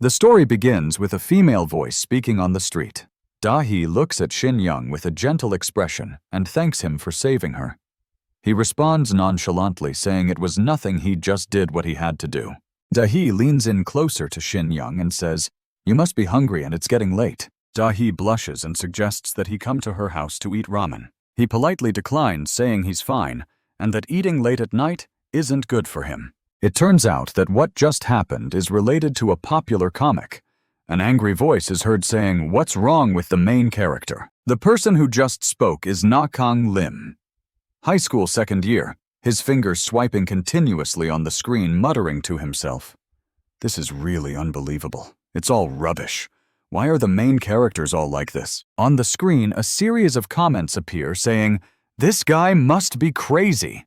The story begins with a female voice speaking on the street. Da-hee looks at Shin Young with a gentle expression and thanks him for saving her. He responds nonchalantly, saying it was nothing, he just did what he had to do. Da-hee leans in closer to Shin Young and says, "You must be hungry and it's getting late." Da-hee blushes and suggests that he come to her house to eat ramen. He politely declines, saying he's fine and that eating late at night isn't good for him. It turns out that what just happened is related to a popular comic. An angry voice is heard saying, "What's wrong with the main character?" The person who just spoke is Kang Lim. High school second year, his fingers swiping continuously on the screen, muttering to himself, "This is really unbelievable. It's all rubbish. Why are the main characters all like this?" On the screen, a series of comments appear saying, "This guy must be crazy.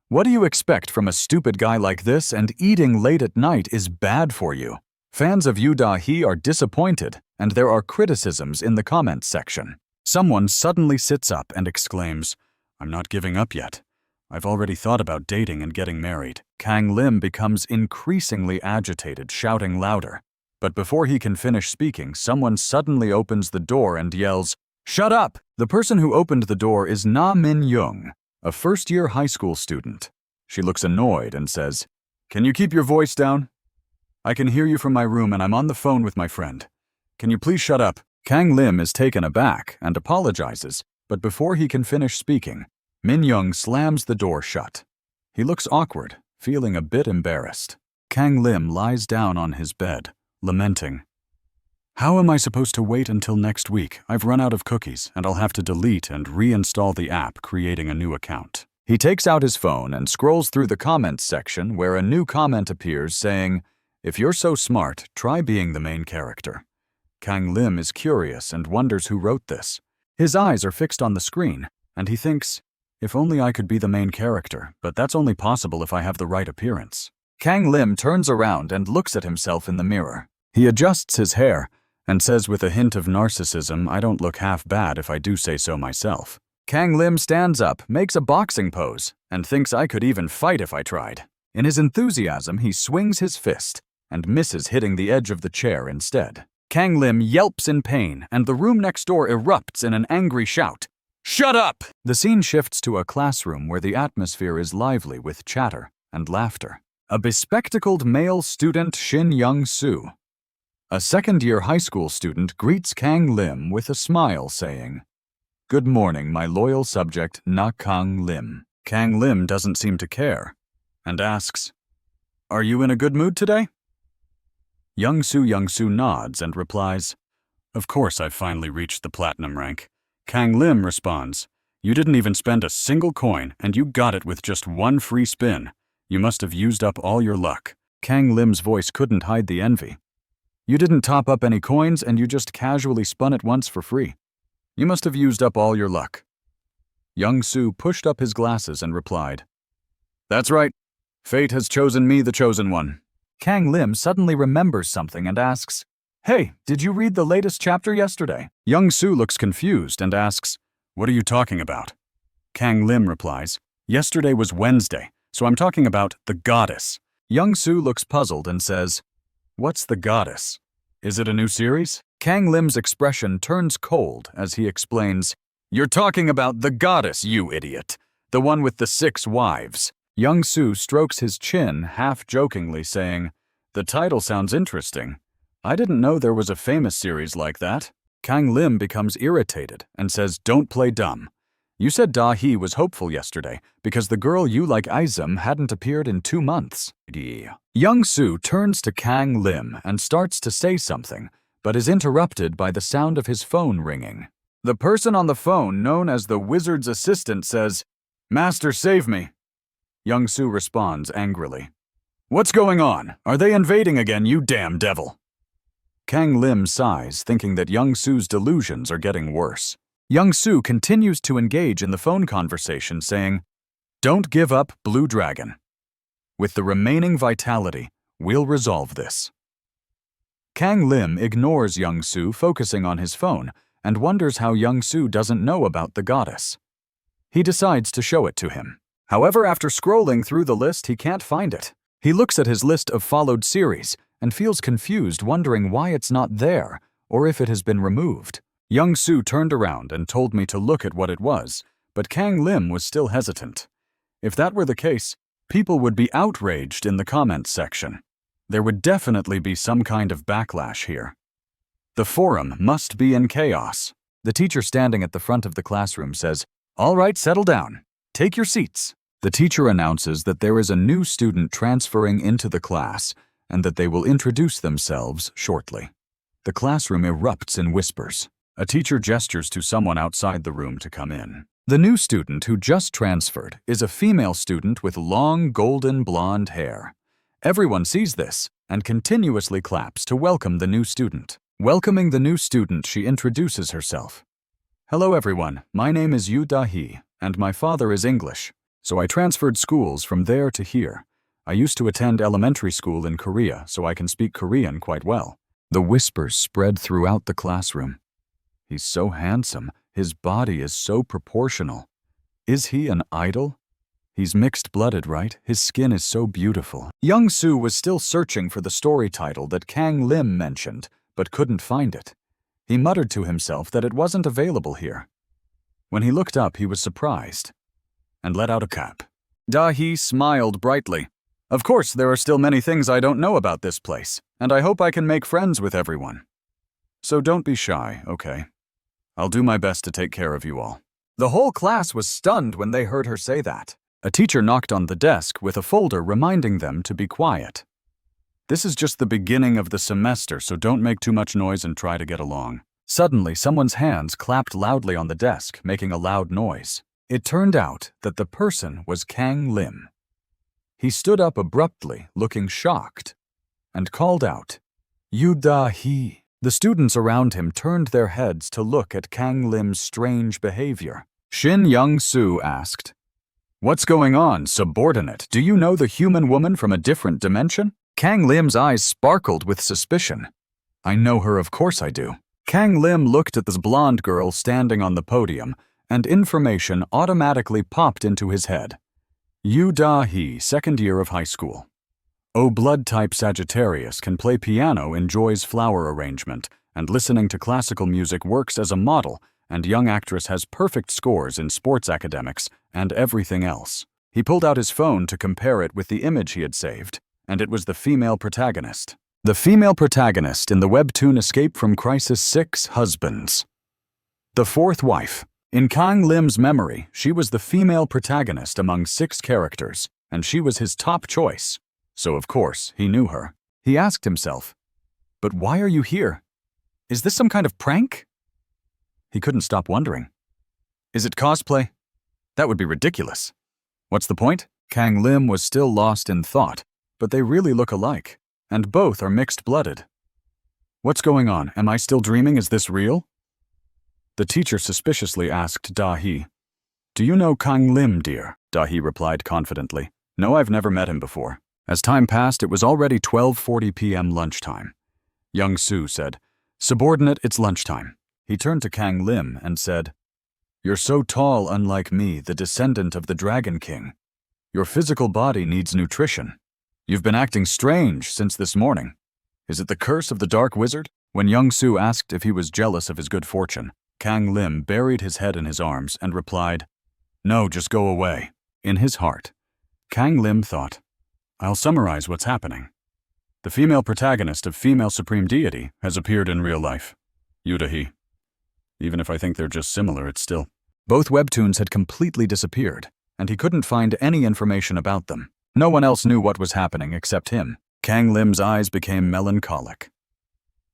What do you expect from a stupid guy like this, and eating late at night is bad for you." Fans of Yu Da-hee are disappointed, and there are criticisms in the comments section. Someone suddenly sits up and exclaims, "I'm not giving up yet. I've already thought about dating and getting married." Kang Lim becomes increasingly agitated, shouting louder. But before he can finish speaking, someone suddenly opens the door and yells, "Shut up!" The person who opened the door is Na Min-young, a first-year high school student. She looks annoyed and says, "Can you keep your voice down? I can hear you from my room and I'm on the phone with my friend. Can you please shut up?" Kang Lim is taken aback and apologizes, but before he can finish speaking, Min-young slams the door shut. He looks awkward, feeling a bit embarrassed. Kang Lim lies down on his bed, lamenting, "How am I supposed to wait until next week? I've run out of cookies and I'll have to delete and reinstall the app, creating a new account." He takes out his phone and scrolls through the comments section where a new comment appears saying, "If you're so smart, try being the main character." Kang Lim is curious and wonders who wrote this. His eyes are fixed on the screen, and he thinks, "If only I could be the main character, but that's only possible if I have the right appearance." Kang Lim turns around and looks at himself in the mirror. He adjusts his hair and says with a hint of narcissism, "I don't look half bad if I do say so myself." Kang Lim stands up, makes a boxing pose, and thinks, "I could even fight if I tried." In his enthusiasm, he swings his fist and misses, hitting the edge of the chair instead. Kang Lim yelps in pain, and the room next door erupts in an angry shout, "Shut up!" The scene shifts to a classroom where the atmosphere is lively with chatter and laughter. A bespectacled male student, Shin Young-soo, a second-year high school student, greets Kang Lim with a smile, saying, "Good morning, my loyal subject, Kang Lim." Kang Lim doesn't seem to care and asks, "Are you in a good mood today?" Young-soo nods and replies, "Of course, I've finally reached the platinum rank." Kang Lim responds, "You didn't even spend a single coin, and you got it with just one free spin. You must have used up all your luck." Kang Lim's voice couldn't hide the envy. "You didn't top up any coins, and you just casually spun it once for free. You must have used up all your luck." Young-soo pushed up his glasses and replied, "That's right. Fate has chosen me, the chosen one." Kang Lim suddenly remembers something and asks, "Hey, did you read the latest chapter yesterday?" Young-soo looks confused and asks, "What are you talking about?" Kang Lim replies, "Yesterday was Wednesday, so I'm talking about the goddess." Young-soo looks puzzled and says, "What's the goddess? Is it a new series?" Kang Lim's expression turns cold as he explains, "You're talking about the goddess, you idiot. The one with the 6 wives. Young-soo strokes his chin, half-jokingly saying, "The title sounds interesting. I didn't know there was a famous series like that." Kang Lim becomes irritated and says, "Don't play dumb. You said Da-hee was hopeful yesterday because the girl you like Izum hadn't appeared in 2 months. Young-soo turns to Kang Lim and starts to say something, but is interrupted by the sound of his phone ringing. The person on the phone, known as the wizard's assistant, says, "Master, save me." Young-soo responds angrily, "What's going on? Are they invading again, you damn devil?" Kang Lim sighs, thinking that Young-soo's delusions are getting worse. Young-soo continues to engage in the phone conversation, saying, "Don't give up, Blue Dragon. With the remaining vitality, we'll resolve this." Kang Lim ignores Young-soo, focusing on his phone, and wonders how Young-soo doesn't know about the goddess. He decides to show it to him. However, after scrolling through the list, he can't find it. He looks at his list of followed series and feels confused, wondering why it's not there or if it has been removed. Young-soo turned around and told me to look at what it was, but Kang Lim was still hesitant. If that were the case, people would be outraged in the comments section. There would definitely be some kind of backlash here. The forum must be in chaos. The teacher standing at the front of the classroom says, "All right, settle down. Take your seats." The teacher announces that there is a new student transferring into the class and that they will introduce themselves shortly. The classroom erupts in whispers. A teacher gestures to someone outside the room to come in. The new student who just transferred is a female student with long golden blonde hair. Everyone sees this and continuously claps to welcome the new student. Welcoming the new student, she introduces herself. "Hello everyone, my name is Yoo Da-hee, and my father is English, so I transferred schools from there to here. I used to attend elementary school in Korea, so I can speak Korean quite well." The whispers spread throughout the classroom. "He's so handsome, his body is so proportional. Is he an idol? He's mixed-blooded, right? His skin is so beautiful." Young-soo was still searching for the story title that Kang Lim mentioned, but couldn't find it. He muttered to himself that it wasn't available here. When he looked up, he was surprised and let out a cap. Da-hee smiled brightly. "Of course, there are still many things I don't know about this place, and I hope I can make friends with everyone. So don't be shy, okay? I'll do my best to take care of you all." The whole class was stunned when they heard her say that. A teacher knocked on the desk with a folder reminding them to be quiet. "This is just the beginning of the semester, so don't make too much noise and try to get along." Suddenly, someone's hands clapped loudly on the desk, making a loud noise. It turned out that the person was Kang Lim. He stood up abruptly, looking shocked, and called out, "Yoo Da-hee." The students around him turned their heads to look at Kang Lim's strange behavior. Shin Young-soo asked, "What's going on, subordinate? Do you know the human woman from a different dimension?" Kang Lim's eyes sparkled with suspicion. "I know her, of course I do." Kang Lim looked at this blonde girl standing on the podium, and information automatically popped into his head. Yoo Da-hee, second year of high school. Blood-type Sagittarius, can play piano, enjoys flower arrangement, and listening to classical music, works as a model, and young actress has perfect scores in sports academics and everything else. He pulled out his phone to compare it with the image he had saved, and it was the female protagonist. The female protagonist in the Webtoon Escape from Crisis 6 Husbands. The fourth wife. In Kang Lim's memory, she was the female protagonist among 6 characters, and she was his top choice. So of course, he knew her. He asked himself, "But why are you here? Is this some kind of prank?" He couldn't stop wondering. Is it cosplay? That would be ridiculous. What's the point? Kang Lim was still lost in thought, but they really look alike, and both are mixed-blooded. What's going on? Am I still dreaming? Is this real? The teacher suspiciously asked Da-hee. "Do you know Kang Lim, dear?" Da-hee replied confidently. "No, I've never met him before." As time passed, it was already 12:40 p.m. lunchtime. Young-soo said, "Subordinate, it's lunchtime." He turned to Kang Lim and said, "You're so tall, unlike me, the descendant of the Dragon King. Your physical body needs nutrition. You've been acting strange since this morning. Is it the curse of the Dark Wizard?" When Young-soo asked if he was jealous of his good fortune, Kang Lim buried his head in his arms and replied, "No, just go away." In his heart, Kang Lim thought, "I'll summarize what's happening. The female protagonist of Female Supreme Deity has appeared in real life. Yoo Da-hee. Even if I think they're just similar, it's still..." Both webtoons had completely disappeared, and he couldn't find any information about them. No one else knew what was happening except him. Kang Lim's eyes became melancholic.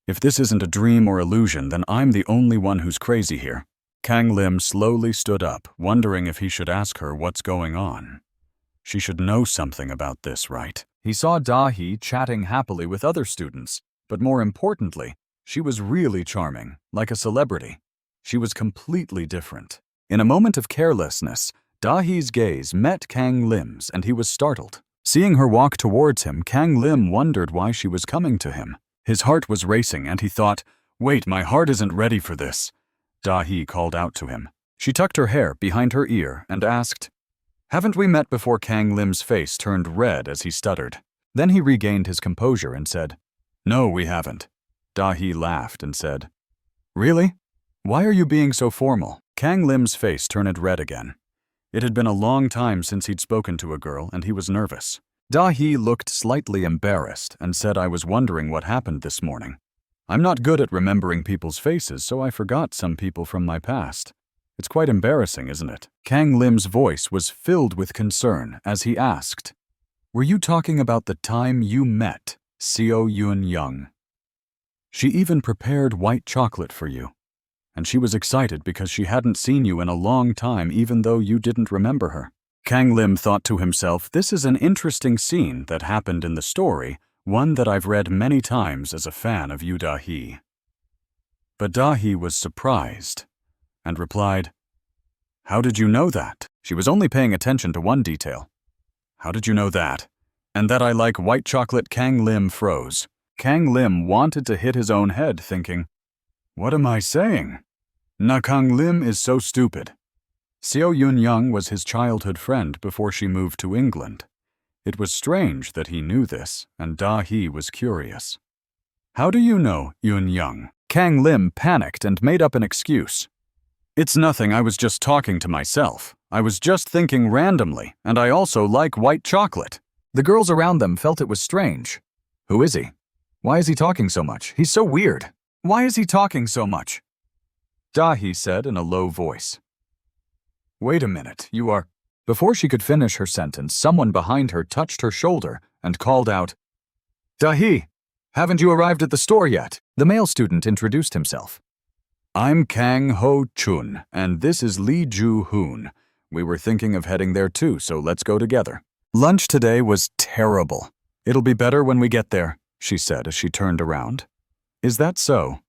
If this isn't a dream or illusion, then I'm the only one who's crazy here. Kang Lim slowly stood up, wondering if he should ask her what's going on. She should know something about this, right? He saw Da-hee chatting happily with other students, but more importantly, she was really charming, like a celebrity. She was completely different. In a moment of carelessness, Da-hee's gaze met Kang Lim's and he was startled. Seeing her walk towards him, Kang Lim wondered why she was coming to him. His heart was racing and he thought, "Wait, my heart isn't ready for this." Da-hee called out to him. She tucked her hair behind her ear and asked, "Haven't we met before?" Kang Lim's face turned red as he stuttered. Then he regained his composure and said, No, we haven't. Da-hee laughed and said, Really? Why are you being so formal? Kang Lim's face turned red again. It had been a long time since he'd spoken to a girl, and he was nervous. Da-hee looked slightly embarrassed and said, I was wondering what happened this morning. I'm not good at remembering people's faces, so I forgot some people from my past. It's quite embarrassing, isn't it? Kang Lim's voice was filled with concern as he asked, Were you talking about the time you met Seo Yun Young? She even prepared white chocolate for you. And she was excited because she hadn't seen you in a long time, even though you didn't remember her. Kang Lim thought to himself, this is an interesting scene that happened in the story, one that I've read many times as a fan of you, Da-hee. But Da-hee was surprised and replied, How did you know that? She was only paying attention to one detail. How did you know that? And that I like white chocolate? Kang Lim froze. Kang Lim wanted to hit his own head, thinking, What am I saying? Kang Lim is so stupid. Seo Yun Young was his childhood friend before she moved to England. It was strange that he knew this, and Da-hee was curious. How do you know Yun Young? Kang Lim panicked and made up an excuse. It's nothing, I was just talking to myself. I was just thinking randomly, and I also like white chocolate. The girls around them felt it was strange. Who is he? Why is he talking so much? He's so weird. Why is he talking so much? Da-hee said in a low voice. Wait a minute, you are... Before she could finish her sentence, someone behind her touched her shoulder and called out, Da-hee, haven't you arrived at the store yet? The male student introduced himself. I'm Kang Ho-chun, and this is Lee Ju-hoon. We were thinking of heading there too, so let's go together. Lunch today was terrible. It'll be better when we get there, she said as she turned around. Is that so?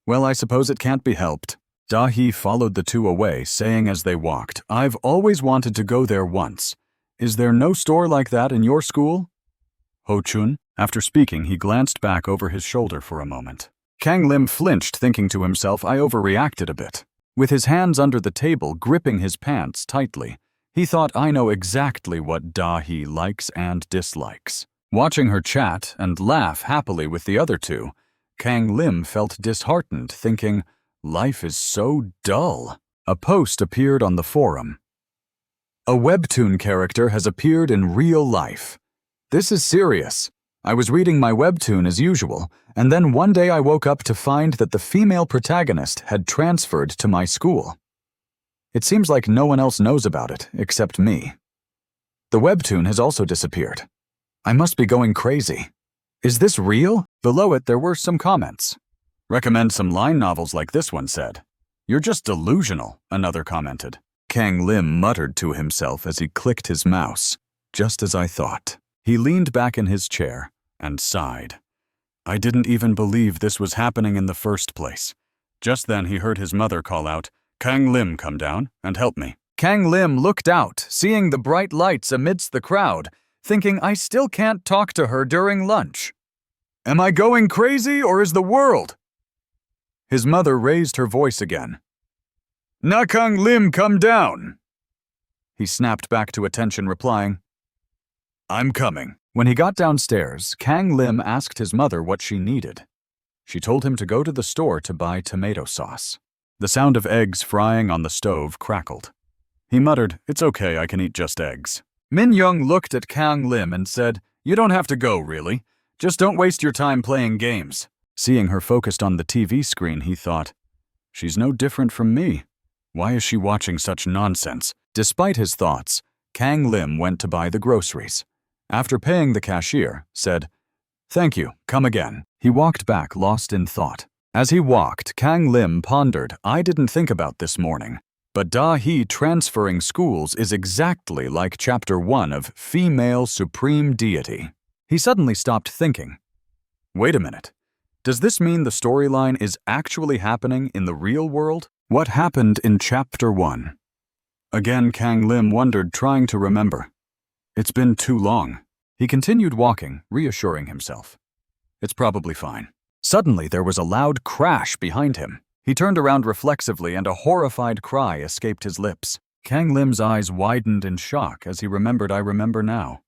Well, I suppose it can't be helped. Da-hee followed the two away, saying as they walked, I've always wanted to go there once. Is there no store like that in your school? Ho-chun, after speaking, he glanced back over his shoulder for a moment. Kang Lim flinched, thinking to himself, I overreacted a bit. With his hands under the table, gripping his pants tightly, he thought, I know exactly what Da-hee likes and dislikes. Watching her chat and laugh happily with the other two, Kang Lim felt disheartened, thinking, life is so dull. A post appeared on the forum. A Webtoon character has appeared in real life. This is serious. I was reading my Webtoon as usual, and then one day I woke up to find that the female protagonist had transferred to my school. It seems like no one else knows about it except me. The Webtoon has also disappeared. I must be going crazy. Is this real? Below it there were some comments. Recommend some line novels like this one said. You're just delusional, another commented. Kang Lim muttered to himself as he clicked his mouse. Just as I thought. He leaned back in his chair and sighed. I didn't even believe this was happening in the first place. Just then he heard his mother call out, Kang Lim, come down and help me. Kang Lim looked out, seeing the bright lights amidst the crowd, thinking I still can't talk to her during lunch. Am I going crazy or is the world? His mother raised her voice again. Kang Lim, come down. He snapped back to attention, replying, I'm coming. When he got downstairs, Kang Lim asked his mother what she needed. She told him to go to the store to buy tomato sauce. The sound of eggs frying on the stove crackled. He muttered, It's okay, I can eat just eggs. Min Young looked at Kang Lim and said, You don't have to go, really. Just don't waste your time playing games. Seeing her focused on the TV screen, he thought, She's no different from me. Why is she watching such nonsense? Despite his thoughts, Kang Lim went to buy the groceries. After paying the cashier, said, Thank you, come again. He walked back, lost in thought. As he walked, Kang Lim pondered, I didn't think about this morning. But Da-hee transferring schools is exactly like Chapter 1 of Female Supreme Deity. He suddenly stopped thinking. Wait a minute. Does this mean the storyline is actually happening in the real world? What happened in Chapter 1? Again, Kang Lim wondered, trying to remember. It's been too long. He continued walking, reassuring himself. It's probably fine. Suddenly, there was a loud crash behind him. He turned around reflexively and a horrified cry escaped his lips. Kang Lim's eyes widened in shock as he remembered I remember now.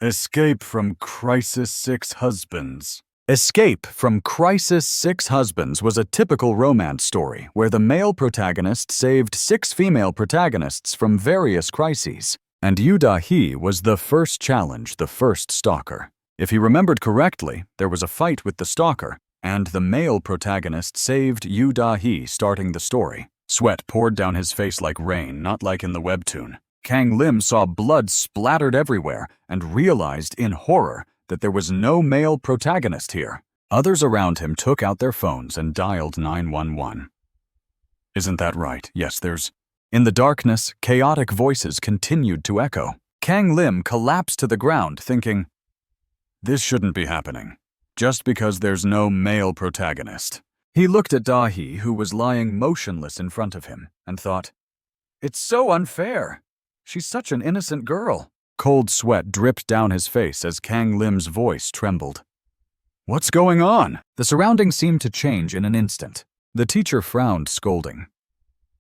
Escape from Crisis 6 Husbands. Escape from Crisis 6 Husbands was a typical romance story where the male protagonist saved 6 female protagonists from various crises, and Yoo Da-hee was the first challenge, the first stalker. If he remembered correctly, there was a fight with the stalker, and the male protagonist saved Yoo Da-hee, starting the story. Sweat poured down his face like rain, not like in the webtoon. Kang Lim saw blood splattered everywhere and realized in horror that there was no male protagonist here. Others around him took out their phones and dialed 911. Isn't that right? Yes, there's... In the darkness, chaotic voices continued to echo. Kang Lim collapsed to the ground, thinking, this shouldn't be happening, just because there's no male protagonist. He looked at Da-hee, who was lying motionless in front of him, and thought, it's so unfair. She's such an innocent girl. Cold sweat dripped down his face as Kang Lim's voice trembled. What's going on? The surroundings seemed to change in an instant. The teacher frowned, scolding.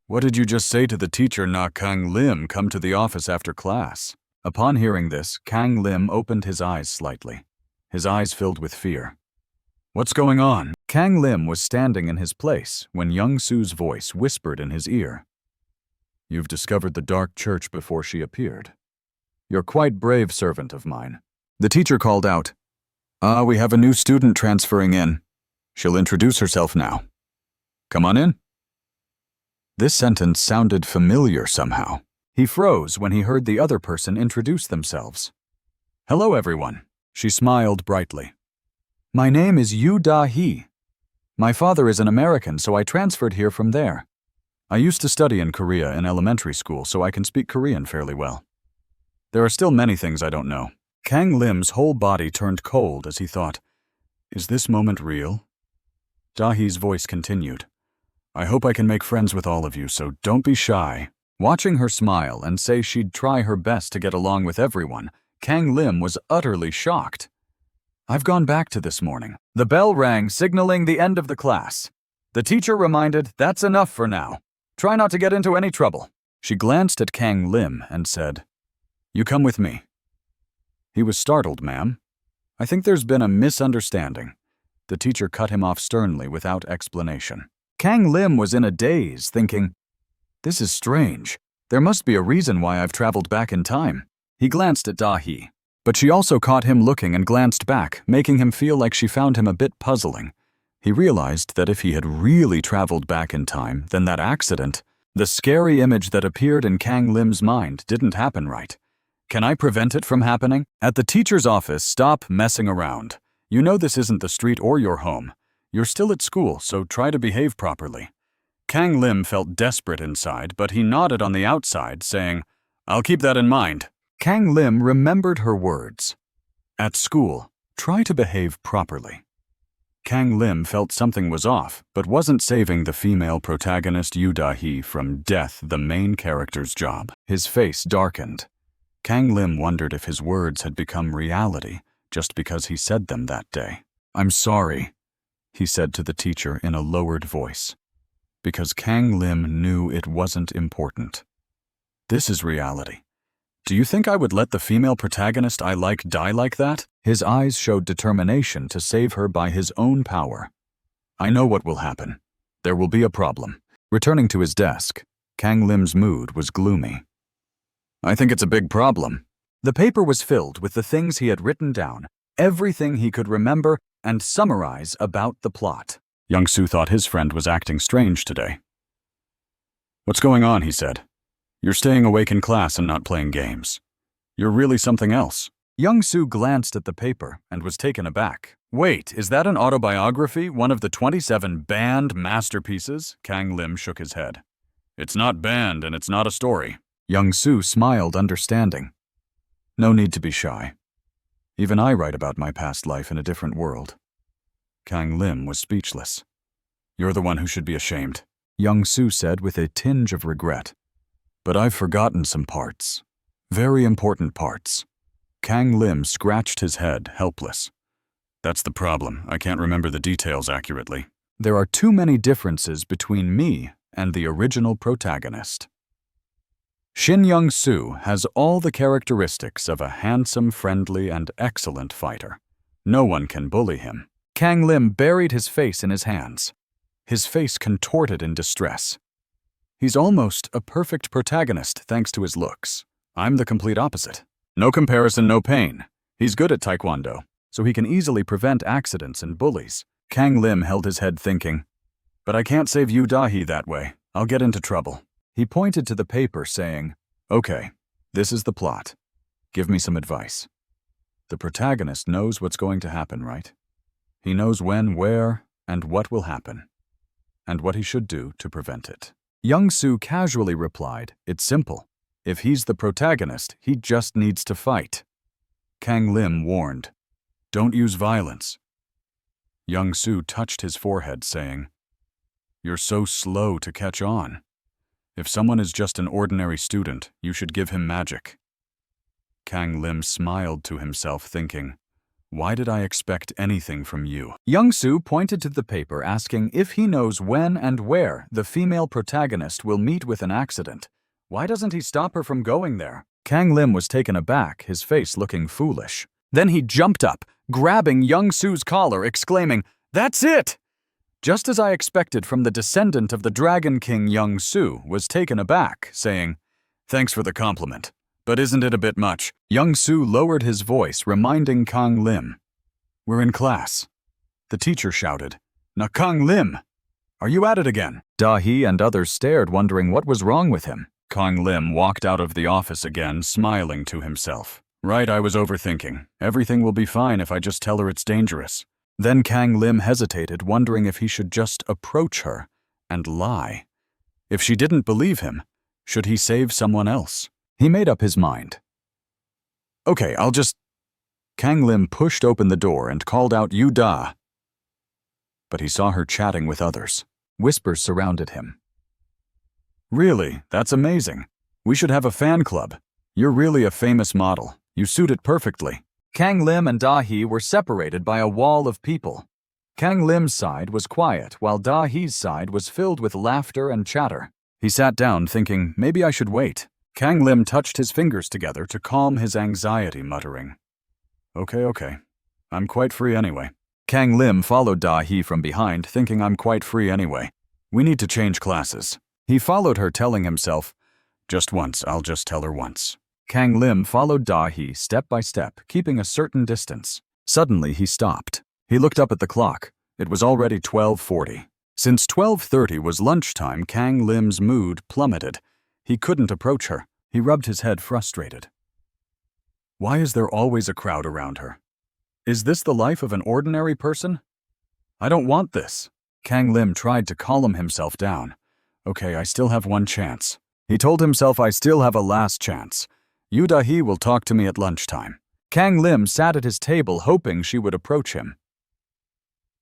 What did you just say to the teacher? Na Kang Lim come to the office after class? Upon hearing this, Kang Lim opened his eyes slightly. His eyes filled with fear. What's going on? Kang Lim was standing in his place when Young Soo's voice whispered in his ear. You've discovered the dark church before she appeared. You're quite brave, servant of mine. The teacher called out, we have a new student transferring in. She'll introduce herself now. Come on in. This sentence sounded familiar somehow. He froze when he heard the other person introduce themselves. Hello, everyone. She smiled brightly. My name is Yoo Da-hee. My father is an American, so I transferred here from there. I used to study in Korea in elementary school, so I can speak Korean fairly well. There are still many things I don't know. Kang Lim's whole body turned cold as he thought, is this moment real? Da-hee's voice continued. I hope I can make friends with all of you, so don't be shy. Watching her smile and say she'd try her best to get along with everyone, Kang Lim was utterly shocked. I've gone back to this morning. The bell rang, signaling the end of the class. The teacher reminded, that's enough for now. Try not to get into any trouble. She glanced at Kang Lim and said, you come with me. He was startled, ma'am. I think there's been a misunderstanding. The teacher cut him off sternly without explanation. Kang Lim was in a daze, thinking, this is strange. There must be a reason why I've traveled back in time. He glanced at Da-hee, but she also caught him looking and glanced back, making him feel like she found him a bit puzzling. He realized that if he had really traveled back in time, then that accident, the scary image that appeared in Kang Lim's mind, didn't happen right. Can I prevent it from happening? At the teacher's office, stop messing around. You know this isn't the street or your home. You're still at school, so try to behave properly. Kang Lim felt desperate inside, but he nodded on the outside, saying, I'll keep that in mind. Kang Lim remembered her words. At school, try to behave properly. Kang Lim felt something was off, but wasn't saving the female protagonist Yoo Da-hee from death, the main character's job. His face darkened. Kang Lim wondered if his words had become reality just because he said them that day. I'm sorry, he said to the teacher in a lowered voice, because Kang Lim knew it wasn't important. This is reality. Do you think I would let the female protagonist I like die like that? His eyes showed determination to save her by his own power. I know what will happen. There will be a problem. Returning to his desk, Kang Lim's mood was gloomy. I think it's a big problem. The paper was filled with the things he had written down, everything he could remember and summarize about the plot. Young Soo thought his friend was acting strange today. What's going on, he said. You're staying awake in class and not playing games. You're really something else. Young Soo glanced at the paper and was taken aback. Wait, is that an autobiography, one of the 27 banned masterpieces? Kang Lim shook his head. It's not banned and it's not a story. Young Soo smiled, understanding. No need to be shy. Even I write about my past life in a different world. Kang Lim was speechless. You're the one who should be ashamed, Young Soo said with a tinge of regret. But I've forgotten some parts. Very important parts. Kang Lim scratched his head, helpless. That's the problem. I can't remember the details accurately. There are too many differences between me and the original protagonist. Shin Young Soo has all the characteristics of a handsome, friendly, and excellent fighter. No one can bully him. Kang Lim buried his face in his hands. His face contorted in distress. He's almost a perfect protagonist thanks to his looks. I'm the complete opposite. No comparison, no pain. He's good at taekwondo, so he can easily prevent accidents and bullies. Kang Lim held his head thinking, but I can't save Yu Dahi that way. I'll get into trouble. He pointed to the paper saying, okay, this is the plot. Give me some advice. The protagonist knows what's going to happen, right? He knows when, where, and what will happen, and what he should do to prevent it. Young-soo casually replied, it's simple. If he's the protagonist, he just needs to fight. Kang Lim warned, don't use violence. Young-soo touched his forehead, saying, you're so slow to catch on. If someone is just an ordinary student, you should give him magic. Kang Lim smiled to himself, thinking, why did I expect anything from you? Young-soo pointed to the paper, asking if he knows when and where the female protagonist will meet with an accident. Why doesn't he stop her from going there? Kang Lim was taken aback, his face looking foolish. Then he jumped up, grabbing Young-soo's collar, exclaiming, that's it! Just as I expected from the descendant of the Dragon King, Young-soo was taken aback, saying, thanks for the compliment. But isn't it a bit much? Young-soo lowered his voice, reminding Kang Lim. We're in class. The teacher shouted, now Kang Lim, are you at it again? Da-hee and others stared, wondering what was wrong with him. Kang Lim walked out of the office again, smiling to himself. Right, I was overthinking. Everything will be fine if I just tell her it's dangerous. Then Kang Lim hesitated, wondering if he should just approach her and lie. If she didn't believe him, should he save someone else? He made up his mind. Okay, I'll just... Kang Lim pushed open the door and called out, "You Da!" But he saw her chatting with others. Whispers surrounded him. Really, that's amazing. We should have a fan club. You're really a famous model. You suit it perfectly. Kang Lim and Da-hee were separated by a wall of people. Kang Lim's side was quiet, while Da-hee's side was filled with laughter and chatter. He sat down, thinking, maybe I should wait. Kang Lim touched his fingers together to calm his anxiety, muttering, Okay. I'm quite free anyway. Kang Lim followed Da-hee from behind, thinking I'm quite free anyway. We need to change classes. He followed her, telling himself, just once, I'll just tell her once. Kang Lim followed Da-hee step by step, keeping a certain distance. Suddenly, he stopped. He looked up at the clock. It was already 12:40. Since 12:30 was lunchtime, Kang Lim's mood plummeted. He couldn't approach her. He rubbed his head, frustrated. Why is there always a crowd around her? Is this the life of an ordinary person? I don't want this. Kang Lim tried to calm himself down. Okay, I still have one chance. He told himself, I still have a last chance. Yu Da-hee will talk to me at lunchtime. Kang Lim sat at his table, hoping she would approach him.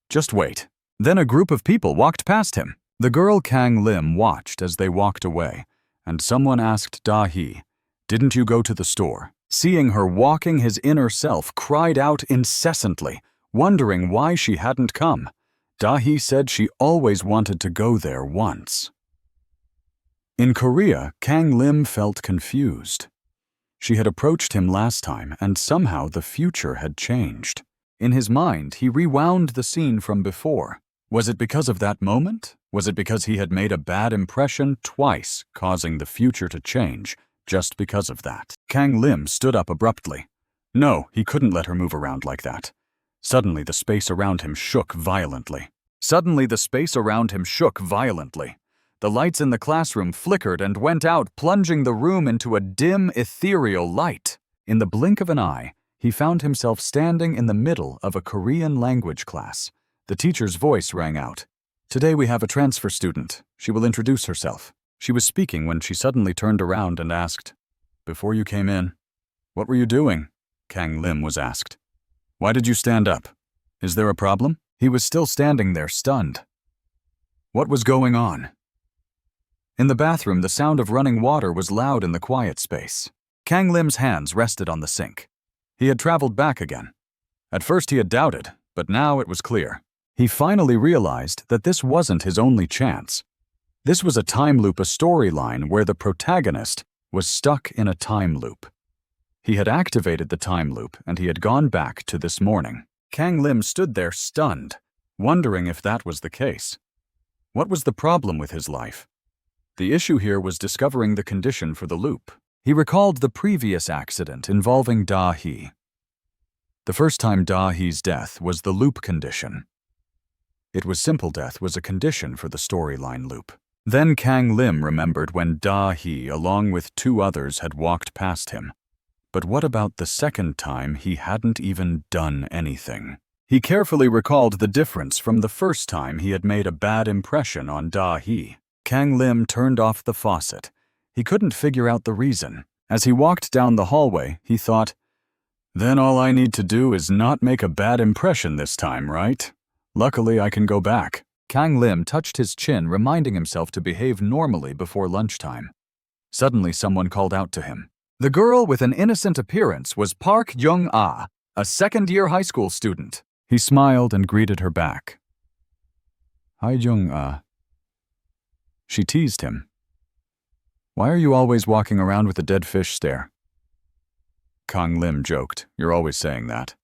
Just wait. Then a group of people walked past him. The girl Kang Lim watched as they walked away, and someone asked Da-hee, didn't you go to the store? Seeing her walking, his inner self cried out incessantly, wondering why she hadn't come. Da-hee said she always wanted to go there once. In Korea, Kang Lim felt confused. She had approached him last time, and somehow the future had changed. In his mind, he rewound the scene from before. Was it because of that moment? Was it because he had made a bad impression twice, causing the future to change, just because of that? Kang Lim stood up abruptly. No, he couldn't let her move around like that. Suddenly, the space around him shook violently. The lights in the classroom flickered and went out, plunging the room into a dim, ethereal light. In the blink of an eye, he found himself standing in the middle of a Korean language class. The teacher's voice rang out. Today we have a transfer student. She will introduce herself. She was speaking when she suddenly turned around and asked, Before you came in, what were you doing? Kang Lim was asked. Why did you stand up? Is there a problem? He was still standing there, stunned. What was going on? In the bathroom, the sound of running water was loud in the quiet space. Kang Lim's hands rested on the sink. He had traveled back again. At first he had doubted, but now it was clear. He finally realized that this wasn't his only chance. This was a time loop, a storyline where the protagonist was stuck in a time loop. He had activated the time loop, and he had gone back to this morning. Kang Lim stood there stunned, wondering if that was the case. What was the problem with his life? The issue here was discovering the condition for the loop. He recalled the previous accident involving Da Hee. The first time Da Hee's death was the loop condition. It was simple death was a condition for the storyline loop. Then Kang Lim remembered when Da Hee, along with 2 others, had walked past him. But what about the second time he hadn't even done anything? He carefully recalled the difference from the first time he had made a bad impression on Da Hee. Kang Lim turned off the faucet. He couldn't figure out the reason. As he walked down the hallway, he thought, "Then all I need to do is not make a bad impression this time, right? Luckily, I can go back." Kang Lim touched his chin, reminding himself to behave normally before lunchtime. Suddenly, someone called out to him. The girl with an innocent appearance was Park Jung-ah, a second-year high school student. He smiled and greeted her back. "Hi, Jung-ah." She teased him. "Why are you always walking around with a dead fish stare?" Kang Lim joked, "You're always saying that."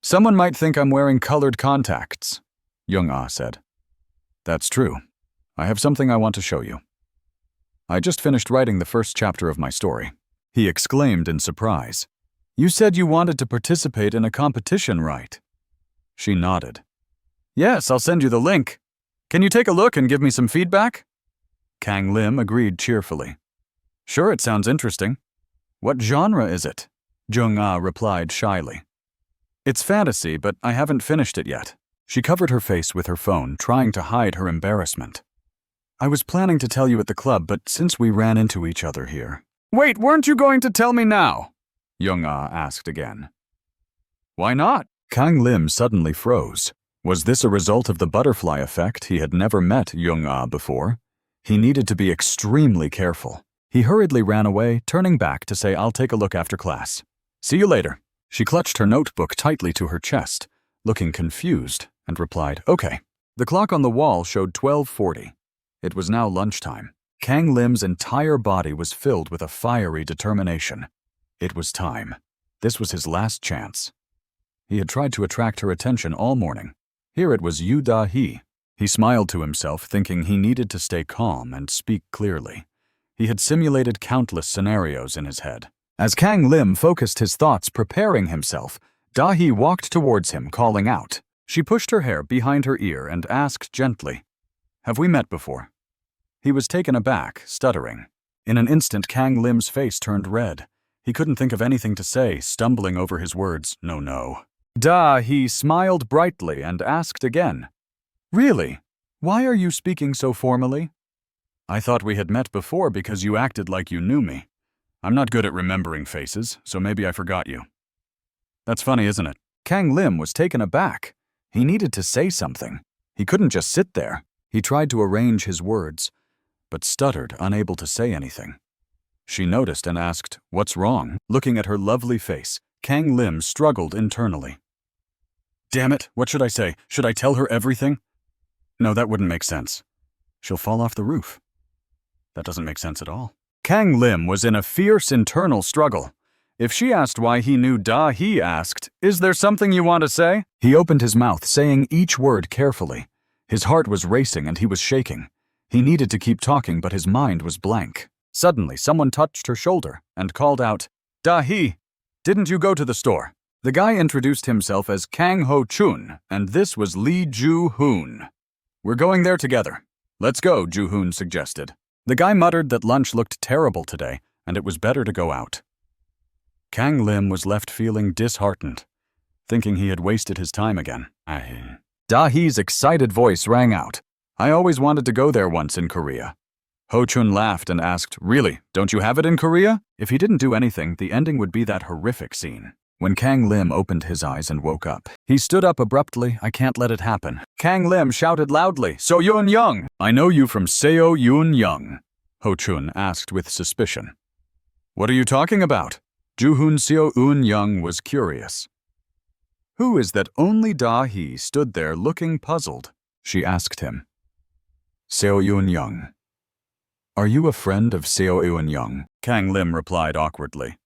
"Someone might think I'm wearing colored contacts," Jung-ah said. "That's true. I have something I want to show you. I just finished writing the first chapter of my story." He exclaimed in surprise. "You said you wanted to participate in a competition, right?" She nodded. "Yes, I'll send you the link. Can you take a look and give me some feedback?" Kang Lim agreed cheerfully. "Sure, it sounds interesting. What genre is it?" Jung-ah replied shyly. "It's fantasy, but I haven't finished it yet." She covered her face with her phone, trying to hide her embarrassment. "I was planning to tell you at the club, but since we ran into each other here—" "Wait, weren't you going to tell me now?" Jung-ah asked again. "Why not?" Kang Lim suddenly froze. Was this a result of the butterfly effect? He had never met Jung-ah before. He needed to be extremely careful. He hurriedly ran away, turning back to say, "I'll take a look after class. See you later." She clutched her notebook tightly to her chest, looking confused, and replied, "Okay." The clock on the wall showed 12:40. It was now lunchtime. Kang Lim's entire body was filled with a fiery determination. It was time. This was his last chance. He had tried to attract her attention all morning. Here it was Yu Da Hee. He smiled to himself, thinking he needed to stay calm and speak clearly. He had simulated countless scenarios in his head. As Kang Lim focused his thoughts, preparing himself, Da Hee walked towards him, calling out. She pushed her hair behind her ear and asked gently, "Have we met before?" He was taken aback, stuttering. In an instant, Kang Lim's face turned red. He couldn't think of anything to say, stumbling over his words. No. Da Hee smiled brightly and asked again, "Really? Why are you speaking so formally?" "I thought we had met before because you acted like you knew me. I'm not good at remembering faces, so maybe I forgot you." "That's funny, isn't it?" Kang Lim was taken aback. He needed to say something. He couldn't just sit there. He tried to arrange his words, but stuttered, unable to say anything. She noticed and asked, "What's wrong?" Looking at her lovely face, Kang Lim struggled internally. "Damn it, what should I say? Should I tell her everything? No, that wouldn't make sense. She'll fall off the roof. That doesn't make sense at all." Kang Lim was in a fierce internal struggle. If she asked why he knew Da, he asked, "Is there something you want to say?" He opened his mouth, saying each word carefully. His heart was racing and he was shaking. He needed to keep talking, but his mind was blank. Suddenly, someone touched her shoulder and called out, "Da Hee, didn't you go to the store?" The guy introduced himself as Kang Ho-chun, and this was Lee Ju-hoon. "We're going there together." "Let's go," Ju-hoon suggested. The guy muttered that lunch looked terrible today, and it was better to go out. Kang Lim was left feeling disheartened, thinking he had wasted his time again. Da Hee's excited voice rang out. "I always wanted to go there once in Korea." Ho-chun laughed and asked, "Really? Don't you have it in Korea?" If he didn't do anything, the ending would be that horrific scene. When Kang Lim opened his eyes and woke up, he stood up abruptly. "I can't let it happen." Kang Lim shouted loudly, "So Yoon Young! I know you from Seo Yoon Young." Ho-chun asked with suspicion. "What are you talking about?" Ju-hoon Seo Yoon Young was curious. "Who is that?" Only Da Hee stood there looking puzzled. She asked him. "Seo Yoon Young. Are you a friend of Seo Yoon Young?" Kang Lim replied awkwardly.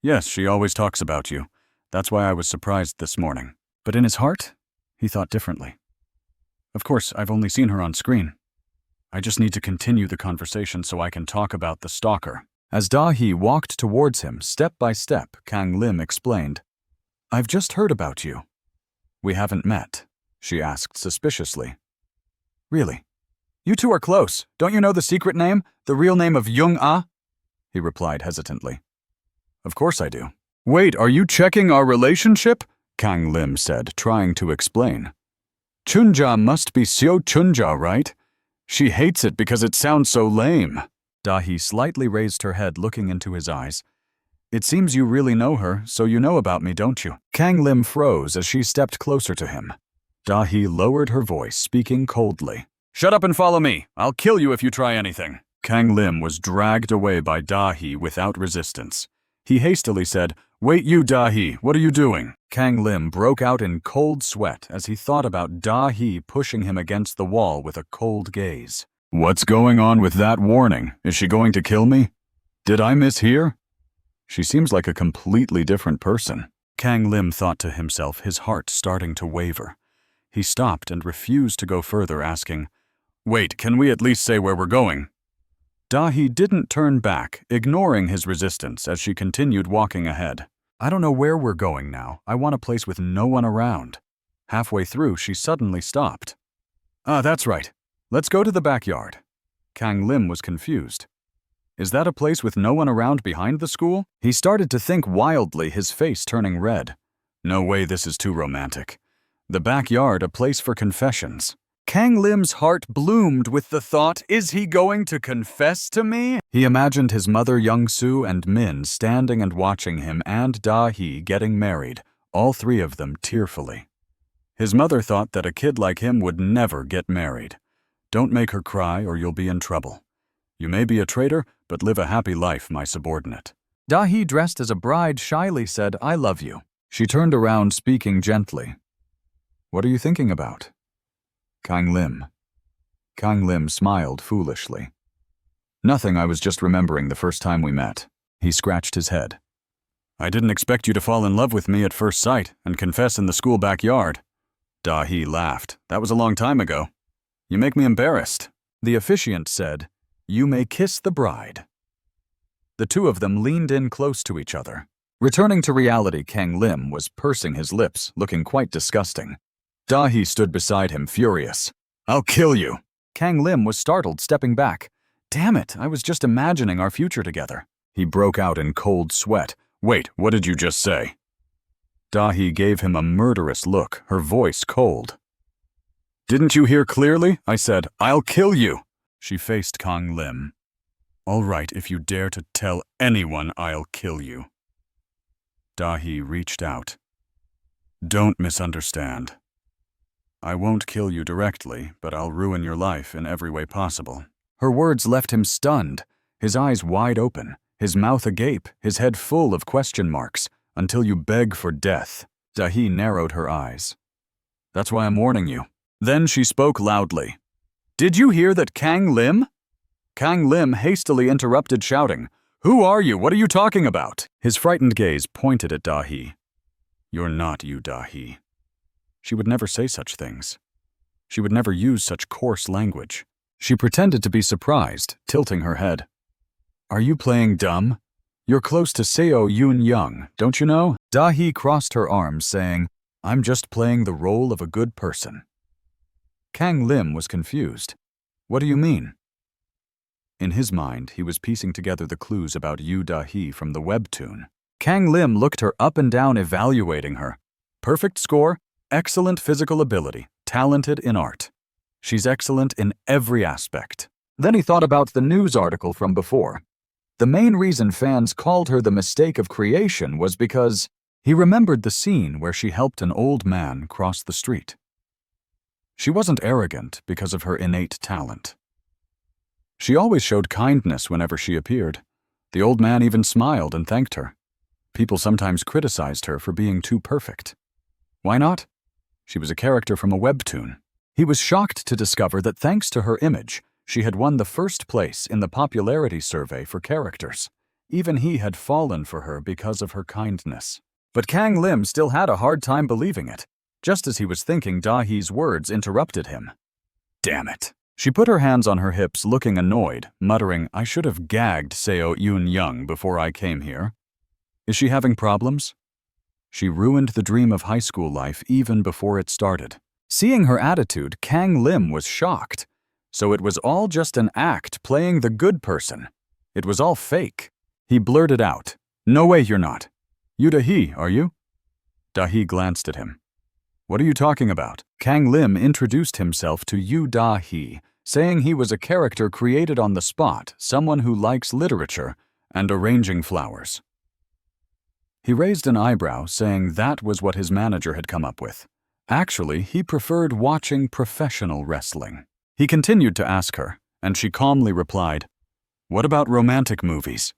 "Yes, she always talks about you. That's why I was surprised this morning. But in his heart, he thought differently. Of course, I've only seen her on screen. I just need to continue the conversation so I can talk about the stalker. As Da-hee walked towards him, step by step, Kang Lim explained, I've just heard about you. We haven't met, she asked suspiciously. Really? You two are close. Don't you know the secret name, the real name of Jung-ah? He replied hesitantly. Of course I do. Wait, are you checking our relationship? Kang Lim said, trying to explain. Chunja must be Seo Chunja, right? She hates it because it sounds so lame. Da-hee slightly raised her head, looking into his eyes. It seems you really know her, so you know about me, don't you? Kang Lim froze as she stepped closer to him. Da-hee lowered her voice, speaking coldly. Shut up and follow me. I'll kill you if you try anything. Kang Lim was dragged away by Da-hee without resistance. He hastily said, Wait you, Da-hee, what are you doing? Kang Lim broke out in cold sweat as he thought about Da-hee pushing him against the wall with a cold gaze. What's going on with that warning? Is she going to kill me? Did I mishear? She seems like a completely different person. Kang Lim thought to himself, his heart starting to waver. He stopped and refused to go further, asking, Wait, can we at least say where we're going? Da-hee didn't turn back, ignoring his resistance as she continued walking ahead. I don't know where we're going now. I want a place with no one around. Halfway through, she suddenly stopped. That's right. Let's go to the backyard. Kang Lim was confused. Is that a place with no one around behind the school? He started to think wildly, his face turning red. No way, this is too romantic. The backyard, a place for confessions. Kang Lim's heart bloomed with the thought, is he going to confess to me? He imagined his mother Young-soo and Min standing and watching him and Da-hee getting married, all three of them tearfully. His mother thought that a kid like him would never get married. Don't make her cry or you'll be in trouble. You may be a traitor, but live a happy life, my subordinate. Da-hee, dressed as a bride, shyly said, I love you. She turned around, speaking gently. What are you thinking about? Kang Lim. Kang Lim smiled foolishly. Nothing, I was just remembering the first time we met. He scratched his head. I didn't expect you to fall in love with me at first sight and confess in the school backyard. Da-hee laughed. That was a long time ago. You make me embarrassed. The officiant said, You may kiss the bride. The two of them leaned in close to each other. Returning to reality, Kang Lim was pursing his lips, looking quite disgusting. Da-hee stood beside him, furious. I'll kill you. Kang Lim was startled, stepping back. Damn it, I was just imagining our future together. He broke out in cold sweat. Wait, what did you just say? Da-hee gave him a murderous look, her voice cold. Didn't you hear clearly? I said, I'll kill you. She faced Kang Lim. All right, if you dare to tell anyone, I'll kill you. Da-hee reached out. Don't misunderstand. I won't kill you directly, but I'll ruin your life in every way possible. Her words left him stunned, his eyes wide open, his mouth agape, his head full of question marks, until you beg for death. Da-hee narrowed her eyes. That's why I'm warning you. Then she spoke loudly. Did you hear that, Kang Lim? Kang Lim hastily interrupted, shouting, Who are you? What are you talking about? His frightened gaze pointed at Da-hee. You're not you, Da-hee. She would never say such things. She would never use such coarse language. She pretended to be surprised, tilting her head. Are you playing dumb? You're close to Seo Yoon-young, don't you know? Da-hee crossed her arms, saying, I'm just playing the role of a good person. Kang Lim was confused. What do you mean? In his mind, he was piecing together the clues about Yu Da-hee from the Webtoon. Kang Lim looked her up and down, evaluating her. Perfect score, excellent physical ability, talented in art. She's excellent in every aspect. Then he thought about the news article from before. The main reason fans called her the mistake of creation was because he remembered the scene where she helped an old man cross the street. She wasn't arrogant because of her innate talent. She always showed kindness whenever she appeared. The old man even smiled and thanked her. People sometimes criticized her for being too perfect. Why not? She was a character from a webtoon. He was shocked to discover that thanks to her image, she had won the first place in the popularity survey for characters. Even he had fallen for her because of her kindness. But Kang Lim still had a hard time believing it. Just as he was thinking, Da-hee's words interrupted him. Damn it. She put her hands on her hips, looking annoyed, muttering, I should have gagged Seo Yoon-young before I came here. Is she having problems? She ruined the dream of high school life even before it started. Seeing her attitude, Kang Lim was shocked. So it was all just an act playing the good person. It was all fake. He blurted out, No way you're not. You Da-hee, are you? Da-hee glanced at him. What are you talking about? Kang Lim introduced himself to Yu Da-hee, saying he was a character created on the spot, someone who likes literature and arranging flowers. He raised an eyebrow, saying that was what his manager had come up with. Actually, he preferred watching professional wrestling. He continued to ask her, and she calmly replied, What about romantic movies?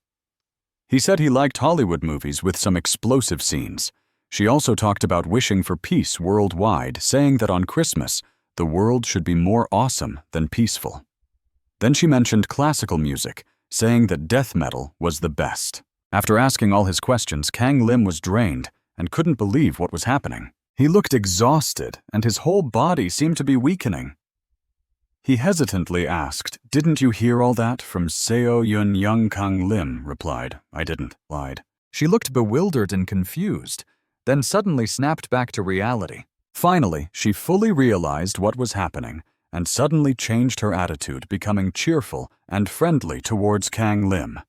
He said he liked Hollywood movies with some explosive scenes. She also talked about wishing for peace worldwide, saying that on Christmas, the world should be more awesome than peaceful. Then she mentioned classical music, saying that death metal was the best. After asking all his questions, Kang Lim was drained and couldn't believe what was happening. He looked exhausted, and his whole body seemed to be weakening. He hesitantly asked, Didn't you hear all that from Seo Yoon-young? Kang Lim replied, I didn't, lied. She looked bewildered and confused, then suddenly snapped back to reality. Finally, she fully realized what was happening and suddenly changed her attitude, becoming cheerful and friendly towards Kang Lim.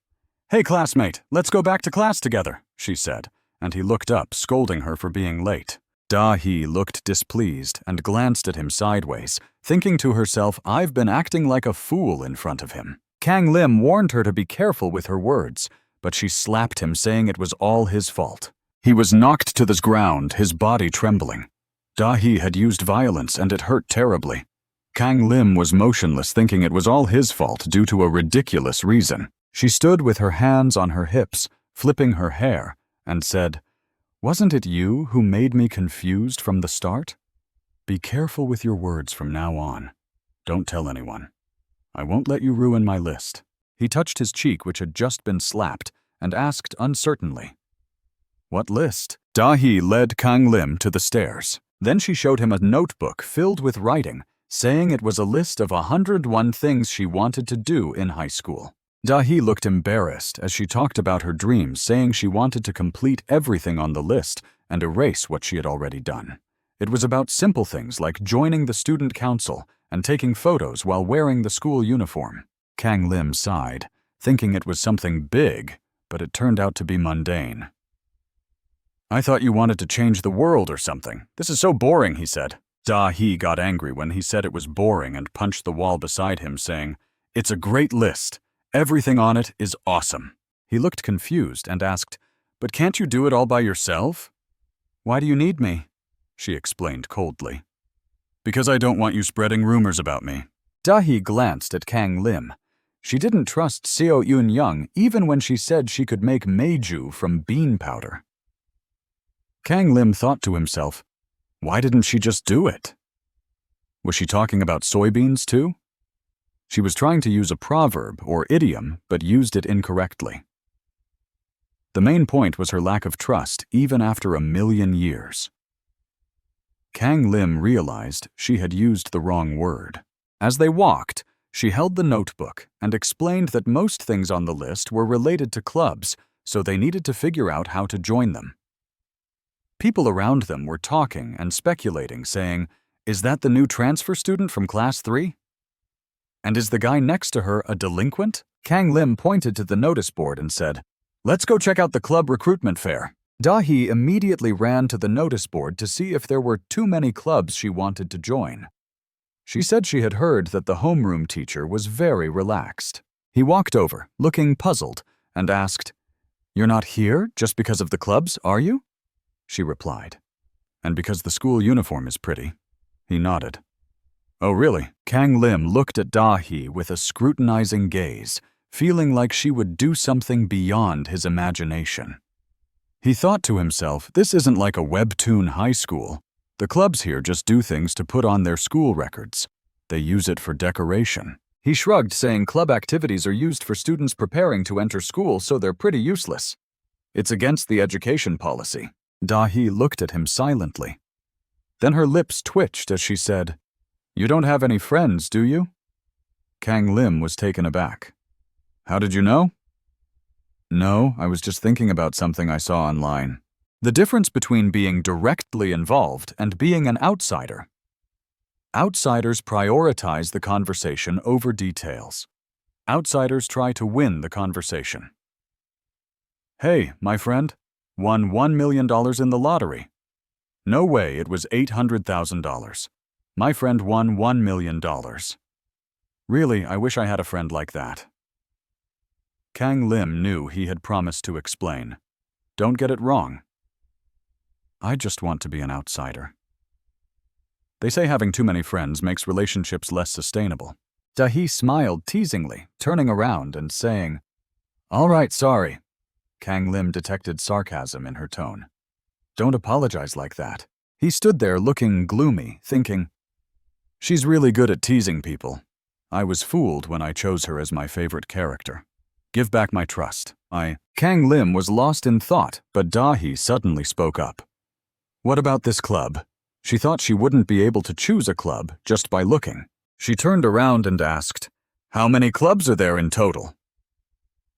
Hey classmate, let's go back to class together, she said, and he looked up, scolding her for being late. Da-hee looked displeased and glanced at him sideways, thinking to herself, I've been acting like a fool in front of him. Kang Lim warned her to be careful with her words, but she slapped him, saying it was all his fault. He was knocked to the ground, his body trembling. Da-hee had used violence and it hurt terribly. Kang Lim was motionless, thinking it was all his fault due to a ridiculous reason. She stood with her hands on her hips, flipping her hair, and said, Wasn't it you who made me confused from the start? Be careful with your words from now on. Don't tell anyone. I won't let you ruin my list. He touched his cheek, which had just been slapped, and asked uncertainly, What list? Da-hee led Kang Lim to the stairs. Then she showed him a notebook filled with writing, saying it was a list of 101 things she wanted to do in high school. Da-hee looked embarrassed as she talked about her dreams, saying she wanted to complete everything on the list and erase what she had already done. It was about simple things like joining the student council and taking photos while wearing the school uniform. Kang Lim sighed, thinking it was something big, but it turned out to be mundane. I thought you wanted to change the world or something. This is so boring, he said. Da-hee got angry when he said it was boring and punched the wall beside him, saying, It's a great list. Everything on it is awesome. He looked confused and asked, But can't you do it all by yourself? Why do you need me? She explained coldly. Because I don't want you spreading rumors about me. Da-hee glanced at Kang Lim. She didn't trust Seo Yoon-young even when she said she could make meiju from bean powder. Kang Lim thought to himself, Why didn't she just do it? Was she talking about soybeans too? She was trying to use a proverb or idiom, but used it incorrectly. The main point was her lack of trust, even after 1,000,000 years. Kang Lim realized she had used the wrong word. As they walked, she held the notebook and explained that most things on the list were related to clubs, so they needed to figure out how to join them. People around them were talking and speculating, saying, Is that the new transfer student from class 3? And is the guy next to her a delinquent? Kang Lim pointed to the notice board and said, Let's go check out the club recruitment fair. Da-hee immediately ran to the notice board to see if there were too many clubs she wanted to join. She said she had heard that the homeroom teacher was very relaxed. He walked over, looking puzzled, and asked, You're not here just because of the clubs, are you? She replied, And because the school uniform is pretty. He nodded. Oh really? Kang Lim looked at Da-hee with a scrutinizing gaze, feeling like she would do something beyond his imagination. He thought to himself, this isn't like a Webtoon high school. The clubs here just do things to put on their school records. They use it for decoration. He shrugged, saying club activities are used for students preparing to enter school, so they're pretty useless. It's against the education policy. Dahi looked at him silently. Then her lips twitched as she said, "You don't have any friends, do you?" Kang Lim was taken aback. "How did you know?" "No, I was just thinking about something I saw online. The difference between being directly involved and being an outsider. Outsiders prioritize the conversation over details. Outsiders try to win the conversation. Hey, my friend, won $1 million in the lottery. No way, it was $800,000. My friend won $1 million. Really, I wish I had a friend like that." Kang Lim knew he had promised to explain. Don't get it wrong. I just want to be an outsider. They say having too many friends makes relationships less sustainable. Dahi smiled teasingly, turning around and saying, "All right, sorry." Kang Lim detected sarcasm in her tone. "Don't apologize like that." He stood there looking gloomy, thinking, "She's really good at teasing people. I was fooled when I chose her as my favorite character. Give back my trust. Kang Lim was lost in thought, but Dahi suddenly spoke up. "What about this club?" She thought she wouldn't be able to choose a club just by looking. She turned around and asked, "How many clubs are there in total?"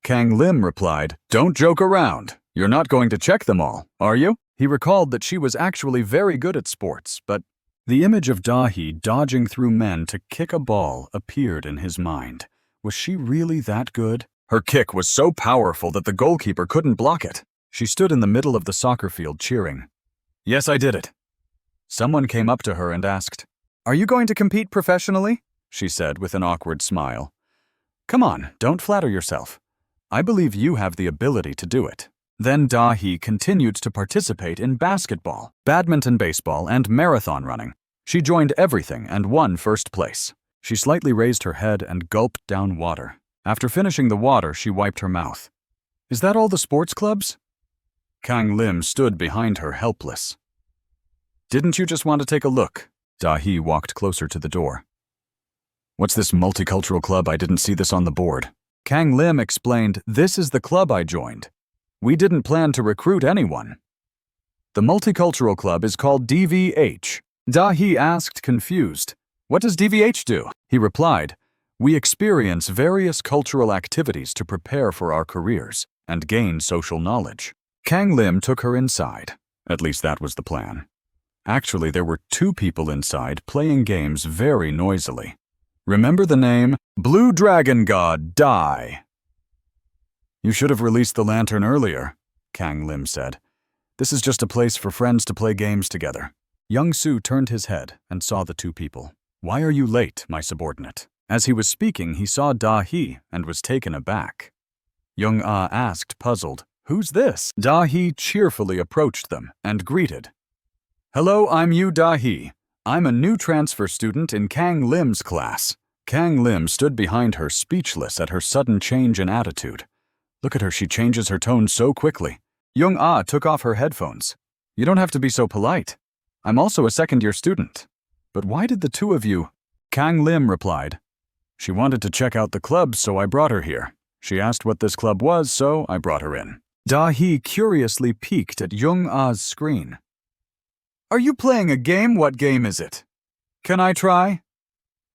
Kang Lim replied, "Don't joke around. You're not going to check them all, are you?" He recalled that she was actually very good at sports, but the image of Dahi dodging through men to kick a ball appeared in his mind. Was she really that good? Her kick was so powerful that the goalkeeper couldn't block it. She stood in the middle of the soccer field cheering. "Yes, I did it." Someone came up to her and asked, "Are you going to compete professionally?" She said with an awkward smile. "Come on, don't flatter yourself. I believe you have the ability to do it." Then Dahi continued to participate in basketball, badminton, baseball, and marathon running. She joined everything and won first place. She slightly raised her head and gulped down water. After finishing the water, she wiped her mouth. "Is that all the sports clubs?" Kang Lim stood behind her helpless. "Didn't you just want to take a look?" Dahi walked closer to the door. "What's this multicultural club? I didn't see this on the board." Kang Lim explained, "This is the club I joined. We didn't plan to recruit anyone." "The multicultural club is called DVH." Dahi asked, confused, "What does DVH do?" He replied, "We experience various cultural activities to prepare for our careers and gain social knowledge." Kang Lim took her inside. At least that was the plan. Actually, there were 2 people inside playing games very noisily. Remember the name? Blue Dragon God, die. "You should have released the lantern earlier," Kang Lim said. "This is just a place for friends to play games together." Young Soo turned his head and saw the 2 people. "Why are you late, my subordinate?" As he was speaking, he saw Dahi and was taken aback. Young Ah asked, puzzled, "Who's this?" Dahi cheerfully approached them and greeted. "Hello, I'm Yu Dahi. I'm a new transfer student in Kang Lim's class." Kang Lim stood behind her, speechless at her sudden change in attitude. Look at her, she changes her tone so quickly. Young Ah took off her headphones. "You don't have to be so polite. I'm also a second-year student. But why did the 2 of you?" Kang Lim replied, "She wanted to check out the club, so I brought her here. She asked what this club was, so I brought her in." Dahi curiously peeked at Young Ah's screen. "Are you playing a game? What game is it?" "Can I try?"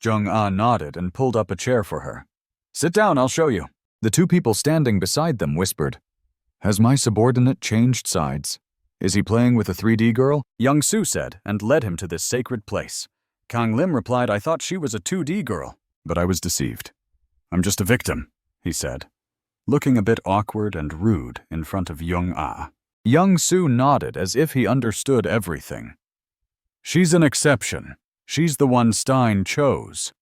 Jung Ah nodded and pulled up a chair for her. "Sit down, I'll show you." The 2 people standing beside them whispered, "Has my subordinate changed sides? Is he playing with a 3D girl?" Young Soo said and led him to this sacred place. Kang Lim replied, "I thought she was a 2D girl." But I was deceived. "I'm just a victim," he said, looking a bit awkward and rude in front of Young Ah. Young Soo nodded as if he understood everything. "She's an exception. She's the one Stein chose.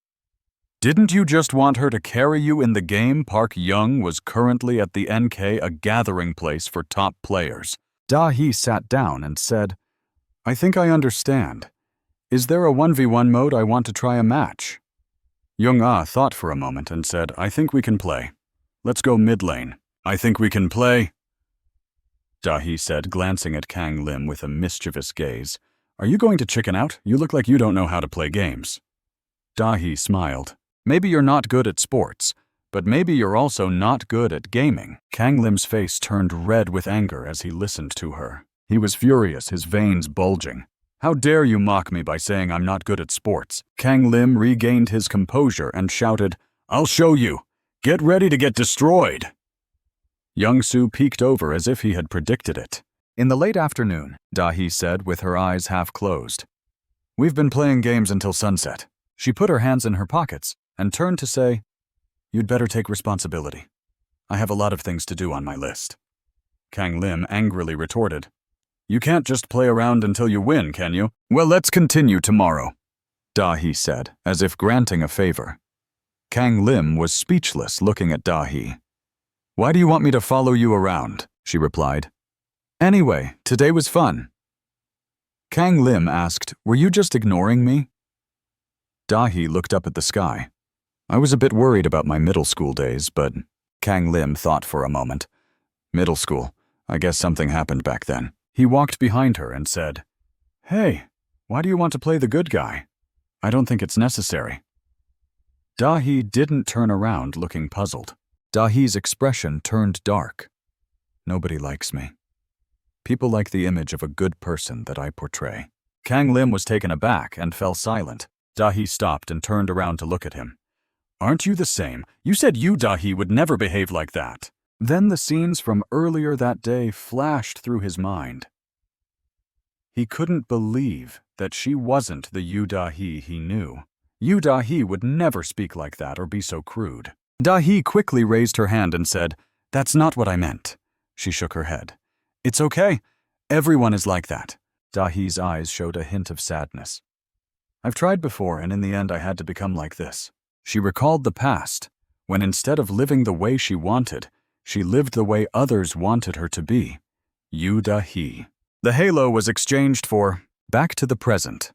Didn't you just want her to carry you in the game? Park Young was currently at the NK, a gathering place for top players." Dahi sat down and said, "I think I understand. Is there a 1v1 mode? I want to try a match." Young Ah thought for a moment and said, "I think we can play. Let's go mid lane." "I think we can play," Dahi said, glancing at Kang Lim with a mischievous gaze. "Are you going to chicken out? You look like you don't know how to play games." Dahi smiled. "Maybe you're not good at sports, but maybe you're also not good at gaming." Kang Lim's face turned red with anger as he listened to her. He was furious, his veins bulging. "How dare you mock me by saying I'm not good at sports?" Kang Lim regained his composure and shouted, "I'll show you. Get ready to get destroyed." Young-soo peeked over as if he had predicted it. In the late afternoon, Da-hee said with her eyes half closed, "We've been playing games until sunset." She put her hands in her pockets and turned to say, "You'd better take responsibility. I have a lot of things to do on my list." Kang Lim angrily retorted, "You can't just play around until you win, can you?" "Well, let's continue tomorrow," Da-hee said, as if granting a favor. Kang Lim was speechless, looking at Da-hee. "Why do you want me to follow you around?" she replied. "Anyway, today was fun." Kang Lim asked, "Were you just ignoring me?" Da-hee looked up at the sky. "I was a bit worried about my middle school days, but..." Kang Lim thought for a moment. "Middle school. I guess something happened back then." He walked behind her and said, "Hey, why do you want to play the good guy? I don't think it's necessary." Da-hee didn't turn around looking puzzled. Da-hee's expression turned dark. "Nobody likes me. People like the image of a good person that I portray." Kang Lim was taken aback and fell silent. Da-hee stopped and turned around to look at him. "Aren't you the same? You said you, Da-hee, would never behave like that." Then the scenes from earlier that day flashed through his mind. He couldn't believe that she wasn't the Yu Da-hee he knew. Yu Da-hee would never speak like that or be so crude. Da-hee quickly raised her hand and said, "That's not what I meant." She shook her head. "It's okay. Everyone is like that." Da-hee's eyes showed a hint of sadness. "I've tried before, and in the end I had to become like this." She recalled the past, when instead of living the way she wanted, she lived the way others wanted her to be. Yu Da-hee. The halo was exchanged for back to the present.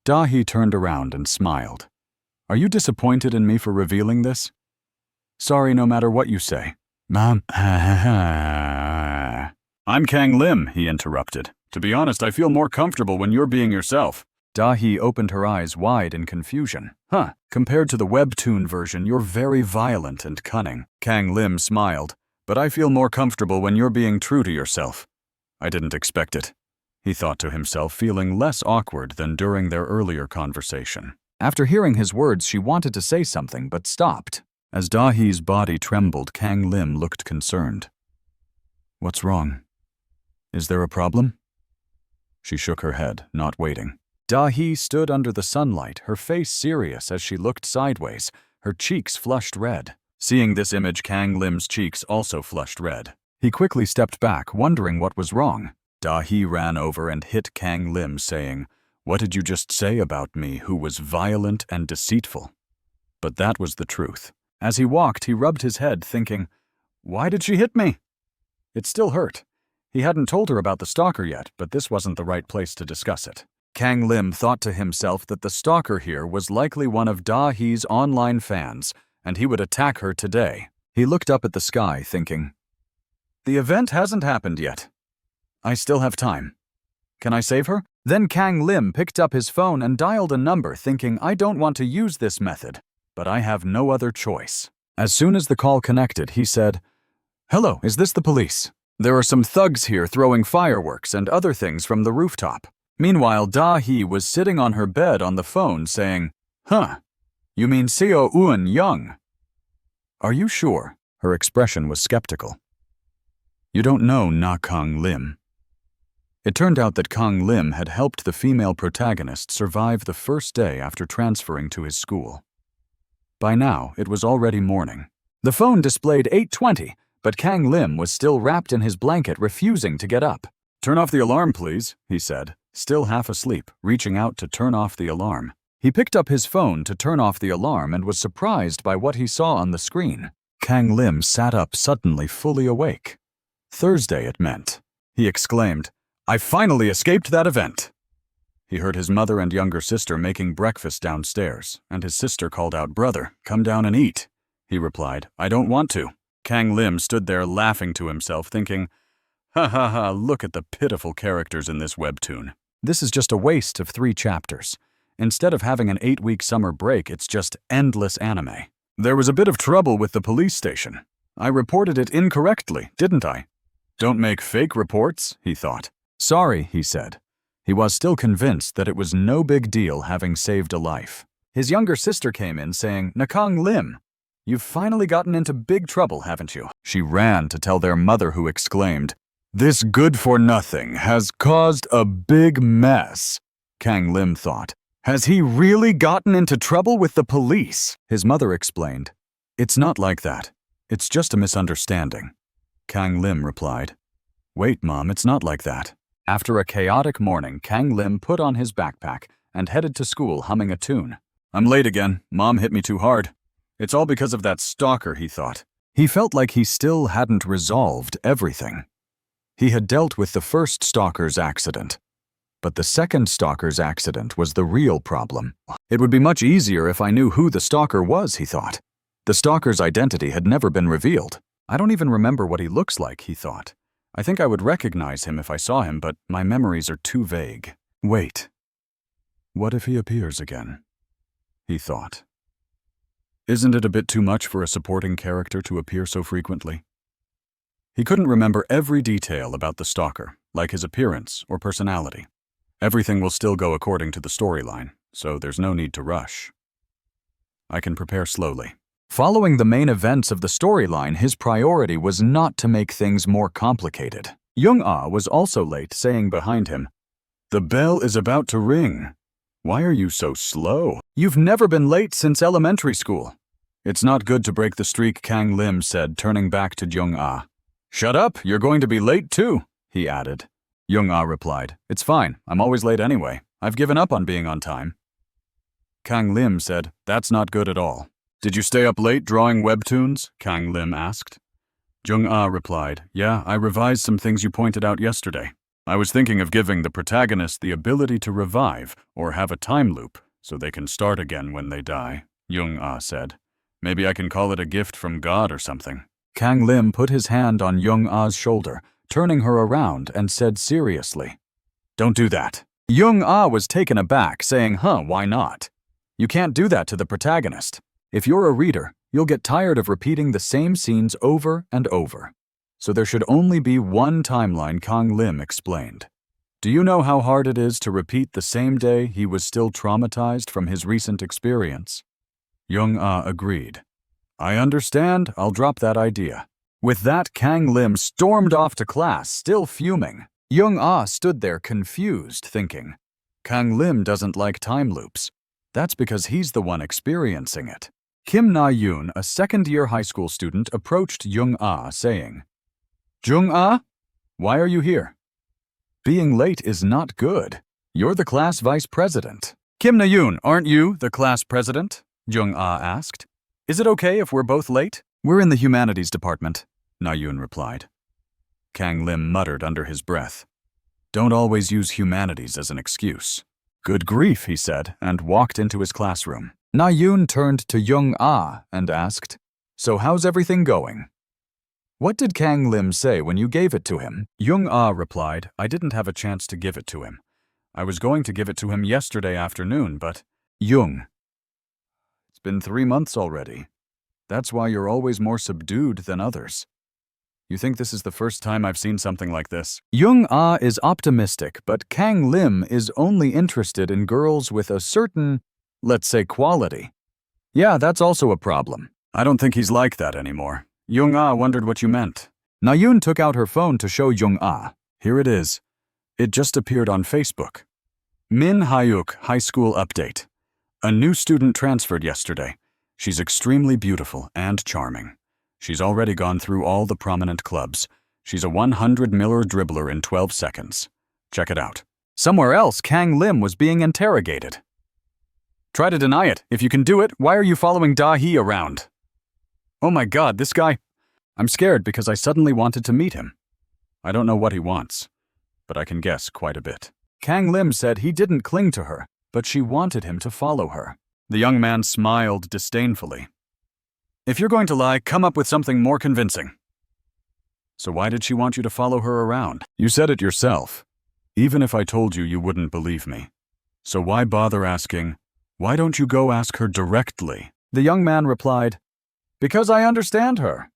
Da-hee turned around and smiled. "Are you disappointed in me for revealing this?" "Sorry, no matter what you say." "Mom." "I'm Kang Lim," he interrupted. "To be honest, I feel more comfortable when you're being yourself." Da-hee opened her eyes wide in confusion. Compared to the Webtoon version, you're very violent and cunning." Kang Lim smiled. "But I feel more comfortable when you're being true to yourself." "I didn't expect it," he thought to himself, feeling less awkward than during their earlier conversation. After hearing his words, she wanted to say something but stopped. As Da-hee's body trembled, Kang Lim looked concerned. "What's wrong? Is there a problem?" She shook her head, not waiting. Da-hee stood under the sunlight, her face serious as she looked sideways, her cheeks flushed red. Seeing this image, Kang Lim's cheeks also flushed red. He quickly stepped back, wondering what was wrong. Da-hee ran over and hit Kang Lim, saying, "What did you just say about me, who was violent and deceitful?" But that was the truth. As he walked, he rubbed his head, thinking, "Why did she hit me?" It still hurt. He hadn't told her about the stalker yet, but this wasn't the right place to discuss it. Kang Lim thought to himself that the stalker here was likely one of Da-hee's online fans, and he would attack her today. He looked up at the sky, thinking, "The event hasn't happened yet. I still have time. Can I save her?" Then Kang Lim picked up his phone and dialed a number, thinking, "I don't want to use this method, but I have no other choice." As soon as the call connected, he said, "Hello, is this the police? There are some thugs here throwing fireworks and other things from the rooftop." Meanwhile, Da-hee was sitting on her bed on the phone saying, You mean Seo Eun Young?" "Are you sure?" Her expression was skeptical. "You don't know Na Kang Lim." It turned out that Kang Lim had helped the female protagonist survive the first day after transferring to his school. By now, it was already morning. The phone displayed 8:20, but Kang Lim was still wrapped in his blanket, refusing to get up. "Turn off the alarm, please," he said, still half asleep, reaching out to turn off the alarm. He picked up his phone to turn off the alarm and was surprised by what he saw on the screen. Kang Lim sat up suddenly, fully awake. Thursday, it meant. He exclaimed, "I finally escaped that event." He heard his mother and younger sister making breakfast downstairs, and his sister called out, "Brother, come down and eat." He replied, "I don't want to." Kang Lim stood there laughing to himself, thinking, "Ha ha ha, look at the pitiful characters in this webtoon. This is just a waste of 3 chapters. Instead of having an 8-week summer break, it's just endless anime. There was a bit of trouble with the police station. I reported it incorrectly, didn't I? Don't make fake reports," he thought. Sorry, he said. He was still convinced that it was no big deal having saved a life. His younger sister came in saying, "Kang Lim, you've finally gotten into big trouble, haven't you?" She ran to tell their mother, who exclaimed, "This good-for-nothing has caused a big mess." Kang Lim thought, "Has he really gotten into trouble with the police?" His mother explained, "It's not like that. It's just a misunderstanding." Kang Lim replied, "Wait, Mom, it's not like that." After a chaotic morning, Kang Lim put on his backpack and headed to school humming a tune. "I'm late again. Mom hit me too hard. It's all because of that stalker," he thought. He felt like he still hadn't resolved everything. He had dealt with the first stalker's accident, but the second stalker's accident was the real problem. It would be much easier if I knew who the stalker was, he thought. The stalker's identity had never been revealed. I don't even remember what he looks like, he thought. I think I would recognize him if I saw him, but my memories are too vague. Wait. What if he appears again? He thought. Isn't it a bit too much for a supporting character to appear so frequently? He couldn't remember every detail about the stalker, like his appearance or personality. Everything will still go according to the storyline, so there's no need to rush. I can prepare slowly. Following the main events of the storyline, his priority was not to make things more complicated. Jung-ah was also late, saying behind him, "The bell is about to ring. Why are you so slow? You've never been late since elementary school." "It's not good to break the streak," Kang Lim said, turning back to Jung-ah. "Shut up, you're going to be late too," he added. Jung-ah replied, "It's fine, I'm always late anyway. I've given up on being on time." Kang Lim said, "That's not good at all." "Did you stay up late drawing webtoons?" Kang Lim asked. Jung-ah replied, "Yeah, I revised some things you pointed out yesterday. I was thinking of giving the protagonist the ability to revive or have a time loop so they can start again when they die," Jung-ah said. "Maybe I can call it a gift from God or something." Kang Lim put his hand on Jung-ah's shoulder, turning her around, and said seriously, "Don't do that." Jung-ah was taken aback, saying, "Why not? You can't do that to the protagonist. If you're a reader, you'll get tired of repeating the same scenes over and over. So there should only be one timeline," Kang Lim explained. "Do you know how hard it is to repeat the same day he was still traumatized from his recent experience?" Jung-ah agreed. "I understand, I'll drop that idea." With that, Kang Lim stormed off to class, still fuming. Jung-ah stood there confused, thinking, Kang Lim doesn't like time loops. That's because he's the one experiencing it. Kim Na-yoon, a second-year high school student, approached Jung-ah, saying, "Jung-ah, why are you here? Being late is not good. You're the class vice president." "Kim Na-yoon, aren't you the class president?" Jung-ah asked. "Is it okay if we're both late?" "We're in the humanities department," Na-yoon replied. Kang Lim muttered under his breath, "Don't always use humanities as an excuse." "Good grief," he said, and walked into his classroom. Na-yoon turned to Jung-ah and asked, "So how's everything going?" "What did Kang Lim say when you gave it to him?" Jung-ah replied, "I didn't have a chance to give it to him. I was going to give it to him yesterday afternoon, but—" "Jung, it's been 3 months already. That's why you're always more subdued than others. You think this is the first time I've seen something like this?" Jung-ah is optimistic, but Kang Lim is only interested in girls with a certain, let's say, quality. "Yeah, that's also a problem. I don't think he's like that anymore." Jung-ah wondered what you meant. Na-yoon took out her phone to show Jung-ah. "Here it is. It just appeared on Facebook. Min Hyuk High School Update. A new student transferred yesterday. She's extremely beautiful and charming. She's already gone through all the prominent clubs. She's a 100-miller dribbler in 12 seconds. Check it out." Somewhere else, Kang Lim was being interrogated. "Try to deny it. If you can do it, why are you following Da-hee around?" "Oh my god, this guy—" "I'm scared because I suddenly wanted to meet him. I don't know what he wants, but I can guess quite a bit." Kang Lim said he didn't cling to her, but she wanted him to follow her. The young man smiled disdainfully. "If you're going to lie, come up with something more convincing." "So why did she want you to follow her around?" "You said it yourself. Even if I told you, you wouldn't believe me. So why bother asking? Why don't you go ask her directly?" The young man replied, "Because I understand her.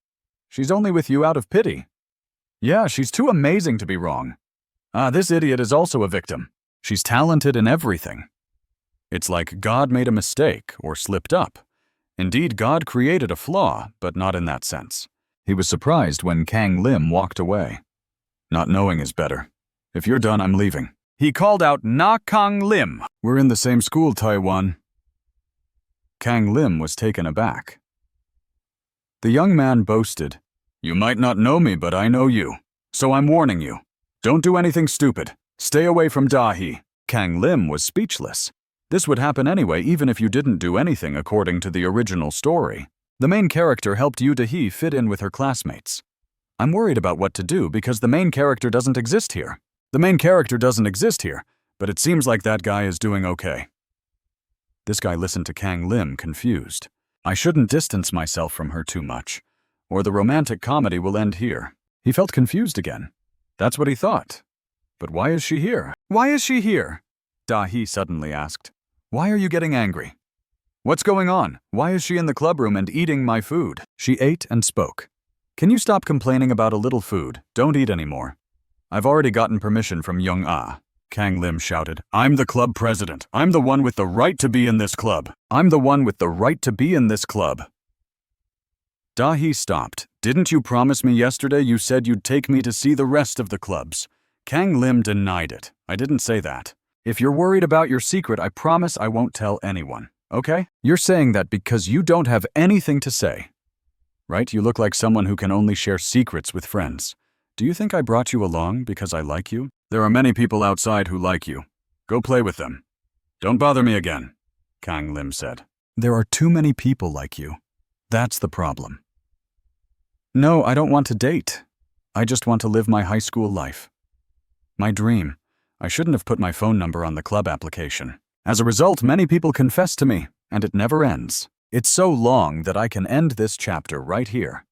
She's only with you out of pity. Yeah, she's too amazing to be wrong. This idiot is also a victim. She's talented in everything. It's like God made a mistake or slipped up. Indeed, God created a flaw, but not in that sense. He was surprised when Kang Lim walked away. Not knowing is better. If you're done, I'm leaving. He called out, "Na Kang Lim." We're in the same school, Taiwan. Kang Lim was taken aback. The young man boasted, "You might not know me, but I know you. So I'm warning you. Don't do anything stupid. Stay away from Da-hee." Kang Lim was speechless. This would happen anyway, even if you didn't do anything according to the original story. The main character helped Yu Da-hee fit in with her classmates. I'm worried about what to do because the main character doesn't exist here. The main character doesn't exist here, but it seems like that guy is doing okay. This guy listened to Kang Lim confused. I shouldn't distance myself from her too much, or the romantic comedy will end here. He felt confused again. That's what he thought. But why is she here? Why is she here? Da-hee suddenly asked. Why are you getting angry? What's going on? Why is she in the clubroom and eating my food? She ate and spoke. Can you stop complaining about a little food? Don't eat anymore. I've already gotten permission from Young-ah. Kang Lim shouted. I'm the club president. I'm the one with the right to be in this club. I'm the one with the right to be in this club. Da-hee stopped. Didn't you promise me yesterday you said you'd take me to see the rest of the clubs? Kang Lim denied it. I didn't say that. If you're worried about your secret, I promise I won't tell anyone. Okay? You're saying that because you don't have anything to say. Right? You look like someone who can only share secrets with friends. Do you think I brought you along because I like you? There are many people outside who like you. Go play with them. Don't bother me again, Kang Lim said. There are too many people like you. That's the problem. No, I don't want to date. I just want to live my high school life. My dream. I shouldn't have put my phone number on the club application. As a result, many people confess to me, and it never ends. It's so long that I can end this chapter right here.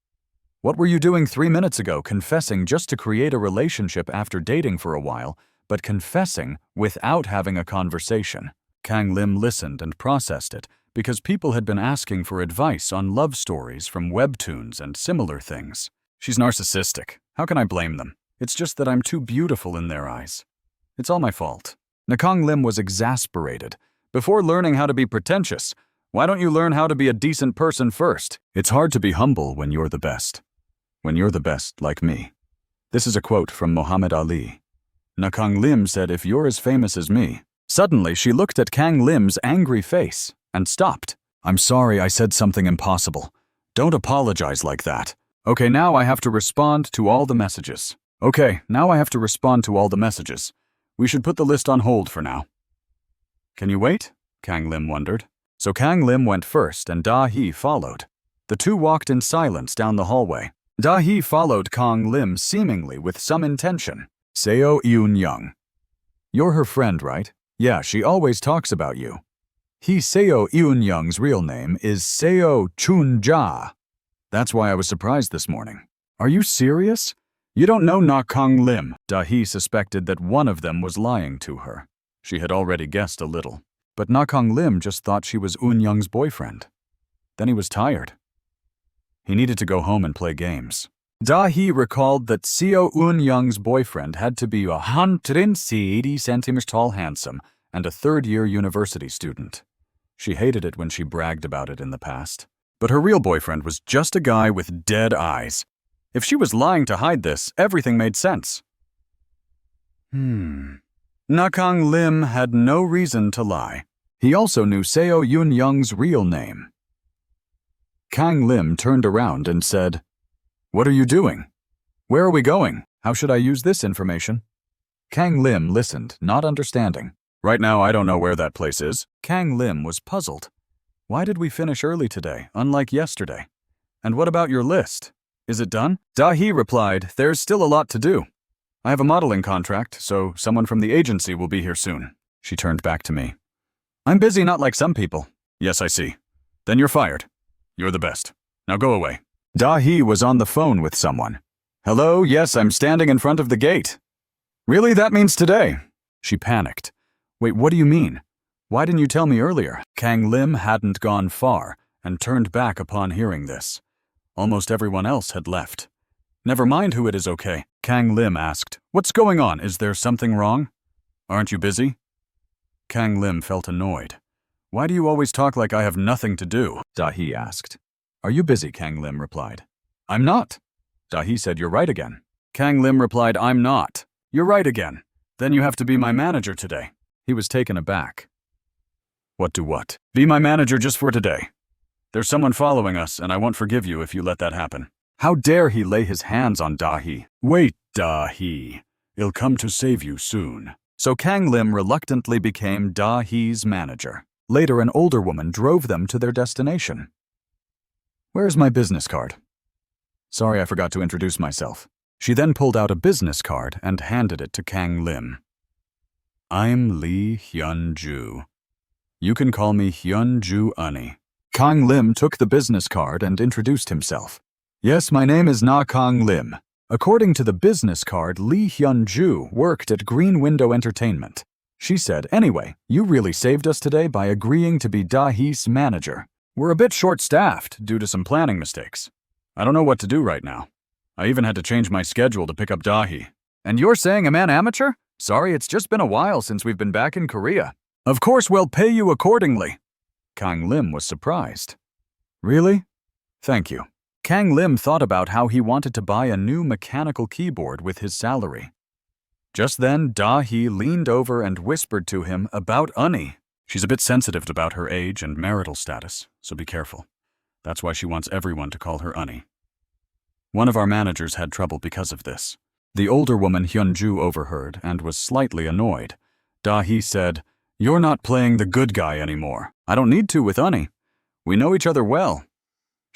What were you doing 3 minutes ago, confessing just to create a relationship after dating for a while, but confessing without having a conversation? Kang Lim listened and processed it, because people had been asking for advice on love stories from Webtoons and similar things. She's narcissistic. How can I blame them? It's just that I'm too beautiful in their eyes. It's all my fault. Kang Lim was exasperated. Before learning how to be pretentious, why don't you learn how to be a decent person first? It's hard to be humble when you're the best. When you're the best, like me. This is a quote from Muhammad Ali. Kang Lim said, if you're as famous as me. Suddenly, she looked at Kang Lim's angry face and stopped. I'm sorry I said something impossible. Don't apologize like that. Okay, now I have to respond to all the messages. We should put the list on hold for now. Can you wait? Kang Lim wondered. So Kang Lim went first and Da-hee followed. The two walked in silence down the hallway. Da-hee followed Kang Lim seemingly with some intention. Seo Eun-young. You're her friend, right? Yeah, she always talks about you. Seo Eun-young's real name is Seo Chun-ja. That's why I was surprised this morning. Are you serious? You don't know Kang Lim. Da-hee suspected that one of them was lying to her. She had already guessed a little. But Kang Lim just thought she was Eun-young's boyfriend. Then he was tired. He needed to go home and play games. Da-hee recalled that Seo Eun-young's boyfriend had to be 180 centimeters tall, handsome, and a third-year university student. She hated it when she bragged about it in the past. But her real boyfriend was just a guy with dead eyes. If she was lying to hide this, everything made sense. Kang Lim had no reason to lie. He also knew Seo Eun-young's real name. Kang Lim turned around and said, What are you doing? Where are we going? How should I use this information? Kang Lim listened, not understanding. Right now, I don't know where that place is. Kang Lim was puzzled. Why did we finish early today, unlike yesterday? And what about your list? Is it done? Da-hee replied, There's still a lot to do. I have a modeling contract, so someone from the agency will be here soon. She turned back to me. I'm busy, not like some people. Yes, I see. Then you're fired. You're the best. Now go away. Da-hee was on the phone with someone. Hello, yes, I'm standing in front of the gate. Really, that means today? She panicked. Wait, what do you mean? Why didn't you tell me earlier? Kang Lim hadn't gone far and turned back upon hearing this. Almost everyone else had left. Never mind who it is, okay? Kang Lim asked. What's going on? Is there something wrong? Aren't you busy? Kang Lim felt annoyed. Why do you always talk like I have nothing to do? Dahi asked. Are you busy? Kang Lim replied. I'm not. Dahi said, you're right again. Kang Lim replied, I'm not. You're right again. Then you have to be my manager today. He was taken aback. What do what? Be my manager just for today. There's someone following us, and I won't forgive you if you let that happen. How dare he lay his hands on Dahi? Wait, Dahi. He'll come to save you soon. So Kang Lim reluctantly became Dahi's manager. Later, an older woman drove them to their destination. Where's my business card? Sorry, I forgot to introduce myself. She then pulled out a business card and handed it to Kang Lim. I'm Lee Hyun-ju. You can call me Hyun-ju Unni. Kang Lim took the business card and introduced himself. Yes, my name is Na Kang Lim. According to the business card, Lee Hyun-ju worked at Green Window Entertainment. She said, anyway, you really saved us today by agreeing to be Dahi's manager. We're a bit short-staffed due to some planning mistakes. I don't know what to do right now. I even had to change my schedule to pick up Dahi. And you're saying a man amateur? Sorry, it's just been a while since we've been back in Korea. Of course, we'll pay you accordingly. Kang Lim was surprised. Really? Thank you. Kang Lim thought about how he wanted to buy a new mechanical keyboard with his salary. Just then, Dahi leaned over and whispered to him about Unni. She's a bit sensitive about her age and marital status, so be careful. That's why she wants everyone to call her Unni. One of our managers had trouble because of this. The older woman Hyun-ju overheard and was slightly annoyed. Dahi said, You're not playing the good guy anymore. I don't need to with Unni. We know each other well.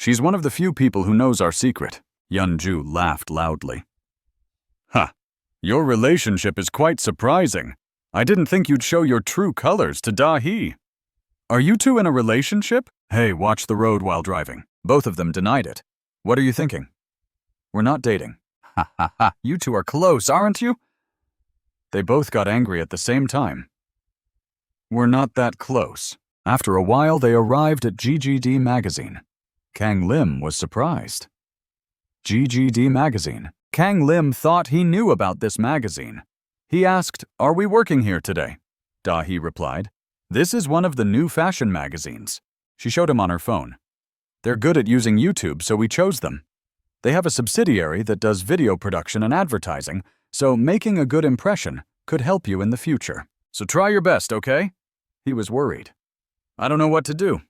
She's one of the few people who knows our secret. Hyun-ju laughed loudly. Ha! Your relationship is quite surprising. I didn't think you'd show your true colors to Dahi. Are you two in a relationship? Hey, watch the road while driving. Both of them denied it. What are you thinking? We're not dating. Ha ha ha, you two are close, aren't you? They both got angry at the same time. We're not that close. After a while, they arrived at GGD magazine. Kang Lim was surprised. GGD magazine. Kang Lim thought he knew about this magazine. He asked, Are we working here today? Dahi replied, This is one of the new fashion magazines. She showed him on her phone. They're good at using YouTube, so we chose them. They have a subsidiary that does video production and advertising, so making a good impression could help you in the future. So try your best, okay? He was worried. I don't know what to do.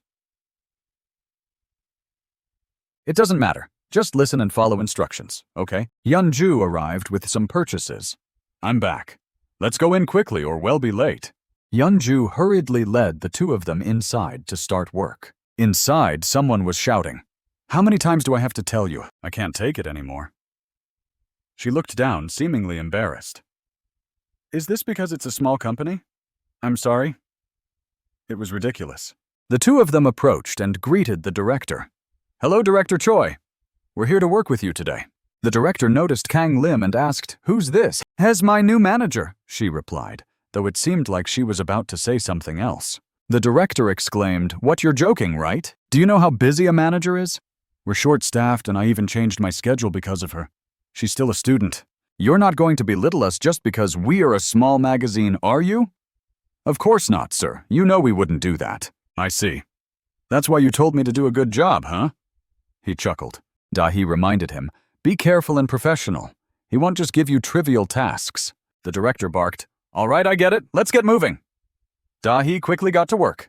It doesn't matter. Just listen and follow instructions, okay? Hyun-ju arrived with some purchases. I'm back. Let's go in quickly or we'll be late. Hyun-ju hurriedly led the two of them inside to start work. Inside, someone was shouting, How many times do I have to tell you? I can't take it anymore. She looked down, seemingly embarrassed. Is this because it's a small company? I'm sorry. It was ridiculous. The two of them approached and greeted the director. Hello, Director Choi. We're here to work with you today. The director noticed Kang Lim and asked, Who's this? As my new manager, she replied, though it seemed like she was about to say something else. The director exclaimed, What, you're joking, right? Do you know how busy a manager is? We're short-staffed and I even changed my schedule because of her. She's still a student. You're not going to belittle us just because we are a small magazine, are you? Of course not, sir. You know we wouldn't do that. I see. That's why you told me to do a good job, huh? He chuckled. Dahi reminded him, Be careful and professional. He won't just give you trivial tasks. The director barked, All right, I get it. Let's get moving. Dahi quickly got to work.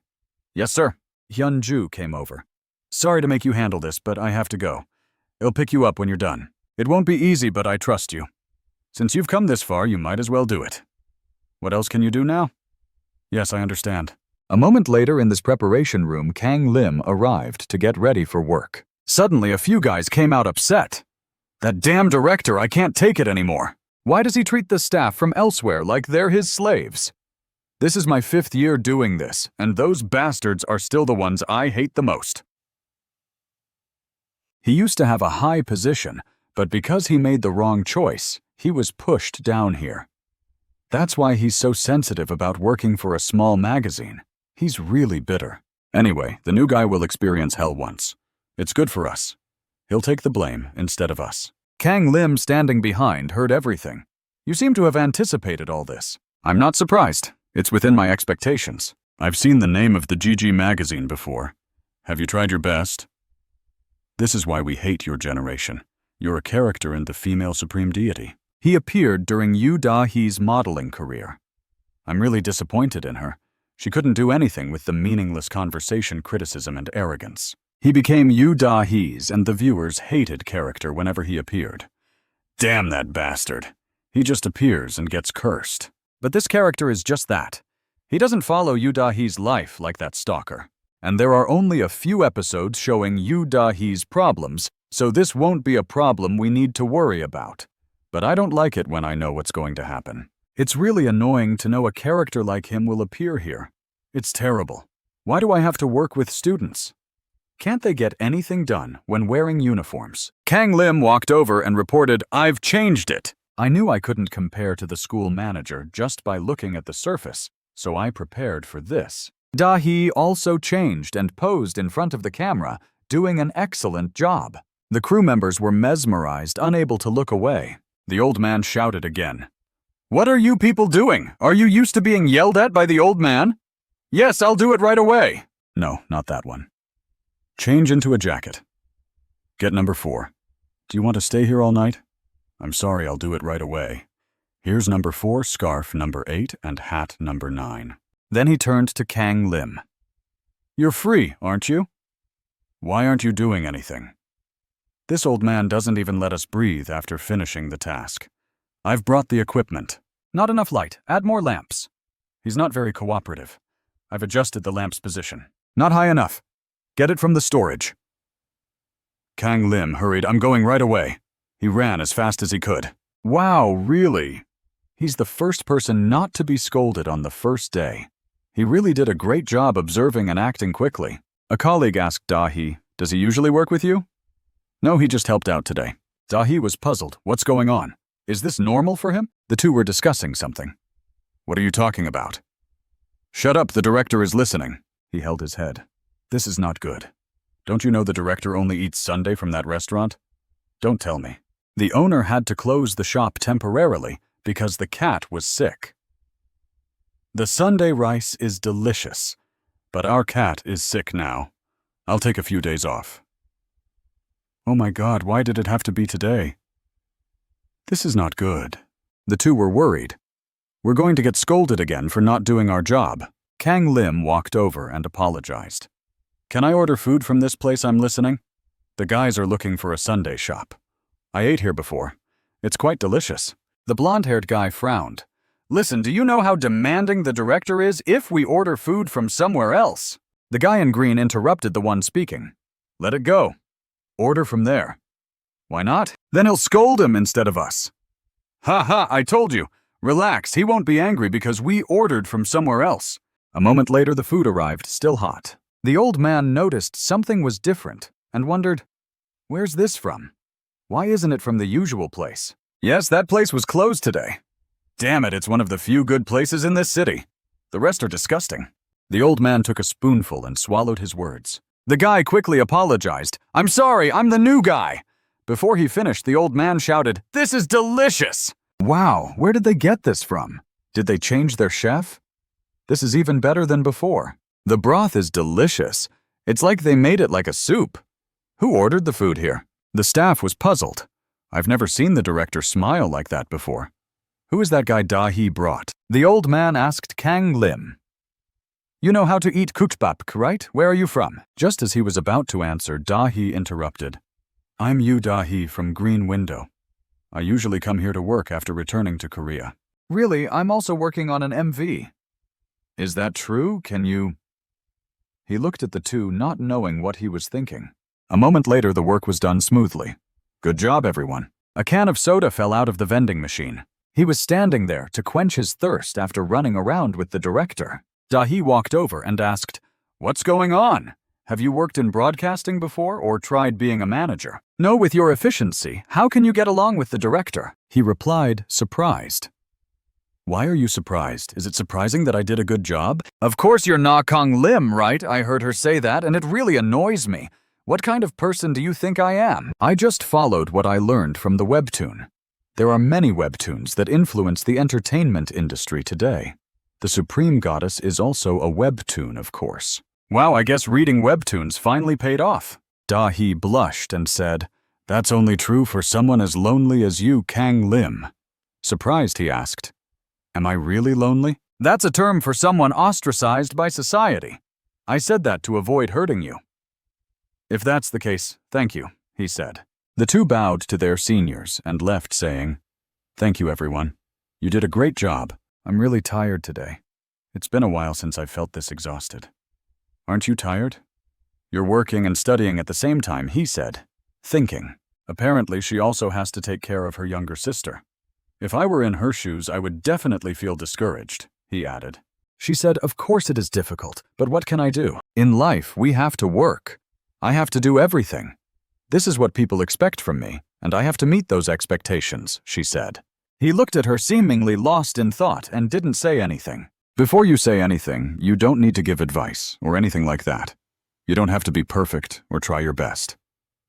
Yes, sir. Hyun-ju came over. Sorry to make you handle this, but I have to go. I'll pick you up when you're done. It won't be easy, but I trust you. Since you've come this far, you might as well do it. What else can you do now? Yes, I understand. A moment later in this preparation room, Kang Lim arrived to get ready for work. Suddenly, a few guys came out upset. That damn director, I can't take it anymore. Why does he treat the staff from elsewhere like they're his slaves? This is my 5th year doing this, and those bastards are still the ones I hate the most. He used to have a high position, but because he made the wrong choice, he was pushed down here. That's why he's so sensitive about working for a small magazine. He's really bitter. Anyway, the new guy will experience hell once. It's good for us. He'll take the blame instead of us. Kang Lim, standing behind, heard everything. You seem to have anticipated all this. I'm not surprised. It's within my expectations. I've seen the name of the GG magazine before. Have you tried your best? This is why we hate your generation. You're a character in the female supreme deity. He appeared during Yu Da-hee's modeling career. I'm really disappointed in her. She couldn't do anything with the meaningless conversation, criticism, and arrogance. He became Yu Da-hee's and the viewers' hated character whenever he appeared. Damn that bastard. He just appears and gets cursed. But this character is just that. He doesn't follow Yu Da-hee's life like that stalker. And there are only a few episodes showing Yu Da-hee's problems, so this won't be a problem we need to worry about. But I don't like it when I know what's going to happen. It's really annoying to know a character like him will appear here. It's terrible. Why do I have to work with students? Can't they get anything done when wearing uniforms? Kang Lim walked over and reported, "I've changed it." I knew I couldn't compare to the school manager just by looking at the surface, so I prepared for this. Da-hee also changed and posed in front of the camera, doing an excellent job. The crew members were mesmerized, unable to look away. The old man shouted again. "What are you people doing? Are you used to being yelled at by the old man?" "Yes, I'll do it right away." No, not that one. Change into a jacket. Get number 4. Do you want to stay here all night? I'm sorry, I'll do it right away. Here's number 4, scarf number 8, and hat number 9. Then he turned to Kang Lim. You're free, aren't you? Why aren't you doing anything? This old man doesn't even let us breathe after finishing the task. I've brought the equipment. Not enough light. Add more lamps. He's not very cooperative. I've adjusted the lamp's position. Not high enough. Get it from the storage. Kang Lim hurried. I'm going right away. He ran as fast as he could. Wow, really? He's the first person not to be scolded on the first day. He really did a great job observing and acting quickly. A colleague asked Da-hee, does he usually work with you? No, he just helped out today. Da-hee was puzzled. What's going on? Is this normal for him? The two were discussing something. What are you talking about? Shut up, the director is listening. He held his head. This is not good. Don't you know the director only eats Sunday from that restaurant? Don't tell me. The owner had to close the shop temporarily because the cat was sick. The Sunday rice is delicious, but our cat is sick now. I'll take a few days off. Oh my God, why did it have to be today? This is not good. The two were worried. We're going to get scolded again for not doing our job. Kang Lim walked over and apologized. Can I order food from this place I'm listening? The guys are looking for a Sunday shop. I ate here before. It's quite delicious. The blonde-haired guy frowned. Listen, do you know how demanding the director is if we order food from somewhere else? The guy in green interrupted the one speaking. Let it go. Order from there. Why not? Then he'll scold him instead of us. Ha ha, I told you. Relax, he won't be angry because we ordered from somewhere else. A moment later, the food arrived, still hot. The old man noticed something was different and wondered, where's this from? Why isn't it from the usual place? Yes, that place was closed today. Damn it, it's one of the few good places in this city. The rest are disgusting. The old man took a spoonful and swallowed his words. The guy quickly apologized. I'm sorry, I'm the new guy. Before he finished, the old man shouted, This is delicious! Wow, where did they get this from? Did they change their chef? This is even better than before. The broth is delicious. It's like they made it like a soup. Who ordered the food here? The staff was puzzled. I've never seen the director smile like that before. Who is that guy Da-hee brought? The old man asked Kang Lim. You know how to eat kukbap, right? Where are you from? Just as he was about to answer, Da-hee interrupted. I'm Yu Da-hee from Green Window. I usually come here to work after returning to Korea. Really, I'm also working on an MV. Is that true? Can you... He looked at the two, not knowing what he was thinking. A moment later, the work was done smoothly. Good job, everyone. A can of soda fell out of the vending machine. He was standing there to quench his thirst after running around with the director. Da-hee walked over and asked, What's going on? Have you worked in broadcasting before or tried being a manager? No, with your efficiency, how can you get along with the director? He replied, surprised. Why are you surprised? Is it surprising that I did a good job? Of course you're Na Kang Lim, right? I heard her say that, and it really annoys me. What kind of person do you think I am? I just followed what I learned from the Webtoon. There are many Webtoons that influence the entertainment industry today. The Supreme Goddess is also a Webtoon, of course. Wow, I guess reading Webtoons finally paid off. Da-hee blushed and said, "That's only true for someone as lonely as you, Kang Lim." Surprised, he asked, "Am I really lonely?" "That's a term for someone ostracized by society. I said that to avoid hurting you." "If that's the case, thank you," he said. The two bowed to their seniors and left saying, "Thank you, everyone. You did a great job. I'm really tired today. It's been a while since I felt this exhausted." "Aren't you tired?" "You're working and studying at the same time," he said, thinking. Apparently, she also has to take care of her younger sister. "If I were in her shoes, I would definitely feel discouraged," he added. She said, "Of course it is difficult, but what can I do? In life, we have to work. I have to do everything. This is what people expect from me, and I have to meet those expectations," she said. He looked at her seemingly lost in thought and didn't say anything. "Before you say anything, you don't need to give advice or anything like that. You don't have to be perfect or try your best.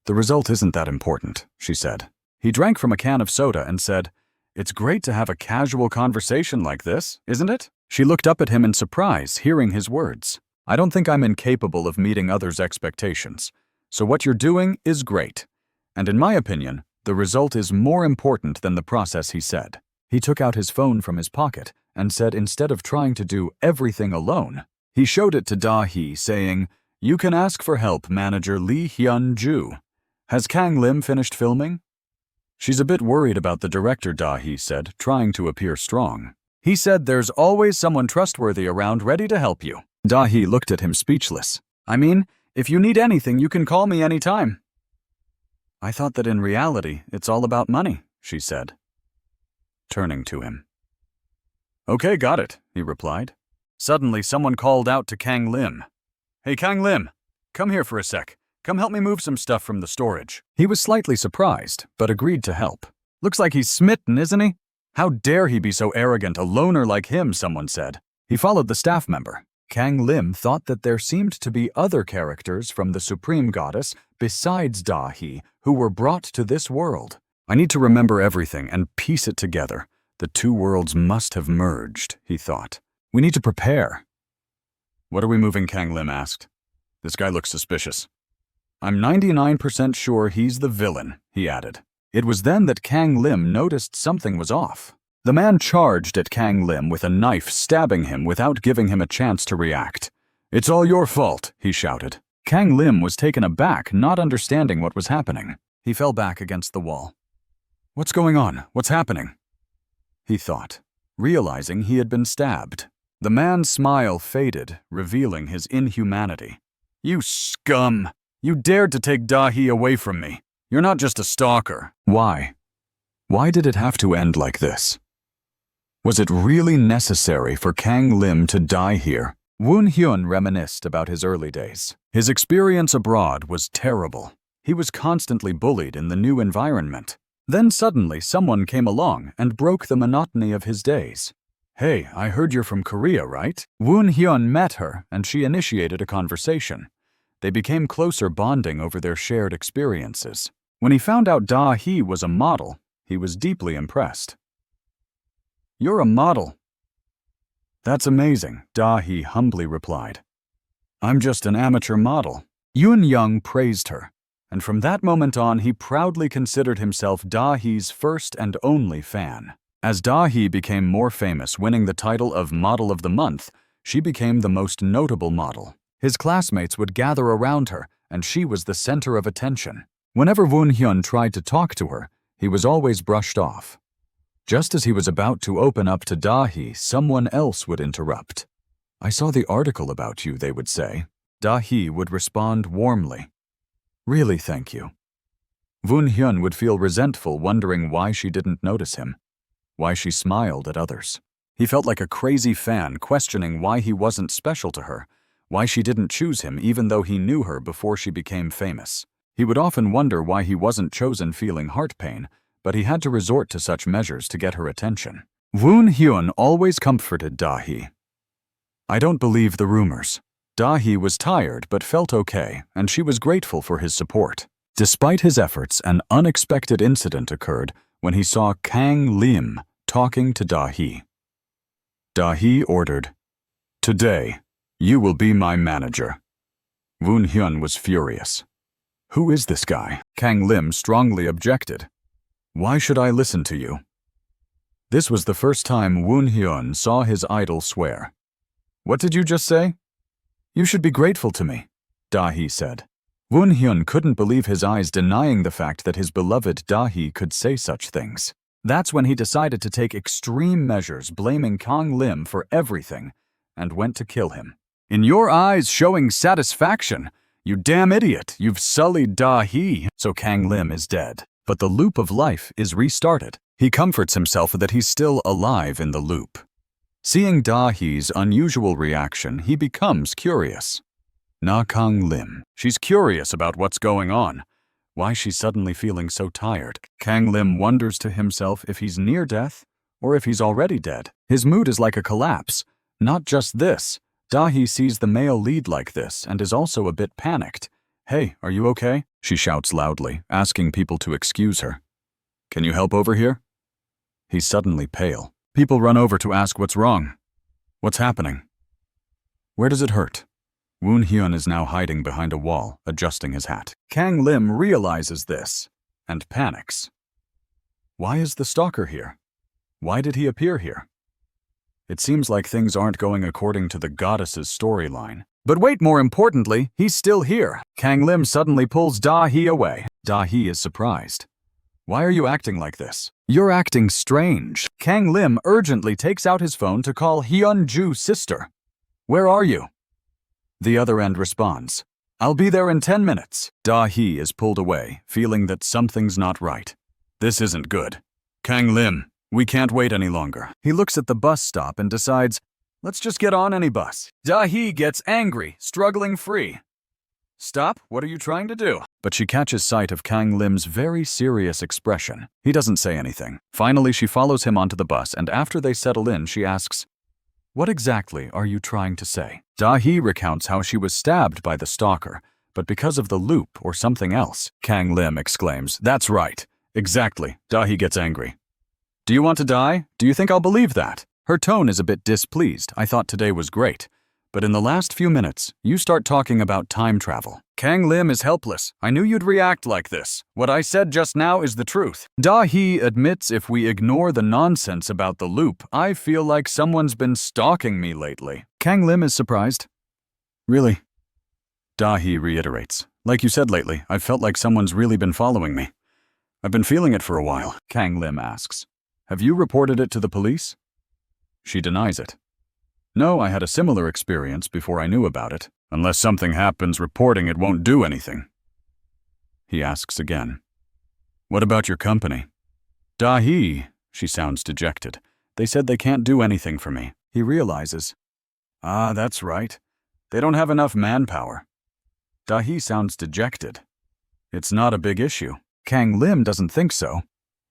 The result isn't that important," she said. He drank from a can of soda and said, "It's great to have a casual conversation like this, isn't it?" She looked up at him in surprise, hearing his words. "I don't think I'm incapable of meeting others' expectations. So what you're doing is great. And in my opinion, the result is more important than the process," he said. He took out his phone from his pocket and said instead of trying to do everything alone, he showed it to Da-hee, saying, "You can ask for help, manager Lee Hyun-ju. Has Kang Lim finished filming?" "She's a bit worried about the director," Da-hee said, trying to appear strong. He said, "There's always someone trustworthy around ready to help you." Da-hee looked at him speechless. "I mean, if you need anything, you can call me anytime." "I thought that in reality, it's all about money," she said, turning to him. "Okay, got it," he replied. Suddenly, someone called out to Kang Lim. "Hey, Kang Lim, come here for a sec. Come help me move some stuff from the storage." He was slightly surprised, but agreed to help. "Looks like he's smitten, isn't he? How dare he be so arrogant, a loner like him," someone said. He followed the staff member. Kang Lim thought that there seemed to be other characters from the Supreme Goddess besides Da-hee who were brought to this world. "I need to remember everything and piece it together. The two worlds must have merged," he thought. "We need to prepare." "What are we moving?" Kang Lim asked. "This guy looks suspicious." "I'm 99% sure he's the villain," he added. It was then that Kang Lim noticed something was off. The man charged at Kang Lim with a knife, stabbing him without giving him a chance to react. "It's all your fault," he shouted. Kang Lim was taken aback, not understanding what was happening. He fell back against the wall. "What's going on? What's happening?" he thought, realizing he had been stabbed. The man's smile faded, revealing his inhumanity. "You scum! You dared to take Da-hee away from me. You're not just a stalker." Why? Why did it have to end like this? Was it really necessary for Kang Lim to die here? Woon Hyun reminisced about his early days. His experience abroad was terrible. He was constantly bullied in the new environment. Then suddenly someone came along and broke the monotony of his days. "Hey, I heard you're from Korea, right?" Woon Hyun met her and she initiated a conversation. They became closer, bonding over their shared experiences. When he found out Da-hee was a model, he was deeply impressed. "You're a model." "That's amazing," Da-hee humbly replied. "I'm just an amateur model." Yoon Young praised her, and from that moment on he proudly considered himself Da-hee's first and only fan. As Da-hee became more famous, winning the title of Model of the Month, she became the most notable model. His classmates would gather around her, and she was the center of attention. Whenever Woon Hyun tried to talk to her, he was always brushed off. Just as he was about to open up to Da-hee, someone else would interrupt. "I saw the article about you," they would say. Da-hee would respond warmly. "Really, thank you." Woon Hyun would feel resentful, wondering why she didn't notice him, why she smiled at others. He felt like a crazy fan, questioning why he wasn't special to her, why she didn't choose him even though he knew her before she became famous. He would often wonder why he wasn't chosen, feeling heart pain, but he had to resort to such measures to get her attention. Woon Hyun always comforted Da-hee. "I don't believe the rumors. Dahi was tired but felt okay, and she was grateful for his support. Despite his efforts, an unexpected incident occurred when he saw Kang Lim talking to Dahi. Dahi ordered, "Today, you will be my manager." Woon Hyun was furious. "Who is this guy?" Kang Lim strongly objected. "Why should I listen to you?" This was the first time Woon Hyun saw his idol swear. "What did you just say?" "You should be grateful to me," Dahi said. Woon Hyun couldn't believe his eyes, denying the fact that his beloved Dahi could say such things. That's when he decided to take extreme measures, blaming Kang Lim for everything, and went to kill him. "In your eyes showing satisfaction, you damn idiot, you've sullied Dahi." So Kang Lim is dead, but the loop of life is restarted. He comforts himself that he's still alive in the loop. Seeing Dahi's unusual reaction, he becomes curious. Na Kang Lim. She's curious about what's going on. Why she's suddenly feeling so tired. Kang Lim wonders to himself if he's near death or if he's already dead. His mood is like a collapse. Not just this. Dahi sees the male lead like this and is also a bit panicked. "Hey, are you okay?" she shouts loudly, asking people to excuse her. "Can you help over here?" He's suddenly pale. People run over to ask what's wrong. What's happening? Where does it hurt? Woon Hyun is now hiding behind a wall, adjusting his hat. Kang Lim realizes this and panics. Why is the stalker here? Why did he appear here? It seems like things aren't going according to the goddess's storyline. But wait, more importantly, he's still here. Kang Lim suddenly pulls Dahi away. Dahi is surprised. "Why are you acting like this? You're acting strange." Kang Lim urgently takes out his phone to call Hyunju's sister. "Where are you?" The other end responds, "I'll be there in 10 minutes. Dahi is pulled away, feeling that something's not right. This isn't good. "Kang Lim, we can't wait any longer." He looks at the bus stop and decides, let's just get on any bus. Dahi gets angry, struggling free. "Stop, what are you trying to do?" But she catches sight of Kang Lim's very serious expression. He doesn't say anything. Finally, she follows him onto the bus, and after they settle in, she asks, "What exactly are you trying to say?" Dahi recounts how she was stabbed by the stalker, but because of the loop or something else. Kang Lim exclaims, "That's right. Exactly." Dahi gets angry. "Do you want to die? Do you think I'll believe that?" Her tone is a bit displeased. "I thought today was great. But in the last few minutes, you start talking about time travel." Kang Lim is helpless. "I knew you'd react like this. What I said just now is the truth." Dahi admits, "If we ignore the nonsense about the loop, I feel like someone's been stalking me lately." Kang Lim is surprised. "Really?" Dahi reiterates, "Like you said lately, I've felt like someone's really been following me. I've been feeling it for a while." Kang Lim asks, "Have you reported it to the police?" She denies it. "No, I had a similar experience before I knew about it. Unless something happens, reporting it won't do anything." He asks again, "What about your company?" "Dahi," she sounds dejected. "They said they can't do anything for me." He realizes, "Ah, that's right. They don't have enough manpower." Dahi sounds dejected. "It's not a big issue." Kang Lim doesn't think so.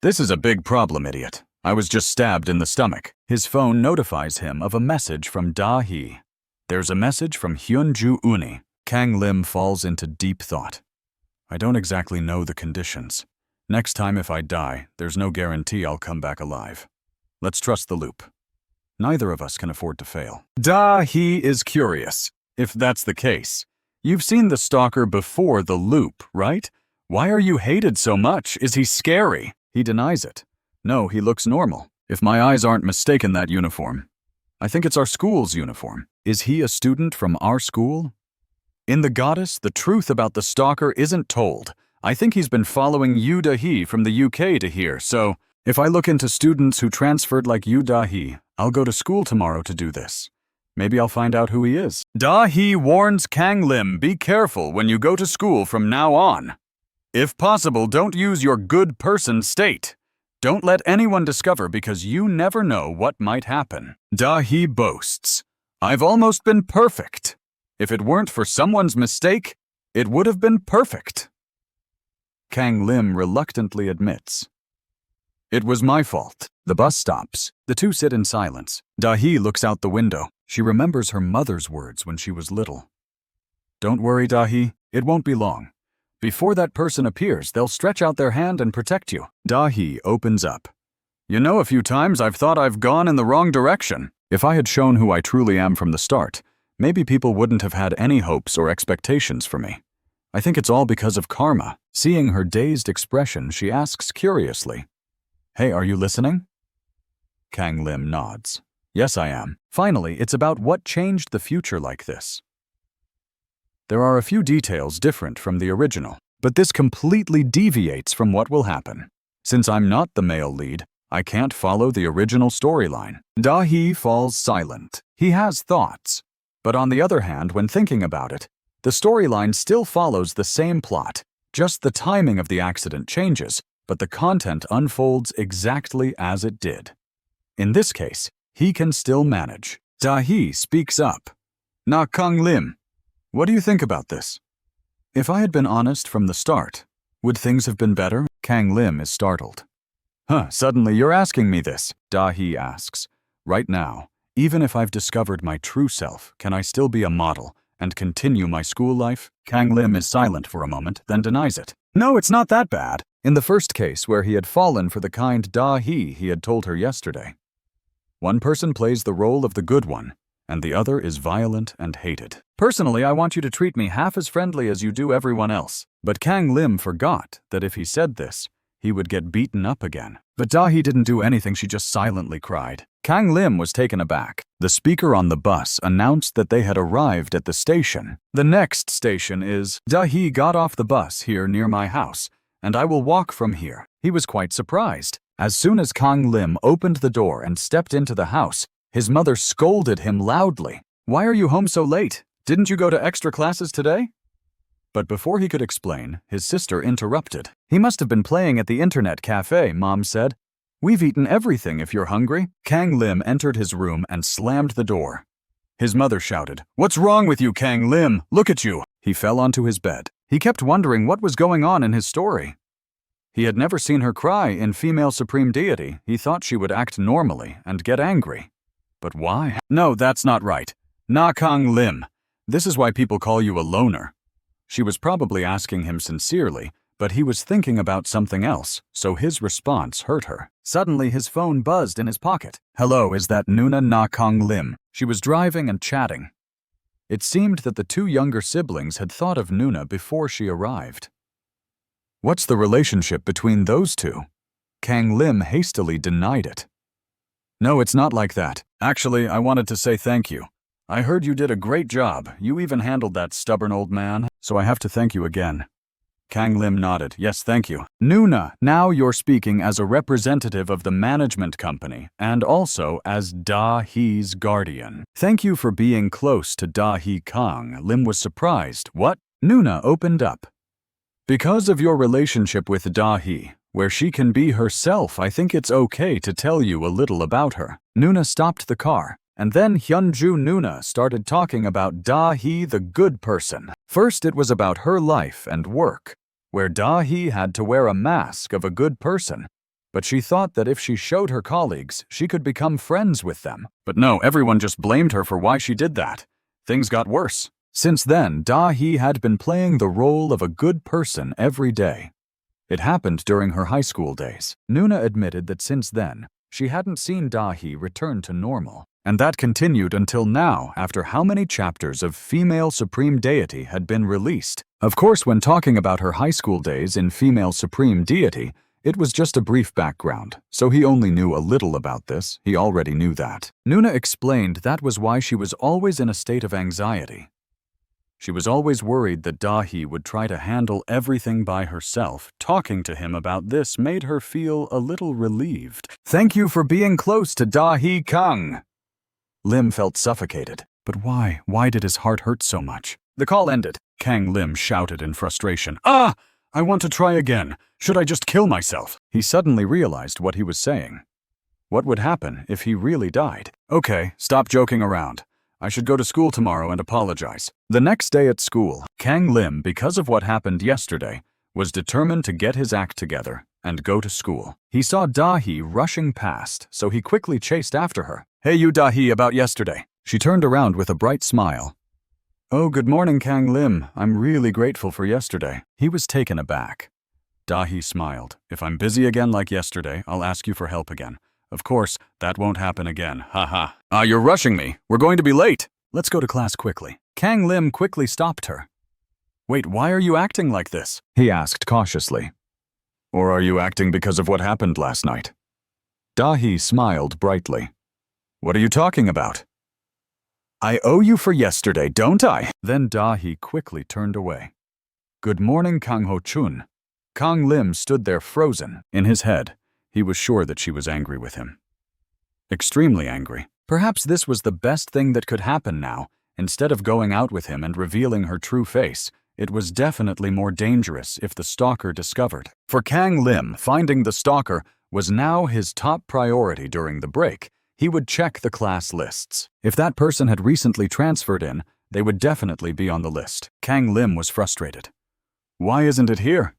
"This is a big problem, idiot. I was just stabbed in the stomach." His phone notifies him of a message from Dahi. There's a message from Hyunju Uni. Kang Lim falls into deep thought. "I don't exactly know the conditions. Next time if I die, there's no guarantee I'll come back alive. Let's trust the loop. Neither of us can afford to fail." Dahi is curious. "If that's the case, you've seen the stalker before the loop, right? Why are you hated so much? Is he scary?" He denies it. "No, he looks normal. If my eyes aren't mistaken, that uniform. I think it's our school's uniform. Is he a student from our school?" "In The Goddess, the truth about the stalker isn't told. I think he's been following Yu Dahi from the UK to here, so if I look into students who transferred like Yu Dahi, I'll go to school tomorrow to do this. Maybe I'll find out who he is." Dahi warns Kang Lim, "Be careful when you go to school from now on. If possible, don't use your good person state. Don't let anyone discover because you never know what might happen." Dahi boasts, "I've almost been perfect. If it weren't for someone's mistake, it would have been perfect." Kang Lim reluctantly admits, "It was my fault." The bus stops. The two sit in silence. Dahi looks out the window. She remembers her mother's words when she was little. Don't worry, Dahi, it won't be long. Before that person appears, they'll stretch out their hand and protect you. Dahi opens up. You know, a few times I've thought I've gone in the wrong direction. If I had shown who I truly am from the start, maybe people wouldn't have had any hopes or expectations for me. I think it's all because of karma. Seeing her dazed expression, she asks curiously, Hey, are you listening? Kang Lim nods. Yes, I am. Finally, it's about what changed the future like this. There are a few details different from the original, but this completely deviates from what will happen. Since I'm not the male lead, I can't follow the original storyline. Dahi falls silent. He has thoughts. But on the other hand, when thinking about it, the storyline still follows the same plot. Just the timing of the accident changes, but the content unfolds exactly as it did. In this case, he can still manage. Dahi speaks up. Na Kang Lim, what do you think about this? If I had been honest from the start, would things have been better? Kang Lim is startled. Suddenly you're asking me this, Dahi asks. Right now, even if I've discovered my true self, can I still be a model and continue my school life? Kang Lim is silent for a moment, then denies it. No, it's not that bad. In the first case where he had fallen for the kind Dahi he had told her yesterday. One person plays the role of the good one, and the other is violent and hated. Personally, I want you to treat me half as friendly as you do everyone else. But Kang Lim forgot that if he said this, he would get beaten up again. But Dahi didn't do anything, she just silently cried. Kang Lim was taken aback. The speaker on the bus announced that they had arrived at the station. The next station is, Dahi got off the bus here near my house, and I will walk from here. He was quite surprised. As soon as Kang Lim opened the door and stepped into the house, his mother scolded him loudly. Why are you home so late? Didn't you go to extra classes today? But before he could explain, his sister interrupted. He must have been playing at the internet cafe, Mom said. We've eaten everything if you're hungry. Kang Lim entered his room and slammed the door. His mother shouted, What's wrong with you, Kang Lim? Look at you. He fell onto his bed. He kept wondering what was going on in his story. He had never seen her cry in Female Supreme Deity. He thought she would act normally and get angry. But why? No, that's not right. Na Kang Lim. This is why people call you a loner. She was probably asking him sincerely, but he was thinking about something else, so his response hurt her. Suddenly, his phone buzzed in his pocket. Hello, is that Nuna Na Kang Lim? She was driving and chatting. It seemed that the two younger siblings had thought of Nuna before she arrived. What's the relationship between those two? Kang Lim hastily denied it. No, it's not like that. Actually, I wanted to say thank you. I heard you did a great job. You even handled that stubborn old man, so I have to thank you again. Kang Lim nodded. Yes, thank you. Nuna, now you're speaking as a representative of the management company and also as Da-hee's guardian. Thank you for being close to Da-hee Kang. Lim was surprised. What? Nuna opened up. Because of your relationship with Da-hee, where she can be herself, I think it's okay to tell you a little about her. Nuna stopped the car. And then Hyunju Nuna started talking about Da-hee the good person. First it was about her life and work, where Da-hee had to wear a mask of a good person. But she thought that if she showed her colleagues, she could become friends with them. But no, everyone just blamed her for why she did that. Things got worse. Since then, Da-hee had been playing the role of a good person every day. It happened during her high school days. Nuna admitted that since then, she hadn't seen Da-hee return to normal. And that continued until now, after how many chapters of Female Supreme Deity had been released. Of course, when talking about her high school days in Female Supreme Deity, it was just a brief background, so he only knew a little about this. He already knew that. Nuna explained that was why she was always in a state of anxiety. She was always worried that Da-hee would try to handle everything by herself. Talking to him about this made her feel a little relieved. Thank you for being close to Da-hee Kang. Lim felt suffocated. But why? Why did his heart hurt so much? The call ended. Kang Lim shouted in frustration. I want to try again. Should I just kill myself? He suddenly realized what he was saying. What would happen if he really died? Okay, stop joking around. I should go to school tomorrow and apologize. The next day at school, Kang Lim, because of what happened yesterday, was determined to get his act together and go to school. He saw Da-hee rushing past, so he quickly chased after her. Hey you Da-hee, about yesterday. She turned around with a bright smile. Oh, good morning, Kang Lim. I'm really grateful for yesterday. He was taken aback. Dahi smiled. If I'm busy again like yesterday, I'll ask you for help again. Of course, that won't happen again. Haha. You're rushing me. We're going to be late. Let's go to class quickly. Kang Lim quickly stopped her. Wait, why are you acting like this? He asked cautiously. Or are you acting because of what happened last night? Dahi smiled brightly. What are you talking about? I owe you for yesterday, don't I? Then Dahi quickly turned away. Good morning, Kang Ho-chun. Kang Lim stood there frozen. In his head, he was sure that she was angry with him. Extremely angry. Perhaps this was the best thing that could happen now. Instead of going out with him and revealing her true face, it was definitely more dangerous if the stalker discovered. For Kang Lim, finding the stalker was now his top priority during the break. He would check the class lists. If that person had recently transferred in, they would definitely be on the list. Kang Lim was frustrated. Why isn't it here?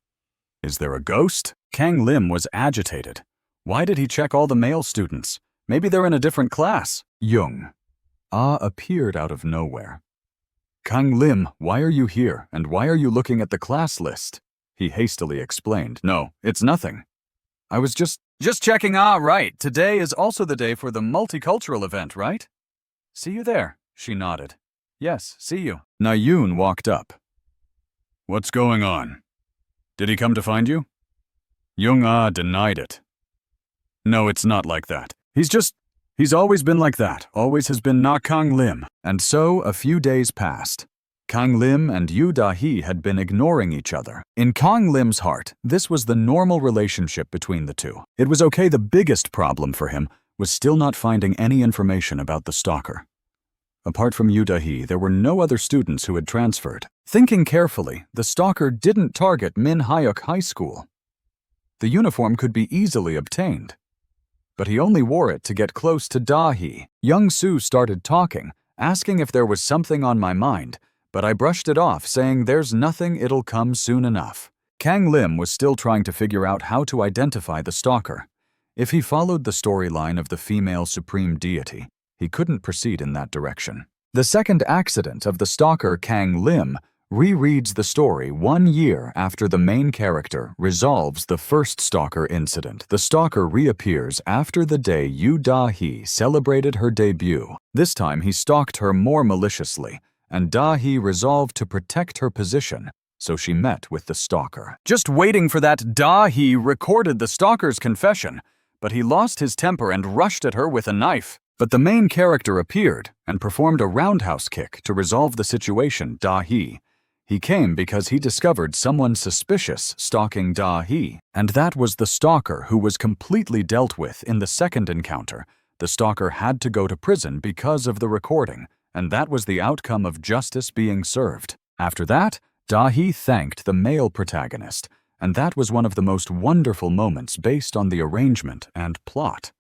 Is there a ghost? Kang Lim was agitated. Why did he check all the male students? Maybe they're in a different class. Jung. Appeared out of nowhere. Kang Lim, why are you here, and why are you looking at the class list? He hastily explained. No, it's nothing. I was just checking. Right. Today is also the day for the multicultural event, right? See you there, she nodded. Yes, see you. Nayun walked up. What's going on? Did he come to find you? Jung denied it. No, it's not like that. He's always been like that, always has been not Kang Lim. And so a few days passed. Kang Lim and Yu Da-hee had been ignoring each other. In Kang Lim's heart, this was the normal relationship between the two. It was okay. The biggest problem for him was still not finding any information about the stalker. Apart from Yu Da-hee, there were no other students who had transferred. Thinking carefully, the stalker didn't target Manhwa High School. The uniform could be easily obtained. But he only wore it to get close to Da-hee. Young-soo started talking, asking if there was something on my mind, but I brushed it off, saying there's nothing, it'll come soon enough. Kang Lim was still trying to figure out how to identify the stalker. If he followed the storyline of the female supreme deity, he couldn't proceed in that direction. The second accident of the stalker Kang Lim rereads the story 1 year after the main character resolves the first stalker incident. The stalker reappears after the day Yu Da-hee celebrated her debut. This time he stalked her more maliciously, and Da-hee resolved to protect her position, so she met with the stalker. Just waiting for that, Da-hee recorded the stalker's confession, but he lost his temper and rushed at her with a knife. But the main character appeared and performed a roundhouse kick to resolve the situation. Da-hee. He came because he discovered someone suspicious stalking Da-hee, and that was the stalker who was completely dealt with in the second encounter. The stalker had to go to prison because of the recording, and that was the outcome of justice being served. After that, Da-hee thanked the male protagonist, and that was one of the most wonderful moments based on the arrangement and plot.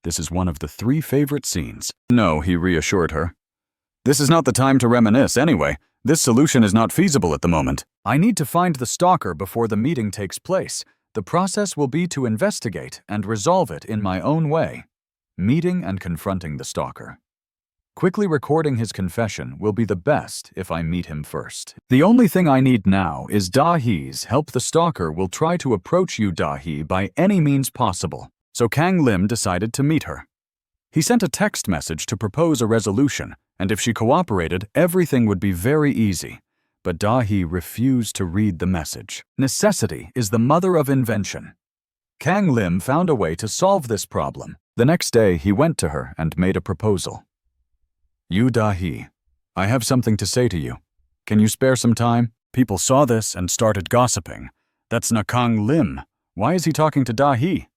This is one of the 3 favorite scenes. No, he reassured her. This is not the time to reminisce anyway. This solution is not feasible at the moment. I need to find the stalker before the meeting takes place. The process will be to investigate and resolve it in my own way. Meeting and confronting the stalker. Quickly recording his confession will be the best if I meet him first. The only thing I need now is Da-hee's help. The stalker will try to approach Yu Da-hee by any means possible. So Kang Lim decided to meet her. He sent a text message to propose a resolution, and if she cooperated, everything would be very easy. But Da-hee refused to read the message. Necessity is the mother of invention. Kang Lim found a way to solve this problem. The next day, he went to her and made a proposal. Yu Da-hee, I have something to say to you. Can you spare some time? People saw this and started gossiping. That's not Kang Lim. Why is he talking to Da-hee?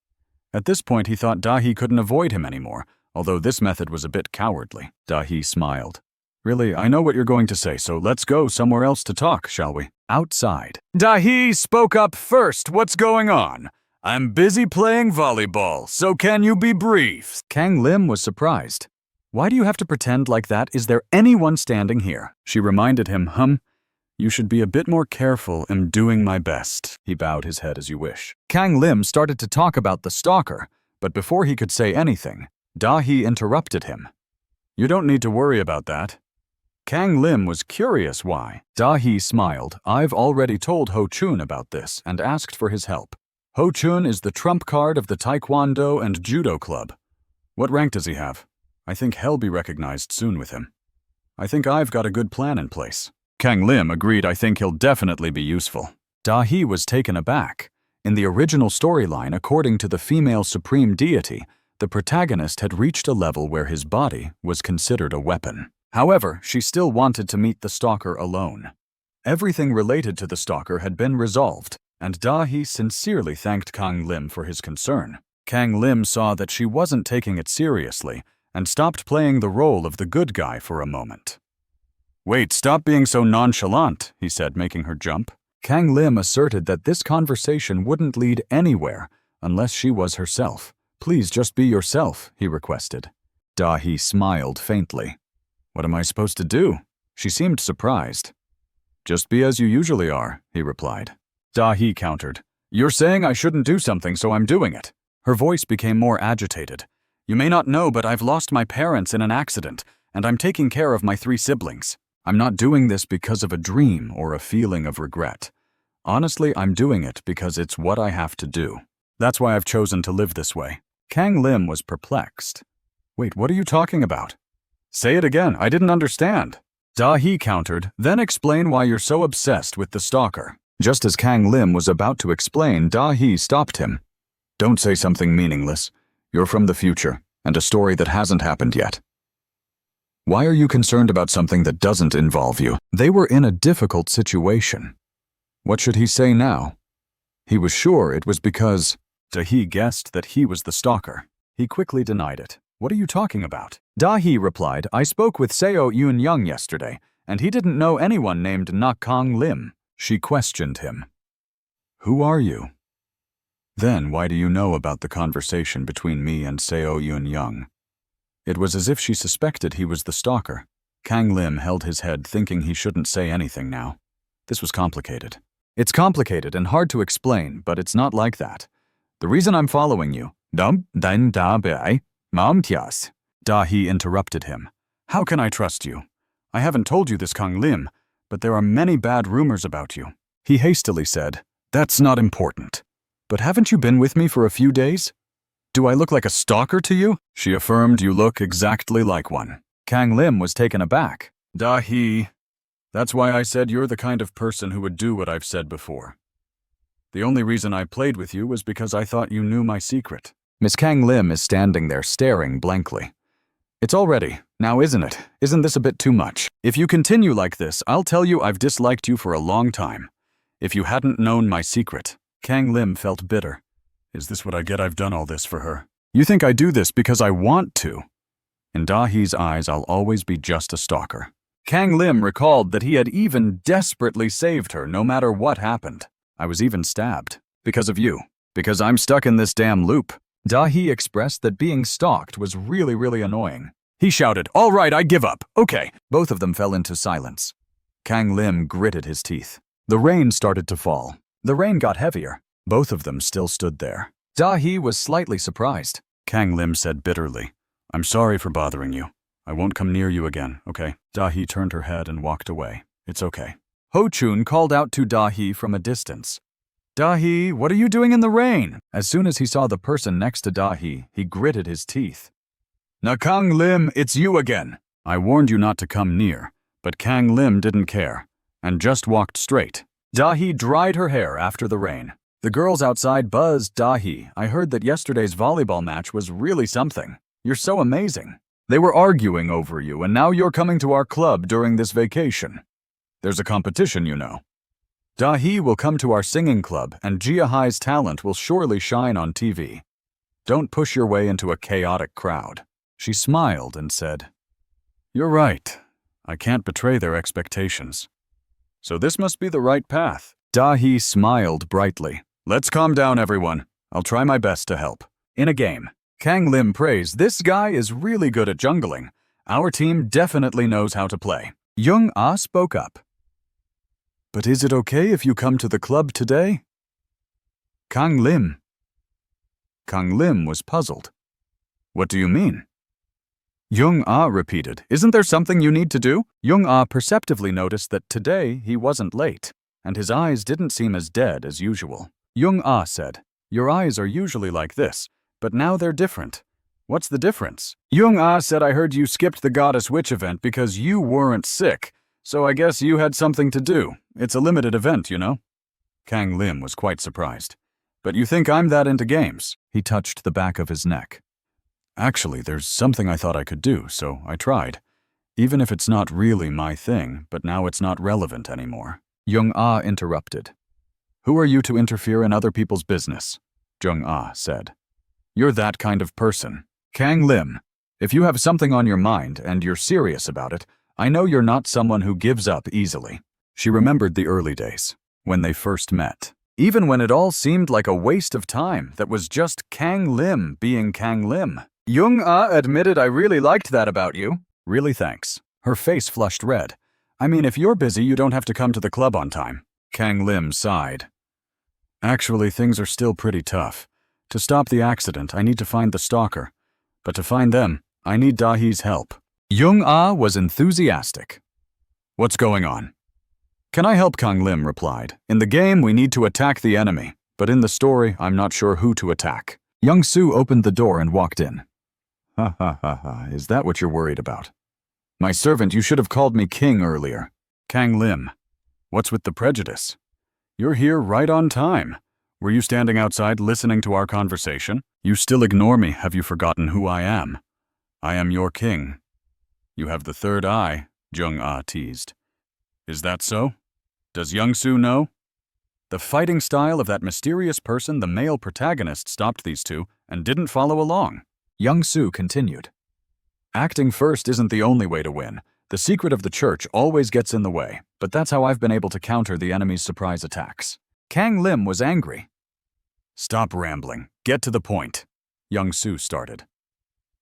At this point, he thought Da-hee couldn't avoid him anymore, although this method was a bit cowardly. Da-hee smiled. Really, I know what you're going to say, so let's go somewhere else to talk, shall we? Outside. Da-hee spoke up first. What's going on? I'm busy playing volleyball, so can you be brief? Kang Lim was surprised. Why do you have to pretend like that? Is there anyone standing here? She reminded him, You should be a bit more careful. I'm doing my best. He bowed his head as you wish. Kang Lim started to talk about the stalker, but before he could say anything, Da-hee interrupted him. You don't need to worry about that. Kang Lim was curious why. Da-hee smiled. I've already told Ho-chun about this and asked for his help. Ho-chun is the trump card of the Taekwondo and Judo club. What rank does he have? I think he'll be recognized soon with him. I think I've got a good plan in place. Kang Lim agreed. I think he'll definitely be useful. Da-hee was taken aback. In the original storyline, according to the female supreme deity, the protagonist had reached a level where his body was considered a weapon. However, she still wanted to meet the stalker alone. Everything related to the stalker had been resolved, and Da-hee sincerely thanked Kang Lim for his concern. Kang Lim saw that she wasn't taking it seriously and stopped playing the role of the good guy for a moment. Wait, stop being so nonchalant, he said, making her jump. Kang Lim asserted that this conversation wouldn't lead anywhere unless she was herself. Please just be yourself, he requested. Da-hee smiled faintly. What am I supposed to do? She seemed surprised. Just be as you usually are, he replied. Da-hee countered. You're saying I shouldn't do something, so I'm doing it. Her voice became more agitated. You may not know, but I've lost my parents in an accident, and I'm taking care of my 3 siblings. I'm not doing this because of a dream or a feeling of regret. Honestly, I'm doing it because it's what I have to do. That's why I've chosen to live this way. Kang Lim was perplexed. Wait, what are you talking about? Say it again, I didn't understand. Da-hee countered, then explain why you're so obsessed with the stalker. Just as Kang Lim was about to explain, Da-hee stopped him. Don't say something meaningless. You're from the future, and a story that hasn't happened yet. Why are you concerned about something that doesn't involve you? They were in a difficult situation. What should he say now? He was sure it was because Da-hee guessed that he was the stalker. He quickly denied it. What are you talking about? Da-hee replied, I spoke with Seo Yoon-young yesterday, and he didn't know anyone named Kang Lim. She questioned him. Who are you? Then why do you know about the conversation between me and Seo Yoon-young? It was as if she suspected he was the stalker. Kang Lim held his head, thinking he shouldn't say anything now. This was complicated. It's complicated and hard to explain, but it's not like that. The reason I'm following you, Da-hee interrupted him. How can I trust you? I haven't told you this, Kang Lim, but there are many bad rumors about you. He hastily said, That's not important. But haven't you been with me for a few days? Do I look like a stalker to you? She affirmed, You look exactly like one. Kang Lim was taken aback. Da-hee, that's why I said you're the kind of person who would do what I've said before. The only reason I played with you was because I thought you knew my secret. Miss Kang Lim is standing there staring blankly. It's all ready, now isn't it? Isn't this a bit too much? If you continue like this, I'll tell you I've disliked you for a long time. If you hadn't known my secret. Kang Lim felt bitter. Is this what I get? I've done all this for her. You think I do this because I want to? In Da-hee's eyes, I'll always be just a stalker. Kang Lim recalled that he had even desperately saved her no matter what happened. I was even stabbed. Because of you. Because I'm stuck in this damn loop. Da-hee expressed that being stalked was really annoying. He shouted, All right, I give up. Okay. Both of them fell into silence. Kang Lim gritted his teeth. The rain started to fall. The rain got heavier. Both of them still stood there. Da-hee was slightly surprised. Kang Lim said bitterly, I'm sorry for bothering you. I won't come near you again, okay? Da-hee turned her head and walked away. It's okay. Ho-chun called out to Da-hee from a distance. Da-hee, what are you doing in the rain? As soon as he saw the person next to Da-hee, he gritted his teeth. Kang Lim, it's you again. I warned you not to come near, but Kang Lim didn't care, and just walked straight. Da-hee dried her hair after the rain. The girls outside buzzed Da-hee. I heard that yesterday's volleyball match was really something. You're so amazing. They were arguing over you, and now you're coming to our club during this vacation. There's a competition, you know. Da-hee will come to our singing club, and Jia Hai's talent will surely shine on TV. Don't push your way into a chaotic crowd. She smiled and said, You're right. I can't betray their expectations. So this must be the right path. Da-hee smiled brightly. Let's calm down, everyone. I'll try my best to help. In a game, Kang Lim praised, This guy is really good at jungling. Our team definitely knows how to play. Young-ah spoke up. But is it okay if you come to the club today? Kang Lim. Kang Lim was puzzled. What do you mean? Jung-ah repeated, "Isn't there something you need to do?" Jung-ah perceptively noticed that today he wasn't late, and his eyes didn't seem as dead as usual. Jung-ah said, "Your eyes are usually like this, but now they're different. What's the difference?" Jung-ah said, "I heard you skipped the Goddess Witch event because you weren't sick, so I guess you had something to do. It's a limited event, you know." Kang Lim was quite surprised. "But you think I'm that into games?" He touched the back of his neck. "Actually, there's something I thought I could do, so I tried. Even if it's not really my thing, but now it's not relevant anymore." Jung-ah interrupted. "Who are you to interfere in other people's business?" Jung-ah said. "You're that kind of person. Kang Lim, if you have something on your mind and you're serious about it, I know you're not someone who gives up easily." She remembered the early days, when they first met. Even when it all seemed like a waste of time that was just Kang Lim being Kang Lim. Jung-ah admitted, "I really liked that about you." "Really, thanks." Her face flushed red. "I mean, if you're busy, you don't have to come to the club on time." Kang Lim sighed. "Actually, things are still pretty tough. To stop the accident, I need to find the stalker. But to find them, I need Dahi's help." Jung-ah was enthusiastic. "What's going on?" "Can I help?" Kang Lim replied. "In the game, we need to attack the enemy, but in the story, I'm not sure who to attack." Young-soo opened the door and walked in. "Ha ha ha ha, is that what you're worried about? My servant, you should have called me king earlier." Kang Lim, "What's with the prejudice? You're here right on time. Were you standing outside listening to our conversation? You still ignore me. Have you forgotten who I am? I am your king." "You have the third eye," Jung-ah teased. "Is that so? Does Young-soo know?" The fighting style of that mysterious person, the male protagonist, stopped these two and didn't follow along. Young-soo continued. "Acting first isn't the only way to win. The secret of the church always gets in the way, but that's how I've been able to counter the enemy's surprise attacks." Kang Lim was angry. "Stop rambling. Get to the point," Young-soo started.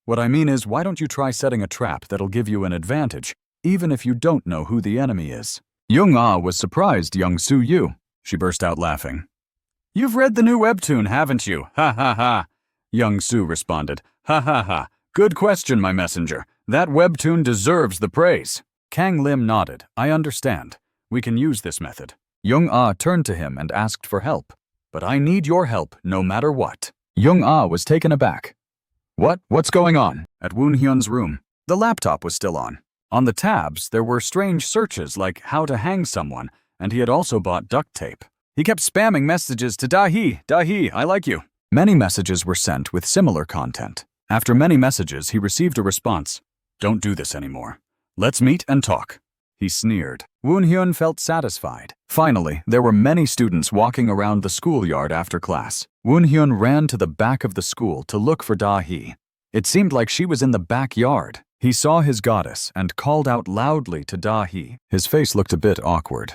"What I mean is, why don't you try setting a trap that'll give you an advantage, even if you don't know who the enemy is?" Jung-ah was surprised Young-soo you. She burst out laughing. "You've read the new Webtoon, haven't you? Ha ha ha." Young-soo responded, "Ha ha ha. Good question, my messenger. That Webtoon deserves the praise." Kang Lim nodded. "I understand. We can use this method." Jung-ah turned to him and asked for help. "But I need your help no matter what." Jung-ah was taken aback. What's going on?" At Woon-hyun's room, the laptop was still on. On the tabs, there were strange searches like how to hang someone, and he had also bought duct tape. He kept spamming messages to Dahi, I like you. Many messages were sent with similar content. After many messages, he received a response. "Don't do this anymore. Let's meet and talk." He sneered. Woon-hyun felt satisfied. Finally, there were many students walking around the schoolyard after class. Woon-hyun ran to the back of the school to look for Dahi. It seemed like she was in the backyard. He saw his goddess and called out loudly to Dahi. His face looked a bit awkward.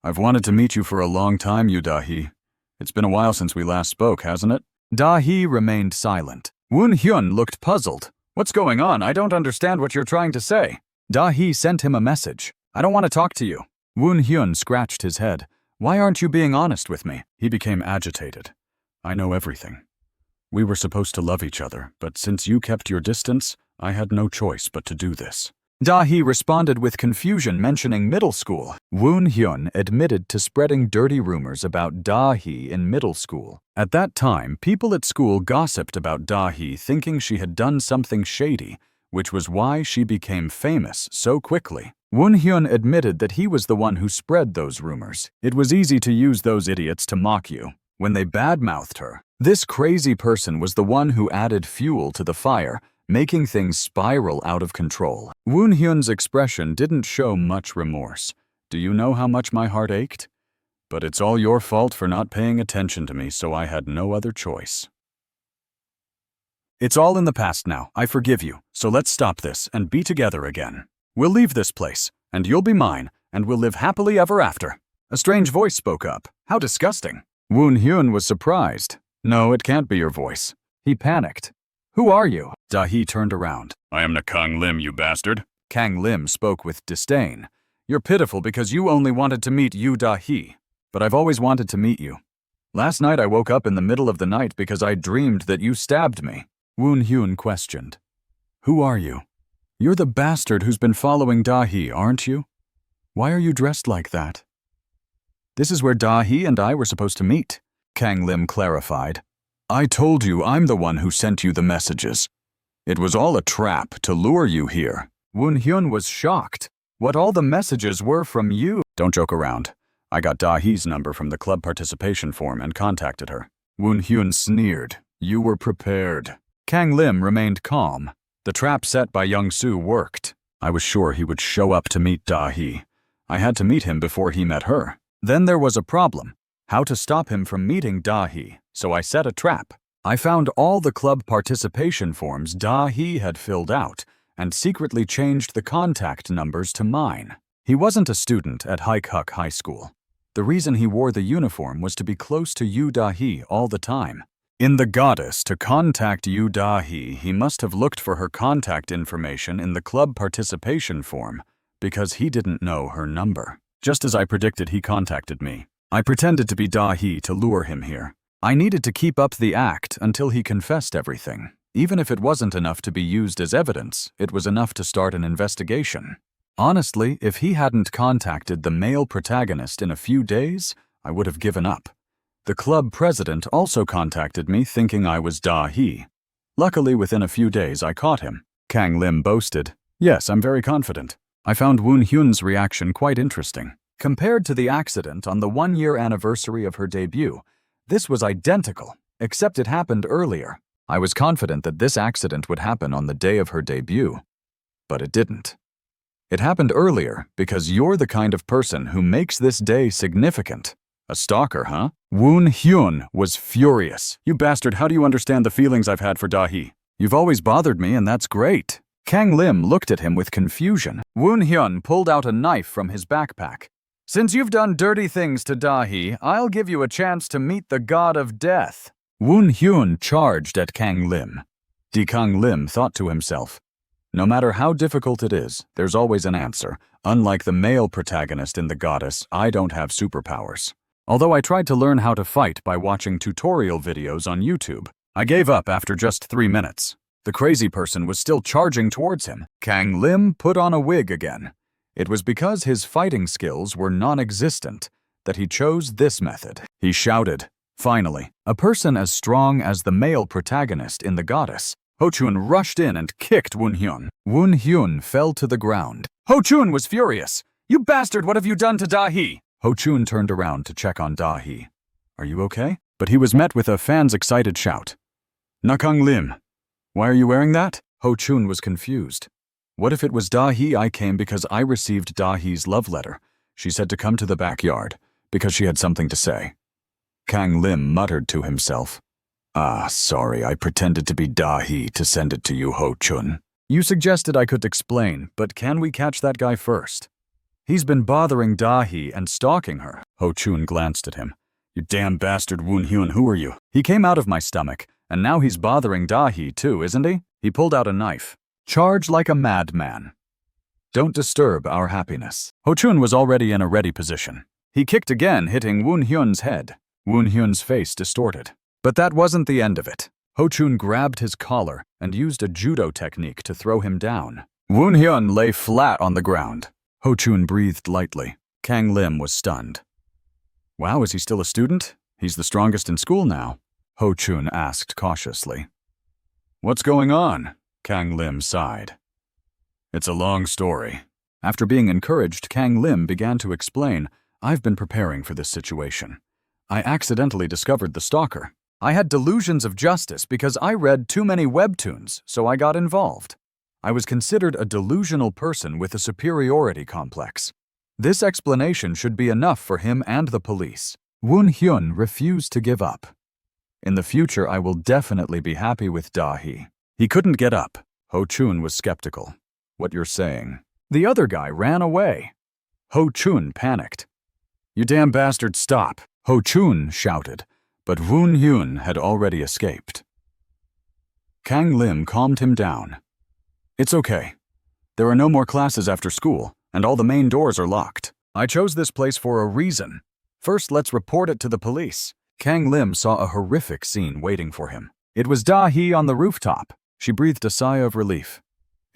"I've wanted to meet you for a long time, you Dahi. It's been a while since we last spoke, hasn't it?" Dahi remained silent. Woon-hyun looked puzzled. "What's going on? I don't understand what you're trying to say." Dahi sent him a message. "I don't want to talk to you." Woon-hyun scratched his head. "Why aren't you being honest with me?" He became agitated. "I know everything. We were supposed to love each other, but since you kept your distance, I had no choice but to do this." Dahi responded with confusion, mentioning middle school. Woon-hyun admitted to spreading dirty rumors about Dahi in middle school. At that time, people at school gossiped about Dahi, thinking she had done something shady, which was why she became famous so quickly. Woon-hyun admitted that he was the one who spread those rumors. It was easy to use those idiots to mock you. When they badmouthed her, this crazy person was the one who added fuel to the fire, making things spiral out of control. Woon-hyun's expression didn't show much remorse. "Do you know how much my heart ached? But it's all your fault for not paying attention to me, so I had no other choice. It's all in the past now. I forgive you, so let's stop this and be together again. We'll leave this place, and you'll be mine, and we'll live happily ever after." A strange voice spoke up. "How disgusting." Woon-hyun was surprised. "No, it can't be your voice." He panicked. "Who are you?" Dahi turned around. "I am the Kang Lim, you bastard." Kang Lim spoke with disdain. "You're pitiful because you only wanted to meet you Dahi. But I've always wanted to meet you. Last night I woke up in the middle of the night because I dreamed that you stabbed me." Woon-hyun questioned. "Who are you?" You're the bastard who's been following Da-hee, aren't you? Why are you dressed like that? This is where Da-hee and I were supposed to meet, Kang Lim clarified. I told you I'm the one who sent you the messages. It was all a trap to lure you here. Woon-hyun was shocked. What all the messages were from you? Don't joke around. I got Da-hee's number from the club participation form and contacted her. Woon-hyun sneered. You were prepared. Kang Lim remained calm. The trap set by Young-soo worked. I was sure he would show up to meet Da-hee. I had to meet him before he met her. Then there was a problem. How to stop him from meeting Da-hee, so I set a trap. I found all the club participation forms Da-hee had filled out and secretly changed the contact numbers to mine. He wasn't a student at Haikuk High School. The reason he wore the uniform was to be close to Yu Da-hee all the time. In the goddess, to contact Yu Da-hee, he must have looked for her contact information in the club participation form because he didn't know her number. Just as I predicted, he contacted me. I pretended to be Da-hee to lure him here. I needed to keep up the act until he confessed everything. Even if it wasn't enough to be used as evidence, it was enough to start an investigation. Honestly, if he hadn't contacted the male protagonist in a few days, I would have given up. The club president also contacted me thinking I was Da-hee. Luckily, within a few days, I caught him. Kang Lim boasted. Yes, I'm very confident. I found Woon-hyun's reaction quite interesting. Compared to the accident on the one-year anniversary of her debut, this was identical, except it happened earlier. I was confident that this accident would happen on the day of her debut, but it didn't. It happened earlier because you're the kind of person who makes this day significant. A stalker, huh? Woon-hyun was furious. You bastard, how do you understand the feelings I've had for Da-hee? You've always bothered me, and that's great. Kang Lim looked at him with confusion. Woon-hyun pulled out a knife from his backpack. Since you've done dirty things to Da-hee, I'll give you a chance to meet the god of death. Woon-hyun charged at Kang Lim. Kang Lim thought to himself, no matter how difficult it is, there's always an answer. Unlike the male protagonist in The Goddess, I don't have superpowers. Although I tried to learn how to fight by watching tutorial videos on YouTube, I gave up after just 3 minutes. The crazy person was still charging towards him. Kang Lim put on a wig again. It was because his fighting skills were non-existent that he chose this method. He shouted. Finally, a person as strong as the male protagonist in The Goddess, Ho-chun rushed in and kicked Woon-hyun. Woon-hyun fell to the ground. Ho-chun was furious. You bastard, what have you done to Da-hee? Ho-chun turned around to check on Da-hee. Are you okay? But he was met with a fan's excited shout. Kang Lim, why are you wearing that? Ho-chun was confused. What if it was Da-hee? I came because I received Da-hee's love letter. She said to come to the backyard because she had something to say. Kang Lim muttered to himself. Ah, sorry, I pretended to be Da-hee to send it to you, Ho-chun. You suggested I could explain, but can we catch that guy first? He's been bothering Da-hee and stalking her. Ho-chun glanced at him. You damn bastard, Woon-hyun, who are you? He came out of my stomach, and now he's bothering Da-hee too, isn't he? He pulled out a knife. Charge like a madman. Don't disturb our happiness. Ho-chun was already in a ready position. He kicked again, hitting Woon-hyun's head. Woon-hyun's face distorted. But that wasn't the end of it. Ho-chun grabbed his collar and used a judo technique to throw him down. Woon-hyun lay flat on the ground. Ho-chun breathed lightly. Kang Lim was stunned. Wow, is he still a student? He's the strongest in school now. Ho-chun asked cautiously. What's going on? Kang Lim sighed. It's a long story. After being encouraged, Kang Lim began to explain, I've been preparing for this situation. I accidentally discovered the stalker. I had delusions of justice because I read too many Webtoons, so I got involved. I was considered a delusional person with a superiority complex. This explanation should be enough for him and the police. Woon-hyun refused to give up. In the future, I will definitely be happy with Da-hee. He couldn't get up. Ho-chun was skeptical. What you're saying? The other guy ran away. Ho-chun panicked. You damn bastard, stop! Ho-chun shouted, but Woon-hyun had already escaped. Kang Lim calmed him down. It's okay. There are no more classes after school, and all the main doors are locked. I chose this place for a reason. First, let's report it to the police. Kang Lim saw a horrific scene waiting for him. It was Da-hee on the rooftop. She breathed a sigh of relief.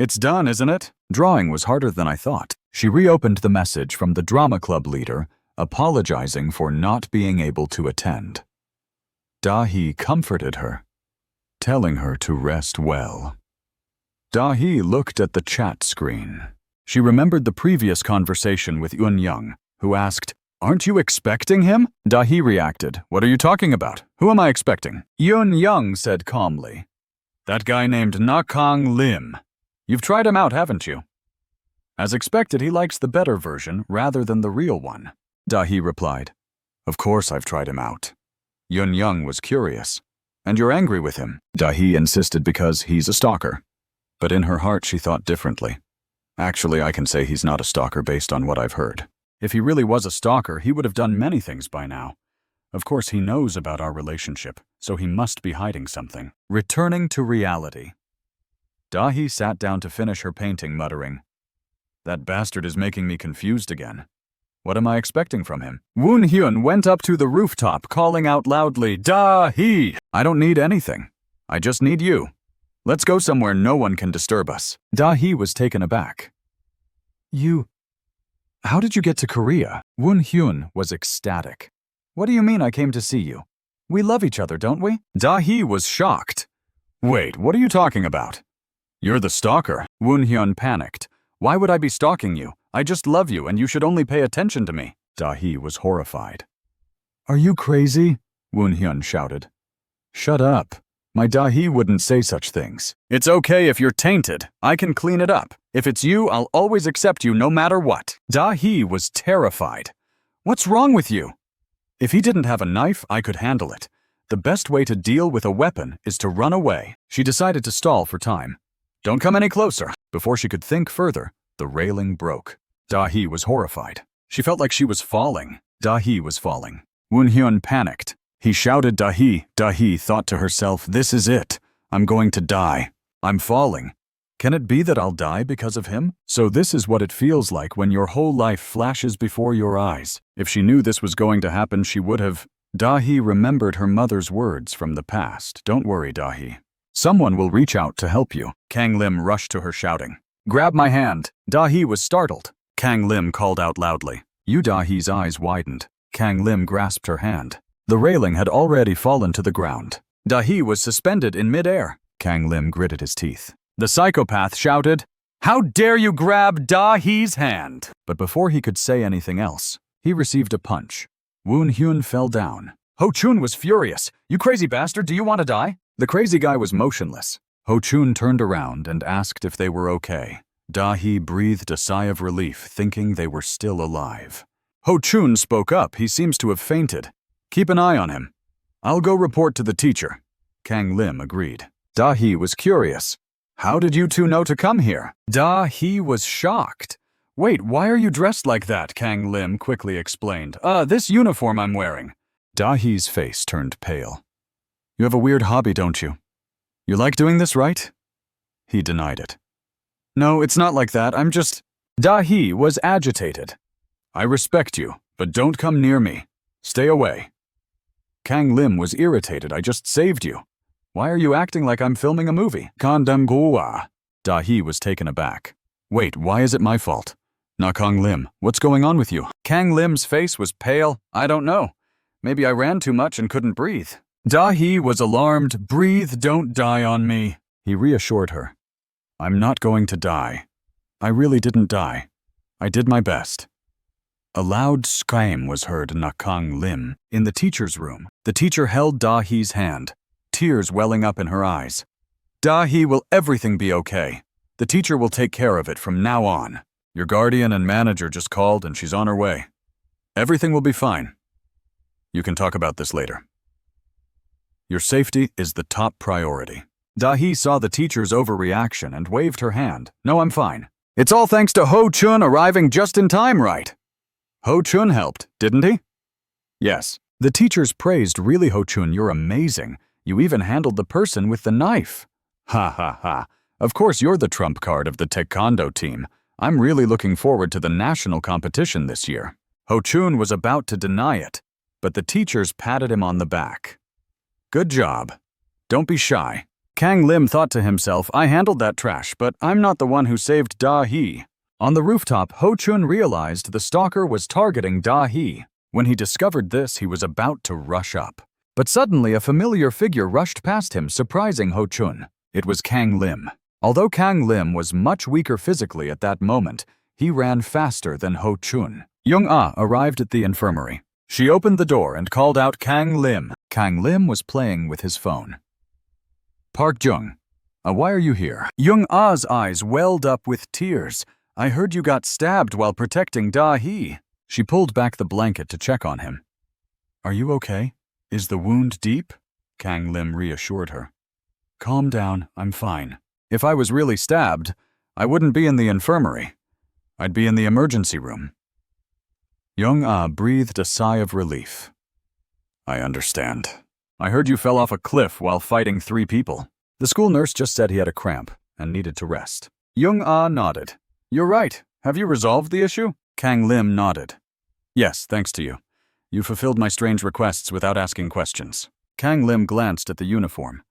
It's done, isn't it? Drawing was harder than I thought. She reopened the message from the drama club leader, apologizing for not being able to attend. Da-hee comforted her, telling her to rest well. Da-hee looked at the chat screen. She remembered the previous conversation with Eun-young, who asked, "Aren't you expecting him?" Da-hee reacted, "What are you talking about? Who am I expecting?" Eun-young said calmly, "That guy named Kang Lim. You've tried him out, haven't you?" As expected, he likes the better version rather than the real one. Da-hee replied, "Of course I've tried him out." Eun-young was curious. "And you're angry with him?" Da-hee insisted because he's a stalker. But in her heart she thought differently. Actually, I can say he's not a stalker based on what I've heard. If he really was a stalker, he would have done many things by now. Of course, he knows about our relationship, so he must be hiding something. Returning to reality. Da-hee sat down to finish her painting, muttering, "That bastard is making me confused again. What am I expecting from him?" Woon-hyun went up to the rooftop, calling out loudly, "Da-hee! I don't need anything. I just need you. Let's go somewhere no one can disturb us." Da-hee was taken aback. How did you get to Korea?" Woon-hyun was ecstatic. "What do you mean I came to see you? We love each other, don't we?" Da-hee was shocked. "Wait, what are you talking about? You're the stalker." Woon-hyun panicked. "Why would I be stalking you? I just love you and you should only pay attention to me." Da-hee was horrified. "Are you crazy?" Woon-hyun shouted. "Shut up. My Da-hee wouldn't say such things." "It's okay if you're tainted. I can clean it up. If it's you, I'll always accept you no matter what." Da-hee was terrified. "What's wrong with you?" "If he didn't have a knife, I could handle it. The best way to deal with a weapon is to run away." She decided to stall for time. "Don't come any closer." Before she could think further, the railing broke. Da-hee was horrified. She felt like she was falling. Da-hee was falling. Woon-hyun panicked. He shouted, "Da-hee." Da-hee thought to herself, "This is it. I'm going to die. I'm falling. Can it be that I'll die because of him?" So this is what it feels like when your whole life flashes before your eyes. If she knew this was going to happen, she would have. Da-hee remembered her mother's words from the past. "Don't worry, Da-hee. Someone will reach out to help you." Kang Lim rushed to her shouting, "Grab my hand." Da-hee was startled. Kang Lim called out loudly. Da-hee's eyes widened. Kang Lim grasped her hand. The railing had already fallen to the ground. Da-hee was suspended in midair. Kang Lim gritted his teeth. The psychopath shouted, "How dare you grab Da-hee's hand?" But before he could say anything else, he received a punch. Woon-hyun fell down. Ho-chun was furious. "You crazy bastard, do you want to die?" The crazy guy was motionless. Ho-chun turned around and asked if they were okay. Da-hee breathed a sigh of relief, thinking they were still alive. Ho-chun spoke up. "He seems to have fainted. Keep an eye on him. I'll go report to the teacher." Kang Lim agreed. Da-hee was curious. "How did you two know to come here?" Da-hee was shocked. "Wait, why are you dressed like that?" Kang Lim quickly explained. This uniform I'm wearing." Da-hee's face turned pale. "You have a weird hobby, don't you? You like doing this, right?" He denied it. "No, it's not like that. I'm just—" Da-hee was agitated. "I respect you, but don't come near me. Stay away." Kang Lim was irritated. "I just saved you. Why are you acting like I'm filming a movie?" "Kandam-gua." Da-hee was taken aback. "Wait, why is it my fault?" "Kang Lim, what's going on with you?" Kang Lim's face was pale. "I don't know. Maybe I ran too much and couldn't breathe." Da-hee was alarmed. "Breathe, don't die on me." He reassured her. "I'm not going to die. I really didn't die. I did my best." A loud scream was heard in Kang Lim. In the teacher's room, the teacher held Da-hee's hand, tears welling up in her eyes. "Da-hee, will everything be okay? The teacher will take care of it from now on. Your guardian and manager just called and she's on her way. Everything will be fine. You can talk about this later. Your safety is the top priority." Da-hee saw the teacher's overreaction and waved her hand. "No, I'm fine. It's all thanks to Ho-chun arriving just in time, right?" "Ho-chun helped, didn't he?" "Yes." The teachers praised. "Really, Ho-chun, you're amazing. You even handled the person with the knife." "Ha ha ha. Of course you're the trump card of the taekwondo team. I'm really looking forward to the national competition this year." Ho-chun was about to deny it, but the teachers patted him on the back. "Good job. Don't be shy." Kang Lim thought to himself, I handled that trash, but I'm not the one who saved Da-hee. On the rooftop, Ho-chun realized the stalker was targeting Da-hee. When he discovered this, he was about to rush up. But suddenly, a familiar figure rushed past him, surprising Ho-chun. It was Kang Lim. Although Kang Lim was much weaker physically at that moment, he ran faster than Ho-chun. Young-ah arrived at the infirmary. She opened the door and called out Kang Lim. Kang Lim was playing with his phone. Park Jung, why are you here? Young-ah's eyes welled up with tears. I heard you got stabbed while protecting Da-hee. She pulled back the blanket to check on him. Are you okay? Is the wound deep? Kang Lim reassured her. Calm down, I'm fine. If I was really stabbed, I wouldn't be in the infirmary. I'd be in the emergency room. Young-ah breathed a sigh of relief. I understand. I heard you fell off a cliff while fighting 3 people. The school nurse just said he had a cramp and needed to rest. Young-ah nodded. You're right. Have you resolved the issue? Kang Lim nodded. Yes, thanks to you. You fulfilled my strange requests without asking questions. Kang Lim glanced at the uniform.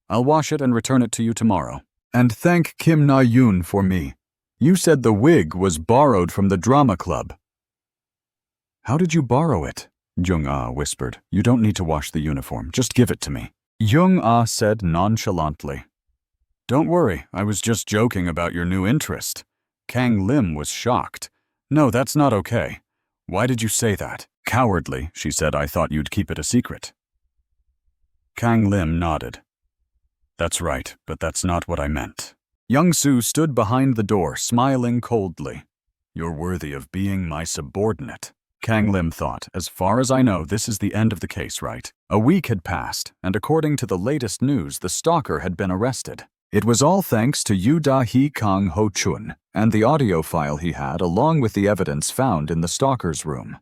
I'll wash it and return it to you tomorrow. And thank Kim Na-yoon for me. You said the wig was borrowed from the drama club. How did you borrow it? Jung-ah whispered. You don't need to wash the uniform. Just give it to me. Jung-ah said nonchalantly. Don't worry, I was just joking about your new interest. Kang Lim was shocked. No, that's not okay. Why did you say that? Cowardly, she said. I thought you'd keep it a secret. Kang Lim nodded. That's right, but that's not what I meant. Young-soo stood behind the door, smiling coldly. You're worthy of being my subordinate. Kang Lim thought, as far as I know, this is the end of the case, right? A week had passed, and according to the latest news, the stalker had been arrested. It was all thanks to Yu Da-hee Kang Ho-chun and the audio file he had along with the evidence found in the stalker's room.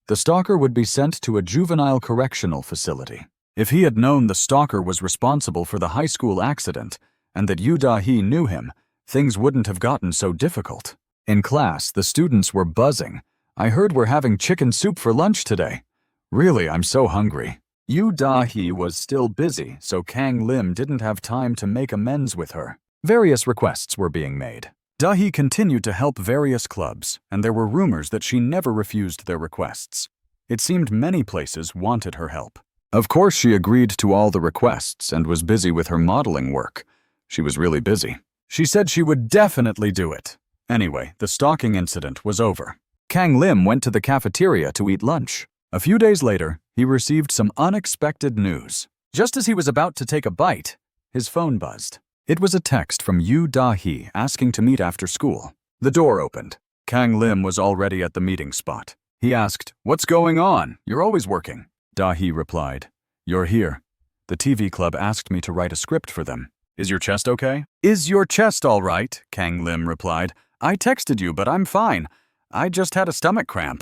The stalker would be sent to a juvenile correctional facility. If he had known the stalker was responsible for the high school accident and that Yu Da-hee knew him, things wouldn't have gotten so difficult. In class, the students were buzzing. I heard we're having chicken soup for lunch today. Really, I'm so hungry. Yu Da-hee was still busy, so Kang Lim didn't have time to make amends with her. Various requests were being made. Da-hee continued to help various clubs, and there were rumors that she never refused their requests. It seemed many places wanted her help. Of course, she agreed to all the requests and was busy with her modeling work. She was really busy. She said she would definitely do it. Anyway, the stalking incident was over. Kang Lim went to the cafeteria to eat lunch. A few days later, he received some unexpected news. Just as he was about to take a bite, his phone buzzed. It was a text from Yu Da-hee asking to meet after school. The door opened. Kang Lim was already at the meeting spot. He asked, "What's going on? You're always working." Da-hee replied, "You're here. The TV club asked me to write a script for them. Is your chest okay?" "Is your chest all right?" Kang Lim replied. "I texted you, but I'm fine. I just had a stomach cramp."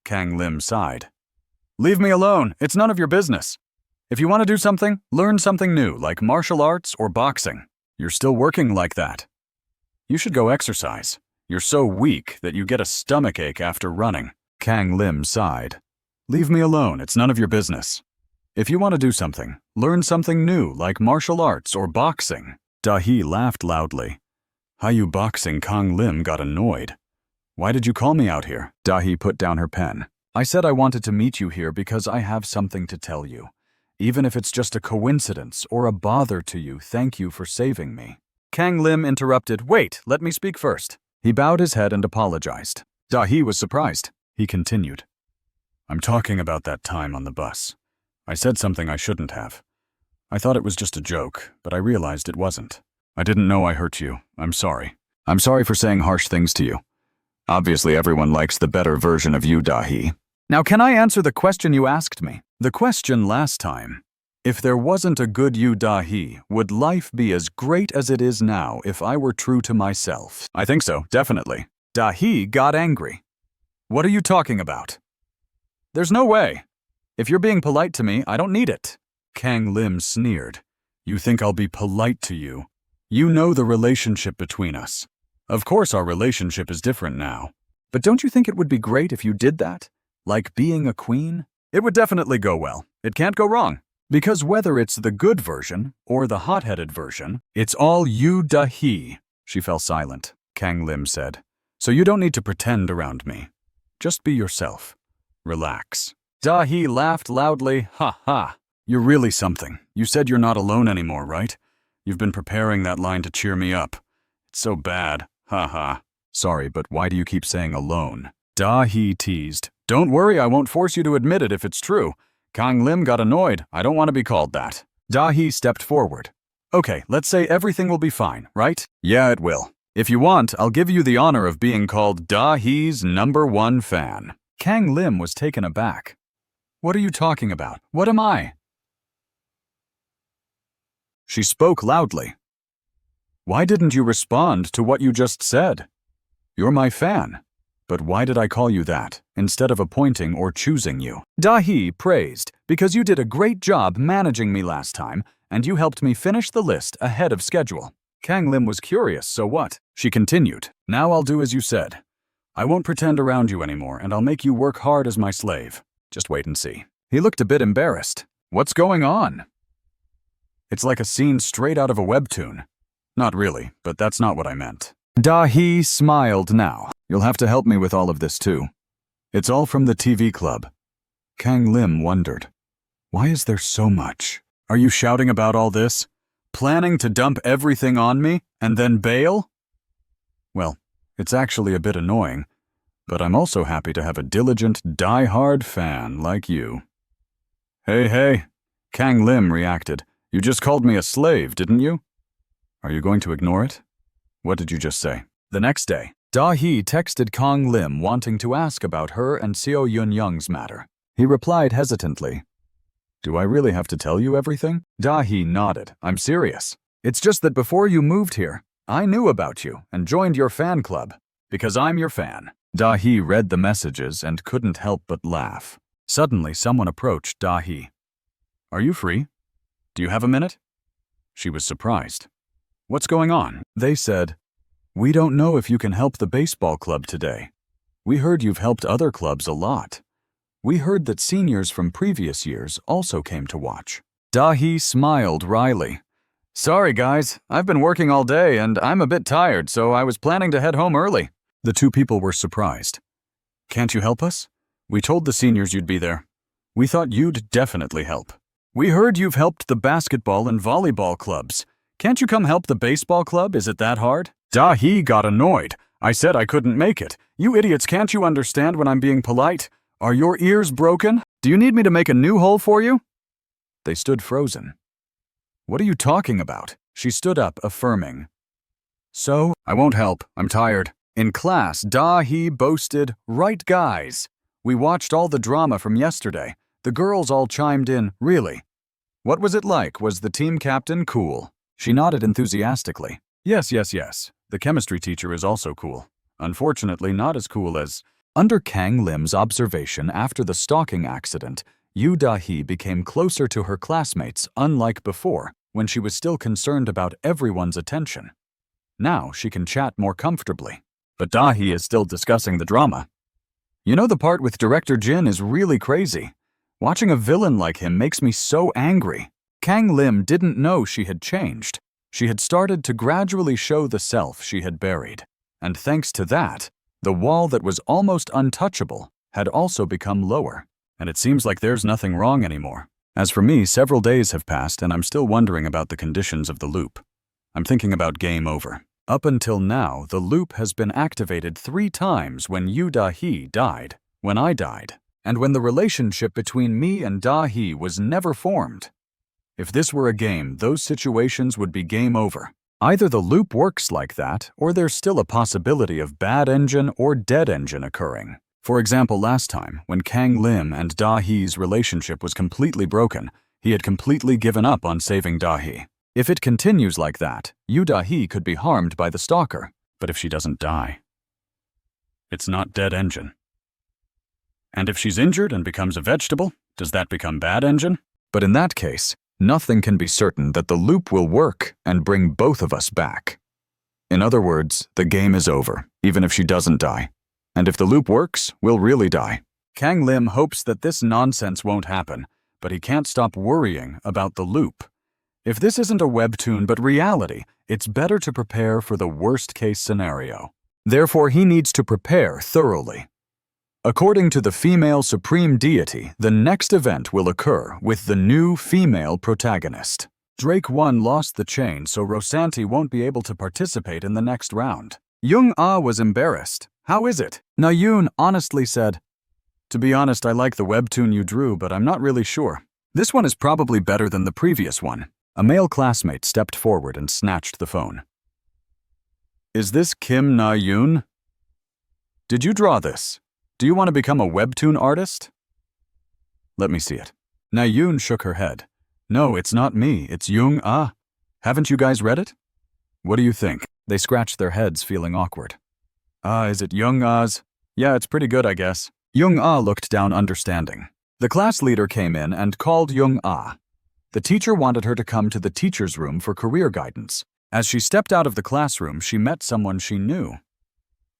Kang Lim sighed. "Leave me alone. It's none of your business. If you want to do something, learn something new, like martial arts or boxing. You're still working like that. You should go exercise. You're so weak that you get a stomachache after running." Kang Lim sighed. "Leave me alone. It's none of your business. If you want to do something, learn something new, like martial arts or boxing." Da-hee laughed loudly. Hayu boxing Kang Lim got annoyed. "Why did you call me out here?" Da-hee put down her pen. "I said I wanted to meet you here because I have something to tell you. Even if it's just a coincidence or a bother to you, thank you for saving me." Kang Lim interrupted. "Wait, let me speak first." He bowed his head and apologized. Da-hee was surprised. He continued. "I'm talking about that time on the bus. I said something I shouldn't have. I thought it was just a joke, but I realized it wasn't. I didn't know I hurt you. I'm sorry. I'm sorry for saying harsh things to you. Obviously, everyone likes the better version of you, Da-hee. Now, can I answer the question you asked me? The question last time. If there wasn't a good you, Da-hee, would life be as great as it is now if I were true to myself? I think so, definitely. Da-hee got angry. What are you talking about? There's no way. If you're being polite to me, I don't need it. Kang Lim sneered. You think I'll be polite to you? You know the relationship between us. Of course our relationship is different now. But don't you think it would be great if you did that? Like being a queen? It would definitely go well. It can't go wrong. Because whether it's the good version or the hot-headed version, it's all you da he. She fell silent. Kang Lim said, "So you don't need to pretend around me. Just be yourself. Relax." Da he laughed loudly. "Ha ha. You're really something. You said you're not alone anymore, right? You've been preparing that line to cheer me up. It's so bad. Ha ha." "Sorry, but why do you keep saying alone?" Da he teased. "Don't worry, I won't force you to admit it if it's true. Kang Lim got annoyed. I don't want to be called that." Da he stepped forward. "Okay, let's say everything will be fine, right?" "Yeah, it will. If you want, I'll give you the honor of being called Da he's #1 fan." Kang Lim was taken aback. "What are you talking about? What am I?" She spoke loudly. "Why didn't you respond to what you just said? You're my fan. But why did I call you that, instead of appointing or choosing you?" Da he praised, "Because you did a great job managing me last time, and you helped me finish the list ahead of schedule." Kang Lim was curious, "So what?" She continued, "Now I'll do as you said. I won't pretend around you anymore, and I'll make you work hard as my slave. Just wait and see." He looked a bit embarrassed. "What's going on?" "It's like a scene straight out of a Webtoon." "Not really, but that's not what I meant." Da he smiled now. "You'll have to help me with all of this too. It's all from the TV club." Kang Lim wondered, "Why is there so much? Are you shouting about all this? Planning to dump everything on me and then bail?" "Well, it's actually a bit annoying, but I'm also happy to have a diligent, die-hard fan like you." Hey, Kang Lim reacted. "You just called me a slave, didn't you? Are you going to ignore it? What did you just say?" The next day, Da he texted Kang Lim wanting to ask about her and Seo Yun Young's matter. He replied hesitantly, "Do I really have to tell you everything?" Da he nodded. "I'm serious. It's just that before you moved here, I knew about you and joined your fan club, because I'm your fan." Da he read the messages and couldn't help but laugh. Suddenly, someone approached Da he. "Are you free? Do you have a minute?" She was surprised. "What's going on?" They said, "We don't know if you can help the baseball club today. We heard you've helped other clubs a lot. We heard that seniors from previous years also came to watch." Da he smiled wryly. "Sorry guys, I've been working all day and I'm a bit tired, so I was planning to head home early." The two people were surprised. "Can't you help us? We told the seniors you'd be there. We thought you'd definitely help. We heard you've helped the basketball and volleyball clubs. Can't you come help the baseball club? Is it that hard?" Da he got annoyed. "I said I couldn't make it. You idiots, can't you understand when I'm being polite? Are your ears broken? Do you need me to make a new hole for you?" They stood frozen. "What are you talking about?" She stood up, affirming. "So, I won't help. I'm tired." In class, Da he boasted, "Right guys. We watched all the drama from yesterday. The girls all chimed in, really. What was it like? Was the team captain cool?" She nodded enthusiastically. Yes. The chemistry teacher is also cool. Unfortunately, not as cool as..." Under Kang Lim's observation after the stalking accident, Yu Da-hee became closer to her classmates, unlike before, when she was still concerned about everyone's attention. Now she can chat more comfortably. But Da-hee is still discussing the drama. "You know, the part with Director Jin is really crazy. Watching a villain like him makes me so angry." Kang Lim didn't know she had changed. She had started to gradually show the self she had buried. And thanks to that, the wall that was almost untouchable had also become lower. And it seems like there's nothing wrong anymore. As for me, several days have passed and I'm still wondering about the conditions of the loop. I'm thinking about game over. Up until now, the loop has been activated 3 times when Yu Da-hee died, when I died, and when the relationship between me and Da-hee was never formed. If this were a game, those situations would be game over. Either the loop works like that, or there's still a possibility of bad engine or dead engine occurring. For example, last time, when Kang Lim and Da-hee's relationship was completely broken, he had completely given up on saving Da-hee. If it continues like that, Yu Da-hee could be harmed by the stalker. But if she doesn't die, it's not dead engine. And if she's injured and becomes a vegetable, does that become bad engine? But in that case, nothing can be certain that the loop will work and bring both of us back. In other words, the game is over, even if she doesn't die. And if the loop works, we'll really die. Kang Lim hopes that this nonsense won't happen, but he can't stop worrying about the loop. If this isn't a webtoon but reality, it's better to prepare for the worst-case scenario. Therefore, he needs to prepare thoroughly. According to the female supreme deity, the next event will occur with the new female protagonist. Drake 1 lost the chain, so Rosanti won't be able to participate in the next round. Young-ah was embarrassed. How is it? Na-yoon honestly said, "To be honest, I like the webtoon you drew, but I'm not really sure. This one is probably better than the previous one." A male classmate stepped forward and snatched the phone. "Is this Kim Na-yoon? Did you draw this? Do you want to become a webtoon artist?" "Let me see it." Na-yoon shook her head. "No, it's not me, it's Young-ah. Haven't you guys read it?" "What do you think?" They scratched their heads, feeling awkward. Is it Young-ah's?" "Yeah, it's pretty good, I guess." Young-ah looked down understanding. The class leader came in and called Young-ah. The teacher wanted her to come to the teacher's room for career guidance. As she stepped out of the classroom, she met someone she knew.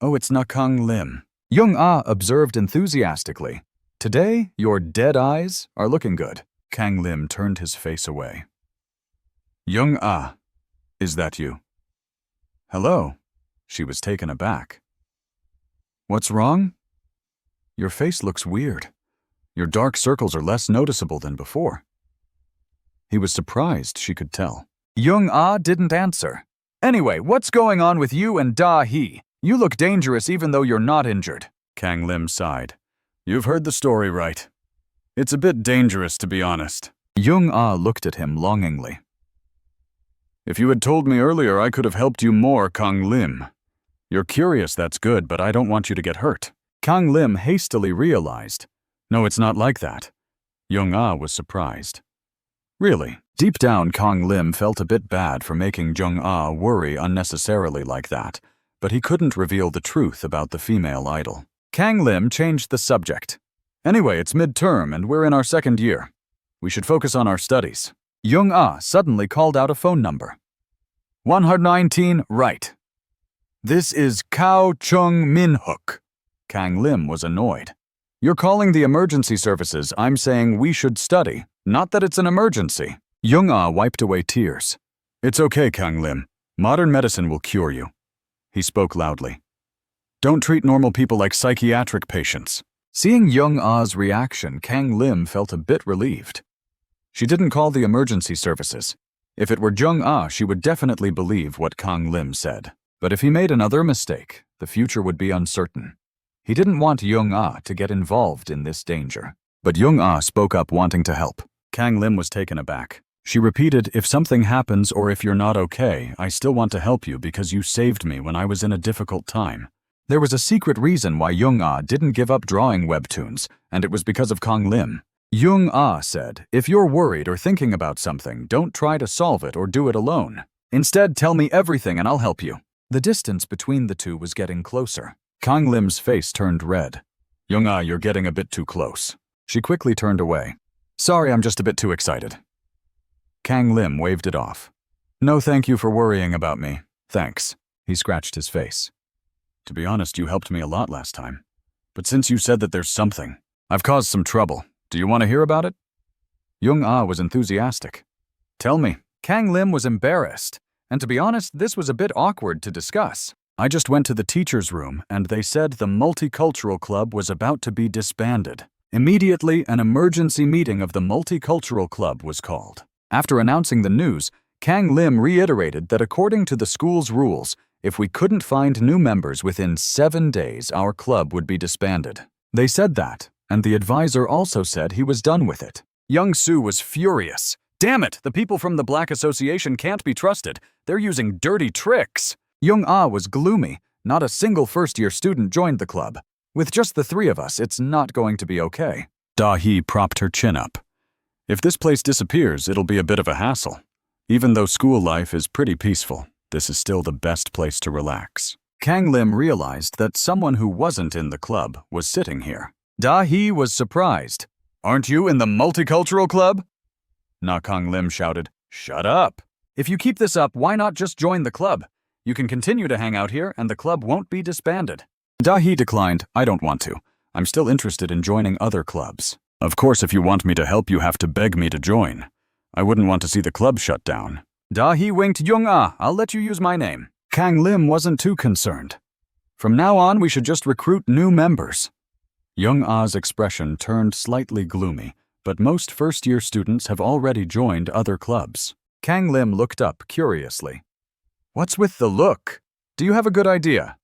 "Oh, it's Kang Lim." Young-ah observed enthusiastically. "Today, your dead eyes are looking good." Kang Lim turned his face away. "Young-ah, is that you?" "Hello." She was taken aback. "What's wrong?" "Your face looks weird. Your dark circles are less noticeable than before." He was surprised, she could tell. Young-ah didn't answer. "Anyway, what's going on with you and Da-hee? You look dangerous even though you're not injured." Kang Lim sighed. "You've heard the story right. It's a bit dangerous, to be honest." Young-ah looked at him longingly. "If you had told me earlier, I could have helped you more, Kang Lim. You're curious, that's good, but I don't want you to get hurt." Kang Lim hastily realized. "No, it's not like that." Young-ah was surprised. "Really?" Deep down, Kang Lim felt a bit bad for making Young-ah worry unnecessarily like that, but he couldn't reveal the truth about the female idol. Kang Lim changed the subject. "Anyway, it's midterm and we're in our second year. We should focus on our studies." Young-ah suddenly called out a phone number. 119, right. "This is Kao Chung Min Hook." Kang Lim was annoyed. "You're calling the emergency services. I'm saying we should study, not that it's an emergency." Young-ah wiped away tears. "It's okay, Kang Lim. Modern medicine will cure you." He spoke loudly. "Don't treat normal people like psychiatric patients." Seeing Young-ah's reaction, Kang Lim felt a bit relieved. She didn't call the emergency services. If it were Young-ah, she would definitely believe what Kang Lim said. But if he made another mistake, the future would be uncertain. He didn't want Young-ah to get involved in this danger. But Young-ah spoke up wanting to help. Kang Lim was taken aback. She repeated, "If something happens or if you're not okay, I still want to help you because you saved me when I was in a difficult time." There was a secret reason why Young-ah didn't give up drawing webtoons, and it was because of Kang Lim. Young-ah said, "If you're worried or thinking about something, don't try to solve it or do it alone. Instead, tell me everything and I'll help you." The distance between the two was getting closer. Kang Lim's face turned red. "Young-ah, you're getting a bit too close." She quickly turned away. "Sorry, I'm just a bit too excited." Kang Lim waved it off. "No, thank you for worrying about me. Thanks." He scratched his face. "To be honest, you helped me a lot last time. But since you said that there's something, I've caused some trouble. Do you want to hear about it?" Young-ah was enthusiastic. "Tell me." Kang Lim was embarrassed, and to be honest, this was a bit awkward to discuss. "I just went to the teacher's room, and they said the multicultural club was about to be disbanded. Immediately, an emergency meeting of the multicultural club was called. After announcing the news, Kang Lim reiterated that according to the school's rules, if we couldn't find new members within 7 days, our club would be disbanded. They said that, and the advisor also said he was done with it. Young-soo was furious. "Damn it, the people from the Black Association can't be trusted. They're using dirty tricks." Young-ah was gloomy. Not a single first-year student joined the club. "With just the three of us, it's not going to be okay." Da-hee propped her chin up. "If this place disappears, it'll be a bit of a hassle. Even though school life is pretty peaceful, this is still the best place to relax." Kang Lim realized that someone who wasn't in the club was sitting here. Da-hee was surprised. "Aren't you in the multicultural club?" Kang Lim shouted, "Shut up! If you keep this up, why not just join the club? You can continue to hang out here and the club won't be disbanded." Da-hee declined, "I don't want to. I'm still interested in joining other clubs." Of course, if you want me to help, you have to beg me to join. I wouldn't want to see the club shut down. Da-hee winked. Young-ah, I'll let you use my name. Kang Lim wasn't too concerned. From now on, we should just recruit new members. Young-ah's expression turned slightly gloomy, but most first-year students have already joined other clubs. Kang Lim looked up curiously. What's with the look? Do you have a good idea?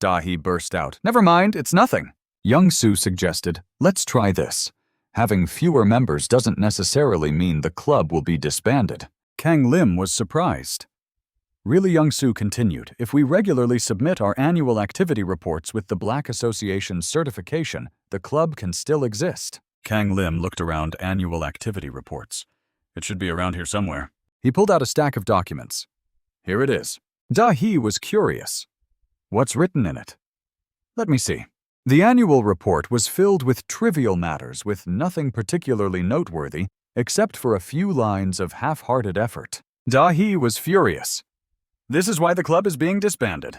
Da-hee burst out. Never mind, it's nothing. Young-soo suggested, let's try this. Having fewer members doesn't necessarily mean the club will be disbanded. Kang Lim was surprised. Really, Young-soo continued, if we regularly submit our annual activity reports with the Black Association's certification, the club can still exist. Kang Lim looked around annual activity reports. It should be around here somewhere. He pulled out a stack of documents. Here it is. Da-hee was curious. What's written in it? Let me see. The annual report was filled with trivial matters with nothing particularly noteworthy except for a few lines of half-hearted effort. Da-hee was furious. This is why the club is being disbanded.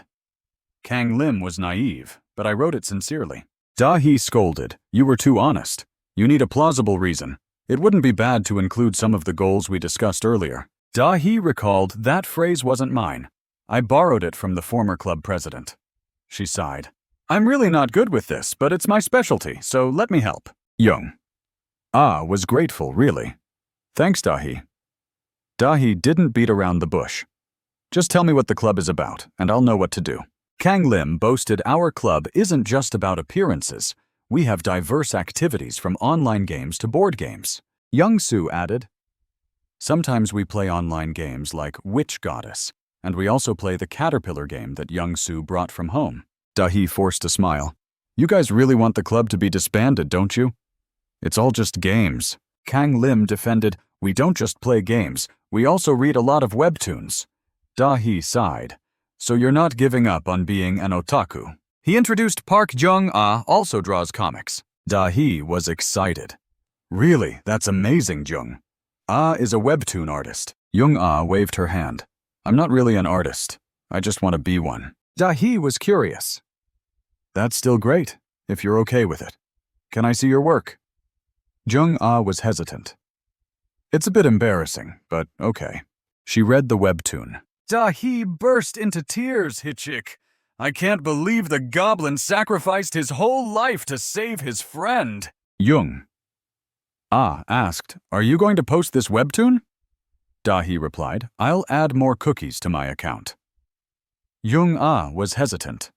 Kang Lim was naive, but I wrote it sincerely. Da-hee scolded. You were too honest. You need a plausible reason. It wouldn't be bad to include some of the goals we discussed earlier. Da-hee recalled, that phrase wasn't mine. I borrowed it from the former club president. She sighed. I'm really not good with this, but it's my specialty, so let me help. Young-ah was grateful, really. Thanks, Da-hee. Da-hee didn't beat around the bush. Just tell me what the club is about, and I'll know what to do. Kang Lim boasted our club isn't just about appearances. We have diverse activities from online games to board games. Young-soo added, sometimes we play online games like Witch Goddess, and we also play the caterpillar game that Young-soo brought from home. Da-hee forced a smile. You guys really want the club to be disbanded, don't you? It's all just games. Kang Lim defended, we don't just play games, we also read a lot of webtoons. Da-hee sighed. So you're not giving up on being an otaku. He introduced Park Jung-ah, also draws comics. Da-hee was excited. Really, that's amazing, Jung-ah is a webtoon artist. Jung-ah waved her hand. I'm not really an artist. I just want to be one. Da-hee was curious. That's still great, if you're okay with it. Can I see your work? Jung-ah was hesitant. It's a bit embarrassing, but okay. She read the webtoon. Da-hee burst into tears, Hitchik. I can't believe the goblin sacrificed his whole life to save his friend. Jung-ah asked, are you going to post this webtoon? Da-hee replied, I'll add more cookies to my account. Jung-ah was hesitant.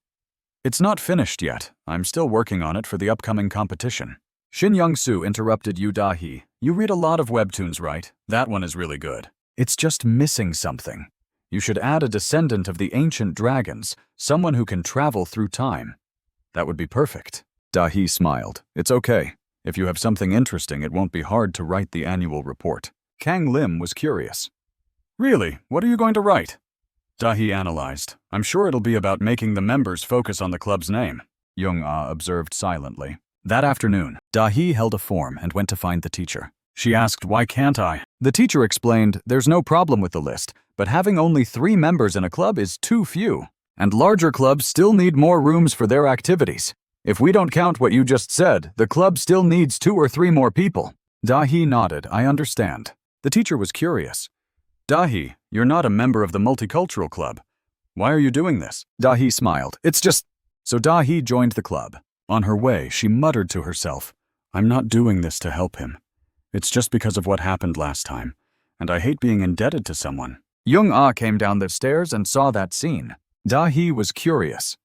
It's not finished yet. I'm still working on it for the upcoming competition. Shin Young-soo interrupted you, Da-hee. You read a lot of webtoons, right? That one is really good. It's just missing something. You should add a descendant of the ancient dragons, someone who can travel through time. That would be perfect. Da-hee smiled. It's okay. If you have something interesting, it won't be hard to write the annual report. Kang Lim was curious. Really? What are you going to write? Da-hee analyzed. I'm sure it'll be about making the members focus on the club's name. Jung-ah observed silently. That afternoon, Da-hee held a form and went to find the teacher. She asked, why can't I? The teacher explained, there's no problem with the list, but having only 3 members in a club is too few, and larger clubs still need more rooms for their activities. If we don't count what you just said, the club still needs 2 or 3 more people. Da-hee nodded, I understand. The teacher was curious. Da-hee, you're not a member of the multicultural club. Why are you doing this? Da-hee smiled. It's just... So Da-hee joined the club. On her way, she muttered to herself, I'm not doing this to help him. It's just because of what happened last time, and I hate being indebted to someone. Jung-ah came down the stairs and saw that scene. Da-hee was curious.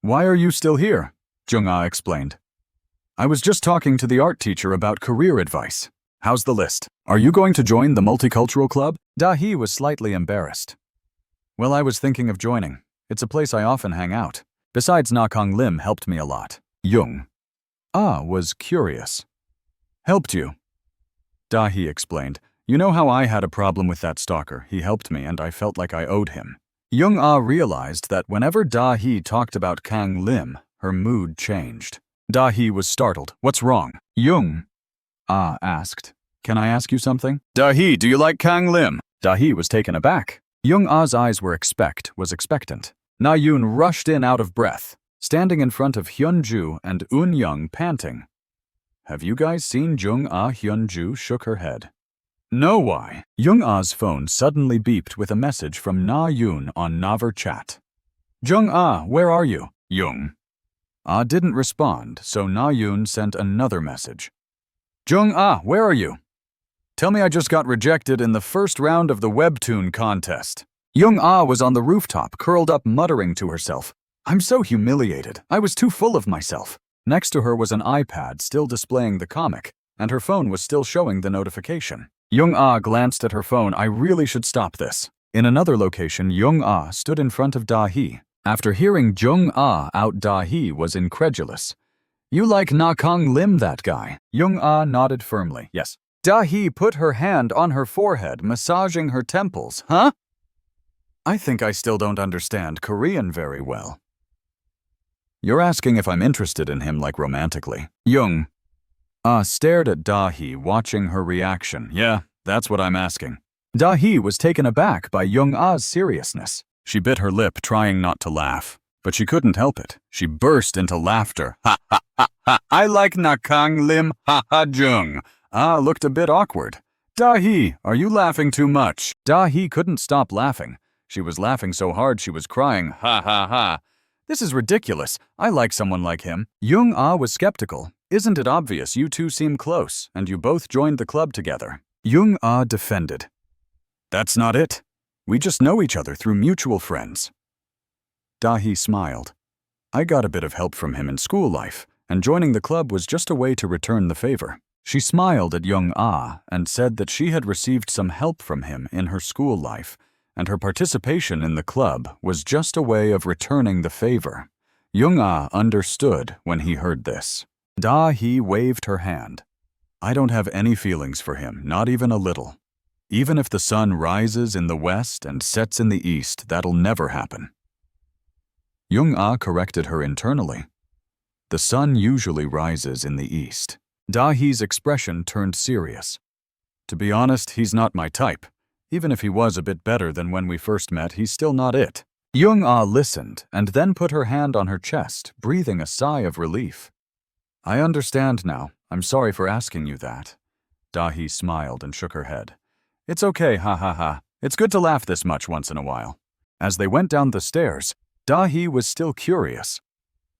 Why are you still here? Jung-ah explained. I was just talking to the art teacher about career advice. How's the list? Are you going to join the multicultural club? Da-hee was slightly embarrassed. Well, I was thinking of joining. It's a place I often hang out. Besides, Kang Lim helped me a lot. Jung-ah was curious. Helped you? Da-hee explained. You know how I had a problem with that stalker? He helped me and I felt like I owed him. Jung-ah realized that whenever Da-hee talked about Kang Lim, her mood changed. Da-hee was startled. What's wrong? Jung-ah asked. Can I ask you something? Da-hee, do you like Kang Lim? Da-hee was taken aback. Jung-ah's eyes were expectant. Na-yoon rushed in out of breath, standing in front of Hyun-ju and Un-young panting. have you guys seen Jung-ah? Hyunju shook her head. No, why? Jung-ah's phone suddenly beeped with a message from Na-yoon on Naver chat. Jung-ah, where are you? Jung-ah didn't respond, so Na-yoon sent another message. Jung-ah, where are you? Tell me I just got rejected in the first round of the Webtoon contest. Jung-ah was on the rooftop, curled up muttering to herself. I'm so humiliated. I was too full of myself. Next to her was an iPad still displaying the comic, and her phone was still showing the notification. Jung-ah glanced at her phone. I really should stop this. In another location, Jung-ah stood in front of Da-hee. After hearing Jung-ah out, Da-hee was incredulous. You like Na-kang Lim, that guy? Jung-ah nodded firmly. Yes. Da-hee put her hand on her forehead, massaging her temples. Huh? I think I still don't understand Korean very well. You're asking if I'm interested in him, like, romantically. Jung-ah stared at Da-hee, watching her reaction. Yeah, that's what I'm asking. Da-hee was taken aback by Jung-ah's seriousness. She bit her lip, trying not to laugh. But she couldn't help it. She burst into laughter. Ha ha ha ha! I like Na-kang Lim, ha ha Jung-ah looked a bit awkward. Da-hee, are you laughing too much? Da-hee couldn't stop laughing. She was laughing so hard she was crying. Ha ha ha! This is ridiculous. I like someone like him. Jung-ah was skeptical. Isn't it obvious you two seem close, and you both joined the club together? Jung-ah defended. That's not it. We just know each other through mutual friends. Da-hee smiled. I got a bit of help from him in school life, and joining the club was just a way to return the favor. She smiled at Jung-ah and said that she had received some help from him in her school life, and her participation in the club was just a way of returning the favor. Jung-ah understood when he heard this. Da-hee waved her hand. I don't have any feelings for him, not even a little. Even if the sun rises in the west and sets in the east, that'll never happen. Jung-ah corrected her internally. The sun usually rises in the east. Da-hee's expression turned serious. To be honest, he's not my type. Even if he was a bit better than when we first met, he's still not it. Jung-ah listened and then put her hand on her chest, breathing a sigh of relief. I understand now. I'm sorry for asking you that. Da-hee smiled and shook her head. It's okay, ha ha ha. It's good to laugh this much once in a while. As they went down the stairs, Da-hee was still curious.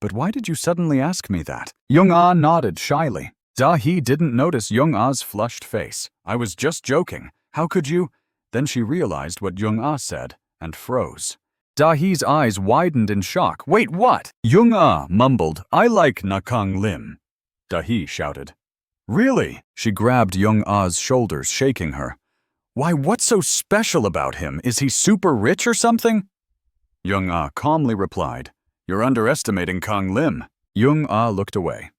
But why did you suddenly ask me that? Jung-ah nodded shyly. Da-hee didn't notice Jung-ah's flushed face. I was just joking. How could you? Then she realized what Jung-ah said and froze. Da-hee's eyes widened in shock. Wait, what? Jung-ah mumbled, I like Na-kang Lim. Da-hee shouted. Really? She grabbed Jung-ah's shoulders, shaking her. Why, what's so special about him? Is he super rich or something? Jung-ah calmly replied, You're underestimating Kang Lim. Jung-ah looked away.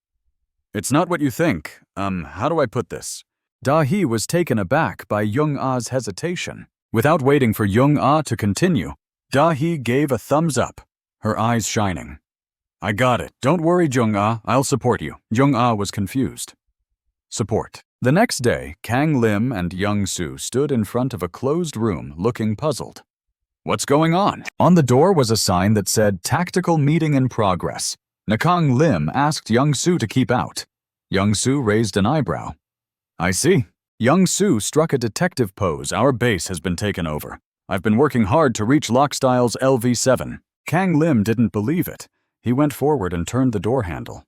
It's not what you think. How do I put this? Da-hee was taken aback by Jung-ah's hesitation. Without waiting for Jung-ah to continue, Da-hee gave a thumbs up, her eyes shining. I got it. Don't worry, Jung-ah. I'll support you. Jung-ah was confused. Support. The next day, Kang Lim and Young-soo stood in front of a closed room looking puzzled. What's going on? On the door was a sign that said, Tactical Meeting in Progress. Kang Lim asked Young-soo to keep out. Young-soo raised an eyebrow. I see. Young-soo struck a detective pose. Our base has been taken over. I've been working hard to reach Lockstyle's LV7. Kang Lim didn't believe it. He went forward and turned the door handle.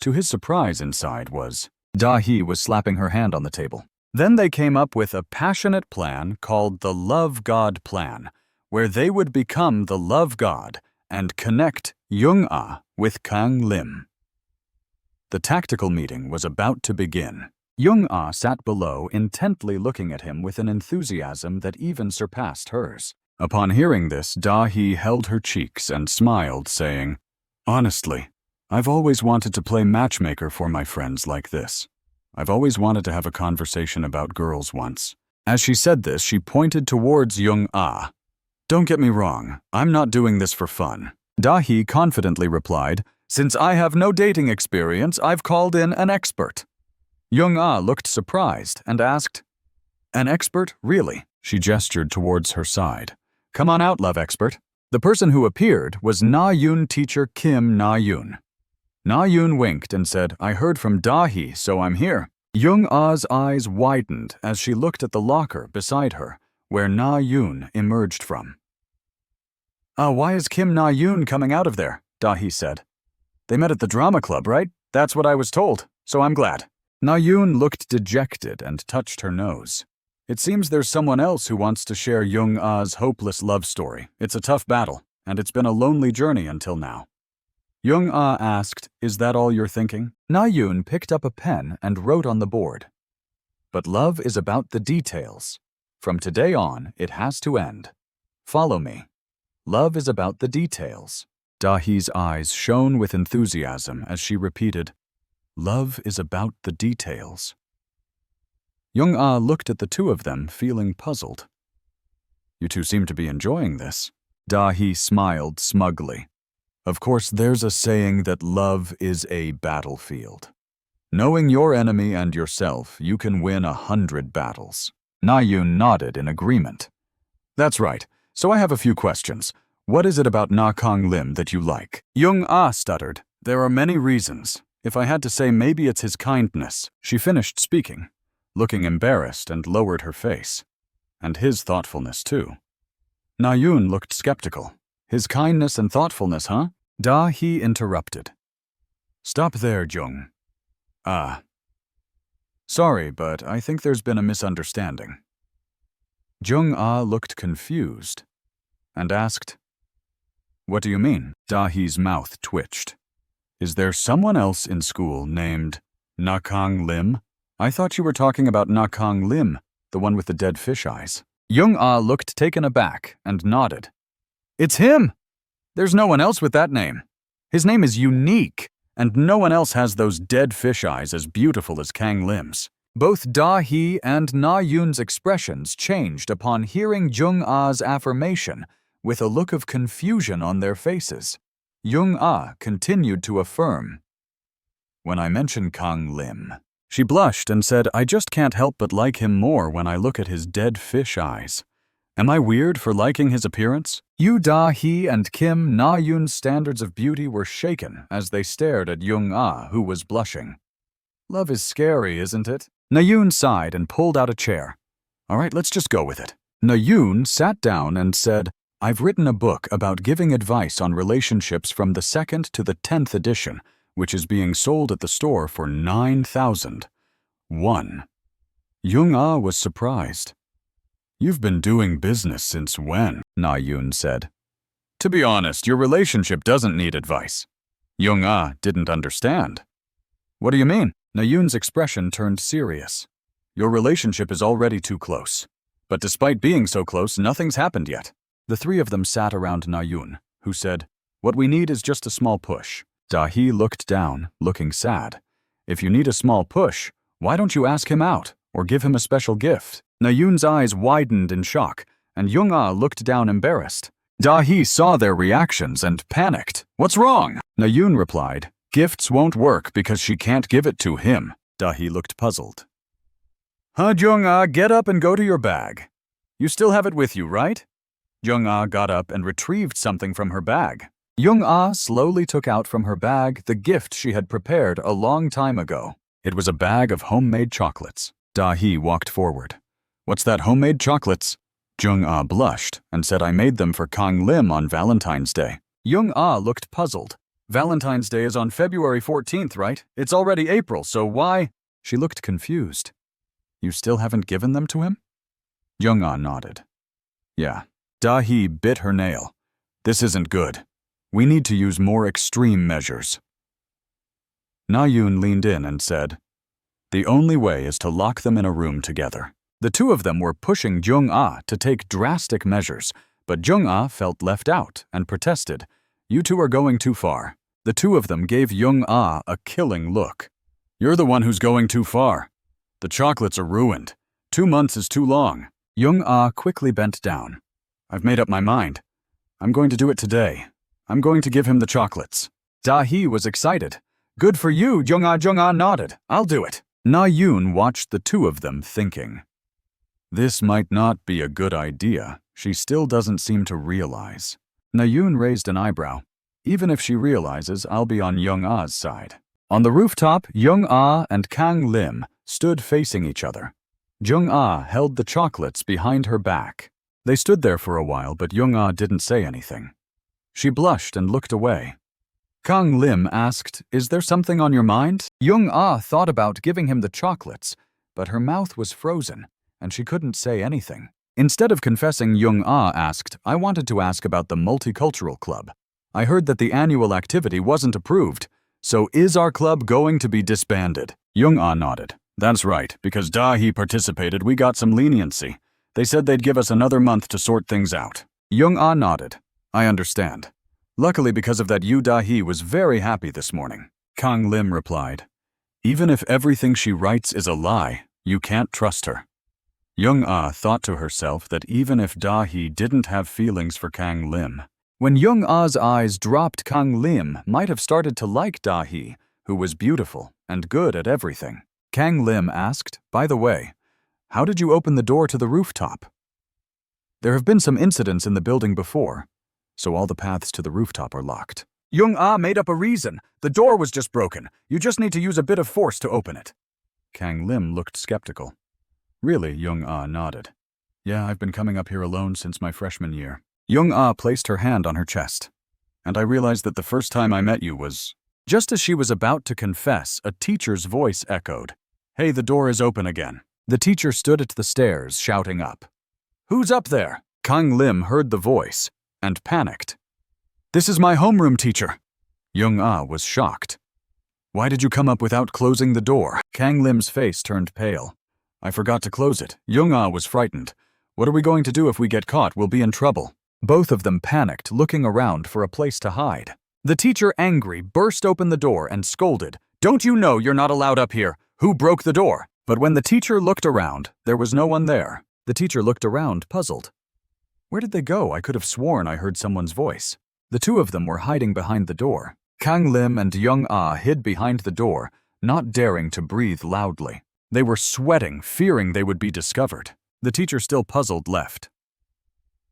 To his surprise, inside was... Da-hee was slapping her hand on the table. Then they came up with a passionate plan called the Love God Plan, where they would become the Love God and connect Jung-ah with Kang Lim. The tactical meeting was about to begin. Jung-ah sat below, intently looking at him with an enthusiasm that even surpassed hers. Upon hearing this, Da-hee held her cheeks and smiled, saying, Honestly, I've always wanted to play matchmaker for my friends like this. I've always wanted to have a conversation about girls once. As she said this, she pointed towards Jung-ah. Don't get me wrong, I'm not doing this for fun. Da-hee confidently replied, Since I have no dating experience, I've called in an expert. Jung-ah looked surprised and asked, An expert? Really? She gestured towards her side. Come on out, love expert. The person who appeared was Na-yoon teacher Kim Na-yoon. Na-yoon winked and said, I heard from Da-hee, so I'm here. Young-ah's eyes widened as she looked at the locker beside her, where Na-yoon emerged from. Why is Kim Na-yoon coming out of there? Da-hee said. They met at the drama club, right? That's what I was told, so I'm glad. Na-yoon looked dejected and touched her nose. It seems there's someone else who wants to share Young-ah's hopeless love story. It's a tough battle, and it's been a lonely journey until now. Young-ah asked, Is that all you're thinking? Na-yoon picked up a pen and wrote on the board. But love is about the details. From today on, it has to end. Follow me. Love is about the details. Da-hee's eyes shone with enthusiasm as she repeated, Love is about the details. Young-ah looked at the two of them, feeling puzzled. You two seem to be enjoying this. Da-hee smiled smugly. Of course, there's a saying that love is a battlefield. Knowing your enemy and yourself, you can win 100 battles. Na-yoon nodded in agreement. That's right. So I have a few questions. What is it about Na Kang Lim that you like? Young-ah stuttered. There are many reasons. If I had to say, maybe it's his kindness. She finished speaking, looking embarrassed, and lowered her face. And his thoughtfulness, too. Na-yoon looked skeptical. His kindness and thoughtfulness, huh? Da-hee interrupted. Stop there, Jung. Sorry, but I think there's been a misunderstanding. Jung-ah looked confused and asked, What do you mean? Da-hee's mouth twitched. Is there someone else in school named Na Kang Lim? I thought you were talking about Na Kang Lim, the one with the dead fish eyes. Young-ah looked taken aback and nodded. It's him! There's no one else with that name. His name is unique, and no one else has those dead fish eyes as beautiful as Kang Lim's. Both Da-hee and Na-yoon's expressions changed upon hearing Jung-ah's affirmation, with a look of confusion on their faces. Young-ah continued to affirm. When I mention Kang Lim, she blushed and said, I just can't help but like him more when I look at his dead fish eyes. Am I weird for liking his appearance? Yu Da-hee and Kim Na-yoon's standards of beauty were shaken as they stared at Young-ah, who was blushing. Love is scary, isn't it? Na-yoon sighed and pulled out a chair. All right, let's just go with it. Na-yoon sat down and said, I've written a book about giving advice on relationships from the 2nd to the 10th edition, which is being sold at the store for 9,000. Young-ah was surprised. You've been doing business since when? Na-yoon said. To be honest, your relationship doesn't need advice. Young-ah didn't understand. What do you mean? Na-yoon's expression turned serious. Your relationship is already too close. But despite being so close, nothing's happened yet. The three of them sat around Na-yoon, who said, What we need is just a small push. Da-hee looked down, looking sad. If you need a small push, why don't you ask him out, or give him a special gift? Na-yoon's eyes widened in shock, and Young-ah looked down embarrassed. Da-hee saw their reactions and panicked. What's wrong? Na-yoon replied, Gifts won't work because she can't give it to him. Da-hee looked puzzled. Young-ah, get up and go to your bag. You still have it with you, right? Young-ah got up and retrieved something from her bag. Young-ah slowly took out from her bag the gift she had prepared a long time ago. It was a bag of homemade chocolates. Da-hee walked forward. What's that, homemade chocolates? Young-ah blushed and said, I made them for Kang Lim on Valentine's Day. Young-ah looked puzzled. Valentine's Day is on February 14th, right? It's already April, so why? She looked confused. You still haven't given them to him? Young-ah nodded. Yeah. Da-hee bit her nail. This isn't good. We need to use more extreme measures. Na-yoon leaned in and said, The only way is to lock them in a room together. The two of them were pushing Jung-ah to take drastic measures, but Jung-ah felt left out and protested. You two are going too far. The two of them gave Jung-ah a killing look. You're the one who's going too far. The chocolates are ruined. 2 months is too long. Jung-ah quickly bent down. I've made up my mind. I'm going to do it today. I'm going to give him the chocolates. Da-hee was excited. Good for you, Jung-ah nodded. I'll do it. Na-yoon watched the two of them thinking. This might not be a good idea. She still doesn't seem to realize. Na-yoon raised an eyebrow. Even if she realizes I'll be on Young-ah's side. On the rooftop, Young-ah and Kang Lim stood facing each other. Jung-ah held the chocolates behind her back. They stood there for a while, but Young-ah didn't say anything. She blushed and looked away. Kang Lim asked, "Is there something on your mind?" Young-ah thought about giving him the chocolates, but her mouth was frozen, and she couldn't say anything. Instead of confessing, Young-ah asked, "I wanted to ask about the multicultural club. I heard that the annual activity wasn't approved, so is our club going to be disbanded?" Young-ah nodded. "That's right, because Da-hee participated, we got some leniency. They said they'd give us another month to sort things out." Young-ah nodded. "I understand. Luckily, because of that, Da-hee was very happy this morning." Kang Lim replied, "Even if everything she writes is a lie, you can't trust her." Young-ah thought to herself that even if Da-hee didn't have feelings for Kang Lim, when Young-ah's eyes dropped, Kang Lim might have started to like Da-hee, who was beautiful and good at everything. Kang Lim asked, "By the way, how did you open the door to the rooftop?" "There have been some incidents in the building before, so all the paths to the rooftop are locked." Young-ah made up a reason. "The door was just broken. You just need to use a bit of force to open it." Kang Lim looked skeptical. "Really?" Young-ah nodded. "Yeah, I've been coming up here alone since my freshman year." Young-ah placed her hand on her chest. "And I realized that the first time I met you was—" Just as she was about to confess, a teacher's voice echoed. "Hey, the door is open again." The teacher stood at the stairs, shouting up. "Who's up there?" Kang Lim heard the voice and panicked. "This is my homeroom teacher." Young-ah was shocked. "Why did you come up without closing the door?" Kang Lim's face turned pale. "I forgot to close it." Young-ah was frightened. "What are we going to do if we get caught? We'll be in trouble." Both of them panicked, looking around for a place to hide. The teacher, angry, burst open the door and scolded, "Don't you know you're not allowed up here? Who broke the door?" But when the teacher looked around, there was no one there. The teacher looked around, puzzled. "Where did they go? I could have sworn I heard someone's voice." The two of them were hiding behind the door. Kang Lim and Young-ah hid behind the door, not daring to breathe loudly. They were sweating, fearing they would be discovered. The teacher, still puzzled, left.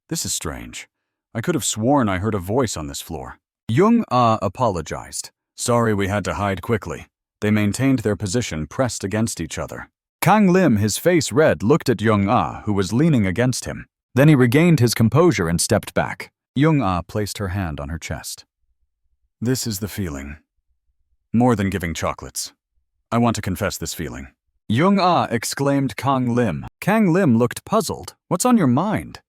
"This is strange. I could have sworn I heard a voice on this floor." Young-ah apologized. "Sorry, we had to hide quickly." They maintained their position, pressed against each other. Kang Lim, his face red, looked at Young-ah, who was leaning against him. Then he regained his composure and stepped back. Young-ah placed her hand on her chest. "This is the feeling. More than giving chocolates. I want to confess this feeling." Young-ah exclaimed Kang Lim. Kang Lim looked puzzled. "What's on your mind?"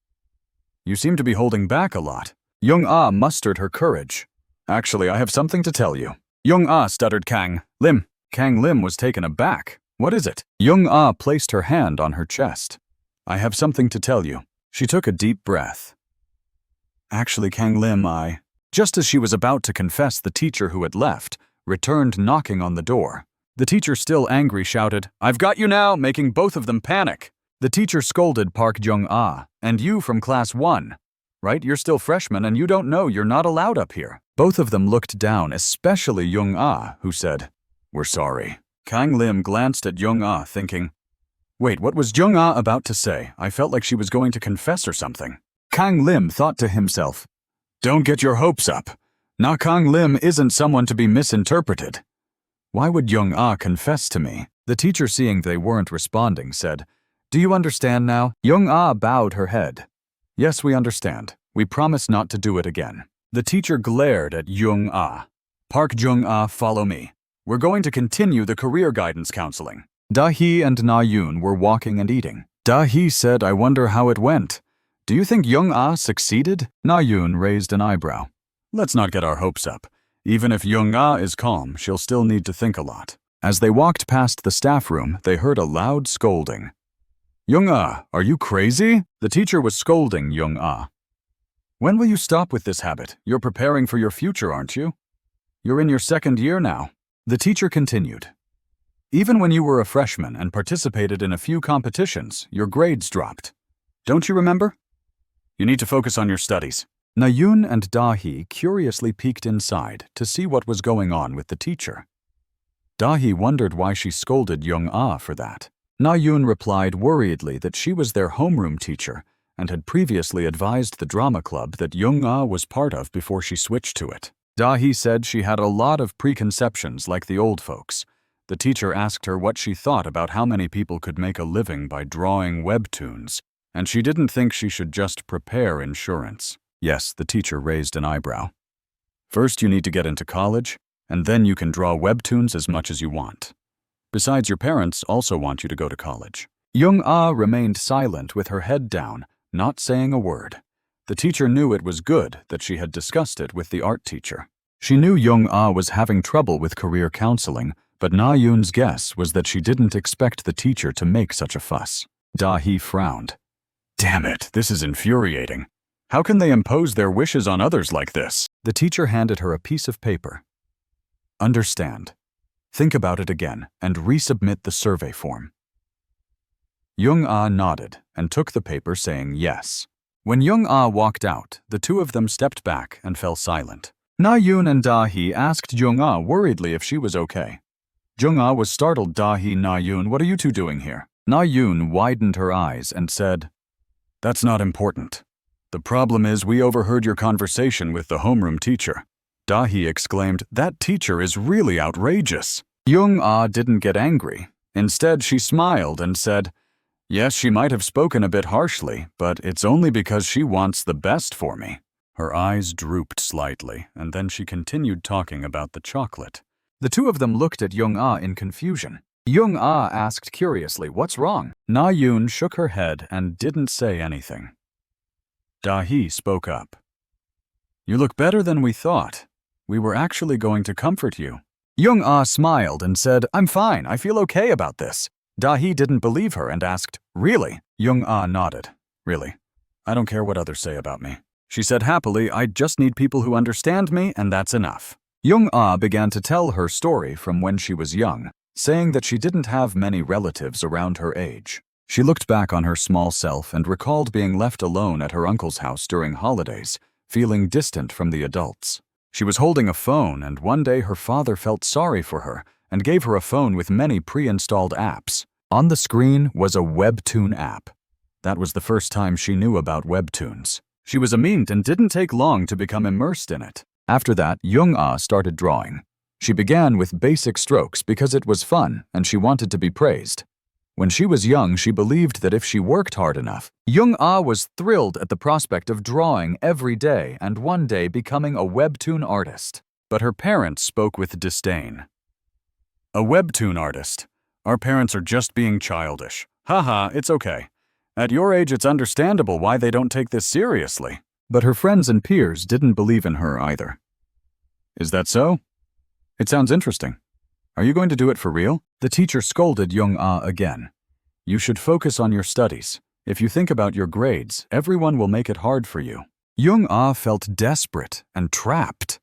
"You seem to be holding back a lot." Young-ah mustered her courage. "Actually, I have something to tell you." Young-ah stuttered. Kang Lim. Kang Lim was taken aback. "What is it?" Young-ah placed her hand on her chest. "I have something to tell you." She took a deep breath. "Actually, Kang Lim, I—" Just as she was about to confess, the teacher, who had left, returned, knocking on the door. The teacher, still angry, shouted, "I've got you now," making both of them panic. The teacher scolded Park Jung-ah. "And you from class 1, right? You're still freshmen and you don't know you're not allowed up here." Both of them looked down, especially Young-ah, who said, "We're sorry." Kang Lim glanced at Young-ah, thinking, "Wait, what was Young-ah about to say? I felt like she was going to confess or something." Kang Lim thought to himself, "Don't get your hopes up. Now Kang Lim isn't someone to be misinterpreted. Why would Young-ah confess to me?" The teacher, seeing they weren't responding, said, "Do you understand now?" Young-ah bowed her head. "Yes, we understand. We promise not to do it again." The teacher glared at Young-ah. "Park Jung-ah, follow me. We're going to continue the career guidance counseling." Da-hee and Na-yoon were walking and eating. Da-hee said, "I wonder how it went. Do you think Young-ah succeeded?" Na-yoon raised an eyebrow. "Let's not get our hopes up. Even if Young-ah is calm, she'll still need to think a lot." As they walked past the staff room, they heard a loud scolding. "Young-ah, are you crazy?" The teacher was scolding Young-ah. "When will you stop with this habit? You're preparing for your future, aren't you? You're in your second year now." The teacher continued. "Even when you were a freshman and participated in a few competitions, your grades dropped. Don't you remember? You need to focus on your studies." Na-yoon and Da-hee curiously peeked inside to see what was going on with the teacher. Da-hee wondered why she scolded Young-ah for that. Na-yoon replied worriedly that she was their homeroom teacher and had previously advised the drama club that Young-ah was part of before she switched to it. Dahi said she had a lot of preconceptions like the old folks. The teacher asked her what she thought about how many people could make a living by drawing webtoons, and she didn't think she should just prepare insurance. Yes, the teacher raised an eyebrow. First, you need to get into college, and then you can draw webtoons as much as you want. Besides, your parents also want you to go to college. Young-ah remained silent with her head down, not saying a word. The teacher knew it was good that she had discussed it with the art teacher. She knew Young-ah was having trouble with career counseling, but Na-yoon's guess was that she didn't expect the teacher to make such a fuss. Da-hee frowned. Damn it, this is infuriating. How can they impose their wishes on others like this? The teacher handed her a piece of paper. Understand. Think about it again and resubmit the survey form. Young-ah nodded and took the paper, saying yes. When Young-ah walked out, the two of them stepped back and fell silent. Na-yoon and Da-hee asked Young-ah worriedly if she was okay. Young-ah was startled. Da-hee, Na-yoon, what are you two doing here? Na-yoon widened her eyes and said, That's not important. The problem is we overheard your conversation with the homeroom teacher. Da-hee exclaimed, That teacher is really outrageous. Young-ah didn't get angry. Instead, she smiled and said, Yes, she might have spoken a bit harshly, but it's only because she wants the best for me. Her eyes drooped slightly, and then she continued talking about the chocolate. The two of them looked at Young-ah in confusion. Young-ah asked curiously, What's wrong? Na-yoon shook her head and didn't say anything. Da-hee spoke up. You look better than we thought. We were actually going to comfort you. Young-ah smiled and said, I'm fine, I feel okay about this. Da-hee didn't believe her and asked, Really? Young-ah nodded. Really? I don't care what others say about me. She said happily, I just need people who understand me, and that's enough. Young-ah began to tell her story from when she was young, saying that she didn't have many relatives around her age. She looked back on her small self and recalled being left alone at her uncle's house during holidays, feeling distant from the adults. She was holding a phone, and one day her father felt sorry for her and gave her a phone with many pre-installed apps. On the screen was a Webtoon app. That was the first time she knew about Webtoons. She was amazed and didn't take long to become immersed in it. After that, Young-ah started drawing. She began with basic strokes because it was fun and she wanted to be praised. When she was young, she believed that if she worked hard enough, Young-ah was thrilled at the prospect of drawing every day and one day becoming a Webtoon artist. But her parents spoke with disdain. A Webtoon artist? Our parents are just being childish. Haha, it's okay. At your age, it's understandable why they don't take this seriously. But her friends and peers didn't believe in her either. Is that so? It sounds interesting. Are you going to do it for real? The teacher scolded Young-ah again. You should focus on your studies. If you think about your grades, everyone will make it hard for you. Young-ah felt desperate and trapped.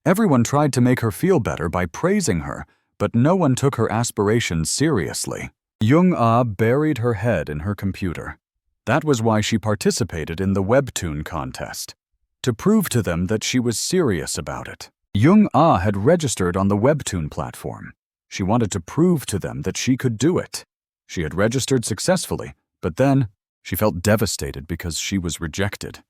Everyone tried to make her feel better by praising her, but no one took her aspirations seriously. Young-ah buried her head in her computer. That was why she participated in the Webtoon contest, to prove to them that she was serious about it. Young-ah had registered on the Webtoon platform. She wanted to prove to them that she could do it. She had registered successfully, but then she felt devastated because she was rejected.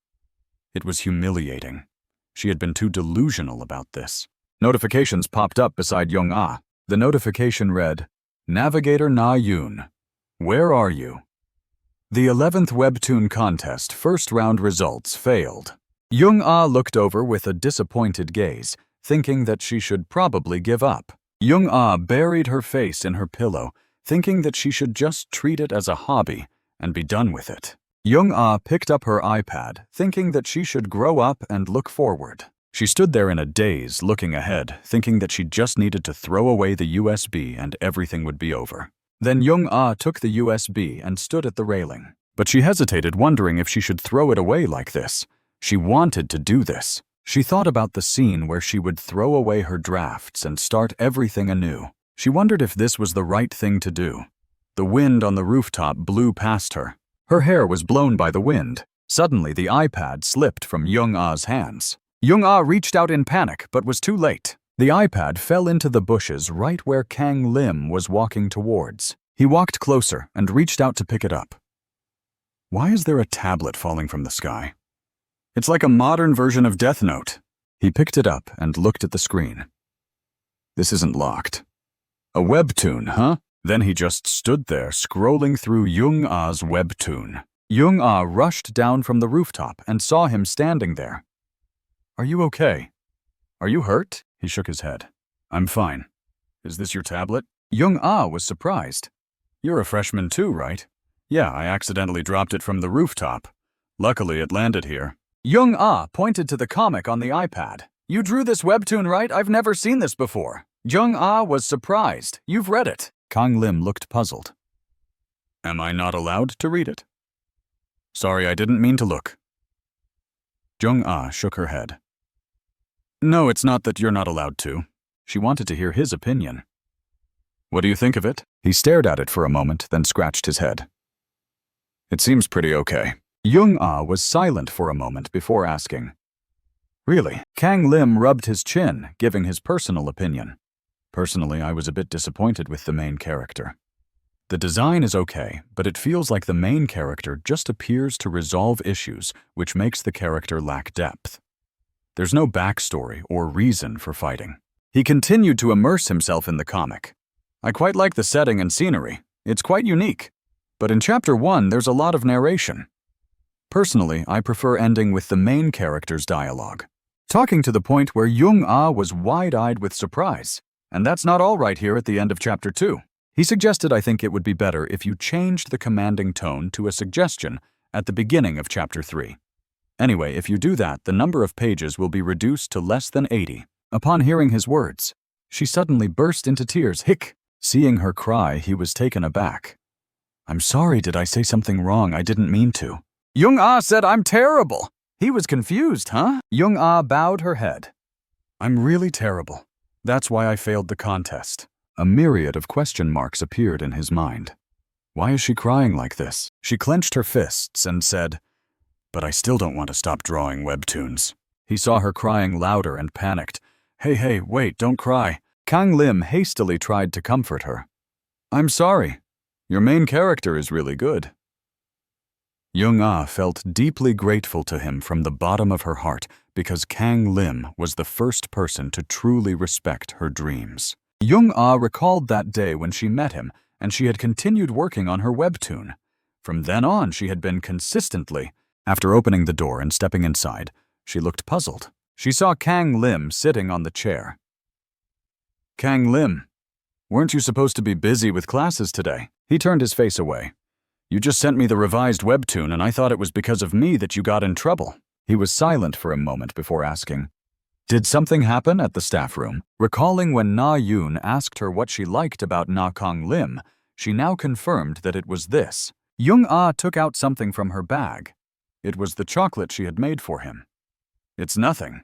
It was humiliating. She had been too delusional about this. Notifications popped up beside Young-ah. The notification read, Navigator Na-yoon, where are you? The 11th Webtoon contest first round results failed. Young-ah looked over with a disappointed gaze, thinking that she should probably give up. Young-ah buried her face in her pillow, thinking that she should just treat it as a hobby and be done with it. Young-ah picked up her iPad, thinking that she should grow up and look forward. She stood there in a daze, looking ahead, thinking that she just needed to throw away the USB and everything would be over. Then Young-ah took the USB and stood at the railing. But she hesitated, wondering if she should throw it away like this. She wanted to do this. She thought about the scene where she would throw away her drafts and start everything anew. She wondered if this was the right thing to do. The wind on the rooftop blew past her. Her hair was blown by the wind. Suddenly, the iPad slipped from Young-ah's hands. Young-ah reached out in panic, but was too late. The iPad fell into the bushes right where Kang Lim was walking towards. He walked closer and reached out to pick it up. Why is there a tablet falling from the sky? It's like a modern version of Death Note. He picked it up and looked at the screen. This isn't locked. A Webtoon, huh? Then he just stood there, scrolling through Young-ah's Webtoon. Young-ah rushed down from the rooftop and saw him standing there. Are you okay? Are you hurt? He shook his head. I'm fine. Is this your tablet? Young-ah was surprised. You're a freshman too, right? Yeah, I accidentally dropped it from the rooftop. Luckily, it landed here. Young-ah pointed to the comic on the iPad. You drew this webtoon, right? I've never seen this before. Young-ah was surprised. You've read it. Kang Lim looked puzzled. Am I not allowed to read it? Sorry, I didn't mean to look. Young-ah shook her head. No, it's not that you're not allowed to. She wanted to hear his opinion. What do you think of it? He stared at it for a moment, then scratched his head. It seems pretty okay. Young-ah was silent for a moment before asking. Really? Kang Lim rubbed his chin, giving his personal opinion. Personally, I was a bit disappointed with the main character. The design is okay, but it feels like the main character just appears to resolve issues, which makes the character lack depth. There's no backstory or reason for fighting. He continued to immerse himself in the comic. I quite like the setting and scenery. It's quite unique. But in Chapter 1, there's a lot of narration. Personally, I prefer ending with the main character's dialogue, talking to the point where Young-ah was wide-eyed with surprise. And that's not all right here at the end of Chapter 2. He suggested I think it would be better if you changed the commanding tone to a suggestion at the beginning of Chapter 3. Anyway, if you do that, the number of pages will be reduced to less than 80. Upon hearing his words, she suddenly burst into tears. Hic! Seeing her cry, he was taken aback. I'm sorry, did I say something wrong? I didn't mean to. Young-ah said I'm terrible. He was confused, huh? Young-ah bowed her head. I'm really terrible. That's why I failed the contest. A myriad of question marks appeared in his mind. Why is she crying like this? She clenched her fists and said, But I still don't want to stop drawing webtoons. He saw her crying louder and panicked. Hey, wait, don't cry. Kang Lim hastily tried to comfort her. I'm sorry. Your main character is really good. Young-ah felt deeply grateful to him from the bottom of her heart because Kang Lim was the first person to truly respect her dreams. Young-ah recalled that day when she met him, and she had continued working on her webtoon. From then on, she had been consistently. After opening the door and stepping inside, she looked puzzled. She saw Kang Lim sitting on the chair. Kang Lim, weren't you supposed to be busy with classes today? He turned his face away. You just sent me the revised webtoon, and I thought it was because of me that you got in trouble. He was silent for a moment before asking, Did something happen at the staff room? Recalling when Na Yoon asked her what she liked about Na Kang Lim, she now confirmed that it was this. Young-ah took out something from her bag. It was the chocolate she had made for him. It's nothing.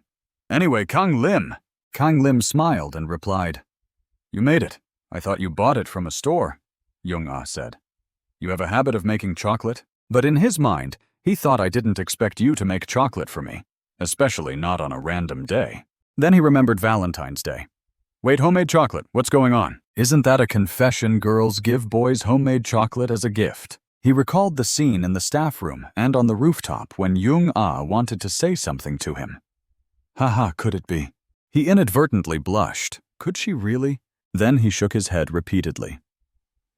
Anyway, Kang Lim. Kang Lim smiled and replied, You made it. I thought you bought it from a store, Young-ah said. You have a habit of making chocolate? But in his mind, he thought I didn't expect you to make chocolate for me, especially not on a random day. Then he remembered Valentine's Day. Wait, homemade chocolate, what's going on? Isn't that a confession girls give boys homemade chocolate as a gift? He recalled the scene in the staff room and on the rooftop when Young-ah wanted to say something to him. Haha, could it be? He inadvertently blushed. Could she really? Then he shook his head repeatedly.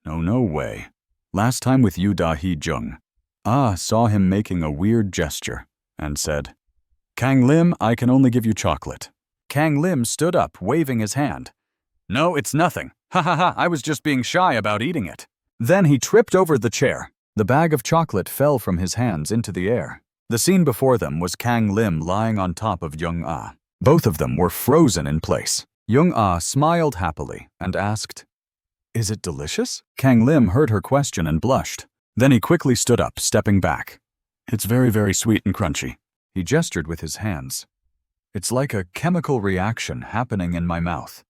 No way. Last time with you, Da-hee-jung. Saw him making a weird gesture and said, Kang Lim, I can only give you chocolate. Kang Lim stood up, waving his hand. No, it's nothing. Ha, I was just being shy about eating it. Then he tripped over the chair. The bag of chocolate fell from his hands into the air. The scene before them was Kang Lim lying on top of Young-ah. Both of them were frozen in place. Young-ah smiled happily and asked, Is it delicious? Kang Lim heard her question and blushed. Then he quickly stood up, stepping back. It's very, very sweet and crunchy. He gestured with his hands. It's like a chemical reaction happening in my mouth.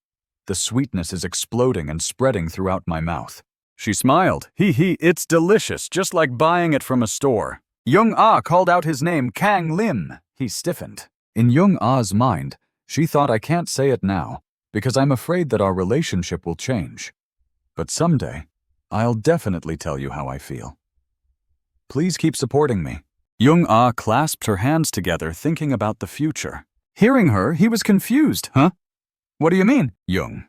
The sweetness is exploding and spreading throughout my mouth. She smiled. It's delicious, just like buying it from a store. Young-ah called out his name, Kang Lim. He stiffened. In Young-ah's mind, she thought I can't say it now, because I'm afraid that our relationship will change. But someday, I'll definitely tell you how I feel. Please keep supporting me. Young-ah clasped her hands together, thinking about the future. Hearing her, he was confused. Huh? What do you mean? Jung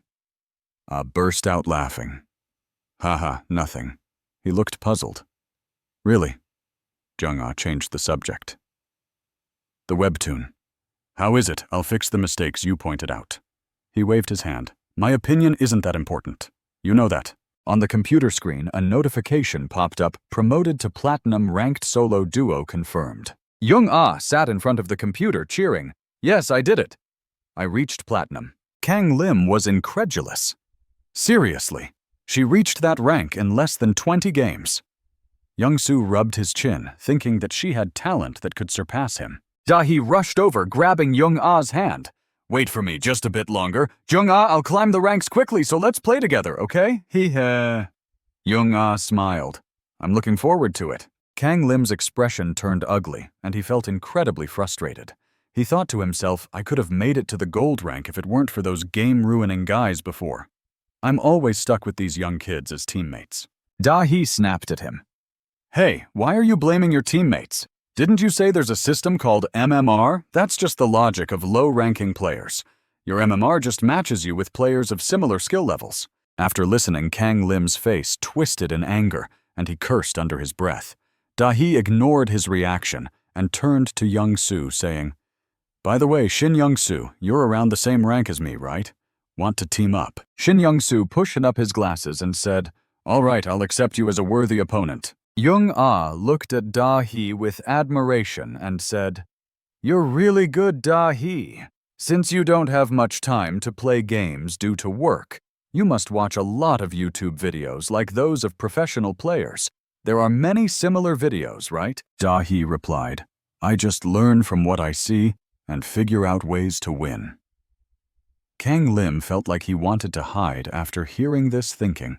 burst out laughing. Haha, nothing. He looked puzzled. Really? Jung changed the subject. The Webtoon. How is it? I'll fix the mistakes you pointed out. He waved his hand. My opinion isn't that important. You know that. On the computer screen, a notification popped up, promoted to platinum ranked solo duo confirmed. Jung sat in front of the computer cheering. Yes, I did it. I reached platinum. Kang Lim was incredulous. Seriously, she reached that rank in less than 20 games. Young-soo rubbed his chin, thinking that she had talent that could surpass him. Da-hee rushed over, grabbing Jung-ah's hand. Wait for me just a bit longer. Jung-ah, I'll climb the ranks quickly, so let's play together, okay? Jung-ah smiled. I'm looking forward to it. Kang Lim's expression turned ugly, and he felt incredibly frustrated. He thought to himself, I could have made it to the gold rank if it weren't for those game-ruining guys before. I'm always stuck with these young kids as teammates. Da-hee snapped at him. Hey, why are you blaming your teammates? Didn't you say there's a system called MMR? That's just the logic of low-ranking players. Your MMR just matches you with players of similar skill levels. After listening, Kang Lim's face twisted in anger, and he cursed under his breath. Da-hee ignored his reaction and turned to Young-soo, saying, By the way, Shin Young-soo, you're around the same rank as me, right? Want to team up? Shin Young-soo pushed up his glasses and said, All right, I'll accept you as a worthy opponent. Jung-ah looked at Da-hee with admiration and said, You're really good, Da-hee. Since you don't have much time to play games due to work, you must watch a lot of YouTube videos like those of professional players. There are many similar videos, right? Da-hee replied, I just learn from what I see and figure out ways to win. Kang Lim felt like he wanted to hide after hearing this thinking.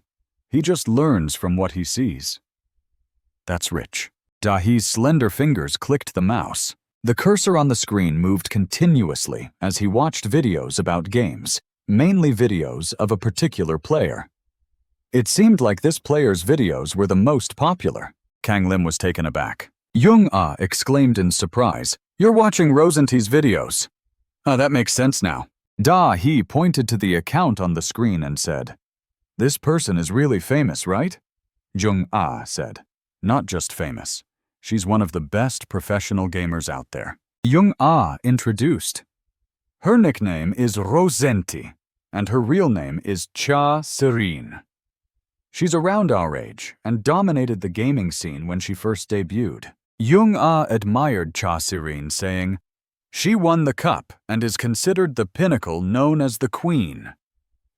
He just learns from what he sees. That's rich. Da-hee's slender fingers clicked the mouse. The cursor on the screen moved continuously as he watched videos about games, mainly videos of a particular player. It seemed like this player's videos were the most popular. Kang Lim was taken aback. Jung-ah exclaimed in surprise, You're watching Rosenti's videos. That makes sense now. Da-hee pointed to the account on the screen and said, This person is really famous, right? Jung-ah said, Not just famous. She's one of the best professional gamers out there. Jung-ah introduced. Her nickname is Rosenti, and her real name is Cha Serene. She's around our age and dominated the gaming scene when she first debuted. Jung-ah admired Cha Serene, saying, She won the cup and is considered the pinnacle known as the Queen.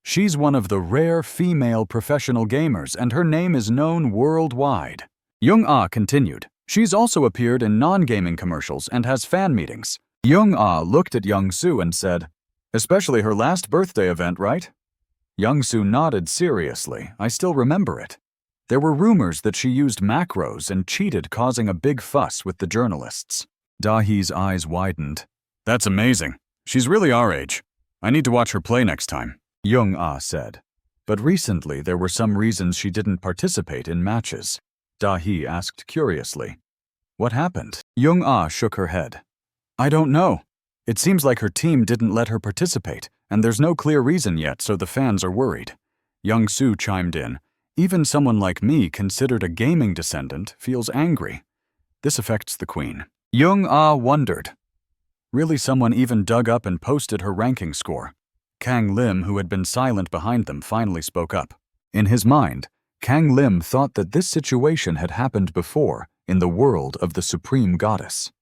She's one of the rare female professional gamers and her name is known worldwide. Jung-ah continued, She's also appeared in non-gaming commercials and has fan meetings. Jung-ah looked at Young-soo and said, Especially her last birthday event, right? Young-soo nodded seriously. I still remember it. There were rumors that she used macros and cheated, causing a big fuss with the journalists. Da-hee's eyes widened. That's amazing. She's really our age. I need to watch her play next time, Jung-ah said. But recently there were some reasons she didn't participate in matches. Da-hee asked curiously. What happened? Jung-ah shook her head. I don't know. It seems like her team didn't let her participate, and there's no clear reason yet, so the fans are worried. Young-soo chimed in. Even someone like me, considered a gaming descendant, feels angry. This affects the queen. Jung-ah wondered. Really, someone even dug up and posted her ranking score. Kang Lim, who had been silent behind them, finally spoke up. In his mind, Kang Lim thought that this situation had happened before in the world of the Supreme Goddess.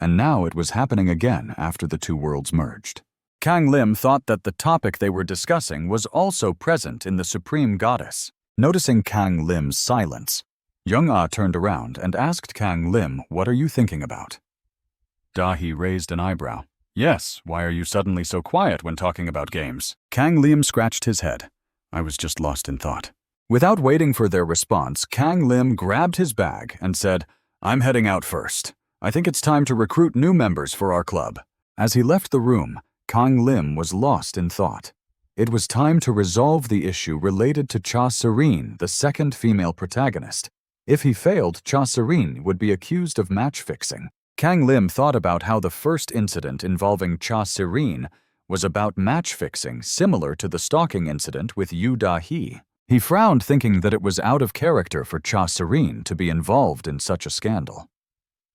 And now it was happening again after the two worlds merged. Kang Lim thought that the topic they were discussing was also present in the Supreme Goddess. Noticing Kang Lim's silence, Jung-ah turned around and asked Kang Lim, What are you thinking about? Da-hee raised an eyebrow. Yes, why are you suddenly so quiet when talking about games? Kang Lim scratched his head. I was just lost in thought. Without waiting for their response, Kang Lim grabbed his bag and said, I'm heading out first. I think it's time to recruit new members for our club. As he left the room, Kang Lim was lost in thought. It was time to resolve the issue related to Cha Serene, the second female protagonist. If he failed, Cha Serene would be accused of match fixing. Kang Lim thought about how the first incident involving Cha Serene was about match fixing, similar to the stalking incident with Yu Da-hee. He frowned, thinking that it was out of character for Cha Serene to be involved in such a scandal.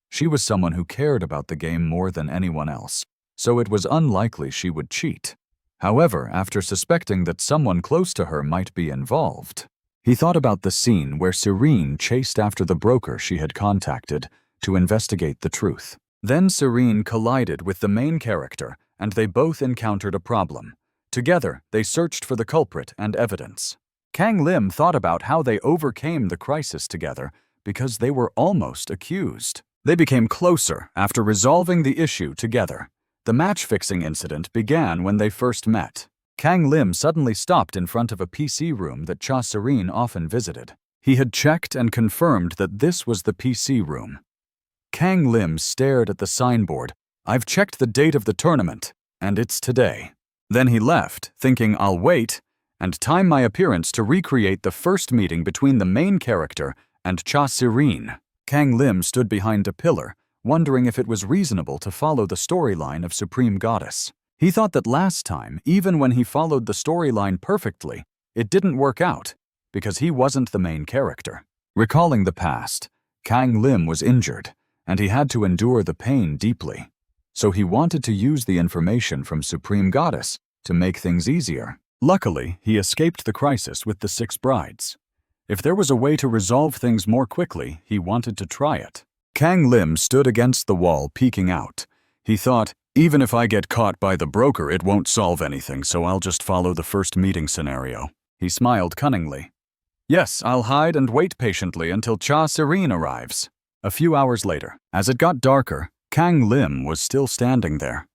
She was someone who cared about the game more than anyone else, so it was unlikely she would cheat. However, after suspecting that someone close to her might be involved, he thought about the scene where Serene chased after the broker she had contacted to investigate the truth. Then Serene collided with the main character, and they both encountered a problem. Together, they searched for the culprit and evidence. Kang Lim thought about how they overcame the crisis together because they were almost accused. They became closer after resolving the issue together. The match-fixing incident began when they first met. Kang Lim suddenly stopped in front of a PC room that Cha Serene often visited. He had checked and confirmed that this was the PC room. Kang Lim stared at the signboard. "I've checked the date of the tournament, and it's today." Then he left, thinking I'll wait and time my appearance to recreate the first meeting between the main character and Cha Serene. Kang Lim stood behind a pillar, wondering if it was reasonable to follow the storyline of Supreme Goddess. He thought that last time, even when he followed the storyline perfectly, it didn't work out, because he wasn't the main character. Recalling the past, Kang Lim was injured, and he had to endure the pain deeply. So he wanted to use the information from Supreme Goddess to make things easier. Luckily, he escaped the crisis with the 6 brides. If there was a way to resolve things more quickly, he wanted to try it. Kang Lim stood against the wall, peeking out. He thought, even if I get caught by the broker, it won't solve anything, so I'll just follow the first meeting scenario. He smiled cunningly. Yes, I'll hide and wait patiently until Cha Serene arrives. A few hours later, as it got darker, Kang Lim was still standing there.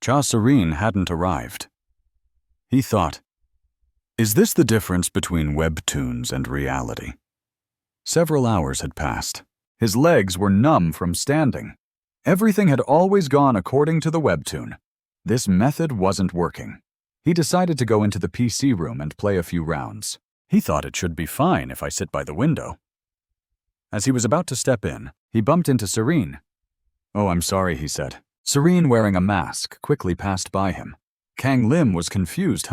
Cha Serene hadn't arrived. He thought, is this the difference between webtoons and reality? Several hours had passed. His legs were numb from standing. Everything had always gone according to the webtoon. This method wasn't working. He decided to go into the PC room and play a few rounds. He thought it should be fine if I sit by the window. As he was about to step in, he bumped into Serene. "Oh, I'm sorry," he said. Serene, wearing a mask, quickly passed by him. Kang Lim was confused,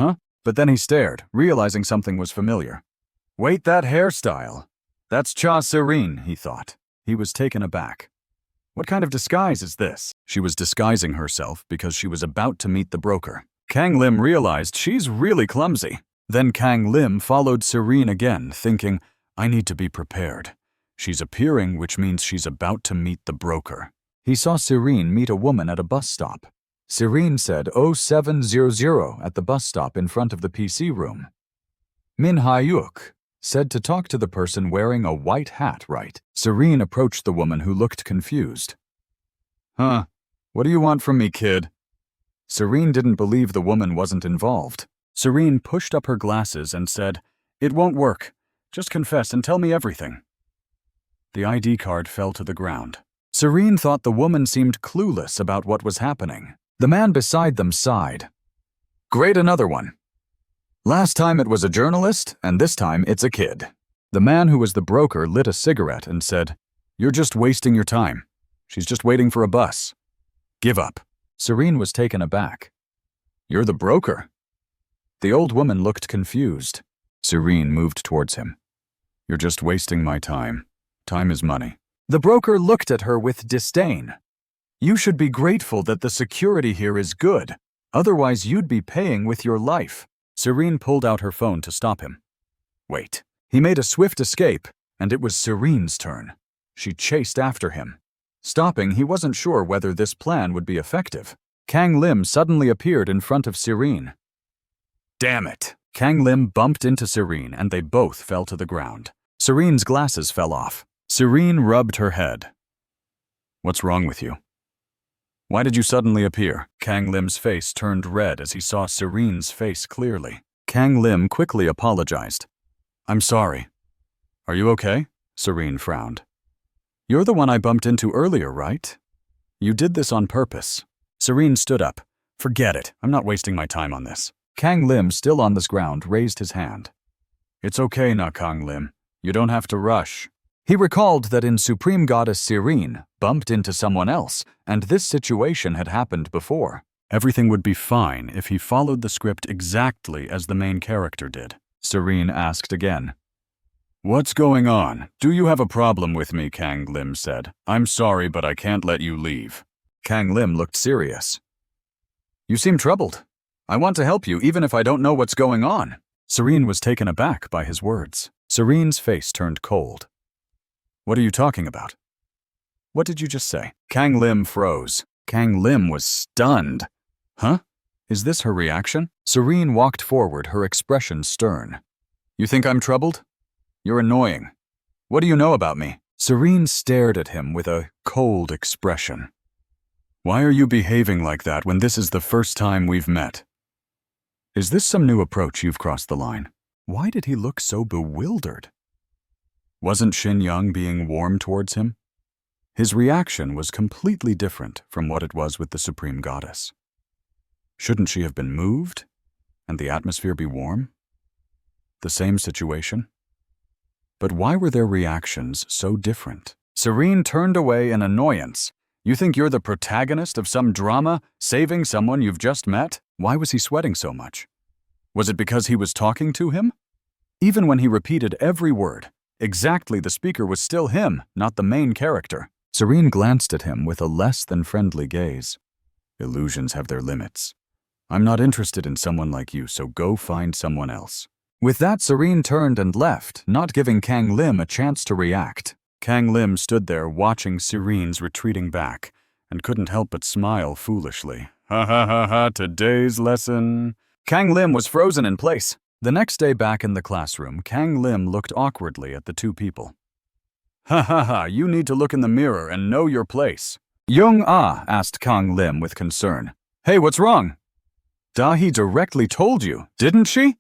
But then he stared, realizing something was familiar. Wait, that hairstyle. That's Cha Serene, he thought. He was taken aback. What kind of disguise is this? She was disguising herself because she was about to meet the broker. Kang Lim realized she's really clumsy. Then Kang Lim followed Serene again, thinking, I need to be prepared. She's appearing, which means she's about to meet the broker. He saw Serene meet a woman at a bus stop. Serene said 0700 at the bus stop in front of the PC room. Manhwa said to talk to the person wearing a white hat, right? Serene approached the woman who looked confused. What do you want from me, kid? Serene didn't believe the woman wasn't involved. Serene pushed up her glasses and said, It won't work. Just confess and tell me everything. The ID card fell to the ground. Serene thought the woman seemed clueless about what was happening. The man beside them sighed. Great, another one. Last time it was a journalist, and this time it's a kid. The man who was the broker lit a cigarette and said, You're just wasting your time. She's just waiting for a bus. Give up. Serene was taken aback. You're the broker? The old woman looked confused. Serene moved towards him. You're just wasting my time. Time is money. The broker looked at her with disdain. You should be grateful that the security here is good. Otherwise, you'd be paying with your life. Serene pulled out her phone to stop him. Wait. He made a swift escape, and it was Serene's turn. She chased after him. Stopping, he wasn't sure whether this plan would be effective. Kang Lim suddenly appeared in front of Serene. Damn it! Kang Lim bumped into Serene, and they both fell to the ground. Serene's glasses fell off. Serene rubbed her head. What's wrong with you? Why did you suddenly appear? Kang Lim's face turned red as he saw Serene's face clearly. Kang Lim quickly apologized. I'm sorry. Are you okay? Serene frowned. You're the one I bumped into earlier, right? You did this on purpose. Serene stood up. Forget it. I'm not wasting my time on this. Kang Lim, still on the ground, raised his hand. It's okay, Na Kang Lim. You don't have to rush. He recalled that in Supreme Goddess Serene bumped into someone else, and this situation had happened before. Everything would be fine if he followed the script exactly as the main character did. Serene asked again. "What's going on? Do you have a problem with me?" Kang Lim said. "I'm sorry, but I can't let you leave." Kang Lim looked serious. "You seem troubled. I want to help you even if I don't know what's going on." Serene was taken aback by his words. Serene's face turned cold. "What are you talking about? What did you just say?" Kang Lim froze. Kang Lim was stunned. "Huh? Is this her reaction?" Serene walked forward, her expression stern. "You think I'm troubled? You're annoying. What do you know about me?" Serene stared at him with a cold expression. "Why are you behaving like that when this is the first time we've met? Is this some new approach you've crossed the line?" Why did he look so bewildered? Wasn't Shin Young being warm towards him? His reaction was completely different from what it was with the Supreme Goddess. Shouldn't she have been moved and the atmosphere be warm? The same situation? But why were their reactions so different? Serene turned away in annoyance. "You think you're the protagonist of some drama, saving someone you've just met?" Why was he sweating so much? Was it because he was talking to him? Even when he repeated every word, exactly the speaker was still him, not the main character. Serene glanced at him with a less than friendly gaze. "Illusions have their limits. I'm not interested in someone like you, so go find someone else." With that, Serene turned and left, not giving Kang Lim a chance to react. Kang Lim stood there watching Serene's retreating back and couldn't help but smile foolishly. "Ha ha ha ha, today's lesson." Kang Lim was frozen in place. The next day back in the classroom, Kang Lim looked awkwardly at the two people. "Ha ha ha, you need to look in the mirror and know your place." Young Ah asked Kang Lim with concern. "Hey, what's wrong?" "Dahi directly told you, didn't she?"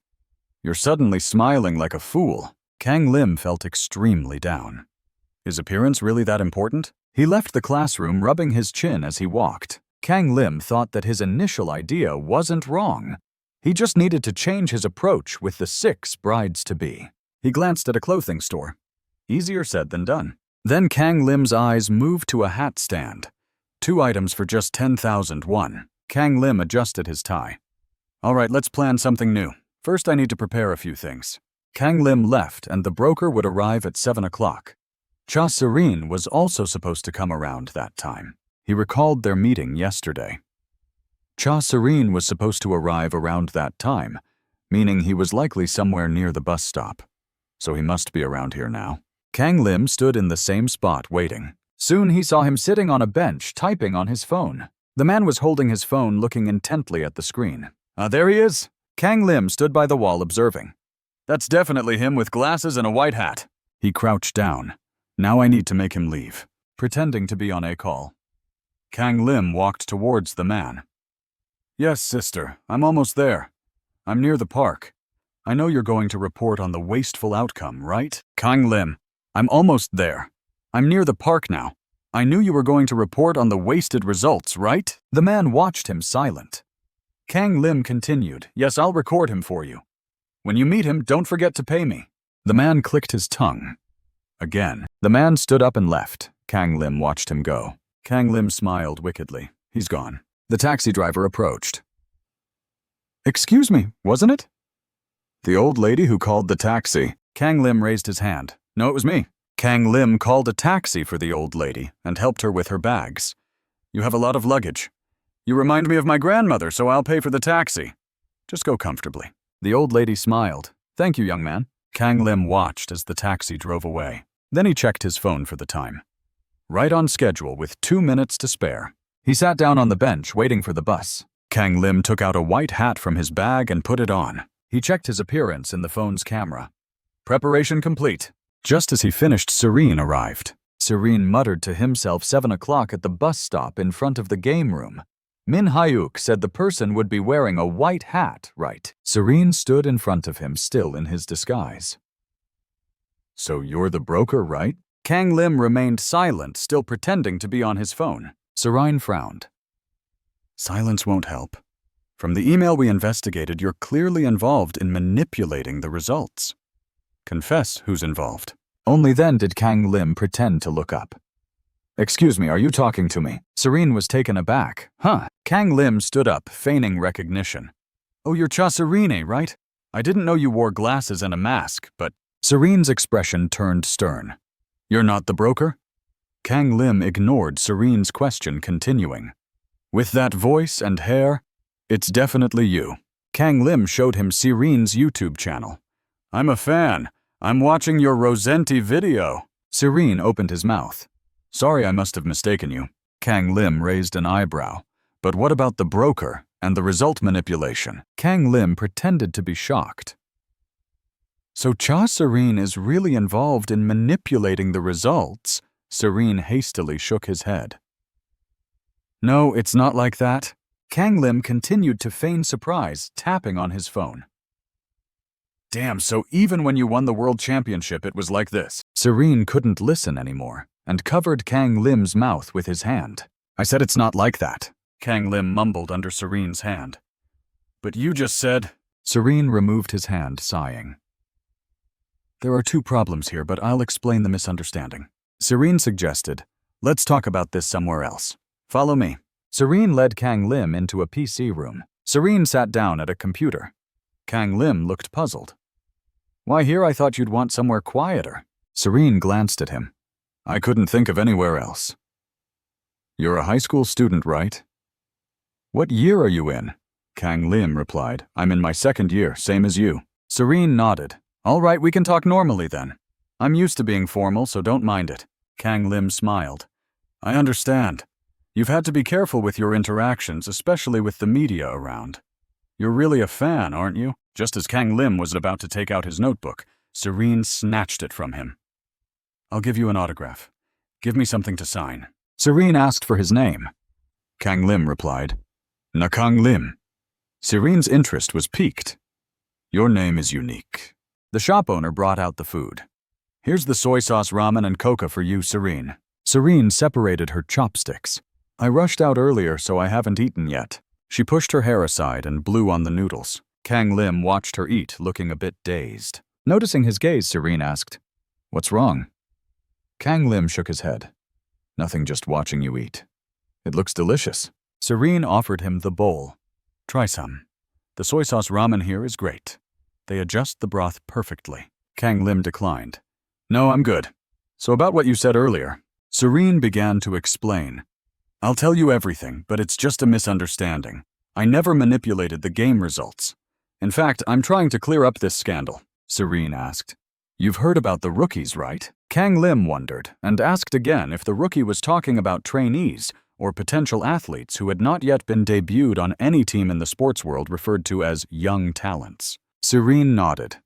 "You're suddenly smiling like a fool." Kang Lim felt extremely down. Is appearance really that important? He left the classroom rubbing his chin as he walked. Kang Lim thought that his initial idea wasn't wrong. He just needed to change his approach with the 6 brides-to-be. He glanced at a clothing store. Easier said than done. Then Kang Lim's eyes moved to a hat stand. 2 items for just 10,000 won. Kang Lim adjusted his tie. "All right, let's plan something new. First, I need to prepare a few things." Kang Lim left, and the broker would arrive at 7 o'clock. Cha Serene was also supposed to come around that time. He recalled their meeting yesterday. Cha Serene was supposed to arrive around that time, meaning he was likely somewhere near the bus stop. So he must be around here now. Kang Lim stood in the same spot waiting. Soon he saw him sitting on a bench typing on his phone. The man was holding his phone looking intently at the screen. There he is. Kang Lim stood by the wall observing. "That's definitely him with glasses and a white hat." He crouched down. "Now I need to make him leave." Pretending to be on a call, Kang Lim walked towards the man. "Yes, sister, I'm almost there. I'm near the park. I know you're going to report on the wasteful outcome, right?" "Kang Lim, I'm almost there. I'm near the park now. I knew you were going to report on the wasted results, right?" The man watched him silent. Kang Lim continued, "Yes, I'll record him for you. When you meet him, don't forget to pay me." The man clicked his tongue. Again, the man stood up and left. Kang Lim watched him go. Kang Lim smiled wickedly. He's gone. The taxi driver approached. "Excuse me, wasn't it?" "The old lady who called the taxi." Kang Lim raised his hand. "No, it was me." Kang Lim called a taxi for the old lady and helped her with her bags. "You have a lot of luggage. You remind me of my grandmother, so I'll pay for the taxi. Just go comfortably." The old lady smiled. "Thank you, young man." Kang Lim watched as the taxi drove away. Then he checked his phone for the time. Right on schedule with 2 minutes to spare. He sat down on the bench waiting for the bus. Kang Lim took out a white hat from his bag and put it on. He checked his appearance in the phone's camera. Preparation complete. Just as he finished, Serene arrived. Serene muttered to himself 7 o'clock at the bus stop in front of the game room. Min Hyuk said the person would be wearing a white hat, right? Serene stood in front of him, still in his disguise. "So you're the broker, right?" Kang Lim remained silent, still pretending to be on his phone. Serene frowned. "Silence won't help. From the email we investigated, you're clearly involved in manipulating the results. Confess who's involved." Only then did Kang Lim pretend to look up. "Excuse me, are you talking to me?" Serene was taken aback. "Huh." Kang Lim stood up, feigning recognition. "Oh, you're Cha Serene, right? I didn't know you wore glasses and a mask, but..." Serene's expression turned stern. "You're not the broker?" Kang Lim ignored Serene's question, continuing. "With that voice and hair, it's definitely you." Kang Lim showed him Serene's YouTube channel. "I'm a fan. I'm watching your Rosenti video." Serene opened his mouth. "Sorry, I must have mistaken you." Kang Lim raised an eyebrow. "But what about the broker and the result manipulation?" Kang Lim pretended to be shocked. "So Cha Serene is really involved in manipulating the results?" Serene hastily shook his head. "No, it's not like that." Kang Lim continued to feign surprise, tapping on his phone. "Damn, so even when you won the world championship, it was like this." Serene couldn't listen anymore and covered Kang Lim's mouth with his hand. "I said it's not like that," Kang Lim mumbled under Serene's hand. "But you just said..." Serene removed his hand, sighing. "There are two problems here, but I'll explain the misunderstanding." Serene suggested, "Let's talk about this somewhere else. Follow me." Serene led Kang Lim into a PC room. Serene sat down at a computer. Kang Lim looked puzzled. "Why here? I thought you'd want somewhere quieter." Serene glanced at him. "I couldn't think of anywhere else." "You're a high school student, right?" "What year are you in?" Kang Lim replied, "I'm in my second year, same as you." Serene nodded. "All right, we can talk normally then. I'm used to being formal, so don't mind it." Kang Lim smiled. "I understand. You've had to be careful with your interactions, especially with the media around. You're really a fan, aren't you?" Just as Kang Lim was about to take out his notebook, Serene snatched it from him. "I'll give you an autograph. Give me something to sign." Serene asked for his name. Kang Lim replied, "Nakang Lim." Serene's interest was piqued. "Your name is unique." The shop owner brought out the food. "Here's the soy sauce ramen and coca for you, Serene." Serene separated her chopsticks. "I rushed out earlier, so I haven't eaten yet." She pushed her hair aside and blew on the noodles. Kang Lim watched her eat, looking a bit dazed. Noticing his gaze, Serene asked, "What's wrong?" Kang Lim shook his head. "Nothing, just watching you eat. It looks delicious." Serene offered him the bowl. "Try some. The soy sauce ramen here is great. They adjust the broth perfectly." Kang Lim declined. "No, I'm good. So about what you said earlier." Serene began to explain. "I'll tell you everything, but it's just a misunderstanding. I never manipulated the game results. In fact, I'm trying to clear up this scandal." Serene asked. "You've heard about the rookies, right?" Kang Lim wondered and asked again if the rookie was talking about trainees or potential athletes who had not yet been debuted on any team in the sports world referred to as young talents. Serene nodded.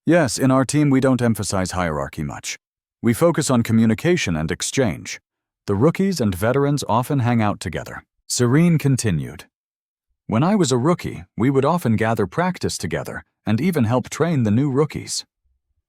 "Yes, in our team we don't emphasize hierarchy much. We focus on communication and exchange. The rookies and veterans often hang out together." Serene continued. "When I was a rookie, we would often gather practice together and even help train the new rookies.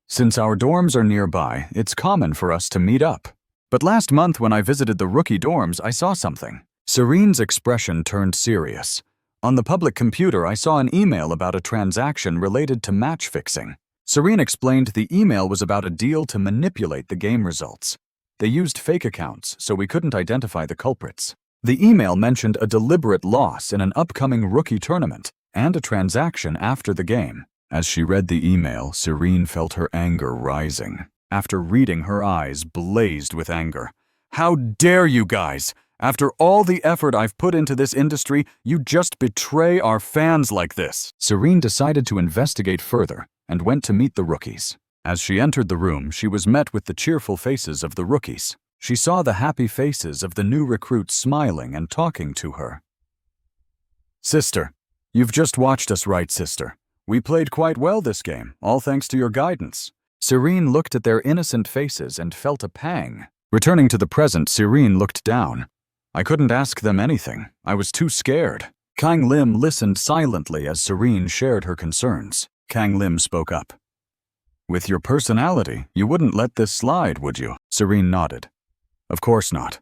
Since our dorms are nearby, it's common for us to meet up. But last month when I visited the rookie dorms, I saw something." Serene's expression turned serious. "On the public computer, I saw an email about a transaction related to match fixing." Serene explained the email was about a deal to manipulate the game results. They used fake accounts, so we couldn't identify the culprits. The email mentioned a deliberate loss in an upcoming rookie tournament and a transaction after the game. As she read the email, Serene felt her anger rising. After reading, her eyes blazed with anger. "How dare you guys! After all the effort I've put into this industry, you just betray our fans like this." Serene decided to investigate further and went to meet the rookies. As she entered the room, she was met with the cheerful faces of the rookies. She saw the happy faces of the new recruits smiling and talking to her. "Sister, you've just watched us, right, sister? We played quite well this game, all thanks to your guidance." Serene looked at their innocent faces and felt a pang. Returning to the present, Serene looked down. "I couldn't ask them anything. I was too scared." Kang Lim listened silently as Serene shared her concerns. Kang Lim spoke up. "With your personality, you wouldn't let this slide, would you?" Serene nodded. "Of course not.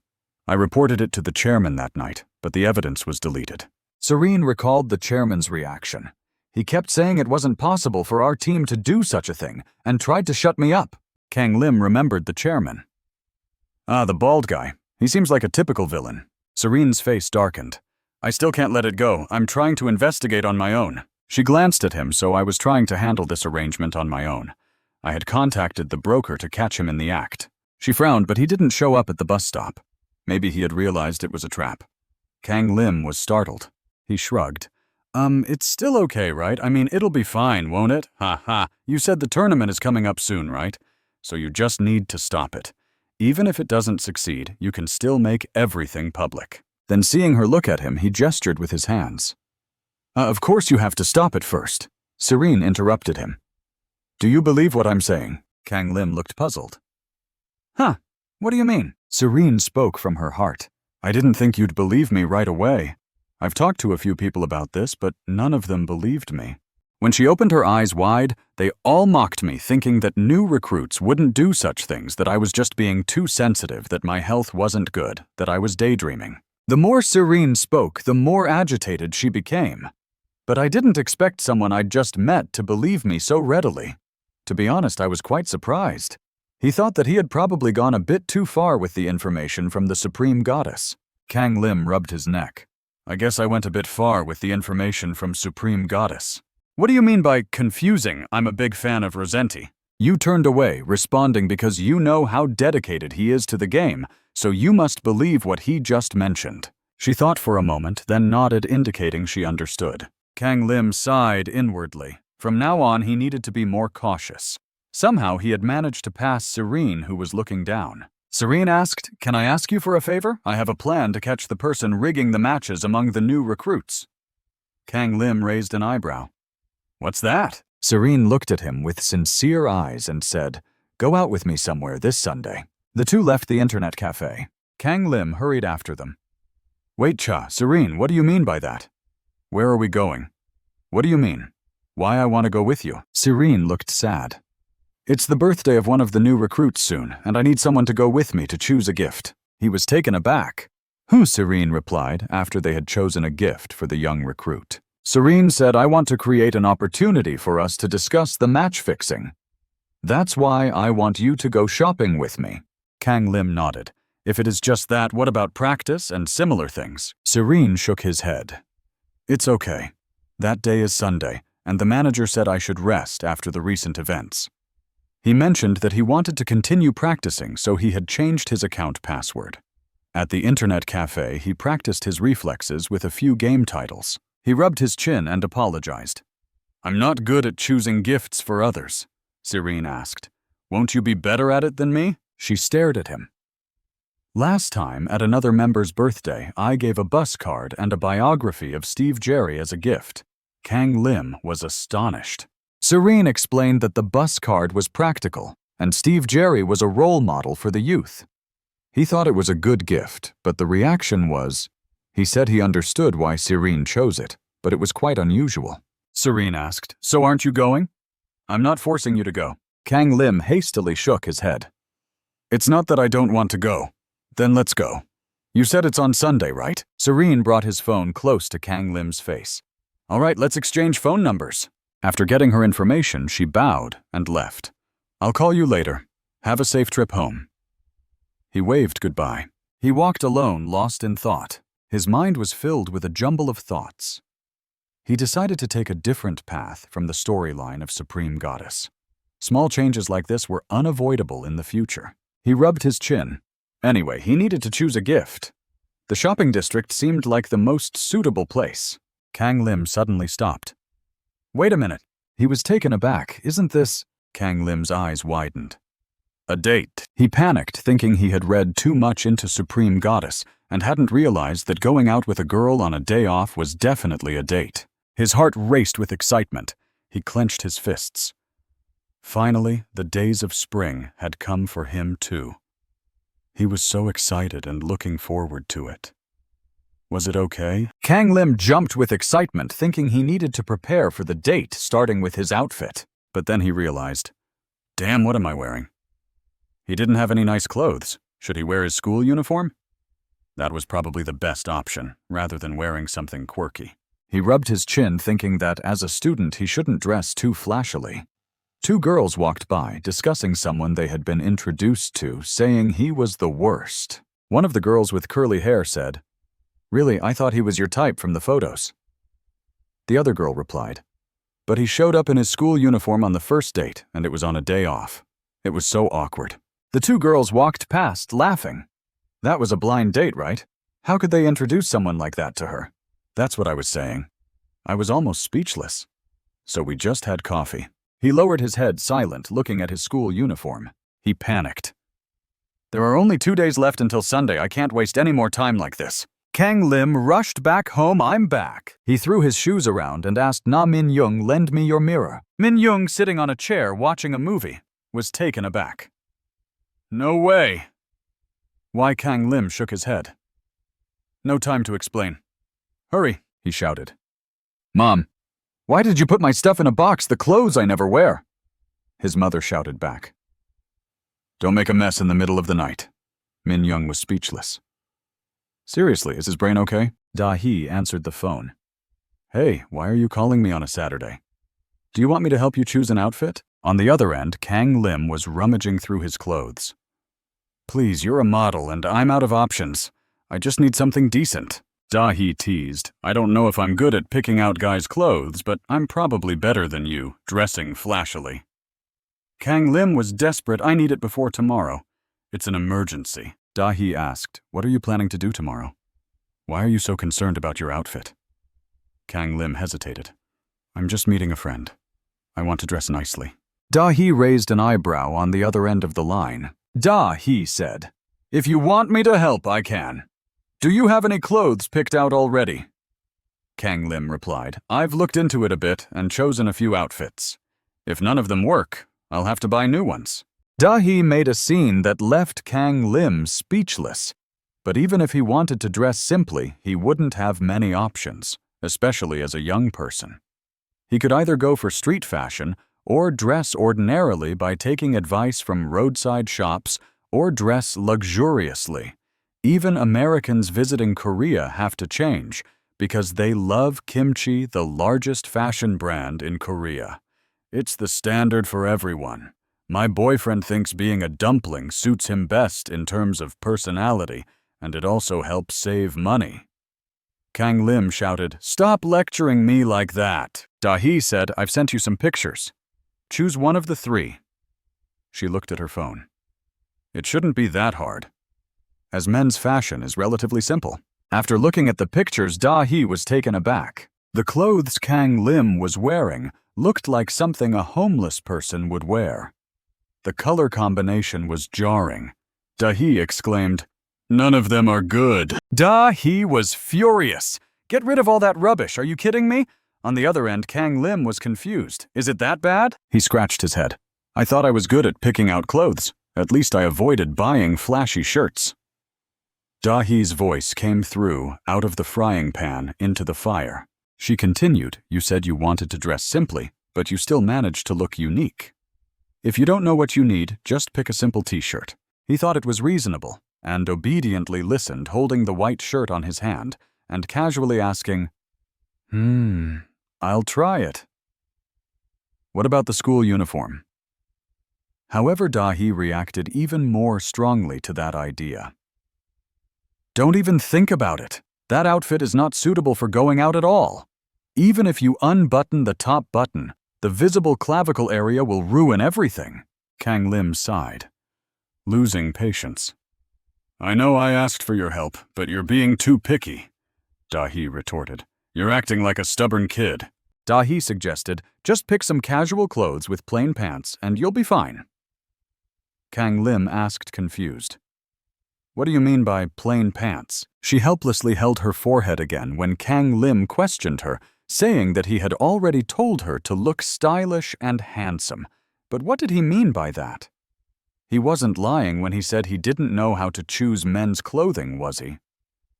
I reported it to the chairman that night, but the evidence was deleted." Serene recalled the chairman's reaction. "He kept saying it wasn't possible for our team to do such a thing and tried to shut me up." Kang Lim remembered the chairman. Ah, the bald guy. He seems like a typical villain. Serene's face darkened. I still can't let it go. I'm trying to investigate on my own. She glanced at him, so I was trying to handle this arrangement on my own. I had contacted the broker to catch him in the act. She frowned, but he didn't show up at the bus stop. Maybe he had realized it was a trap. Kang Lim was startled. He shrugged. It's still okay, right? I mean, it'll be fine, won't it? Ha ha. You said the tournament is coming up soon, right? So you just need to stop it. Even if it doesn't succeed, you can still make everything public. Then seeing her look at him, he gestured with his hands. Of course you have to stop it first. Serene interrupted him. Do you believe what I'm saying? Kang Lim looked puzzled. Huh, what do you mean? Serene spoke from her heart. I didn't think you'd believe me right away. I've talked to a few people about this, but none of them believed me. When she opened her eyes wide, they all mocked me, thinking that new recruits wouldn't do such things, that I was just being too sensitive, that my health wasn't good, that I was daydreaming. The more Serene spoke, the more agitated she became. But I didn't expect someone I'd just met to believe me so readily. To be honest, I was quite surprised. He thought that he had probably gone a bit too far with the information from the Supreme Goddess. Kang Lim rubbed his neck. I guess I went a bit far with the information from Supreme Goddess. What do you mean by confusing? I'm a big fan of Rosenti. You turned away, responding because you know how dedicated he is to the game, so you must believe what he just mentioned. She thought for a moment, then nodded, indicating she understood. Kang Lim sighed inwardly. From now on, he needed to be more cautious. Somehow, he had managed to pass Serene, who was looking down. Serene asked, Can I ask you for a favor? I have a plan to catch the person rigging the matches among the new recruits. Kang Lim raised an eyebrow. What's that? Serene looked at him with sincere eyes and said, Go out with me somewhere this Sunday. The two left the internet cafe. Kang Lim hurried after them. Wait, Cha, Serene, what do you mean by that? Where are we going? What do you mean? Why I want to go with you? Serene looked sad. It's the birthday of one of the new recruits soon, and I need someone to go with me to choose a gift. He was taken aback. Who? Serene replied after they had chosen a gift for the young recruit. Serene said, I want to create an opportunity for us to discuss the match fixing. That's why I want you to go shopping with me. Kang Lim nodded. If it is just that, what about practice and similar things? Serene shook his head. It's okay. That day is Sunday, and the manager said I should rest after the recent events. He mentioned that he wanted to continue practicing, so he had changed his account password. At the internet cafe, he practiced his reflexes with a few game titles. He rubbed his chin and apologized. I'm not good at choosing gifts for others, Serene asked. Won't you be better at it than me? She stared at him. Last time, at another member's birthday, I gave a bus card and a biography of Steve Jerry as a gift. Kang Lim was astonished. Serene explained that the bus card was practical, and Steve Jerry was a role model for the youth. He thought it was a good gift, but the reaction was, he said he understood why Serene chose it, but it was quite unusual. Serene asked, So aren't you going? I'm not forcing you to go. Kang Lim hastily shook his head. It's not that I don't want to go. Then let's go. You said it's on Sunday, right? Serene brought his phone close to Kang Lim's face. All right, let's exchange phone numbers. After getting her information, she bowed and left. I'll call you later. Have a safe trip home. He waved goodbye. He walked alone, lost in thought. His mind was filled with a jumble of thoughts. He decided to take a different path from the storyline of Supreme Goddess. Small changes like this were unavoidable in the future. He rubbed his chin. Anyway, he needed to choose a gift. The shopping district seemed like the most suitable place. Kang Lim suddenly stopped. Wait a minute. He was taken aback. Isn't this? Kang Lim's eyes widened. A date. He panicked, thinking he had read too much into Supreme Goddess and hadn't realized that going out with a girl on a day off was definitely a date. His heart raced with excitement. He clenched his fists. Finally, the days of spring had come for him too. He was so excited and looking forward to it. Was it okay? Kang Lim jumped with excitement, thinking he needed to prepare for the date, starting with his outfit. But then he realized, damn, what am I wearing? He didn't have any nice clothes. Should he wear his school uniform? That was probably the best option, rather than wearing something quirky. He rubbed his chin, thinking that as a student he shouldn't dress too flashily. Two girls walked by, discussing someone they had been introduced to, saying he was the worst. One of the girls with curly hair said, "Really, I thought he was your type from the photos." The other girl replied, "But he showed up in his school uniform on the first date, and it was on a day off. It was so awkward." The two girls walked past, laughing. That was a blind date, right? How could they introduce someone like that to her? That's what I was saying. I was almost speechless. So we just had coffee. He lowered his head, silent, looking at his school uniform. He panicked. "There are only 2 days left until Sunday. I can't waste any more time like this." Kang Lim rushed back home. "I'm back." He threw his shoes around and asked Na Min Young, "Lend me your mirror." Min Young, sitting on a chair watching a movie, was taken aback. "No way." Why? Kang Lim shook his head. "No time to explain. Hurry," he shouted. "Mom, why did you put my stuff in a box, the clothes I never wear?" His mother shouted back. "Don't make a mess in the middle of the night." Min Young was speechless. "Seriously, is his brain okay?" Da-hee answered the phone. "Hey, why are you calling me on a Saturday? Do you want me to help you choose an outfit?" On the other end, Kang Lim was rummaging through his clothes. "Please, you're a model and I'm out of options. I just need something decent." Da-hee teased, "I don't know if I'm good at picking out guys' clothes, but I'm probably better than you, dressing flashily." Kang Lim was desperate. "I need it before tomorrow. It's an emergency." Da-hee asked, "What are you planning to do tomorrow? Why are you so concerned about your outfit?" Kang Lim hesitated. "I'm just meeting a friend. I want to dress nicely." Da-hee raised an eyebrow on the other end of the line. Da-hee said, "If you want me to help, I can. Do you have any clothes picked out already?" Kang Lim replied, "I've looked into it a bit and chosen a few outfits. If none of them work, I'll have to buy new ones." Da-hee made a scene that left Kang Lim speechless. But even if he wanted to dress simply, he wouldn't have many options, especially as a young person. He could either go for street fashion or dress ordinarily by taking advice from roadside shops or dress luxuriously. Even Americans visiting Korea have to change because they love kimchi, the largest fashion brand in Korea. It's the standard for everyone. My boyfriend thinks being a dumpling suits him best in terms of personality, and it also helps save money. Kang Lim shouted, "Stop lecturing me like that." Da-hee said, "I've sent you some pictures. Choose one of the three." She looked at her phone. It shouldn't be that hard, as men's fashion is relatively simple. After looking at the pictures, Da-hee was taken aback. The clothes Kang Lim was wearing looked like something a homeless person would wear. The color combination was jarring. Da-hee exclaimed, "None of them are good." Da-hee was furious. "Get rid of all that rubbish, are you kidding me?" On the other end, Kang Lim was confused. "Is it that bad?" He scratched his head. "I thought I was good at picking out clothes. At least I avoided buying flashy shirts." Da-hee's voice came through, out of the frying pan, into the fire. She continued, "You said you wanted to dress simply, but you still managed to look unique. If you don't know what you need, just pick a simple t-shirt." He thought it was reasonable, and obediently listened, holding the white shirt on his hand, and casually asking, I'll try it." "What about the school uniform?" However, Da-hee reacted even more strongly to that idea. "Don't even think about it. That outfit is not suitable for going out at all. Even if you unbutton the top button, the visible clavicle area will ruin everything." Kang Lim sighed, losing patience. "I know I asked for your help, but you're being too picky," Da-hee retorted. "You're acting like a stubborn kid." Da-hee suggested, "Just pick some casual clothes with plain pants and you'll be fine." Kang Lim asked, confused, "What do you mean by plain pants?" She helplessly held her forehead again when Kang Lim questioned her, saying that he had already told her to look stylish and handsome. But what did he mean by that? He wasn't lying when he said he didn't know how to choose men's clothing, was he?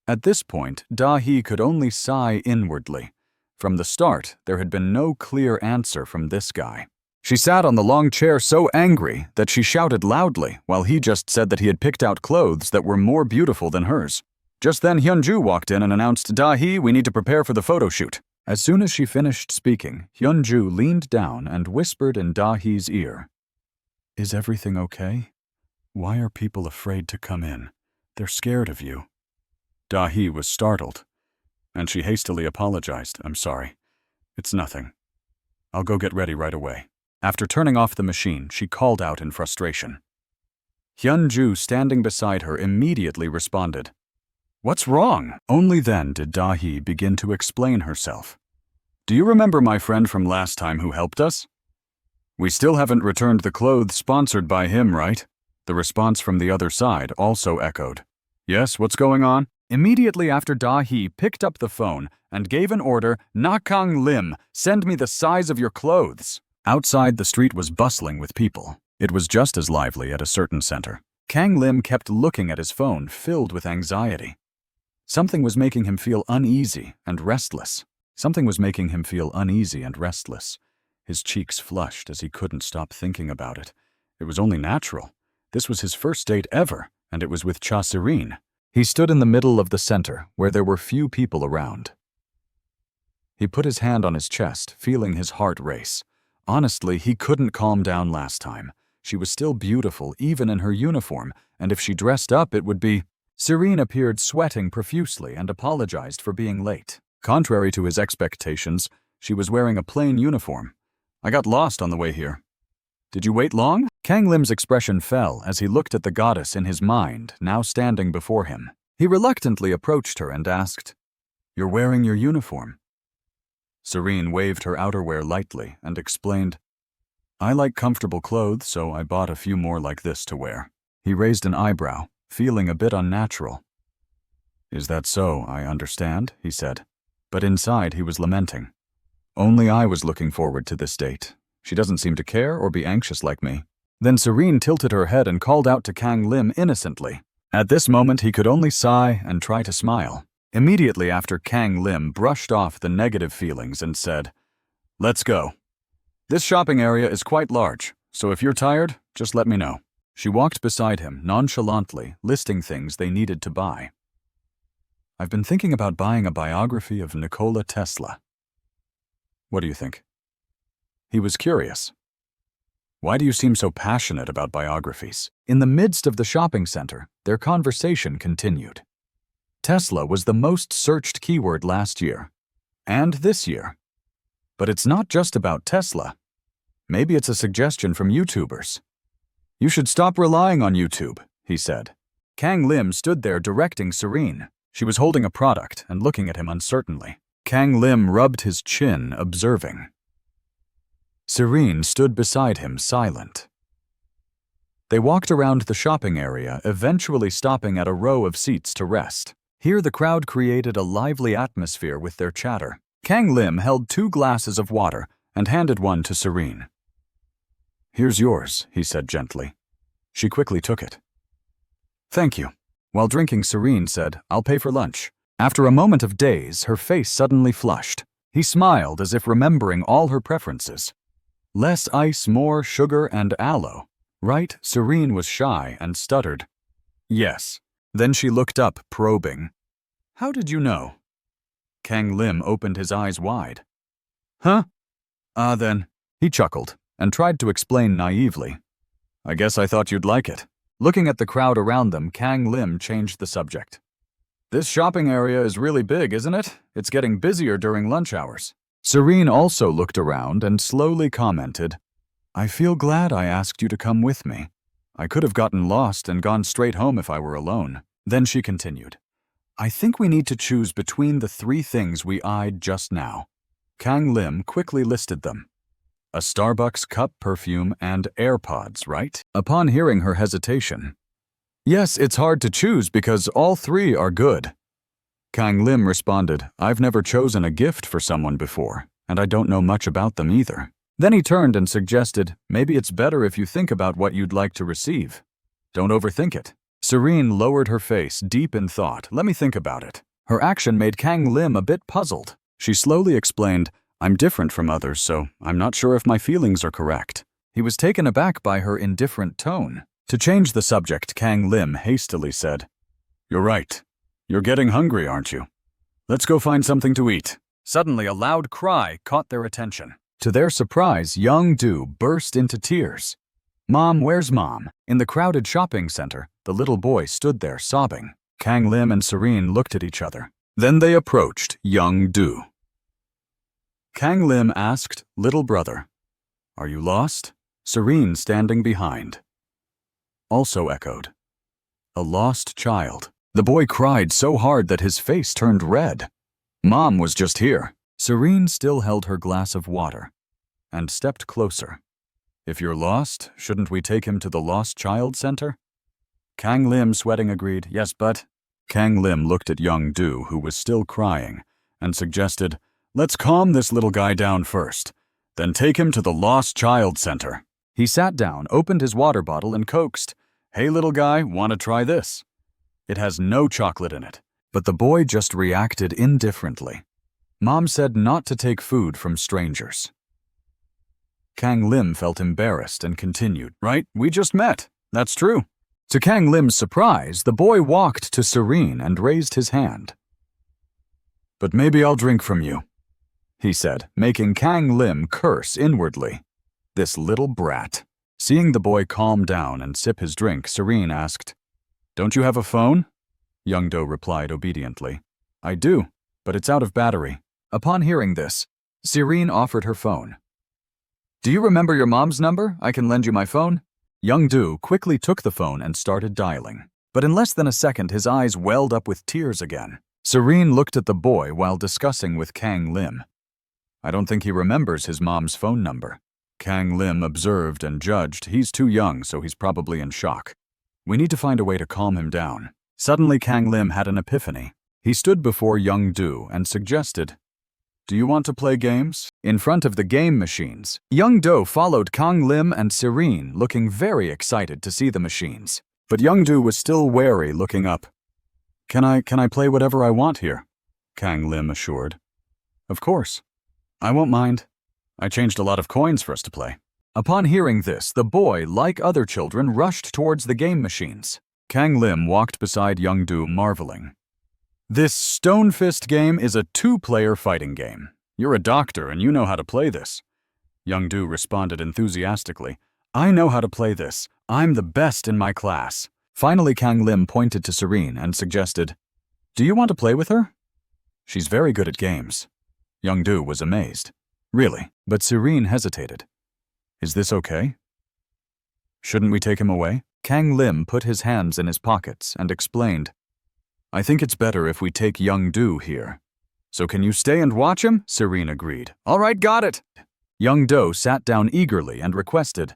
At this point, Da-hee could only sigh inwardly. From the start, there had been no clear answer from this guy. She sat on the long chair so angry that she shouted loudly, while he just said that he had picked out clothes that were more beautiful than hers. Just then, Hyunju walked in and announced, "Da-hee, we need to prepare for the photo shoot." As soon as she finished speaking, Hyunju leaned down and whispered in Da-hee's ear. "Is everything okay? Why are people afraid to come in? They're scared of you." Da-hee was startled, and she hastily apologized. "I'm sorry. It's nothing. I'll go get ready right away." After turning off the machine, she called out in frustration. Hyunju, standing beside her, immediately responded, "What's wrong?" Only then did Da-hee begin to explain herself. "Do you remember my friend from last time who helped us? We still haven't returned the clothes sponsored by him, right?" The response from the other side also echoed. "Yes, what's going on?" Immediately after, Da-hee picked up the phone and gave an order, "Kang Lim, send me the size of your clothes." Outside, the street was bustling with people. It was just as lively at a certain center. Kang Lim kept looking at his phone, filled with anxiety. Something was making him feel uneasy and restless. His cheeks flushed as he couldn't stop thinking about it. It was only natural. This was his first date ever, and it was with Cha Serene. He stood in the middle of the center, where there were few people around. He put his hand on his chest, feeling his heart race. Honestly, he couldn't calm down last time. She was still beautiful, even in her uniform, and if she dressed up, it would be... Serene appeared sweating profusely and apologized for being late. Contrary to his expectations, she was wearing a plain uniform. "I got lost on the way here." "Did you wait long?" Kang Lim's expression fell as he looked at the goddess in his mind, now standing before him. He reluctantly approached her and asked, "You're wearing your uniform?" Serene waved her outerwear lightly and explained, "I like comfortable clothes, so I bought a few more like this to wear." He raised an eyebrow, feeling a bit unnatural. "Is that so? I understand," he said. But inside he was lamenting. "Only I was looking forward to this date. She doesn't seem to care or be anxious like me." Then Serene tilted her head and called out to Kang Lim innocently. At this moment, he could only sigh and try to smile. Immediately after, Kang Lim brushed off the negative feelings and said, "Let's go. This shopping area is quite large, so if you're tired, just let me know." She walked beside him, nonchalantly, listing things they needed to buy. "I've been thinking about buying a biography of Nikola Tesla. What do you think?" He was curious. "Why do you seem so passionate about biographies?" In the midst of the shopping center, their conversation continued. Tesla was the most searched keyword last year, and this year. But it's not just about Tesla. Maybe it's a suggestion from YouTubers. "You should stop relying on YouTube," he said. Kang Lim stood there directing Serene. She was holding a product and looking at him uncertainly. Kang Lim rubbed his chin, observing. Serene stood beside him, silent. They walked around the shopping area, eventually stopping at a row of seats to rest. Here the crowd created a lively atmosphere with their chatter. Kang Lim held 2 glasses of water and handed one to Serene. "Here's yours," he said gently. She quickly took it. "Thank you." While drinking, Serene said, "I'll pay for lunch." After a moment of daze, her face suddenly flushed. He smiled as if remembering all her preferences. Less ice, more sugar, and aloe. Right? Serene was shy and stuttered. "Yes." Then she looked up, probing. "How did you know?" Kang Lim opened his eyes wide. "Huh? Then." He chuckled and tried to explain naively. "I guess I thought you'd like it." Looking at the crowd around them, Kang Lim changed the subject. "This shopping area is really big, isn't it? It's getting busier during lunch hours." Serene also looked around and slowly commented, "I feel glad I asked you to come with me. I could have gotten lost and gone straight home if I were alone." Then she continued, "I think we need to choose between the 3 things we eyed just now." Kang Lim quickly listed them. "A Starbucks cup, perfume, and AirPods, right?" Upon hearing her hesitation, "Yes, it's hard to choose because all 3 are good." Kang Lim responded, "I've never chosen a gift for someone before, and I don't know much about them either." Then he turned and suggested, "Maybe it's better if you think about what you'd like to receive. Don't overthink it." Serene lowered her face, deep in thought. "Let me think about it." Her action made Kang Lim a bit puzzled. She slowly explained, "I'm different from others, so I'm not sure if my feelings are correct." He was taken aback by her indifferent tone. To change the subject, Kang Lim hastily said, "You're right. You're getting hungry, aren't you? Let's go find something to eat." Suddenly, a loud cry caught their attention. To their surprise, young Do burst into tears. "Mom, where's Mom?" In the crowded shopping center, the little boy stood there sobbing. Kang Lim and Serene looked at each other. Then they approached young Do. Kang Lim asked, "Little brother, are you lost?" Serene, standing behind, also echoed, "A lost child." The boy cried so hard that his face turned red. Mom was just here. Serene still held her glass of water and stepped closer. "If you're lost, shouldn't we take him to the Lost Child Center?" Kang Lim, sweating, agreed, "Yes, but..." Kang Lim looked at young Do, who was still crying, and suggested, "Let's calm this little guy down first, then take him to the Lost Child Center." He sat down, opened his water bottle, and coaxed, "Hey, little guy, want to try this? It has no chocolate in it." But the boy just reacted indifferently. Mom said not to take food from strangers. Kang Lim felt embarrassed and continued, "Right, we just met. That's true." To Kang Lim's surprise, the boy walked to Serene and raised his hand. "But maybe I'll drink from you," he said, making Kang Lim curse inwardly. This little brat. Seeing the boy calm down and sip his drink, Serene asked, "Don't you have a phone?" Young Do replied obediently, "I do, but it's out of battery." Upon hearing this, Serene offered her phone. "Do you remember your mom's number? I can lend you my phone." Young Do quickly took the phone and started dialing. But in less than a second, his eyes welled up with tears again. Serene looked at the boy while discussing with Kang Lim. "I don't think he remembers his mom's phone number." Kang Lim observed and judged, "He's too young, so he's probably in shock. We need to find a way to calm him down." Suddenly, Kang Lim had an epiphany. He stood before young Do and suggested, "Do you want to play games?" In front of the game machines, young Do followed Kang Lim and Serene, looking very excited to see the machines. But young Do was still wary, looking up. Can I play whatever I want here?" Kang Lim assured. "Of course. I won't mind. I changed a lot of coins for us to play." Upon hearing this, the boy, like other children, rushed towards the game machines. Kang Lim walked beside young Do, marveling. "This Stone Fist game is a 2-player fighting game. You're a doctor and you know how to play this." Young Do responded enthusiastically, "I know how to play this. I'm the best in my class." Finally, Kang Lim pointed to Serene and suggested, "Do you want to play with her? She's very good at games." Young Do was amazed. "Really?" But Serene hesitated. "Is this okay? Shouldn't we take him away?" Kang Lim put his hands in his pockets and explained, "I think it's better if we take young Do here." "So can you stay and watch him?" Serene agreed. "All right, got it." Young Do sat down eagerly and requested,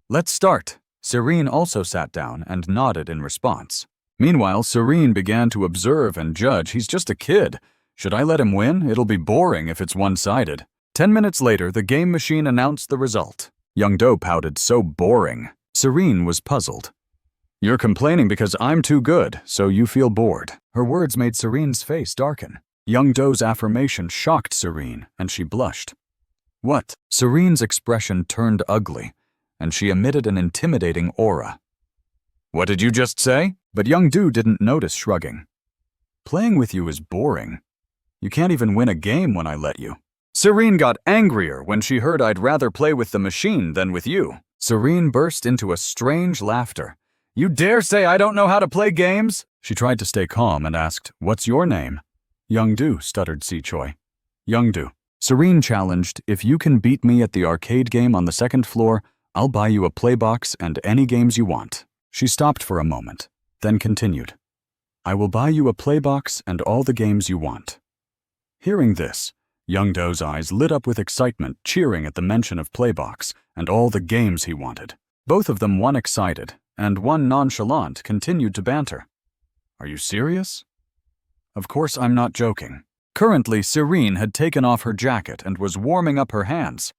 "Let's start." Serene also sat down and nodded in response. Meanwhile, Serene began to observe and judge. "He's just a kid. Should I let him win? It'll be boring if it's one-sided." 10 minutes later, the game machine announced the result. Young Do pouted, "So boring." Serene was puzzled. "You're complaining because I'm too good, so you feel bored." Her words made Serene's face darken. Young Do's affirmation shocked Serene, and she blushed. "What?" Serene's expression turned ugly, and she emitted an intimidating aura. "What did you just say?" But young Do didn't notice, shrugging. "Playing with you is boring. You can't even win a game when I let you." Serene got angrier when she heard I'd rather play with the machine than with you. Serene burst into a strange laughter. "You dare say I don't know how to play games?" She tried to stay calm and asked, "What's your name?" "Young Do," stuttered Si Choi. "Young Do." Serene challenged, "If you can beat me at the arcade game on the 2nd floor, I'll buy you a playbox and any games you want." She stopped for a moment, then continued, "I will buy you a playbox and all the games you want." Hearing this, Young Do's eyes lit up with excitement, cheering at the mention of playbox and all the games he wanted. Both of them, one excited and one nonchalant, continued to banter. "Are you serious?" "Of course I'm not joking." Currently, Serene had taken off her jacket and was warming up her hands.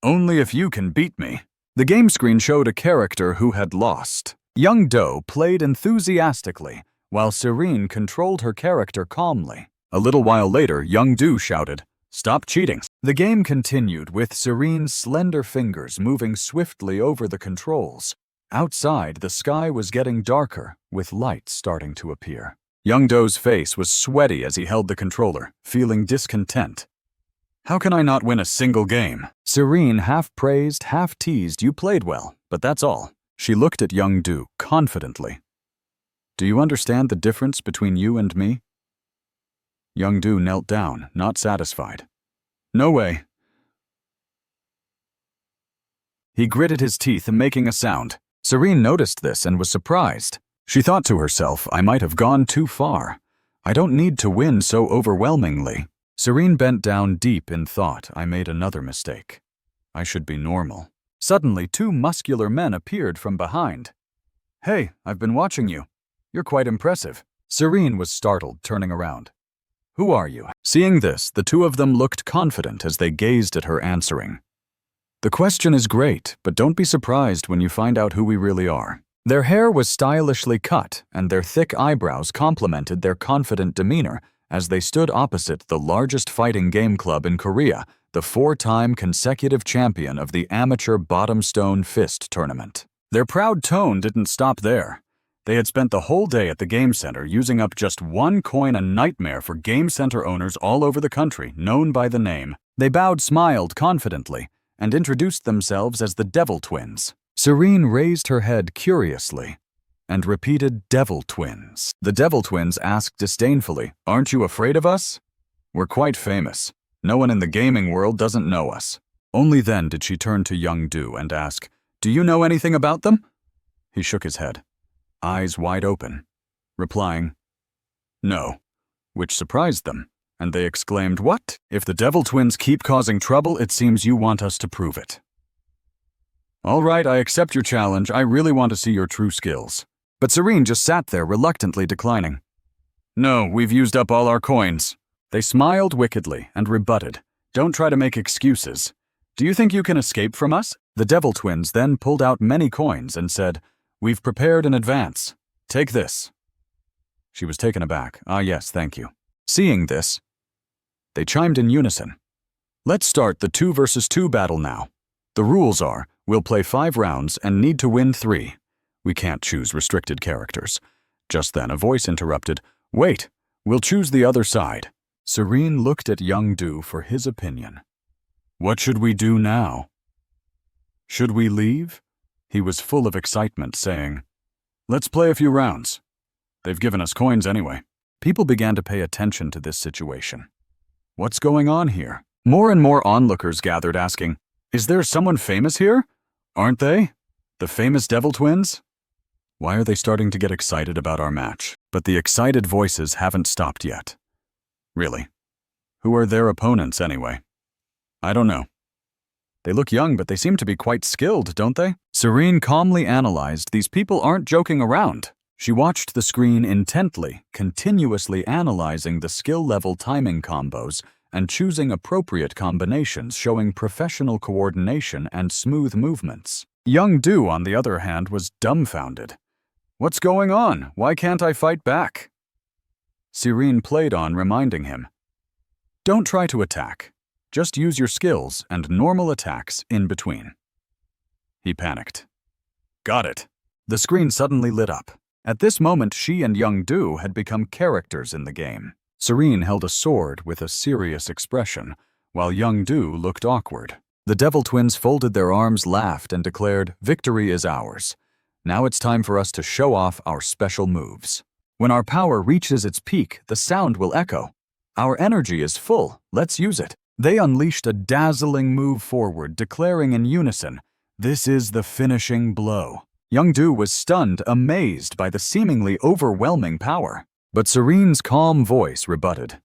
"Only if you can beat me." The game screen showed a character who had lost. Young Do played enthusiastically, while Serene controlled her character calmly. A little while later, Young Do shouted, "Stop cheating." The game continued, with Serene's slender fingers moving swiftly over the controls. Outside, the sky was getting darker, with lights starting to appear. Young-do's face was sweaty as he held the controller, feeling discontent. How can I not win a single game? Serene half praised, half teased, you played well, but that's all. She looked at Young-do confidently. Do you understand the difference between you and me? Young-do knelt down, not satisfied. No way. He gritted his teeth, making a sound. Serene noticed this and was surprised. She thought to herself, I might have gone too far. I don't need to win so overwhelmingly. Serene bent down deep in thought. I made another mistake. I should be normal. Suddenly, two muscular men appeared from behind. Hey, I've been watching you. You're quite impressive. Serene was startled, turning around. Who are you? Seeing this, the two of them looked confident as they gazed at her, answering. The question is great, but don't be surprised when you find out who we really are. Their hair was stylishly cut, and their thick eyebrows complemented their confident demeanor as they stood opposite the largest fighting game club in Korea, the 4-time consecutive champion of the amateur bottom stone fist tournament. Their proud tone didn't stop there. They had spent the whole day at the game center using up just one coin, a nightmare for game center owners all over the country, known by the name. They bowed, smiled confidently, and introduced themselves as the Devil Twins. Serene raised her head curiously and repeated, Devil Twins. The Devil Twins asked disdainfully, Aren't you afraid of us? We're quite famous. No one in the gaming world doesn't know us. Only then did she turn to Young-do and ask, Do you know anything about them? He shook his head, eyes wide open, replying, No, which surprised them, and they exclaimed, What? If the Devil Twins keep causing trouble, it seems you want us to prove it. All right, I accept your challenge. I really want to see your true skills. But Serene just sat there, reluctantly declining. No, we've used up all our coins. They smiled wickedly and rebutted. Don't try to make excuses. Do you think you can escape from us? The Devil Twins then pulled out many coins and said, We've prepared in advance. Take this. She was taken aback. Ah, yes, thank you. Seeing this, they chimed in unison. Let's start the 2 versus 2 battle now. The rules are, we'll play 5 rounds and need to win 3. We can't choose restricted characters. Just then a voice interrupted, Wait, we'll choose the other side. Serene looked at Young-do for his opinion. What should we do now? Should we leave? He was full of excitement, saying, Let's play a few rounds. They've given us coins anyway. People began to pay attention to this situation. What's going on here? More and more onlookers gathered, asking, Is there someone famous here? Aren't they? The famous Devil Twins? Why are they starting to get excited about our match? But the excited voices haven't stopped yet. Really? Who are their opponents anyway? I don't know. They look young, but they seem to be quite skilled, don't they? Serene calmly analyzed, These people aren't joking around. She watched the screen intently, continuously analyzing the skill-level timing combos and choosing appropriate combinations showing professional coordination and smooth movements. Young-do, on the other hand, was dumbfounded. What's going on? Why can't I fight back? Serene played on, reminding him, Don't try to attack. Just use your skills and normal attacks in between. He panicked. Got it. The screen suddenly lit up. At this moment, she and Young-do had become characters in the game. Serene held a sword with a serious expression, while Young-do looked awkward. The Devil Twins folded their arms, laughed, and declared, Victory is ours. Now it's time for us to show off our special moves. When our power reaches its peak, the sound will echo. Our energy is full. Let's use it. They unleashed a dazzling move forward, declaring in unison, This is the finishing blow. Young-do was stunned, amazed by the seemingly overwhelming power. But Serene's calm voice rebutted.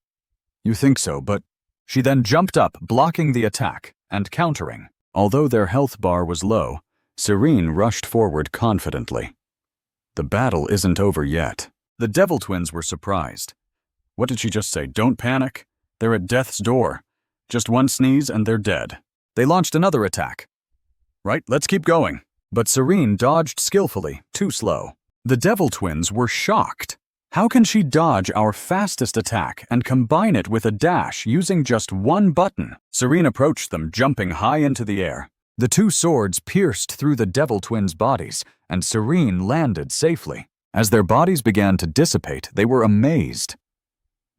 You think so, but... She then jumped up, blocking the attack and countering. Although their health bar was low, Serene rushed forward confidently. The battle isn't over yet. The Devil Twins were surprised. What did she just say? Don't panic. They're at death's door. Just one sneeze and they're dead. They launched another attack. Right, let's keep going. But Serene dodged skillfully, too slow. The Devil Twins were shocked. How can she dodge our fastest attack and combine it with a dash using just one button? Serene approached them, jumping high into the air. The 2 swords pierced through the Devil Twins' bodies, and Serene landed safely. As their bodies began to dissipate, they were amazed.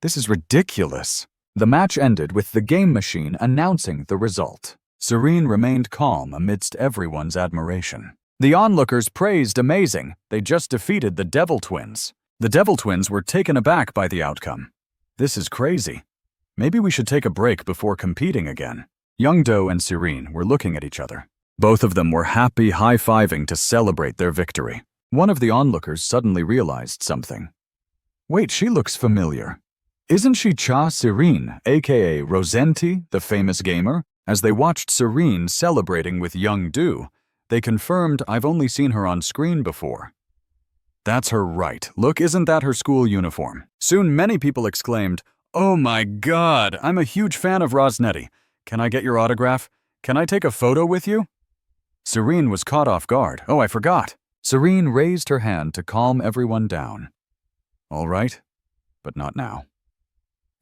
This is ridiculous. The match ended with the game machine announcing the result. Serene remained calm amidst everyone's admiration. The onlookers praised amazing. They just defeated the Devil Twins. The Devil Twins were taken aback by the outcome. This is crazy. Maybe we should take a break before competing again. Youngdo and Serene were looking at each other. Both of them were happy, high-fiving to celebrate their victory. One of the onlookers suddenly realized something. Wait, she looks familiar. Isn't she Cha Serene, aka Rosenti, the famous gamer? As they watched Serene celebrating with Youngdo, they confirmed, I've only seen her on screen before. That's her, right. Look, isn't that her school uniform? Soon many people exclaimed, oh my god, I'm a huge fan of Rosnetti. Can I get your autograph? Can I take a photo with you? Serene was caught off guard. Oh, I forgot. Serene raised her hand to calm everyone down. All right, but not now.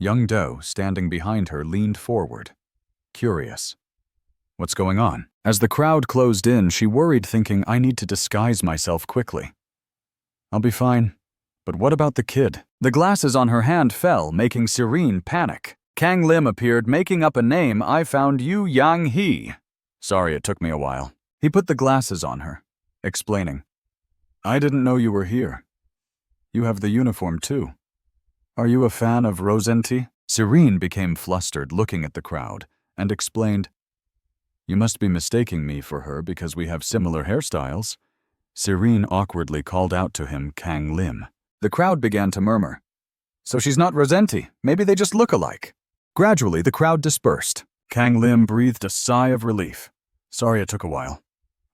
Youngdo, standing behind her, leaned forward, curious. What's going on? As the crowd closed in, she worried, thinking, I need to disguise myself quickly. I'll be fine. But what about the kid? The glasses on her hand fell, making Serene panic. Kang Lim appeared, making up a name. I found you, Yang He. Sorry, it took me a while. He put the glasses on her, explaining, I didn't know you were here. You have the uniform too. Are you a fan of Rosenti? Serene became flustered, looking at the crowd, and explained, You must be mistaking me for her because we have similar hairstyles. Serene awkwardly called out to him Kang Lim. The crowd began to murmur. So she's not Rosenti. Maybe they just look alike. Gradually, the crowd dispersed. Kang Lim breathed a sigh of relief. Sorry it took a while.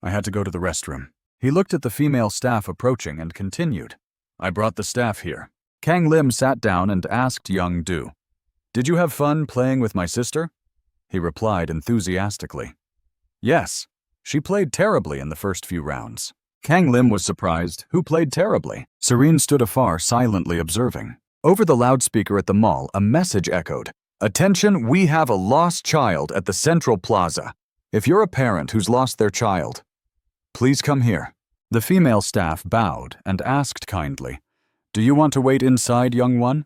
I had to go to the restroom. He looked at the female staff approaching and continued. I brought the staff here. Kang Lim sat down and asked Youngdo, Did you have fun playing with my sister? He replied enthusiastically. Yes, she played terribly in the first few rounds. Kang Lim was surprised. Who played terribly? Serene stood afar, silently observing. Over the loudspeaker at the mall, a message echoed. Attention, we have a lost child at the Central Plaza. If you're a parent who's lost their child, please come here. The female staff bowed and asked kindly, Do you want to wait inside, young one?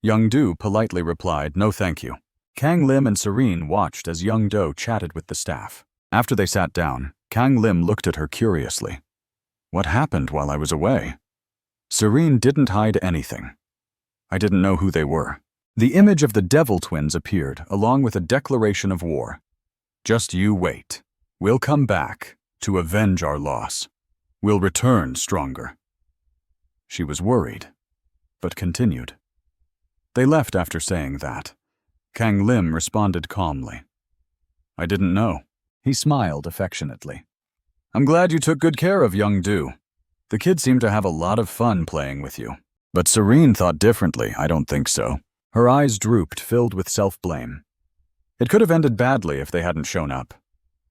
Youngdo politely replied, No thank you. Kang Lim and Serene watched as Youngdo chatted with the staff. After they sat down, Kang Lim looked at her curiously. What happened while I was away? Serene didn't hide anything. I didn't know who they were. The image of the Devil Twins appeared, along with a declaration of war. Just you wait. We'll come back to avenge our loss. We'll return stronger. She was worried, but continued. They left after saying that. Kang Lim responded calmly. I didn't know. He smiled affectionately. I'm glad you took good care of Youngdo. The kid seemed to have a lot of fun playing with you. But Serene thought differently. I don't think so. Her eyes drooped, filled with self-blame. It could have ended badly if they hadn't shown up.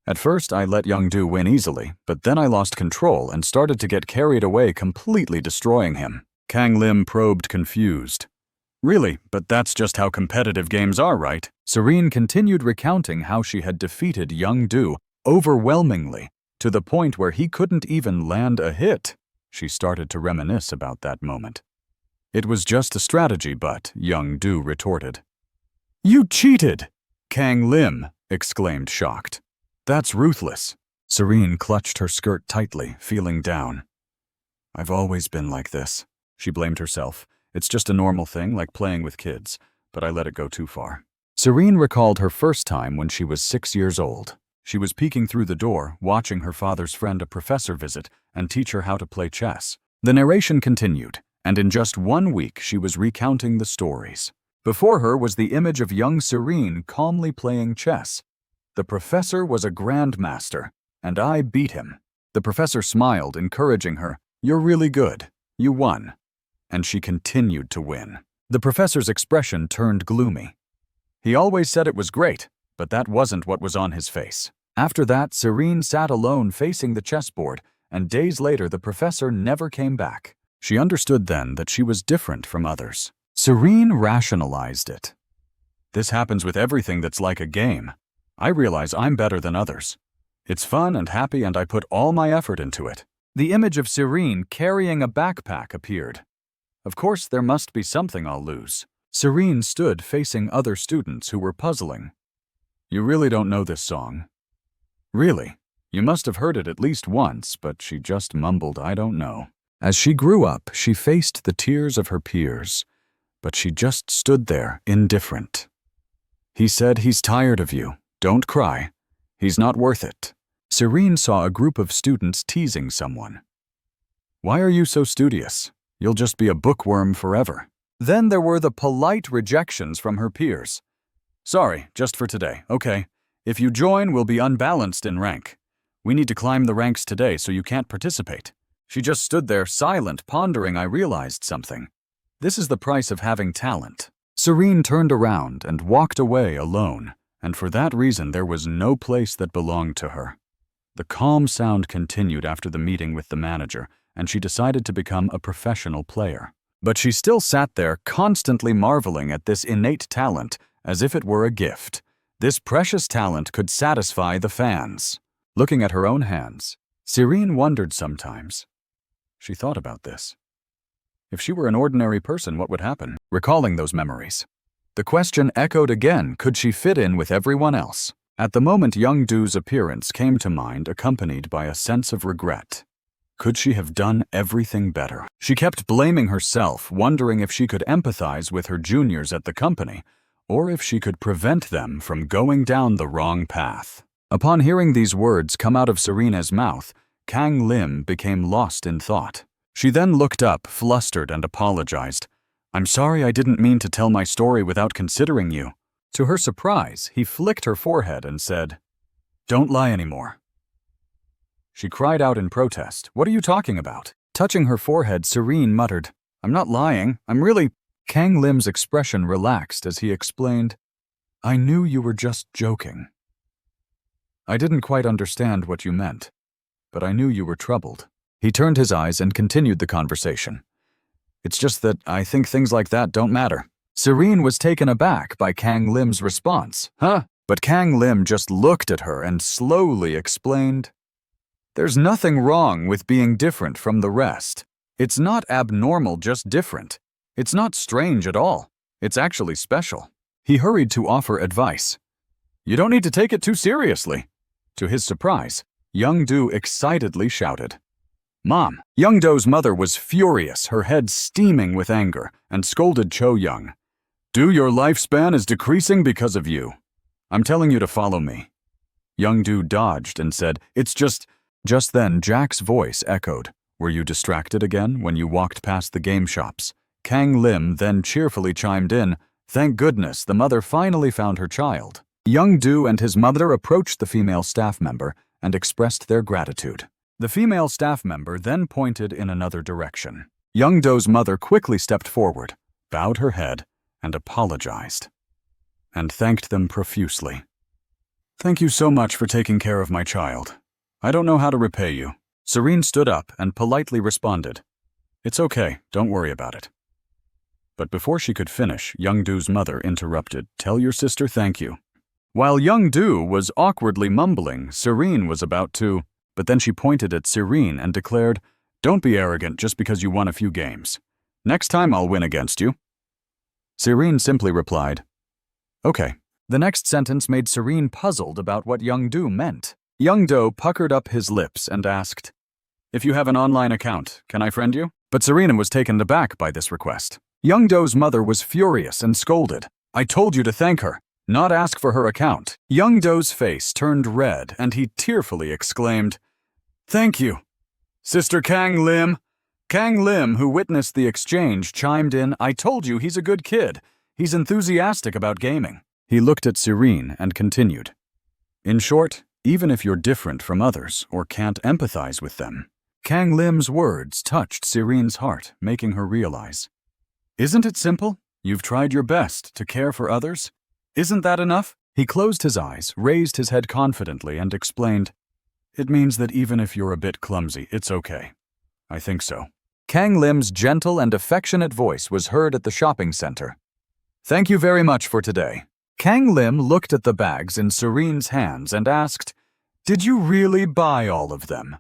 At first, I let Youngdo win easily, but then I lost control and started to get carried away, completely destroying him. Kang Lim probed, confused. Really, but that's just how competitive games are, right? Serene continued recounting how she had defeated Youngdo overwhelmingly, to the point where he couldn't even land a hit. She started to reminisce about that moment. It was just a strategy, but Youngdo retorted. You cheated! Kang Lim exclaimed, shocked. That's ruthless. Serene clutched her skirt tightly, feeling down. I've always been like this. She blamed herself. It's just a normal thing, like playing with kids, but I let it go too far. Serene recalled her first time when she was 6 years old. She was peeking through the door, watching her father's friend, a professor, visit and teach her how to play chess. The narration continued, and in just 1 week she was recounting the stories. Before her was the image of young Serene calmly playing chess. The professor was a grandmaster, and I beat him. The professor smiled, encouraging her. You're really good. You won. And she continued to win. The professor's expression turned gloomy. He always said it was great, but that wasn't what was on his face. After that, Serene sat alone facing the chessboard, and days later the professor never came back. She understood then that she was different from others. Serene rationalized it. This happens with everything that's like a game. I realize I'm better than others. It's fun and happy, and I put all my effort into it. The image of Serene carrying a backpack appeared. Of course, there must be something I'll lose. Serene stood facing other students who were puzzling. You really don't know this song? Really? You must have heard it at least once, but she just mumbled, I don't know. As she grew up, she faced the tears of her peers, but she just stood there, indifferent. He said, he's tired of you. Don't cry. He's not worth it. Serene saw a group of students teasing someone. Why are you so studious? You'll just be a bookworm forever. Then there were the polite rejections from her peers. Sorry, just for today, okay. If you join, we'll be unbalanced in rank. We need to climb the ranks today, so you can't participate. She just stood there, silent, pondering. I realized something. This is the price of having talent. Serene turned around and walked away alone, and for that reason there was no place that belonged to her. The calm sound continued after the meeting with the manager, and she decided to become a professional player. But she still sat there, constantly marveling at this innate talent as if it were a gift. This precious talent could satisfy the fans. Looking at her own hands, Serene wondered sometimes. She thought about this. If she were an ordinary person, what would happen? Recalling those memories, the question echoed again, could she fit in with everyone else? At the moment, Youngdoo's appearance came to mind, accompanied by a sense of regret. Could she have done everything better? She kept blaming herself, wondering if she could empathize with her juniors at the company, or if she could prevent them from going down the wrong path. Upon hearing these words come out of Serena's mouth, Kang Lim became lost in thought. She then looked up, flustered, and apologized. I'm sorry, I didn't mean to tell my story without considering you. To her surprise, he flicked her forehead and said, Don't lie anymore. She cried out in protest. What are you talking about? Touching her forehead, Serene muttered, I'm not lying, I'm really… Kang Lim's expression relaxed as he explained, I knew you were just joking. I didn't quite understand what you meant, but I knew you were troubled. He turned his eyes and continued the conversation. It's just that I think things like that don't matter. Serene was taken aback by Kang Lim's response. Huh? But Kang Lim just looked at her and slowly explained, There's nothing wrong with being different from the rest. It's not abnormal, just different. It's not strange at all. It's actually special. He hurried to offer advice. You don't need to take it too seriously. To his surprise, Youngdoo excitedly shouted, Mom! Youngdoo's mother was furious, her head steaming with anger, and scolded Cho Young. Your lifespan is decreasing because of you. I'm telling you to follow me. Youngdoo dodged and said, It's just… Just then, Jack's voice echoed. Were you distracted again when you walked past the game shops? Kang Lim then cheerfully chimed in, Thank goodness, the mother finally found her child. Youngdoo and his mother approached the female staff member and expressed their gratitude. The female staff member then pointed in another direction. Youngdoo's mother quickly stepped forward, bowed her head, and apologized, and thanked them profusely. Thank you so much for taking care of my child. I don't know how to repay you. Serene stood up and politely responded, It's okay, don't worry about it. But before she could finish, Youngdoo's mother interrupted, Tell your sister thank you. While Youngdoo was awkwardly mumbling, Serene was about to, but then she pointed at Serene and declared, Don't be arrogant just because you won a few games. Next time I'll win against you. Serene simply replied, Okay. The next sentence made Serene puzzled about what Youngdoo meant. Youngdoo puckered up his lips and asked, If you have an online account, can I friend you? But Serena was taken aback by this request. Youngdoo's mother was furious and scolded. I told you to thank her, not ask for her account. Youngdoo's face turned red and he tearfully exclaimed, Thank you. Sister Kang Lim. Kang Lim, who witnessed the exchange, chimed in, I told you he's a good kid. He's enthusiastic about gaming. He looked at Serene and continued. In short, even if you're different from others or can't empathize with them. Kang Lim's words touched Serene's heart, making her realize. Isn't it simple? You've tried your best to care for others. Isn't that enough? He closed his eyes, raised his head confidently, and explained, It means that even if you're a bit clumsy, it's okay. I think so. Kang Lim's gentle and affectionate voice was heard at the shopping center. Thank you very much for today. Kang Lim looked at the bags in Serene's hands and asked, Did you really buy all of them?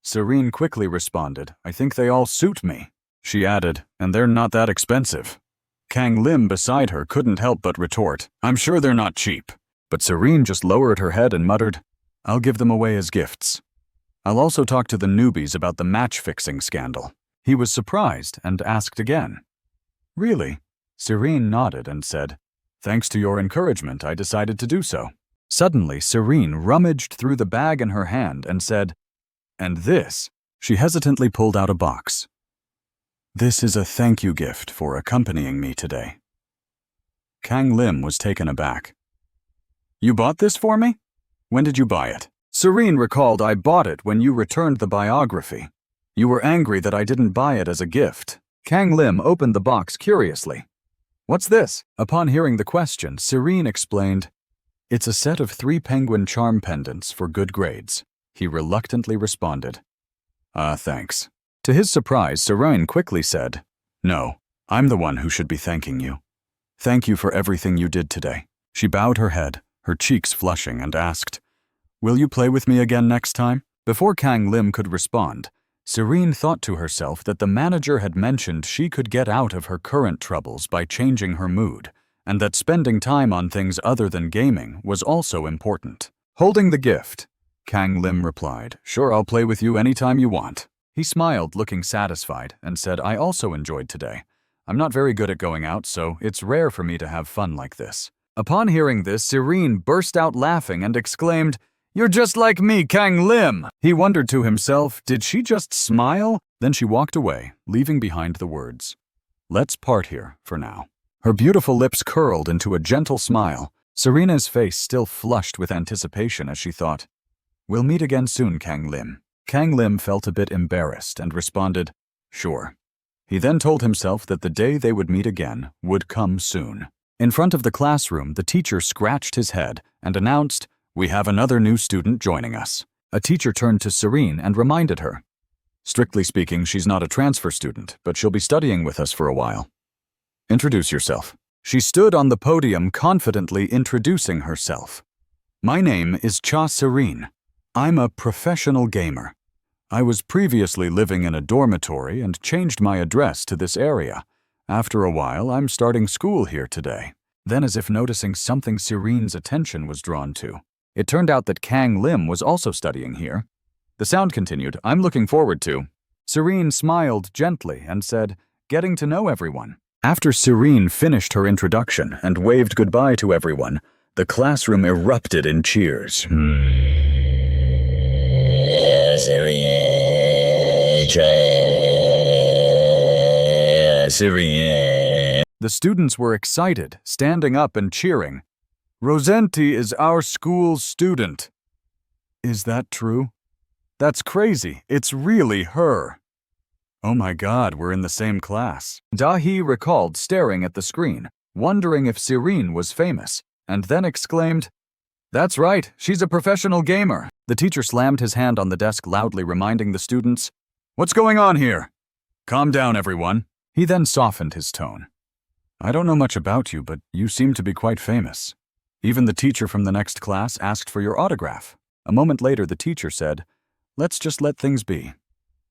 Serene quickly responded, I think they all suit me. She added, and they're not that expensive. Kang Lim beside her couldn't help but retort, I'm sure they're not cheap. But Serene just lowered her head and muttered, I'll give them away as gifts. I'll also talk to the newbies about the match-fixing scandal. He was surprised and asked again. Really? Serene nodded and said, Thanks to your encouragement, I decided to do so. Suddenly, Serene rummaged through the bag in her hand and said, And this? She hesitantly pulled out a box. This is a thank you gift for accompanying me today. Kang Lim was taken aback. You bought this for me? When did you buy it? Serene recalled I bought it when you returned the biography. You were angry that I didn't buy it as a gift. Kang Lim opened the box curiously. What's this? Upon hearing the question, Serene explained, It's a set of 3 penguin charm pendants for good grades. He reluctantly responded, Thanks. To his surprise, Serene quickly said, No, I'm the one who should be thanking you. Thank you for everything you did today. She bowed her head, her cheeks flushing, and asked, Will you play with me again next time? Before Kang Lim could respond, Serene thought to herself that the manager had mentioned she could get out of her current troubles by changing her mood, and that spending time on things other than gaming was also important. Holding the gift, Kang Lim replied, Sure, I'll play with you anytime you want. He smiled, looking satisfied, and said, I also enjoyed today. I'm not very good at going out, so it's rare for me to have fun like this. Upon hearing this, Serene burst out laughing and exclaimed, You're just like me, Kang Lim! He wondered to himself, did she just smile? Then she walked away, leaving behind the words, Let's part here, for now. Her beautiful lips curled into a gentle smile. Serena's face still flushed with anticipation as she thought, We'll meet again soon, Kang Lim. Kang Lim felt a bit embarrassed and responded, Sure. He then told himself that the day they would meet again would come soon. In front of the classroom, the teacher scratched his head and announced, We have another new student joining us. A teacher turned to Serene and reminded her, Strictly speaking, she's not a transfer student, but she'll be studying with us for a while. Introduce yourself. She stood on the podium confidently introducing herself. My name is Cha Serene. I'm a professional gamer. I was previously living in a dormitory and changed my address to this area. After a while, I'm starting school here today. Then, as if noticing something Serene's attention was drawn to, it turned out that Kang Lim was also studying here. The sound continued, I'm looking forward to. Serene smiled gently and said, Getting to know everyone. After Serene finished her introduction and waved goodbye to everyone, the classroom erupted in cheers. The students were excited, standing up and cheering. Rosenti is our school's student. Is that true? That's crazy. It's really her. Oh my God, we're in the same class. Dahi recalled staring at the screen, wondering if Serene was famous, and then exclaimed, That's right, she's a professional gamer. The teacher slammed his hand on the desk, loudly reminding the students, What's going on here? Calm down, everyone. He then softened his tone. I don't know much about you, but you seem to be quite famous. Even the teacher from the next class asked for your autograph. A moment later, the teacher said, Let's just let things be.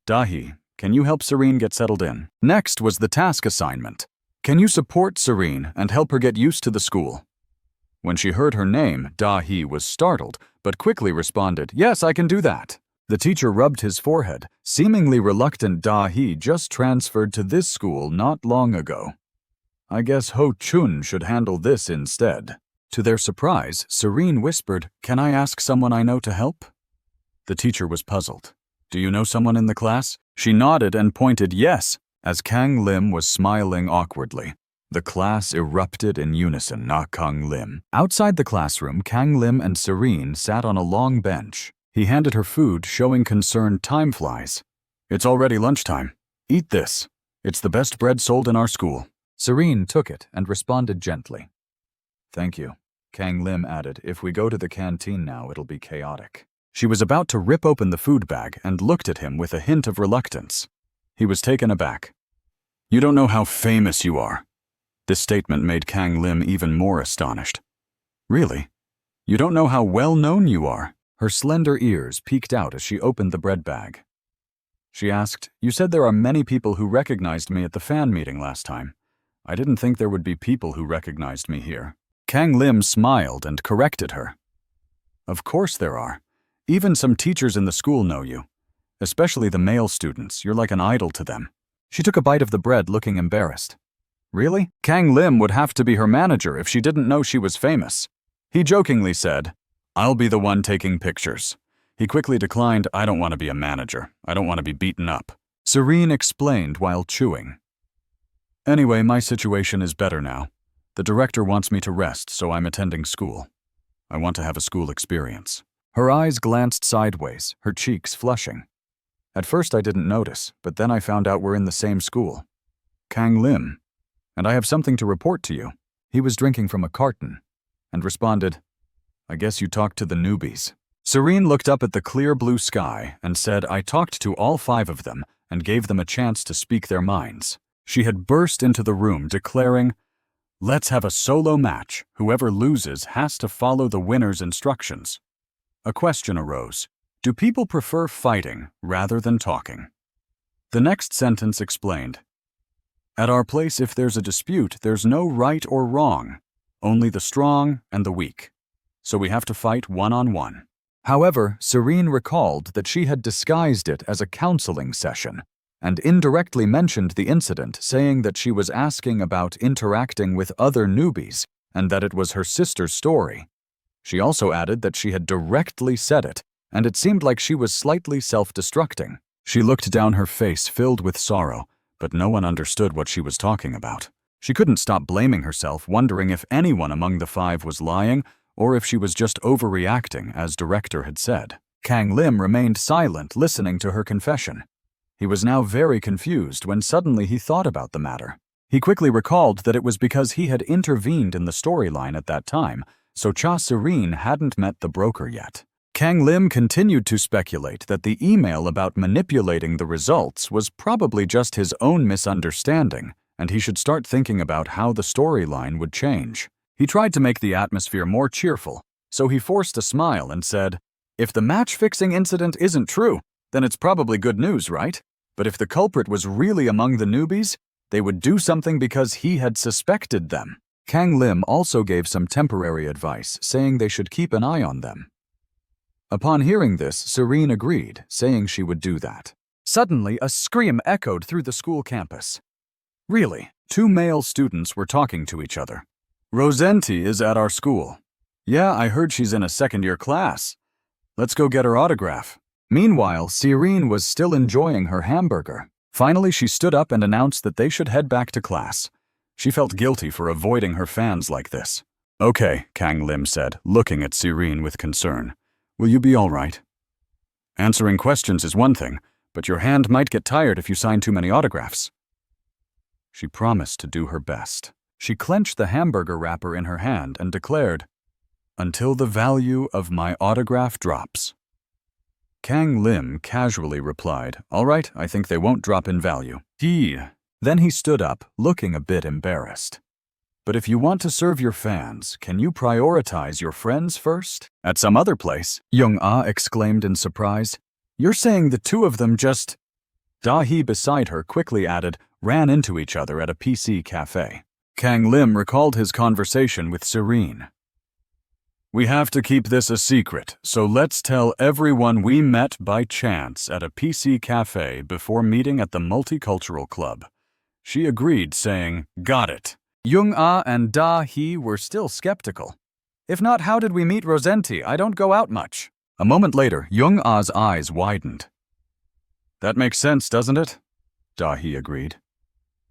Dahi, can you help Serene get settled in? Next was the task assignment. Can you support Serene and help her get used to the school? When she heard her name, Dahi was startled, but quickly responded, Yes, I can do that. The teacher rubbed his forehead. Seemingly reluctant, Dahi just transferred to this school not long ago. I guess Ho Chun should handle this instead. To their surprise, Serene whispered, Can I ask someone I know to help? The teacher was puzzled. Do you know someone in the class? She nodded and pointed yes, as Kang Lim was smiling awkwardly. The class erupted in unison, not Kang Lim. Outside the classroom, Kang Lim and Serene sat on a long bench. He handed her food, showing concern. Time flies. It's already lunchtime. Eat this. It's the best bread sold in our school. Serene took it and responded gently. Thank you. Kang Lim added, If we go to the canteen now, it'll be chaotic. She was about to rip open the food bag and looked at him with a hint of reluctance. He was taken aback. You don't know how famous you are. This statement made Kang Lim even more astonished. Really? You don't know how well known you are? Her slender ears peeked out as she opened the bread bag. She asked, "You said there are many people who recognized me at the fan meeting last time. I didn't think there would be people who recognized me here." Kang Lim smiled and corrected her. "Of course there are. Even some teachers in the school know you. Especially the male students, you're like an idol to them." She took a bite of the bread, looking embarrassed. Really? Kang Lim would have to be her manager if she didn't know she was famous. He jokingly said, "I'll be the one taking pictures." He quickly declined, "I don't want to be a manager. I don't want to be beaten up." Serene explained while chewing. "Anyway, my situation is better now. The director wants me to rest, so I'm attending school. I want to have a school experience." Her eyes glanced sideways, her cheeks flushing. "At first I didn't notice, but then I found out we're in the same school. Kang Lim. And I have something to report to you." He was drinking from a carton and responded, "I guess you talked to the newbies." Serene looked up at the clear blue sky and said, "I talked to all 5 of them and gave them a chance to speak their minds." She had burst into the room declaring, "Let's have a solo match. Whoever loses has to follow the winner's instructions." A question arose. Do people prefer fighting rather than talking? The next sentence explained, "At our place, if there's a dispute, there's no right or wrong, only the strong and the weak. So we have to fight one-on-one." However, Serene recalled that she had disguised it as a counseling session and indirectly mentioned the incident, saying that she was asking about interacting with other newbies and that it was her sister's story. She also added that she had directly said it, and it seemed like she was slightly self-destructing. She looked down, her face filled with sorrow, but no one understood what she was talking about. She couldn't stop blaming herself, wondering if anyone among the 5 was lying or if she was just overreacting, as director had said. Kang Lim remained silent, listening to her confession. He was now very confused when suddenly he thought about the matter. He quickly recalled that it was because he had intervened in the storyline at that time, so Cha Serene hadn't met the broker yet. Kang Lim continued to speculate that the email about manipulating the results was probably just his own misunderstanding, and he should start thinking about how the storyline would change. He tried to make the atmosphere more cheerful, so he forced a smile and said, "If the match-fixing incident isn't true, then it's probably good news, right? But if the culprit was really among the newbies, they would do something because he had suspected them." Kang Lim also gave some temporary advice, saying they should keep an eye on them. Upon hearing this, Serene agreed, saying she would do that. Suddenly, a scream echoed through the school campus. Really, 2 male students were talking to each other. "Rosenti is at our school." "Yeah, I heard she's in a second-year class. Let's go get her autograph." Meanwhile, Serene was still enjoying her hamburger. Finally, she stood up and announced that they should head back to class. She felt guilty for avoiding her fans like this. "Okay," Kang Lim said, looking at Serene with concern. "Will you be all right? Answering questions is one thing, but your hand might get tired if you sign too many autographs." She promised to do her best. She clenched the hamburger wrapper in her hand and declared, "Until the value of my autograph drops." Kang Lim casually replied, "All right, I think they won't drop in value." Then he stood up, looking a bit embarrassed. "But if you want to serve your fans, can you prioritize your friends first? At some other place?" Young-ah exclaimed in surprise. "You're saying the 2 of them just—" Da-hee beside her quickly added, "ran into each other at a PC cafe." Kang Lim recalled his conversation with Serene. "We have to keep this a secret, so let's tell everyone we met by chance at a PC cafe before meeting at the Multicultural Club." She agreed, saying, "Got it." Young-ah and Da-hee were still skeptical. "If not, how did we meet Rosenti? I don't go out much." A moment later, Young-ah's eyes widened. "That makes sense, doesn't it?" Da-hee agreed.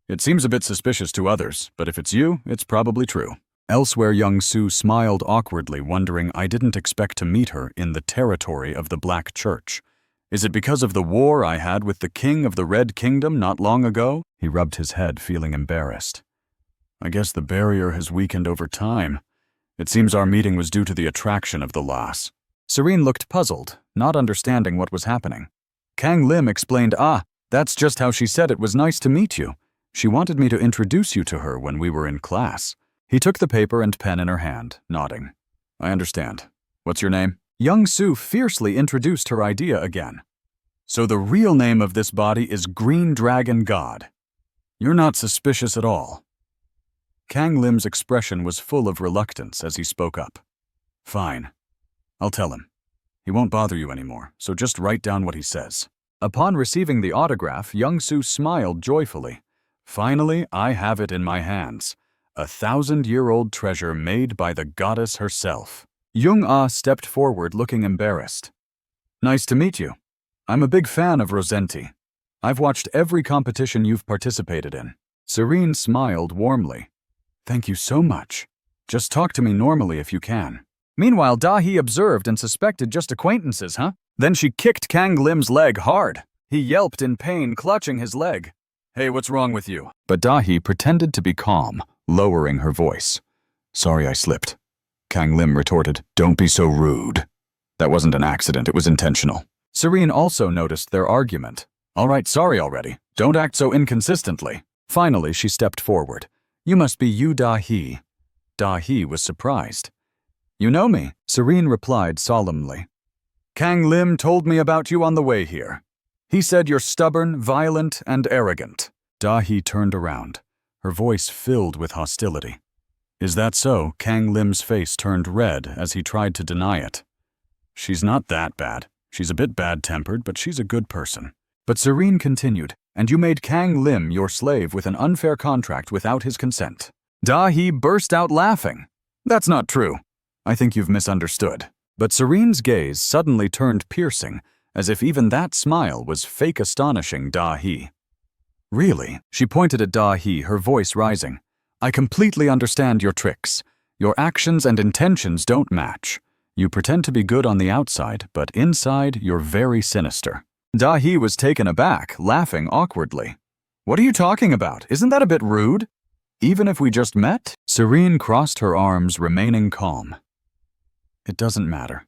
"It seems a bit suspicious to others, but if it's you, it's probably true." Elsewhere, Young-soo smiled awkwardly, wondering, "I didn't expect to meet her in the territory of the Black Church. Is it because of the war I had with the king of the Red Kingdom not long ago?" He rubbed his head, feeling embarrassed. "I guess the barrier has weakened over time. It seems our meeting was due to the attraction of the loss." Serene looked puzzled, not understanding what was happening. Kang Lim explained, "That's just how she said it was nice to meet you. She wanted me to introduce you to her when we were in class." He took the paper and pen in her hand, nodding. "I understand. What's your name?" Young-soo fiercely introduced her idea again. So the real name of this body is Green Dragon God. You're not suspicious at all. Kang Lim's expression was full of reluctance as he spoke up. Fine. I'll tell him. He won't bother you anymore, so just write down what he says. Upon receiving the autograph, Young-soo smiled joyfully. Finally, I have it in my hands. A 1,000-year-old treasure made by the goddess herself. Jung-ah stepped forward looking embarrassed. Nice to meet you. I'm a big fan of Rosenti. I've watched every competition you've participated in. Serene smiled warmly. Thank you so much. Just talk to me normally if you can. Meanwhile, Da-hee observed and suspected just acquaintances, huh? Then she kicked Kang Lim's leg hard. He yelped in pain, clutching his leg. Hey, what's wrong with you? But Da-hee pretended to be calm, lowering her voice. Sorry I slipped. Kang Lim retorted, Don't be so rude. That wasn't an accident, it was intentional. Serene also noticed their argument. All right, sorry already. Don't act so inconsistently. Finally, she stepped forward. You must be Yu Da-hee. Da-hee was surprised. You know me, Serene replied solemnly. Kang Lim told me about you on the way here. He said you're stubborn, violent, and arrogant. Da-hee turned around, her voice filled with hostility. Is that so? Kang Lim's face turned red as he tried to deny it. She's not that bad. She's a bit bad-tempered, but she's a good person. But Serene continued, and you made Kang Lim your slave with an unfair contract without his consent. Da-hee burst out laughing. That's not true. I think you've misunderstood. But Serene's gaze suddenly turned piercing, as if even that smile was fake astonishing Da-hee. Really? She pointed at Da-hee, her voice rising. I completely understand your tricks. Your actions and intentions don't match. You pretend to be good on the outside, but inside you're very sinister. Da-hee was taken aback, laughing awkwardly. What are you talking about? Isn't that a bit rude? Even if we just met? Serene crossed her arms, remaining calm. It doesn't matter.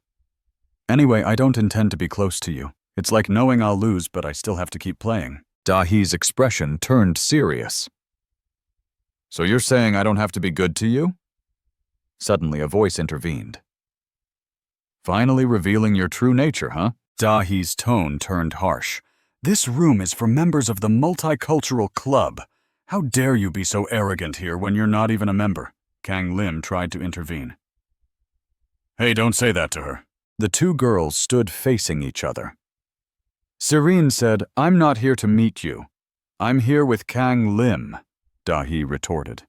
Anyway, I don't intend to be close to you. It's like knowing I'll lose, but I still have to keep playing. Da-hee's expression turned serious. So you're saying I don't have to be good to you? Suddenly, a voice intervened. Finally revealing your true nature, huh? Da-hee's tone turned harsh. This room is for members of the multicultural club. How dare you be so arrogant here when you're not even a member? Kang Lim tried to intervene. Hey, don't say that to her. The two girls stood facing each other. Serene said, I'm not here to meet you. I'm here with Kang Lim, Da-hee retorted.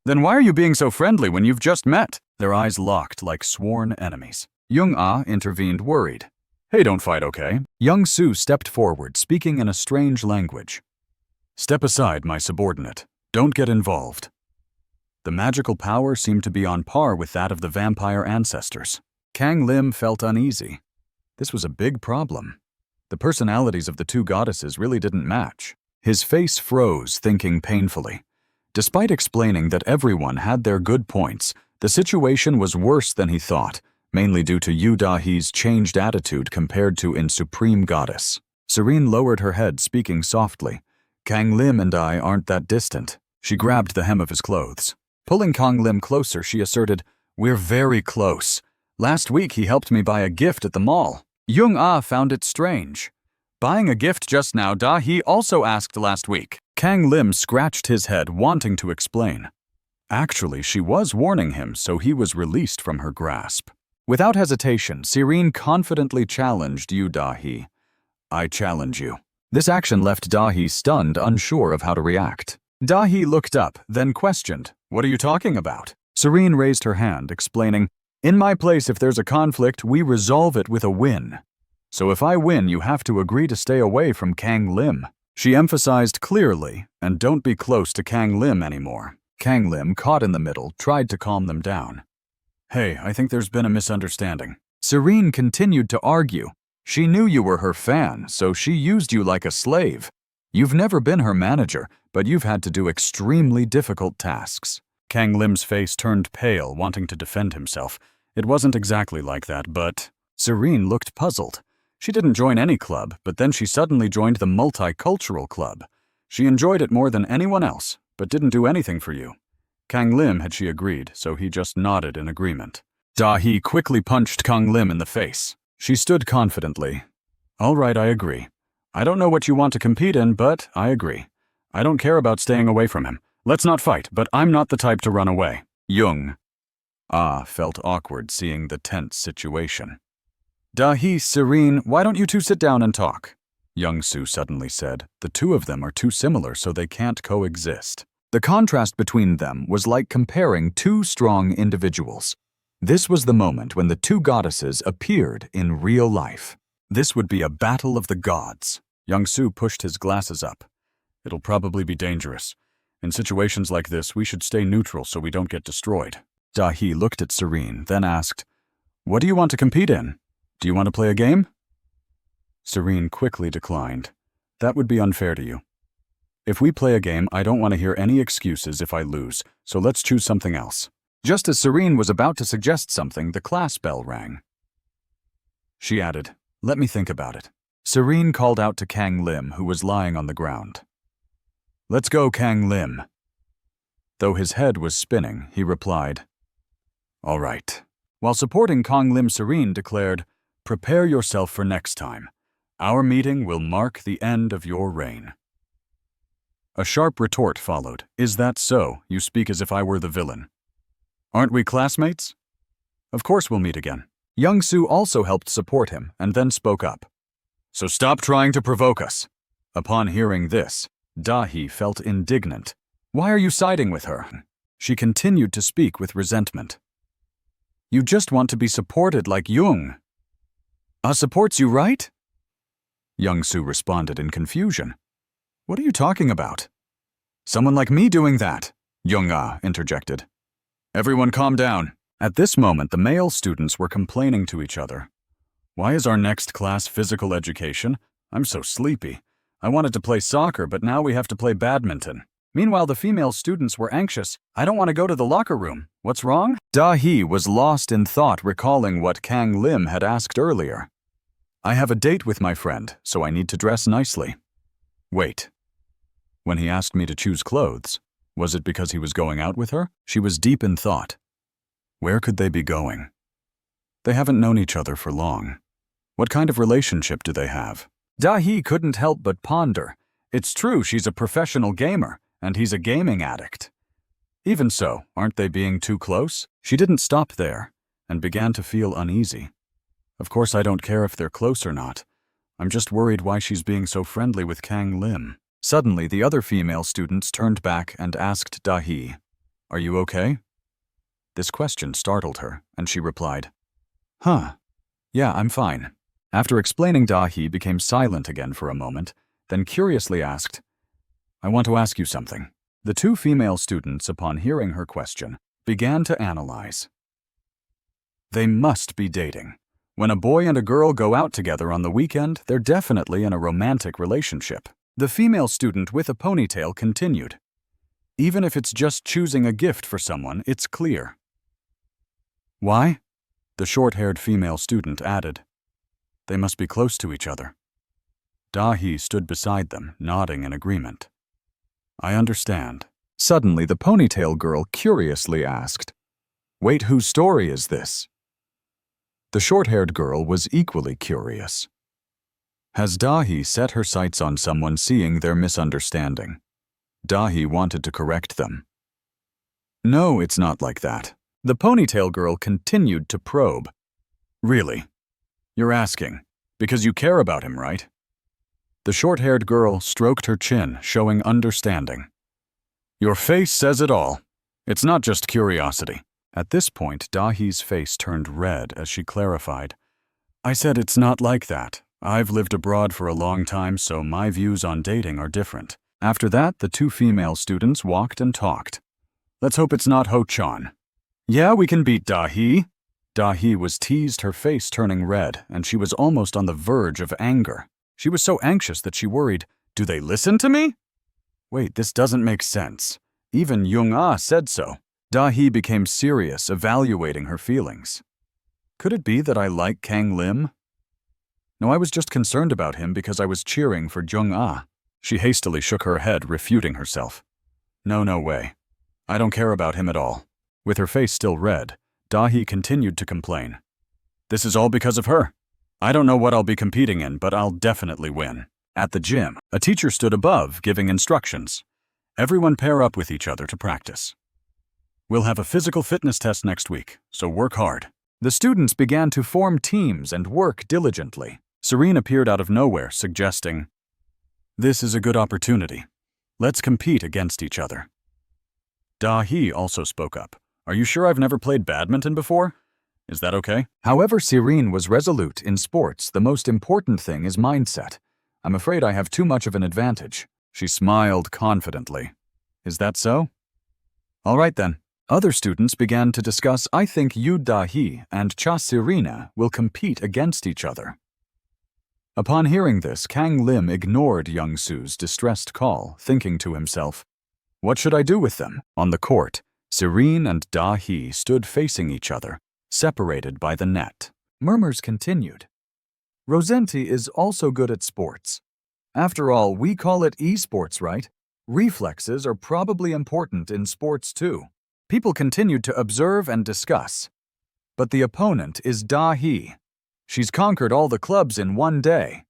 Then why are you being so friendly when you've just met? Their eyes locked like sworn enemies. Jung-ah intervened worried. Hey, don't fight, okay? Young-soo stepped forward, speaking in a strange language. Step aside, my subordinate. Don't get involved. The magical power seemed to be on par with that of the vampire ancestors. Kang Lim felt uneasy. This was a big problem. The personalities of the two goddesses really didn't match. His face froze, thinking painfully. Despite explaining that everyone had their good points, the situation was worse than he thought, mainly due to Yu Da-hee's changed attitude compared to in Supreme Goddess. Serene lowered her head, speaking softly. Kang Lim and I aren't that distant. She grabbed the hem of his clothes. Pulling Kang Lim closer, she asserted, We're very close. Last week he helped me buy a gift at the mall. Jung-ah found it strange. Buying a gift just now, Da-hee also asked last week. Kang Lim scratched his head, wanting to explain. Actually, she was warning him, so he was released from her grasp. Without hesitation, Serene confidently challenged Yu Da-hee. I challenge you. This action left Da-hee stunned, unsure of how to react. Da-hee looked up, then questioned, What are you talking about? Serene raised her hand, explaining, In my place, if there's a conflict, we resolve it with a win. So if I win, you have to agree to stay away from Kang Lim. She emphasized clearly, and don't be close to Kang Lim anymore. Kang Lim, caught in the middle, tried to calm them down. Hey, I think there's been a misunderstanding. Serene continued to argue. She knew you were her fan, so she used you like a slave. You've never been her manager, but you've had to do extremely difficult tasks. Kang Lim's face turned pale, wanting to defend himself. It wasn't exactly like that, but... Serene looked puzzled. She didn't join any club, but then she suddenly joined the multicultural club. She enjoyed it more than anyone else, but didn't do anything for you. Kang Lim had she agreed, so he just nodded in agreement. Da-hee quickly punched Kang Lim in the face. She stood confidently. All right, I agree. I don't know what you want to compete in, but I agree. I don't care about staying away from him. Let's not fight, but I'm not the type to run away. Jung. Ah felt awkward seeing the tense situation. Da-hee, Serene, why don't you two sit down and talk? Young-soo suddenly said. The two of them are too similar, so they can't coexist. The contrast between them was like comparing two strong individuals. This was the moment when the two goddesses appeared in real life. This would be a battle of the gods. Young-soo pushed his glasses up. It'll probably be dangerous. In situations like this, we should stay neutral so we don't get destroyed. Da-hee looked at Serene, then asked, What do you want to compete in? Do you want to play a game? Serene quickly declined. That would be unfair to you. If we play a game, I don't want to hear any excuses if I lose, so let's choose something else. Just as Serene was about to suggest something, the class bell rang. She added, Let me think about it. Serene called out to Kang Lim, who was lying on the ground. Let's go, Kang Lim. Though his head was spinning, he replied, All right. While supporting Kang Lim, Serene declared, Prepare yourself for next time. Our meeting will mark the end of your reign. A sharp retort followed. Is that so? You speak as if I were the villain. Aren't we classmates? Of course we'll meet again. Young-soo also helped support him and then spoke up. So stop trying to provoke us. Upon hearing this, Da-hee felt indignant. Why are you siding with her? She continued to speak with resentment. You just want to be supported like Jung. Supports you, right? Young-soo responded in confusion. What are you talking about? Someone like me doing that, Jung-ah interjected. Everyone calm down. At this moment, the male students were complaining to each other. Why is our next class physical education? I'm so sleepy. I wanted to play soccer, but now we have to play badminton. Meanwhile, the female students were anxious. I don't want to go to the locker room. What's wrong? Da-hee was lost in thought, recalling what Kang Lim had asked earlier. I have a date with my friend, so I need to dress nicely. Wait. When he asked me to choose clothes, was it because he was going out with her? She was deep in thought. Where could they be going? They haven't known each other for long. What kind of relationship do they have? Da-hee couldn't help but ponder. It's true she's a professional gamer, and he's a gaming addict. Even so, aren't they being too close? She didn't stop there, and began to feel uneasy. Of course I don't care if they're close or not. I'm just worried why she's being so friendly with Kang Lim. Suddenly, the other female students turned back and asked Da-hee, Are you okay? This question startled her, and she replied, Yeah, I'm fine. After explaining, Da-hee became silent again for a moment, then curiously asked, I want to ask you something. The two female students, upon hearing her question, began to analyze. They must be dating. When a boy and a girl go out together on the weekend, they're definitely in a romantic relationship. The female student with a ponytail continued. Even if it's just choosing a gift for someone, it's clear. Why? The short-haired female student added. They must be close to each other. Da-hee stood beside them, nodding in agreement. I understand. Suddenly, the ponytail girl curiously asked, Wait, whose story is this? The short-haired girl was equally curious. Has Da-hee set her sights on someone seeing their misunderstanding? Da-hee wanted to correct them. No, it's not like that. The ponytail girl continued to probe. Really? You're asking, because you care about him, right? The short-haired girl stroked her chin, showing understanding. Your face says it all. It's not just curiosity. At this point, Da-hee's face turned red as she clarified. I said it's not like that. I've lived abroad for a long time, so my views on dating are different. After that, the two female students walked and talked. Let's hope it's not Ho-chan. Yeah, we can beat Da-hee. Da-hee was teased, her face turning red, and she was almost on the verge of anger. She was so anxious that she worried, do they listen to me? Wait, this doesn't make sense. Even Jung-ah said so. Da-hee became serious, evaluating her feelings. Could it be that I like Kang Lim? No, I was just concerned about him because I was cheering for Jung-ah. She hastily shook her head, refuting herself. No way. I don't care about him at all. With her face still red, Da-hee continued to complain. This is all because of her. I don't know what I'll be competing in, but I'll definitely win. At the gym, a teacher stood above, giving instructions. Everyone pair up with each other to practice. We'll have a physical fitness test next week, so work hard. The students began to form teams and work diligently. Serene appeared out of nowhere, suggesting, "This is a good opportunity. Let's compete against each other." Da-hee also spoke up. "Are you sure I've never played badminton before? Is that okay?" However, Serene was resolute. In sports, the most important thing is mindset. "I'm afraid I have too much of an advantage." She smiled confidently. "Is that so? All right then." Other students began to discuss. "I think you, Da-hee, and Cha Serena will compete against each other." Upon hearing this, Kang Lim ignored Young Su's distressed call, thinking to himself, "What should I do with them?" On the court, Serene and Da-hee stood facing each other, separated by the net. Murmurs continued. "Rosenti is also good at sports. After all, we call it esports, right? Reflexes are probably important in sports too." People continued to observe and discuss. But the opponent is Da-hee. She's conquered all the clubs in one day.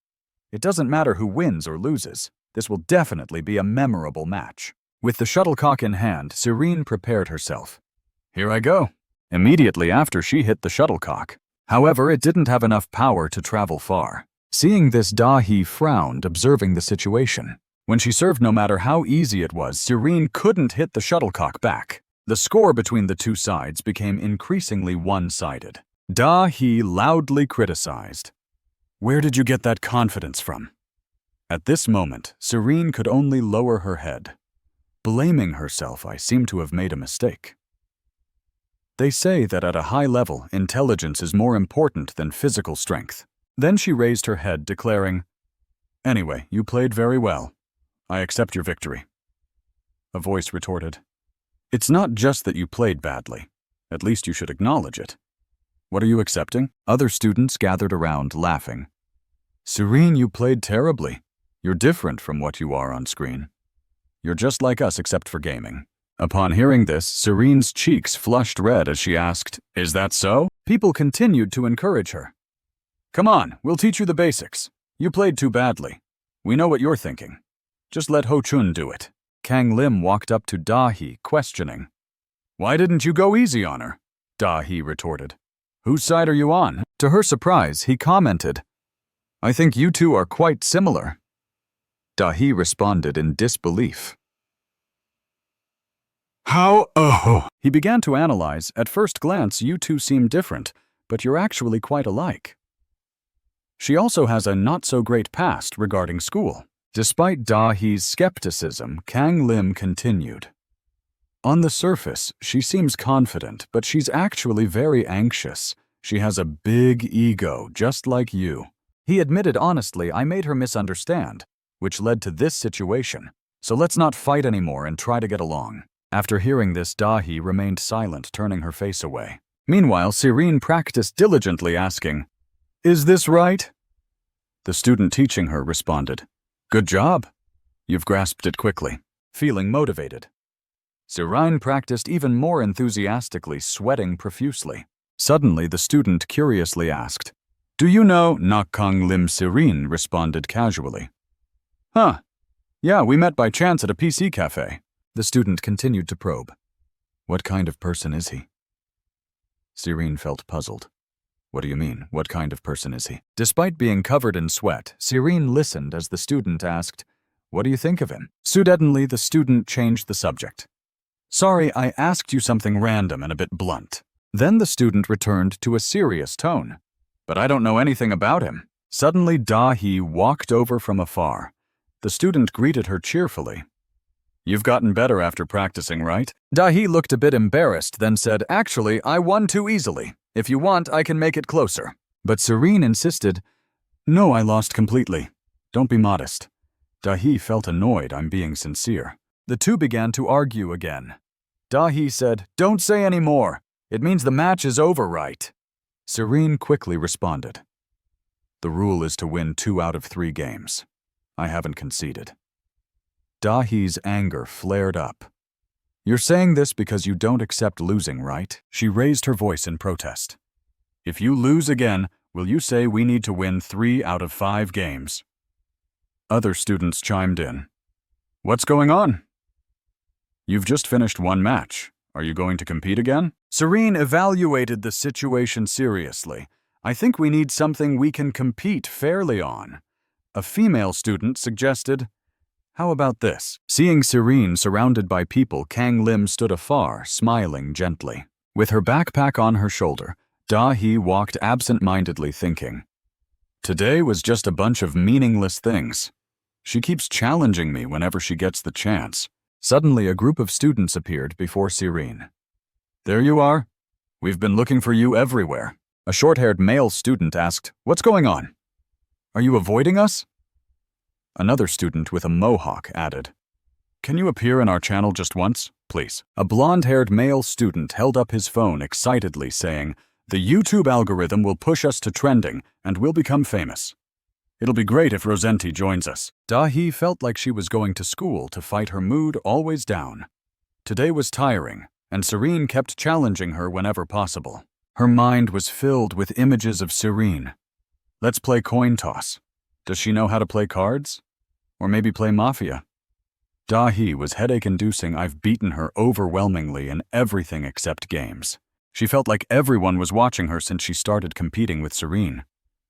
It doesn't matter who wins or loses. This will definitely be a memorable match. With the shuttlecock in hand, Serene prepared herself. "Here I go." Immediately after, she hit the shuttlecock. However, it didn't have enough power to travel far. Seeing this, Da-hee frowned, observing the situation. When she served, no matter how easy it was, Serene couldn't hit the shuttlecock back. The score between the two sides became increasingly one-sided. Da-hee loudly criticized. "Where did you get that confidence from?" At this moment, Serene could only lower her head. Blaming herself, "I seem to have made a mistake." They say that at a high level, intelligence is more important than physical strength. Then she raised her head, declaring, "Anyway, you played very well. I accept your victory." A voice retorted, "It's not just that you played badly. At least you should acknowledge it." "What are you accepting?" Other students gathered around, laughing. "Serene, you played terribly. You're different from what you are on screen. You're just like us except for gaming." Upon hearing this, Serene's cheeks flushed red as she asked, "Is that so?" People continued to encourage her. "Come on, we'll teach you the basics. You played too badly. We know what you're thinking. Just let Ho-chun do it." Kang Lim walked up to Da-hee, questioning. "Why didn't you go easy on her?" Da-hee retorted. "Whose side are you on?" To her surprise, he commented, "I think you two are quite similar." Da-hee responded in disbelief. "How? Oh." He began to analyze. "At first glance, you two seem different, but you're actually quite alike." She also has a not-so-great past regarding school. Despite Da-hee's skepticism, Kang Lim continued. "On the surface, she seems confident, but she's actually very anxious. She has a big ego, just like you." He admitted honestly, "I made her misunderstand, which led to this situation. So let's not fight anymore and try to get along." After hearing this, Da-hee remained silent, turning her face away. Meanwhile, Serene practiced diligently, asking, "Is this right?" The student teaching her responded, "Good job. You've grasped it quickly." Feeling motivated, Serene practiced even more enthusiastically, sweating profusely. Suddenly, the student curiously asked, "Do you know?" Kang Lim Serene responded casually, "Huh. Yeah, we met by chance at a PC cafe." The student continued to probe. "What kind of person is he?" Serene felt puzzled. "What do you mean? What kind of person is he?" Despite being covered in sweat, Serene listened as the student asked, "What do you think of him?" Suddenly, the student changed the subject. "Sorry, I asked you something random and a bit blunt." Then the student returned to a serious tone. "But I don't know anything about him." Suddenly, Da-hee walked over from afar. The student greeted her cheerfully. "You've gotten better after practicing, right?" Da-hee looked a bit embarrassed, then said, "Actually, I won too easily. If you want, I can make it closer." But Serene insisted, "No, I lost completely. Don't be modest." Da-hee felt annoyed. "I'm being sincere." The two began to argue again. Da-hee said, "Don't say any more. It means the match is over, right?" Serene quickly responded, "The rule is to win 2 out of 3 games. I haven't conceded." Da-hee's anger flared up. "You're saying this because you don't accept losing, right?" She raised her voice in protest. "If you lose again, Will you say we need to win 3 out of 5 games? Other students chimed in. What's going on? You've just finished 1 match. Are you going to compete again? Serene evaluated the situation seriously. I think we need something we can compete fairly on. A female student suggested, how about this? Seeing Serene surrounded by people, Kang Lim stood afar, smiling gently. With her backpack on her shoulder, Da-hee walked absent-mindedly thinking. Today was just a bunch of meaningless things. She keeps challenging me whenever she gets the chance. Suddenly, a group of students appeared before Serene. There you are. We've been looking for you everywhere. A short-haired male student asked, what's going on? Are you avoiding us? Another student with a mohawk added, can you appear in our channel just once, please? A blonde-haired male student held up his phone excitedly saying, the YouTube algorithm will push us to trending and we'll become famous. It'll be great if Rosenti joins us. Da-hee felt like she was going to school to fight her mood always down. Today was tiring, and Serene kept challenging her whenever possible. Her mind was filled with images of Serene. Let's play coin toss. Does she know how to play cards? Or maybe play Mafia? Da-hee was headache-inducing. I've beaten her overwhelmingly in everything except games. She felt like everyone was watching her since she started competing with Serene.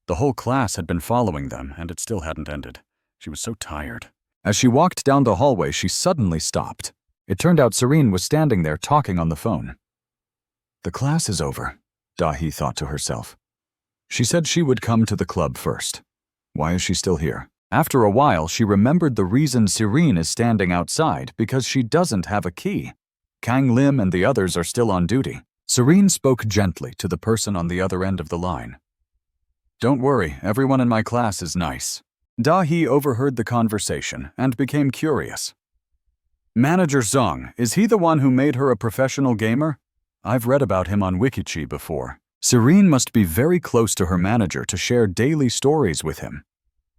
The whole class had been following them, and it still hadn't ended. She was so tired. As she walked down the hallway, she suddenly stopped. It turned out Serene was standing there talking on the phone. The class is over, Da-hee thought to herself. She said she would come to the club first. Why is she still here? After a while, she remembered the reason Serene is standing outside, because she doesn't have a key. Kang Lim and the others are still on duty. Serene spoke gently to the person on the other end of the line. Don't worry, everyone in my class is nice. Da-hee overheard the conversation and became curious. Manager Zong, is he the one who made her a professional gamer? I've read about him on Wikichi before. Serene must be very close to her manager to share daily stories with him.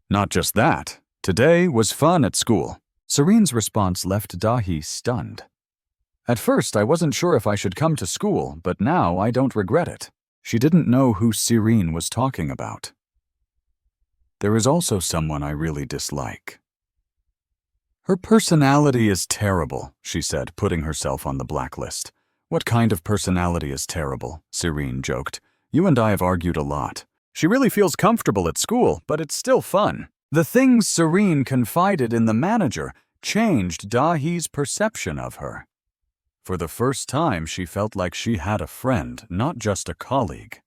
Not just that, today was fun at school. Serene's response left Da-hee stunned. At first, I wasn't sure if I should come to school, but now I don't regret it. She didn't know who Serene was talking about. There is also someone I really dislike. Her personality is terrible, she said, putting herself on the blacklist. What kind of personality is terrible? Serene joked. You and I have argued a lot. She really feels comfortable at school, but it's still fun. The things Serene confided in the manager changed Da-hee's perception of her. For the first time, she felt like she had a friend, not just a colleague.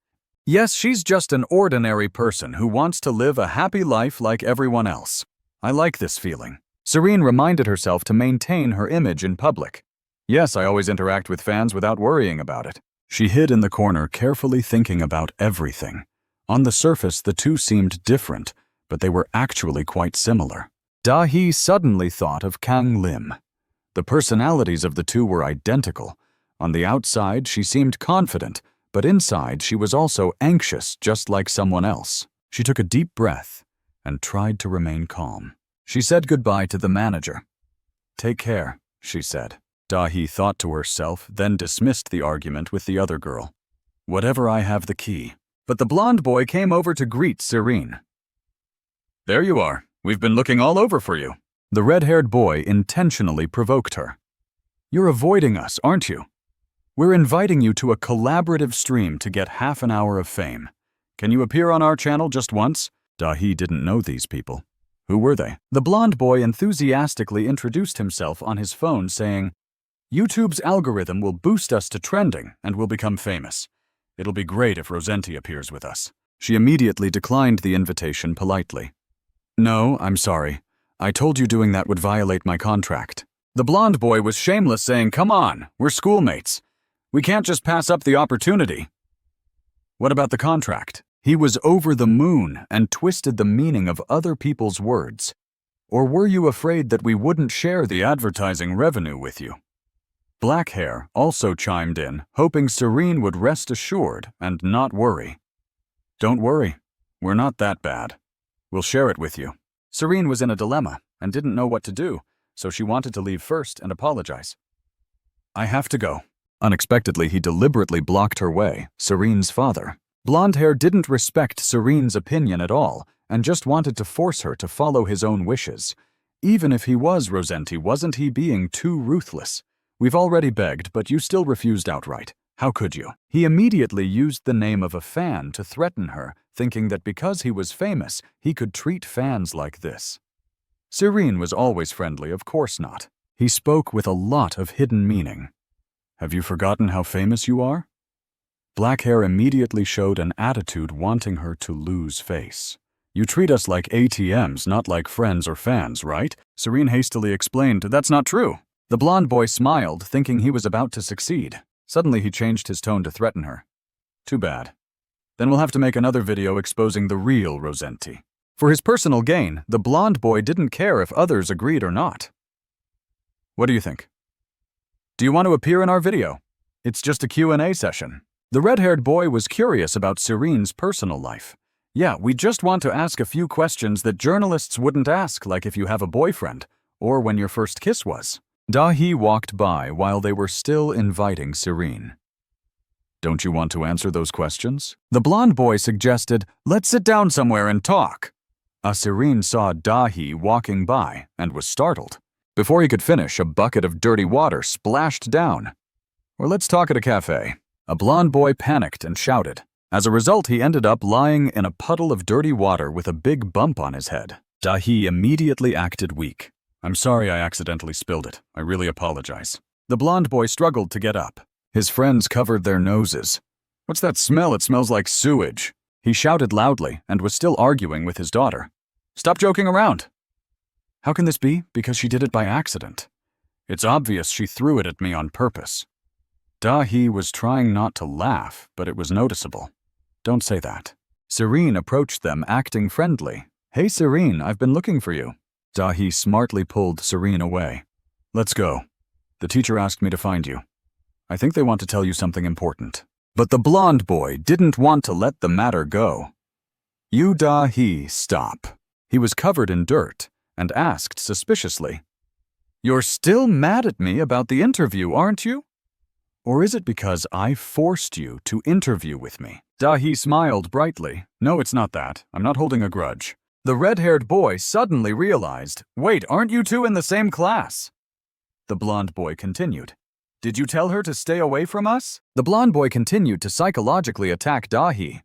Yes, she's just an ordinary person who wants to live a happy life like everyone else. I like this feeling. Serene reminded herself to maintain her image in public. Yes, I always interact with fans without worrying about it. She hid in the corner, carefully thinking about everything. On the surface, the two seemed different, but they were actually quite similar. Da-hee suddenly thought of Kang Lim. The personalities of the two were identical. On the outside, she seemed confident, but inside she was also anxious, just like someone else. She took a deep breath and tried to remain calm. She said goodbye to the manager. Take care, she said. Da-hee thought to herself, then dismissed the argument with the other girl. Whatever, I have the key. But the blonde boy came over to greet Serene. There you are. We've been looking all over for you. The red-haired boy intentionally provoked her. You're avoiding us, aren't you? We're inviting you to a collaborative stream to get half an hour of fame. Can you appear on our channel just once? Da-hee didn't know these people. Who were they? The blonde boy enthusiastically introduced himself on his phone, saying, YouTube's algorithm will boost us to trending and we'll become famous. It'll be great if Rosenti appears with us. She immediately declined the invitation politely. No, I'm sorry. I told you doing that would violate my contract. The blonde boy was shameless, saying, come on, we're schoolmates. We can't just pass up the opportunity. What about the contract? He was over the moon and twisted the meaning of other people's words. Or were you afraid that we wouldn't share the advertising revenue with you? Black Hair also chimed in, hoping Serene would rest assured and not worry. Don't worry, we're not that bad. We'll share it with you. Serene was in a dilemma and didn't know what to do, so she wanted to leave first and apologize. I have to go. Unexpectedly, he deliberately blocked her way, Serene's father. Blonde hair didn't respect Serene's opinion at all and just wanted to force her to follow his own wishes. Even if he was Rosenti, wasn't he being too ruthless? We've already begged, but you still refused outright. How could you? He immediately used the name of a fan to threaten her, thinking that because he was famous, he could treat fans like this. Serene was always friendly, of course not. He spoke with a lot of hidden meaning. Have you forgotten how famous you are? Black hair immediately showed an attitude wanting her to lose face. You treat us like ATMs, not like friends or fans, right? Serene hastily explained, that's not true. The blonde boy smiled, thinking he was about to succeed. Suddenly he changed his tone to threaten her. Too bad. Then we'll have to make another video exposing the real Rosenti. For his personal gain, the blonde boy didn't care if others agreed or not. What do you think? Do you want to appear in our video? It's just a Q&A session. The red-haired boy was curious about Serene's personal life. Yeah, we just want to ask a few questions that journalists wouldn't ask, like if you have a boyfriend, or when your first kiss was. Dahi walked by while they were still inviting Serene. Don't you want to answer those questions? The blonde boy suggested, let's sit down somewhere and talk. Serene saw Dahi walking by and was startled. Before he could finish, a bucket of dirty water splashed down. Or let's talk at a cafe. A blonde boy panicked and shouted. As a result, he ended up lying in a puddle of dirty water with a big bump on his head. Dahi immediately acted weak. I'm sorry I accidentally spilled it. I really apologize. The blonde boy struggled to get up. His friends covered their noses. What's that smell? It smells like sewage. He shouted loudly and was still arguing with his daughter. Stop joking around. How can this be? Because she did it by accident. It's obvious she threw it at me on purpose. Dahi was trying not to laugh, but it was noticeable. Don't say that. Serene approached them, acting friendly. Hey Serene, I've been looking for you. Dahi smartly pulled Serene away. Let's go. The teacher asked me to find you. I think they want to tell you something important. But the blonde boy didn't want to let the matter go. You Dahi, stop. He was covered in dirt and asked suspiciously, You're still mad at me about the interview, aren't you? Or is it because I forced you to interview with me? Dahi smiled brightly. No, it's not that. I'm not holding a grudge. The red-haired boy suddenly realized, wait, aren't you two in the same class? The blonde boy continued. Did you tell her to stay away from us? The blonde boy continued to psychologically attack Dahi.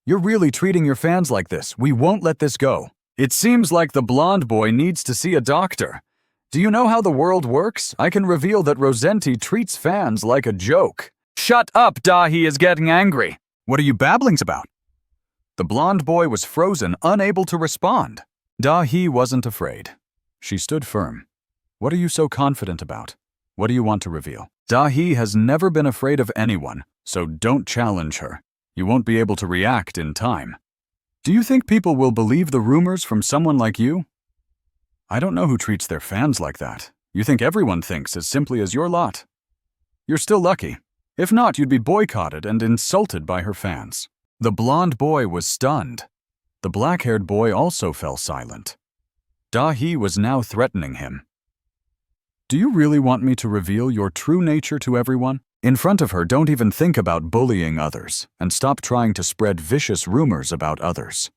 You're really treating your fans like this. We won't let this go. It seems like the blonde boy needs to see a doctor. Do you know how the world works? I can reveal that Rosenti treats fans like a joke. Shut up, Dahi is getting angry. What are you babbling about? The blonde boy was frozen, unable to respond. Dahi wasn't afraid. She stood firm. What are you so confident about? What do you want to reveal? Dahi has never been afraid of anyone, so don't challenge her. You won't be able to react in time. Do you think people will believe the rumors from someone like you? I don't know who treats their fans like that. You think everyone thinks as simply as your lot. You're still lucky. If not, you'd be boycotted and insulted by her fans. The blonde boy was stunned. The black-haired boy also fell silent. Dahi was now threatening him. Do you really want me to reveal your true nature to everyone? In front of her, don't even think about bullying others, and stop trying to spread vicious rumors about others.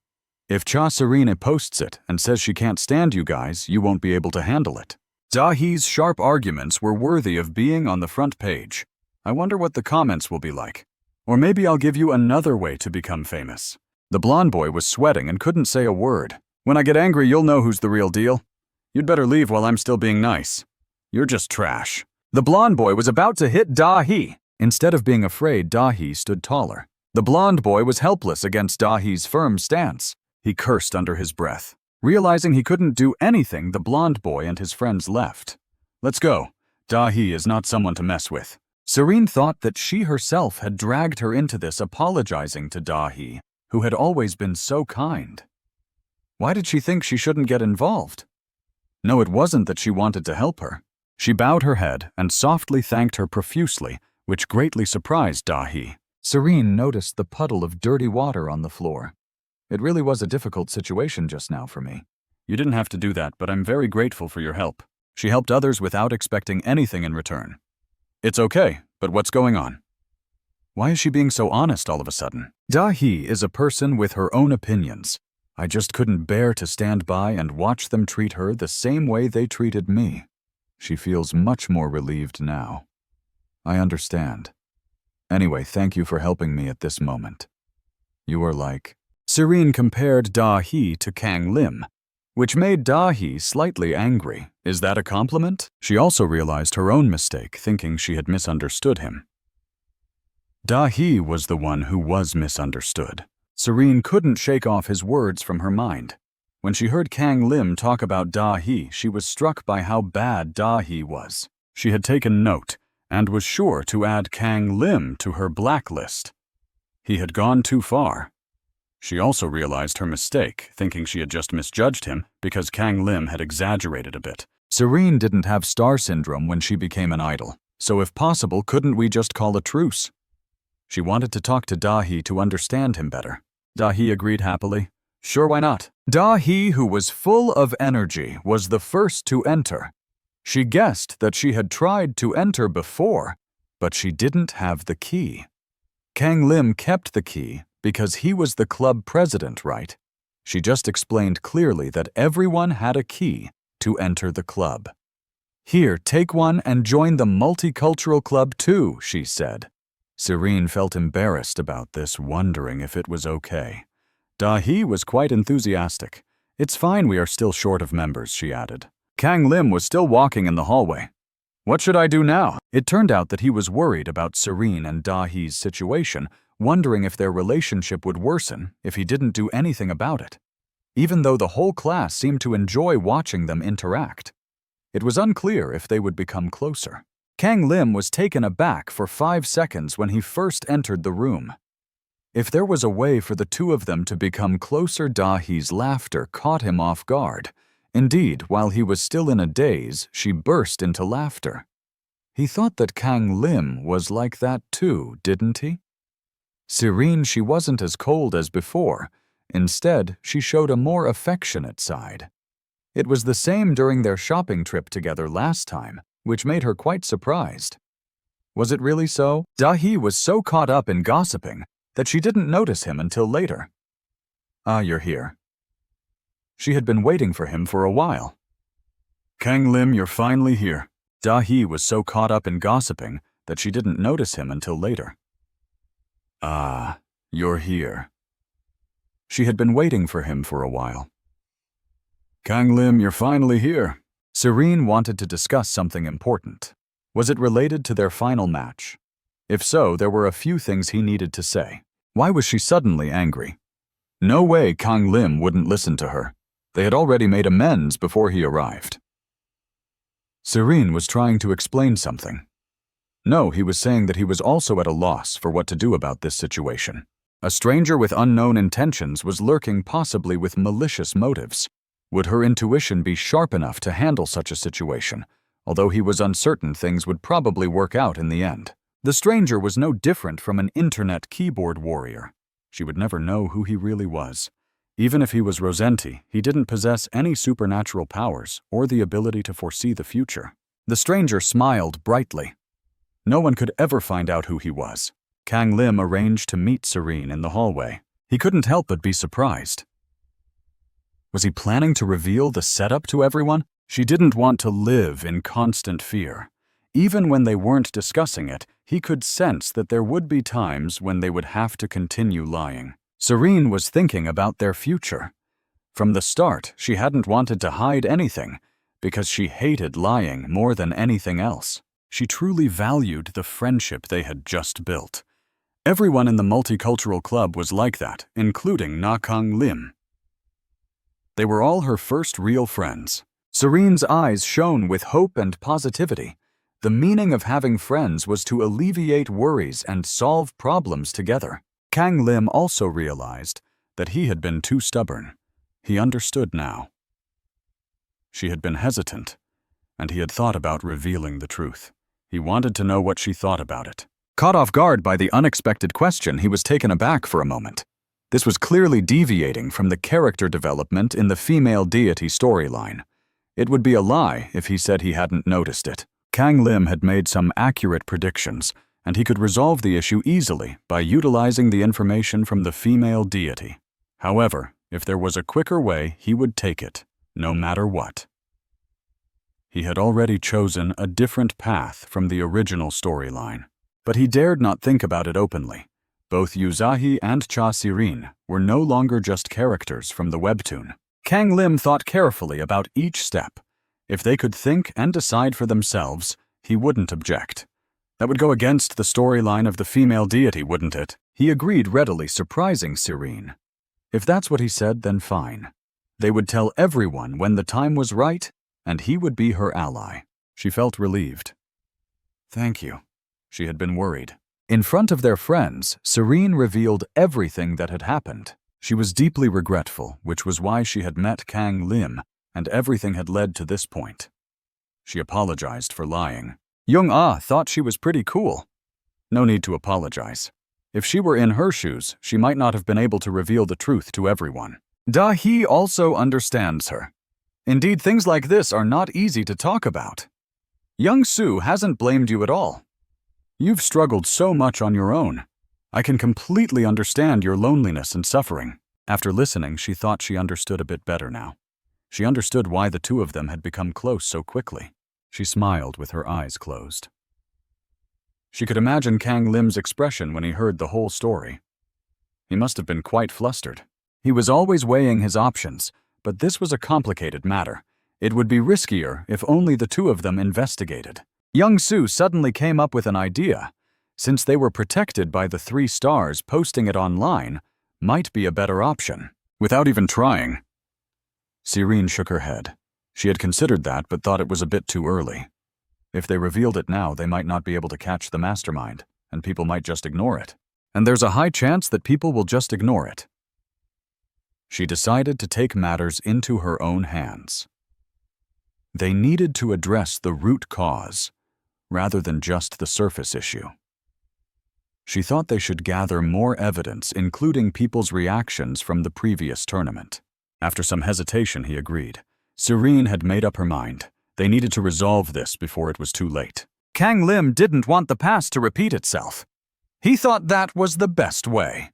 If Cha Serena posts it and says she can't stand you guys, you won't be able to handle it. Dahi's sharp arguments were worthy of being on the front page. I wonder what the comments will be like. Or maybe I'll give you another way to become famous. The blonde boy was sweating and couldn't say a word. When I get angry, you'll know who's the real deal. You'd better leave while I'm still being nice. You're just trash. The blonde boy was about to hit Dahi. Instead of being afraid, Dahi stood taller. The blonde boy was helpless against Dahi's firm stance. He cursed under his breath. Realizing he couldn't do anything, the blonde boy and his friends left. Let's go. Dahi is not someone to mess with. Serene thought that she herself had dragged her into this, apologizing to Dahi, who had always been so kind. Why did she think she shouldn't get involved? No, it wasn't that she wanted to help her. She bowed her head and softly thanked her profusely, which greatly surprised Dahi. Serene noticed the puddle of dirty water on the floor. It really was a difficult situation just now for me. You didn't have to do that, but I'm very grateful for your help. She helped others without expecting anything in return. It's okay, but what's going on? Why is she being so honest all of a sudden? Da-hee is a person with her own opinions. I just couldn't bear to stand by and watch them treat her the same way they treated me. She feels much more relieved now. I understand. Anyway, thank you for helping me at this moment. You are like... Serene compared Da-hee to Kang Lim, which made Da-hee slightly angry. Is that a compliment? She also realized her own mistake, thinking she had misunderstood him. Da-hee was the one who was misunderstood. Serene couldn't shake off his words from her mind. When she heard Kang Lim talk about Da-hee, she was struck by how bad Da-hee was. She had taken note and was sure to add Kang Lim to her blacklist. He had gone too far. She also realized her mistake, thinking she had just misjudged him because Kang Lim had exaggerated a bit. Serene didn't have star syndrome when she became an idol, so if possible, couldn't we just call a truce? She wanted to talk to Da-hee to understand him better. Da-hee agreed happily. Sure, why not? Da-hee, who was full of energy, was the first to enter. She guessed that she had tried to enter before, but she didn't have the key. Kang Lim kept the key because he was the club president, right? She just explained clearly that everyone had a key to enter the club. Here, take one and join the multicultural club too, she said. Serene felt embarrassed about this, wondering if it was okay. Da-hee was quite enthusiastic. It's fine, we are still short of members, she added. Kang Lim was still walking in the hallway. What should I do now? It turned out that he was worried about Serene and Da-hee's situation, wondering if their relationship would worsen if he didn't do anything about it, even though the whole class seemed to enjoy watching them interact. It was unclear if they would become closer. Kang Lim was taken aback for 5 seconds when he first entered the room. If there was a way for the two of them to become closer, Da-hee's laughter caught him off guard. Indeed, while he was still in a daze, she burst into laughter. He thought that Kang Lim was like that too, didn't he? Serene, she wasn't as cold as before. Instead, she showed a more affectionate side. It was the same during their shopping trip together last time, which made her quite surprised. Was it really so? Da-hee was so caught up in gossiping that she didn't notice him until later. Ah, you're here. She had been waiting for him for a while. Kang Lim, you're finally here. Da-hee was so caught up in gossiping that she didn't notice him until later. Ah, you're here. She had been waiting for him for a while. Kang Lim, you're finally here. Serene wanted to discuss something important. Was it related to their final match? If so, there were a few things he needed to say. Why was she suddenly angry? No way Kang Lim wouldn't listen to her. They had already made amends before he arrived. Serene was trying to explain something. No, he was saying that he was also at a loss for what to do about this situation. A stranger with unknown intentions was lurking, possibly with malicious motives. Would her intuition be sharp enough to handle such a situation? Although he was uncertain, things would probably work out in the end. The stranger was no different from an internet keyboard warrior. She would never know who he really was. Even if he was Rosenti, he didn't possess any supernatural powers or the ability to foresee the future. The stranger smiled brightly. No one could ever find out who he was. Kang Lim arranged to meet Serene in the hallway. He couldn't help but be surprised. Was he planning to reveal the setup to everyone? She didn't want to live in constant fear. Even when they weren't discussing it, he could sense that there would be times when they would have to continue lying. Serene was thinking about their future. From the start, she hadn't wanted to hide anything because she hated lying more than anything else. She truly valued the friendship they had just built. Everyone in the multicultural club was like that, including Kang Lim. They were all her first real friends. Serene's eyes shone with hope and positivity. The meaning of having friends was to alleviate worries and solve problems together. Kang Lim also realized that he had been too stubborn. He understood now. She had been hesitant, and he had thought about revealing the truth. He wanted to know what she thought about it. Caught off guard by the unexpected question, he was taken aback for a moment. This was clearly deviating from the character development in the female deity storyline. It would be a lie if he said he hadn't noticed it. Kang Lim had made some accurate predictions, and he could resolve the issue easily by utilizing the information from the female deity. However, if there was a quicker way, he would take it, no matter what. He had already chosen a different path from the original storyline, but he dared not think about it openly. Both Yuzahi and Cha Sirin were no longer just characters from the webtoon. Kang Lim thought carefully about each step. If they could think and decide for themselves, he wouldn't object. That would go against the storyline of the female deity, wouldn't it? He agreed readily, surprising Sirin. If that's what he said, then fine. They would tell everyone when the time was right, and he would be her ally. She felt relieved. Thank you. She had been worried. In front of their friends, Sirin revealed everything that had happened. She was deeply regretful, which was why she had met Kang Lim, and everything had led to this point. She apologized for lying. Young-ah thought she was pretty cool. No need to apologize. If she were in her shoes, she might not have been able to reveal the truth to everyone. Da-hee also understands her. Indeed, things like this are not easy to talk about. Young-soo hasn't blamed you at all. You've struggled so much on your own. I can completely understand your loneliness and suffering. After listening, she thought she understood a bit better now. She understood why the two of them had become close so quickly. She smiled with her eyes closed. She could imagine Kang Lim's expression when he heard the whole story. He must have been quite flustered. He was always weighing his options, but this was a complicated matter. It would be riskier if only the two of them investigated. Young-soo suddenly came up with an idea. Since they were protected by the 3 stars, posting it online might be a better option. Without even trying. Sirin shook her head. She had considered that, but thought it was a bit too early. If they revealed it now, they might not be able to catch the mastermind, and people might just ignore it. And there's a high chance that people will just ignore it. She decided to take matters into her own hands. They needed to address the root cause, rather than just the surface issue. She thought they should gather more evidence, including people's reactions from the previous tournament. After some hesitation, he agreed. Sirin had made up her mind. They needed to resolve this before it was too late. Kang Lim didn't want the past to repeat itself. He thought that was the best way.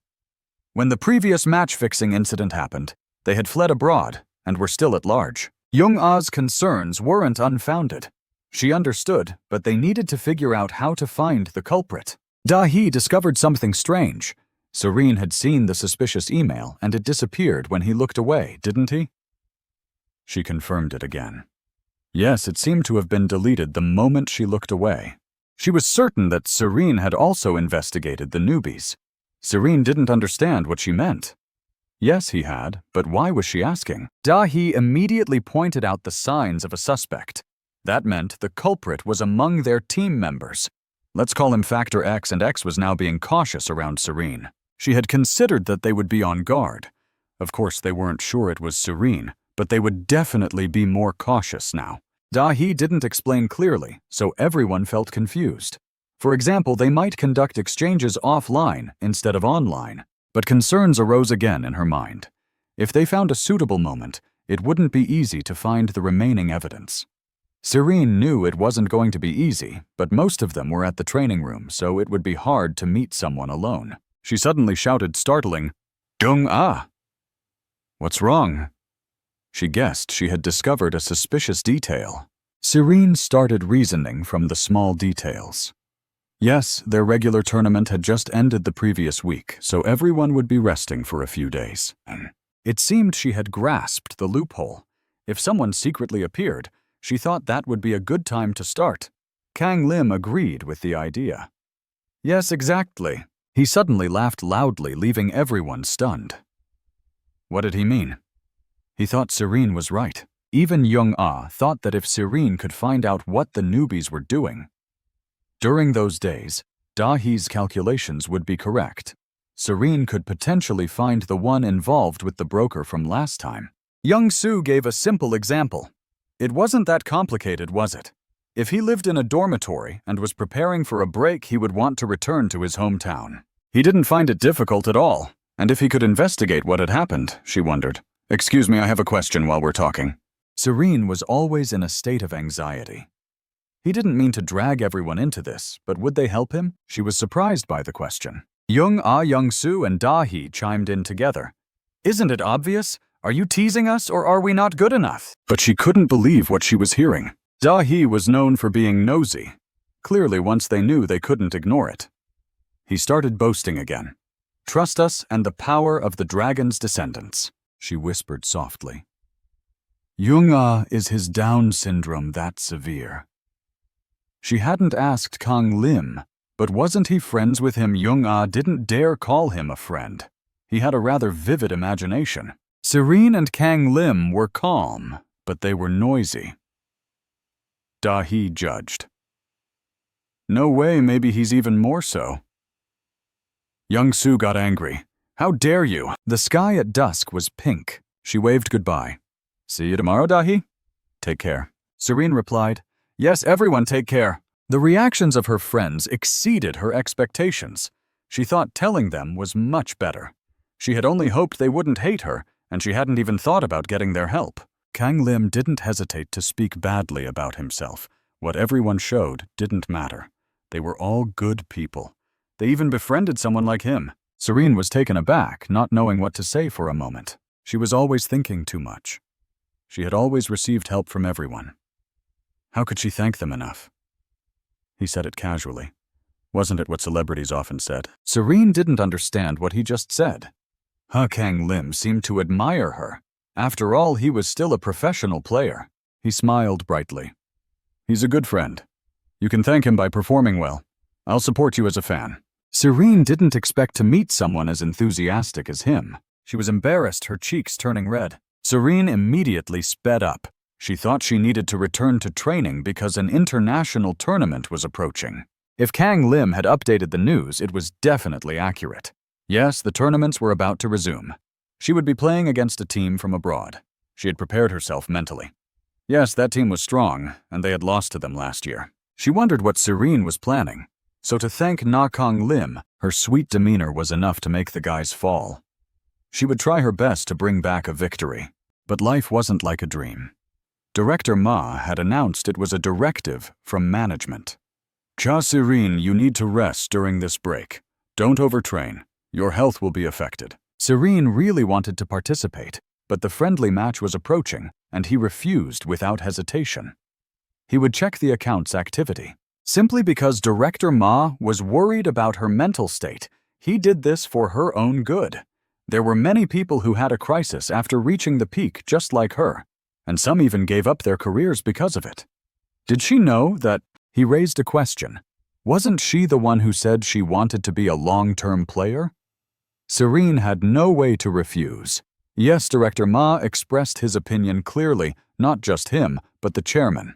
When the previous match-fixing incident happened, they had fled abroad and were still at large. Young-ah's concerns weren't unfounded. She understood, but they needed to figure out how to find the culprit. Da-hee discovered something strange. Sirin had seen the suspicious email, and it disappeared when he looked away, didn't he? She confirmed it again. Yes, it seemed to have been deleted the moment she looked away. She was certain that Sirin had also investigated the newbies. Sirin didn't understand what she meant. Yes, he had, but why was she asking? Da-hee immediately pointed out the signs of a suspect. That meant the culprit was among their team members. Let's call him Factor X, and X was now being cautious around Sirin. She had considered that they would be on guard. Of course, they weren't sure it was Sirin, but they would definitely be more cautious now. Da-hee didn't explain clearly, so everyone felt confused. For example, they might conduct exchanges offline instead of online, but concerns arose again in her mind. If they found a suitable moment, it wouldn't be easy to find the remaining evidence. Sirin knew it wasn't going to be easy, but most of them were at the training room, so it would be hard to meet someone alone. She suddenly shouted, startling, "Dung-ah!" What's wrong? She guessed she had discovered a suspicious detail. Sirin started reasoning from the small details. Yes, their regular tournament had just ended the previous week, so everyone would be resting for a few days. It seemed she had grasped the loophole. If someone secretly appeared, she thought that would be a good time to start. Kang Lim agreed with the idea. Yes, exactly. He suddenly laughed loudly, leaving everyone stunned. What did he mean? He thought Sirin was right. Even Young-ah thought that if Sirin could find out what the newbies were doing. During those days, Da-hee's calculations would be correct. Sirin could potentially find the one involved with the broker from last time. Young-soo gave a simple example. It wasn't that complicated, was it? If he lived in a dormitory and was preparing for a break, he would want to return to his hometown. He didn't find it difficult at all, and if he could investigate what had happened, she wondered. Excuse me, I have a question while we're talking. Sirin was always in a state of anxiety. He didn't mean to drag everyone into this, but would they help him? She was surprised by the question. Young-soo and Da-hee chimed in together. Isn't it obvious? Are you teasing us, or are we not good enough? But she couldn't believe what she was hearing. Da-hee was known for being nosy. Clearly, once they knew, they couldn't ignore it. He started boasting again. Trust us and the power of the dragon's descendants, she whispered softly. Young-ah, is his Down syndrome that severe? She hadn't asked Kang Lim, but wasn't he friends with him? Young-ah didn't dare call him a friend. He had a rather vivid imagination. Serene and Kang Lim were calm, but they were noisy. Da-hee judged. No way, maybe he's even more so. Young-soo got angry. How dare you? The sky at dusk was pink. She waved goodbye. See you tomorrow, Da-hee? Take care. Serene replied, Yes, everyone take care. The reactions of her friends exceeded her expectations. She thought telling them was much better. She had only hoped they wouldn't hate her, and she hadn't even thought about getting their help. Kang Lim didn't hesitate to speak badly about himself. What everyone showed didn't matter. They were all good people. They even befriended someone like him. Serene was taken aback, not knowing what to say for a moment. She was always thinking too much. She had always received help from everyone. How could she thank them enough? He said it casually. Wasn't it what celebrities often said? Serene didn't understand what he just said. Kang Lim seemed to admire her. After all, he was still a professional player. He smiled brightly. He's a good friend. You can thank him by performing well. I'll support you as a fan. Serene didn't expect to meet someone as enthusiastic as him. She was embarrassed, her cheeks turning red. Serene immediately sped up. She thought she needed to return to training because an international tournament was approaching. If Kang Lim had updated the news, it was definitely accurate. Yes, the tournaments were about to resume. She would be playing against a team from abroad. She had prepared herself mentally. Yes, that team was strong, and they had lost to them last year. She wondered what Serene was planning. So to thank Na Kang Lim, her sweet demeanor was enough to make the guys fall. She would try her best to bring back a victory. But life wasn't like a dream. Director Ma had announced it was a directive from management. Cha Serene, you need to rest during this break. Don't overtrain. Your health will be affected. Serene really wanted to participate, but the friendly match was approaching, and he refused without hesitation. He would check the account's activity. Simply because Director Ma was worried about her mental state, he did this for her own good. There were many people who had a crisis after reaching the peak just like her, and some even gave up their careers because of it. Did she know that? He raised a question. Wasn't she the one who said she wanted to be a long-term player? Serene had no way to refuse. Yes, Director Ma expressed his opinion clearly, not just him, but the chairman.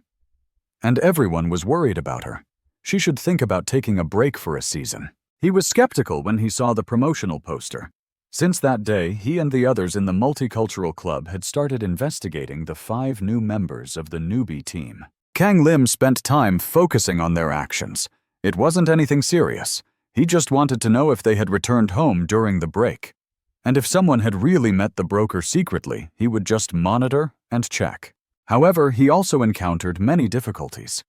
And everyone was worried about her. She should think about taking a break for a season. He was skeptical when he saw the promotional poster. Since that day, he and the others in the multicultural club had started investigating the 5 new members of the newbie team. Kang Lim spent time focusing on their actions. It wasn't anything serious. He just wanted to know if they had returned home during the break. And if someone had really met the broker secretly, he would just monitor and check. However, he also encountered many difficulties.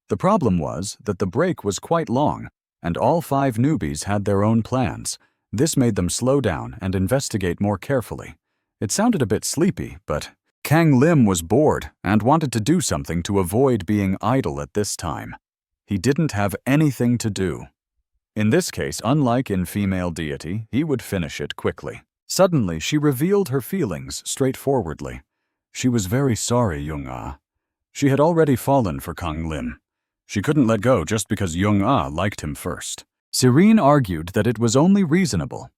The problem was that the break was quite long, and all 5 newbies had their own plans. This made them slow down and investigate more carefully. It sounded a bit sleepy, but Kang Lim was bored and wanted to do something to avoid being idle at this time. He didn't have anything to do. In this case, unlike in Female Deity, he would finish it quickly. Suddenly, she revealed her feelings straightforwardly. She was very sorry, Young-ah. She had already fallen for Kang Lim. She couldn't let go just because Young-ah liked him first. Serene argued that it was only reasonable.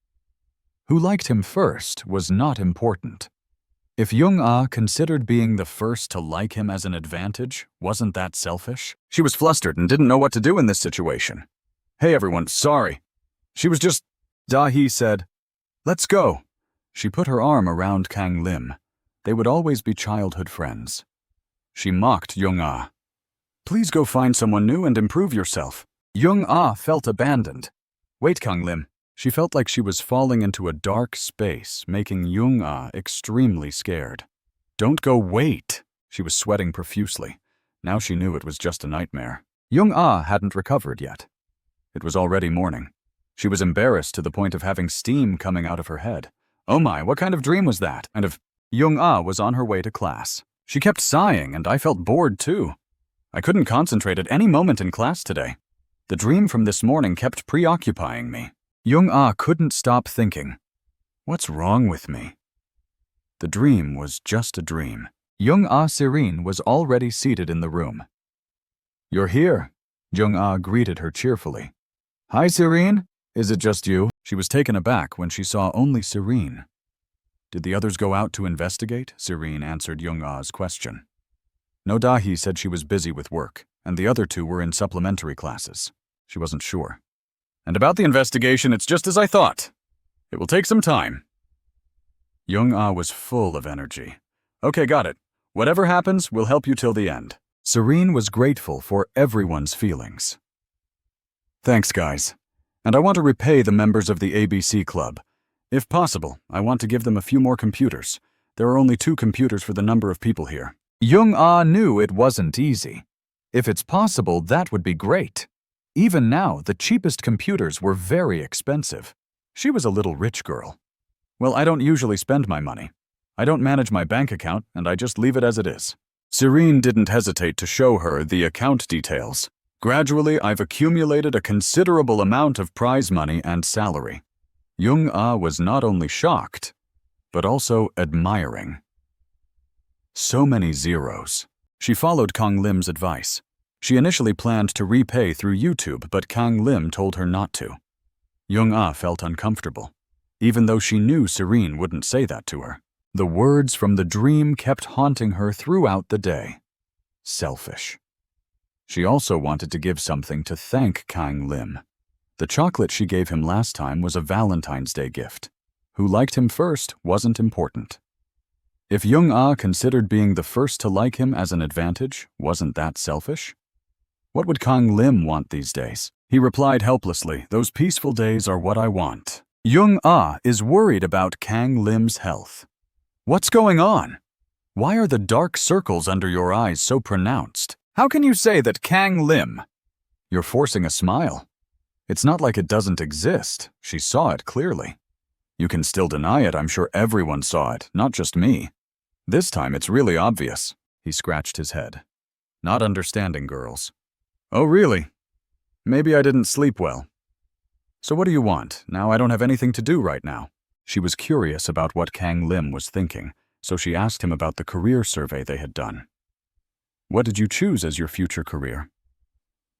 Who liked him first was not important. If Young-ah considered being the first to like him as an advantage, wasn't that selfish? She was flustered and didn't know what to do in this situation. Hey everyone, sorry. She was just... Da-hee said, Let's go. She put her arm around Kang Lim. They would always be childhood friends. She mocked Young-ah. Please go find someone new and improve yourself. Young-ah felt abandoned. Wait, Kang Lim. She felt like she was falling into a dark space, making Young-ah extremely scared. Don't go, wait. She was sweating profusely. Now she knew it was just a nightmare. Young-ah hadn't recovered yet. It was already morning. She was embarrassed to the point of having steam coming out of her head. Oh my, what kind of dream was that? Young-ah was on her way to class. She kept sighing, and I felt bored too. I couldn't concentrate at any moment in class today. The dream from this morning kept preoccupying me. Young-ah couldn't stop thinking, what's wrong with me? The dream was just a dream. Young-ah Serene was already seated in the room. You're here, Young-ah greeted her cheerfully. Hi, Serene. Is it just you? She was taken aback when she saw only Serene. Did the others go out to investigate? Serene answered Young-ah's question. No, Dahi said she was busy with work, and the other two were in supplementary classes. She wasn't sure. And about the investigation, it's just as I thought. It will take some time. Young-ah was full of energy. Okay, got it. Whatever happens, we'll help you till the end. Serene was grateful for everyone's feelings. Thanks, guys. And I want to repay the members of the ABC Club. If possible, I want to give them a few more computers. There are only 2 computers for the number of people here. Young-ah knew it wasn't easy. If it's possible, that would be great. Even now, the cheapest computers were very expensive. She was a little rich girl. Well, I don't usually spend my money. I don't manage my bank account, and I just leave it as it is. Serene didn't hesitate to show her the account details. Gradually, I've accumulated a considerable amount of prize money and salary. Young-ah was not only shocked, but also admiring. So many zeros. She followed Kang Lim's advice. She initially planned to repay through YouTube, but Kang Lim told her not to. Young-ah felt uncomfortable, even though she knew Serene wouldn't say that to her. The words from the dream kept haunting her throughout the day. Selfish. She also wanted to give something to thank Kang Lim. The chocolate she gave him last time was a Valentine's Day gift. Who liked him first wasn't important. If Young-ah considered being the first to like him as an advantage, wasn't that selfish? What would Kang Lim want these days? He replied helplessly, those peaceful days are what I want. Young-ah is worried about Kang Lim's health. What's going on? Why are the dark circles under your eyes so pronounced? How can you say that Kang Lim? You're forcing a smile. It's not like it doesn't exist. She saw it clearly. You can still deny it. I'm sure everyone saw it, not just me. This time it's really obvious. He scratched his head. Not understanding girls. Oh, really? Maybe I didn't sleep well. So what do you want? Now I don't have anything to do right now. She was curious about what Kang Lim was thinking, so she asked him about the career survey they had done. What did you choose as your future career?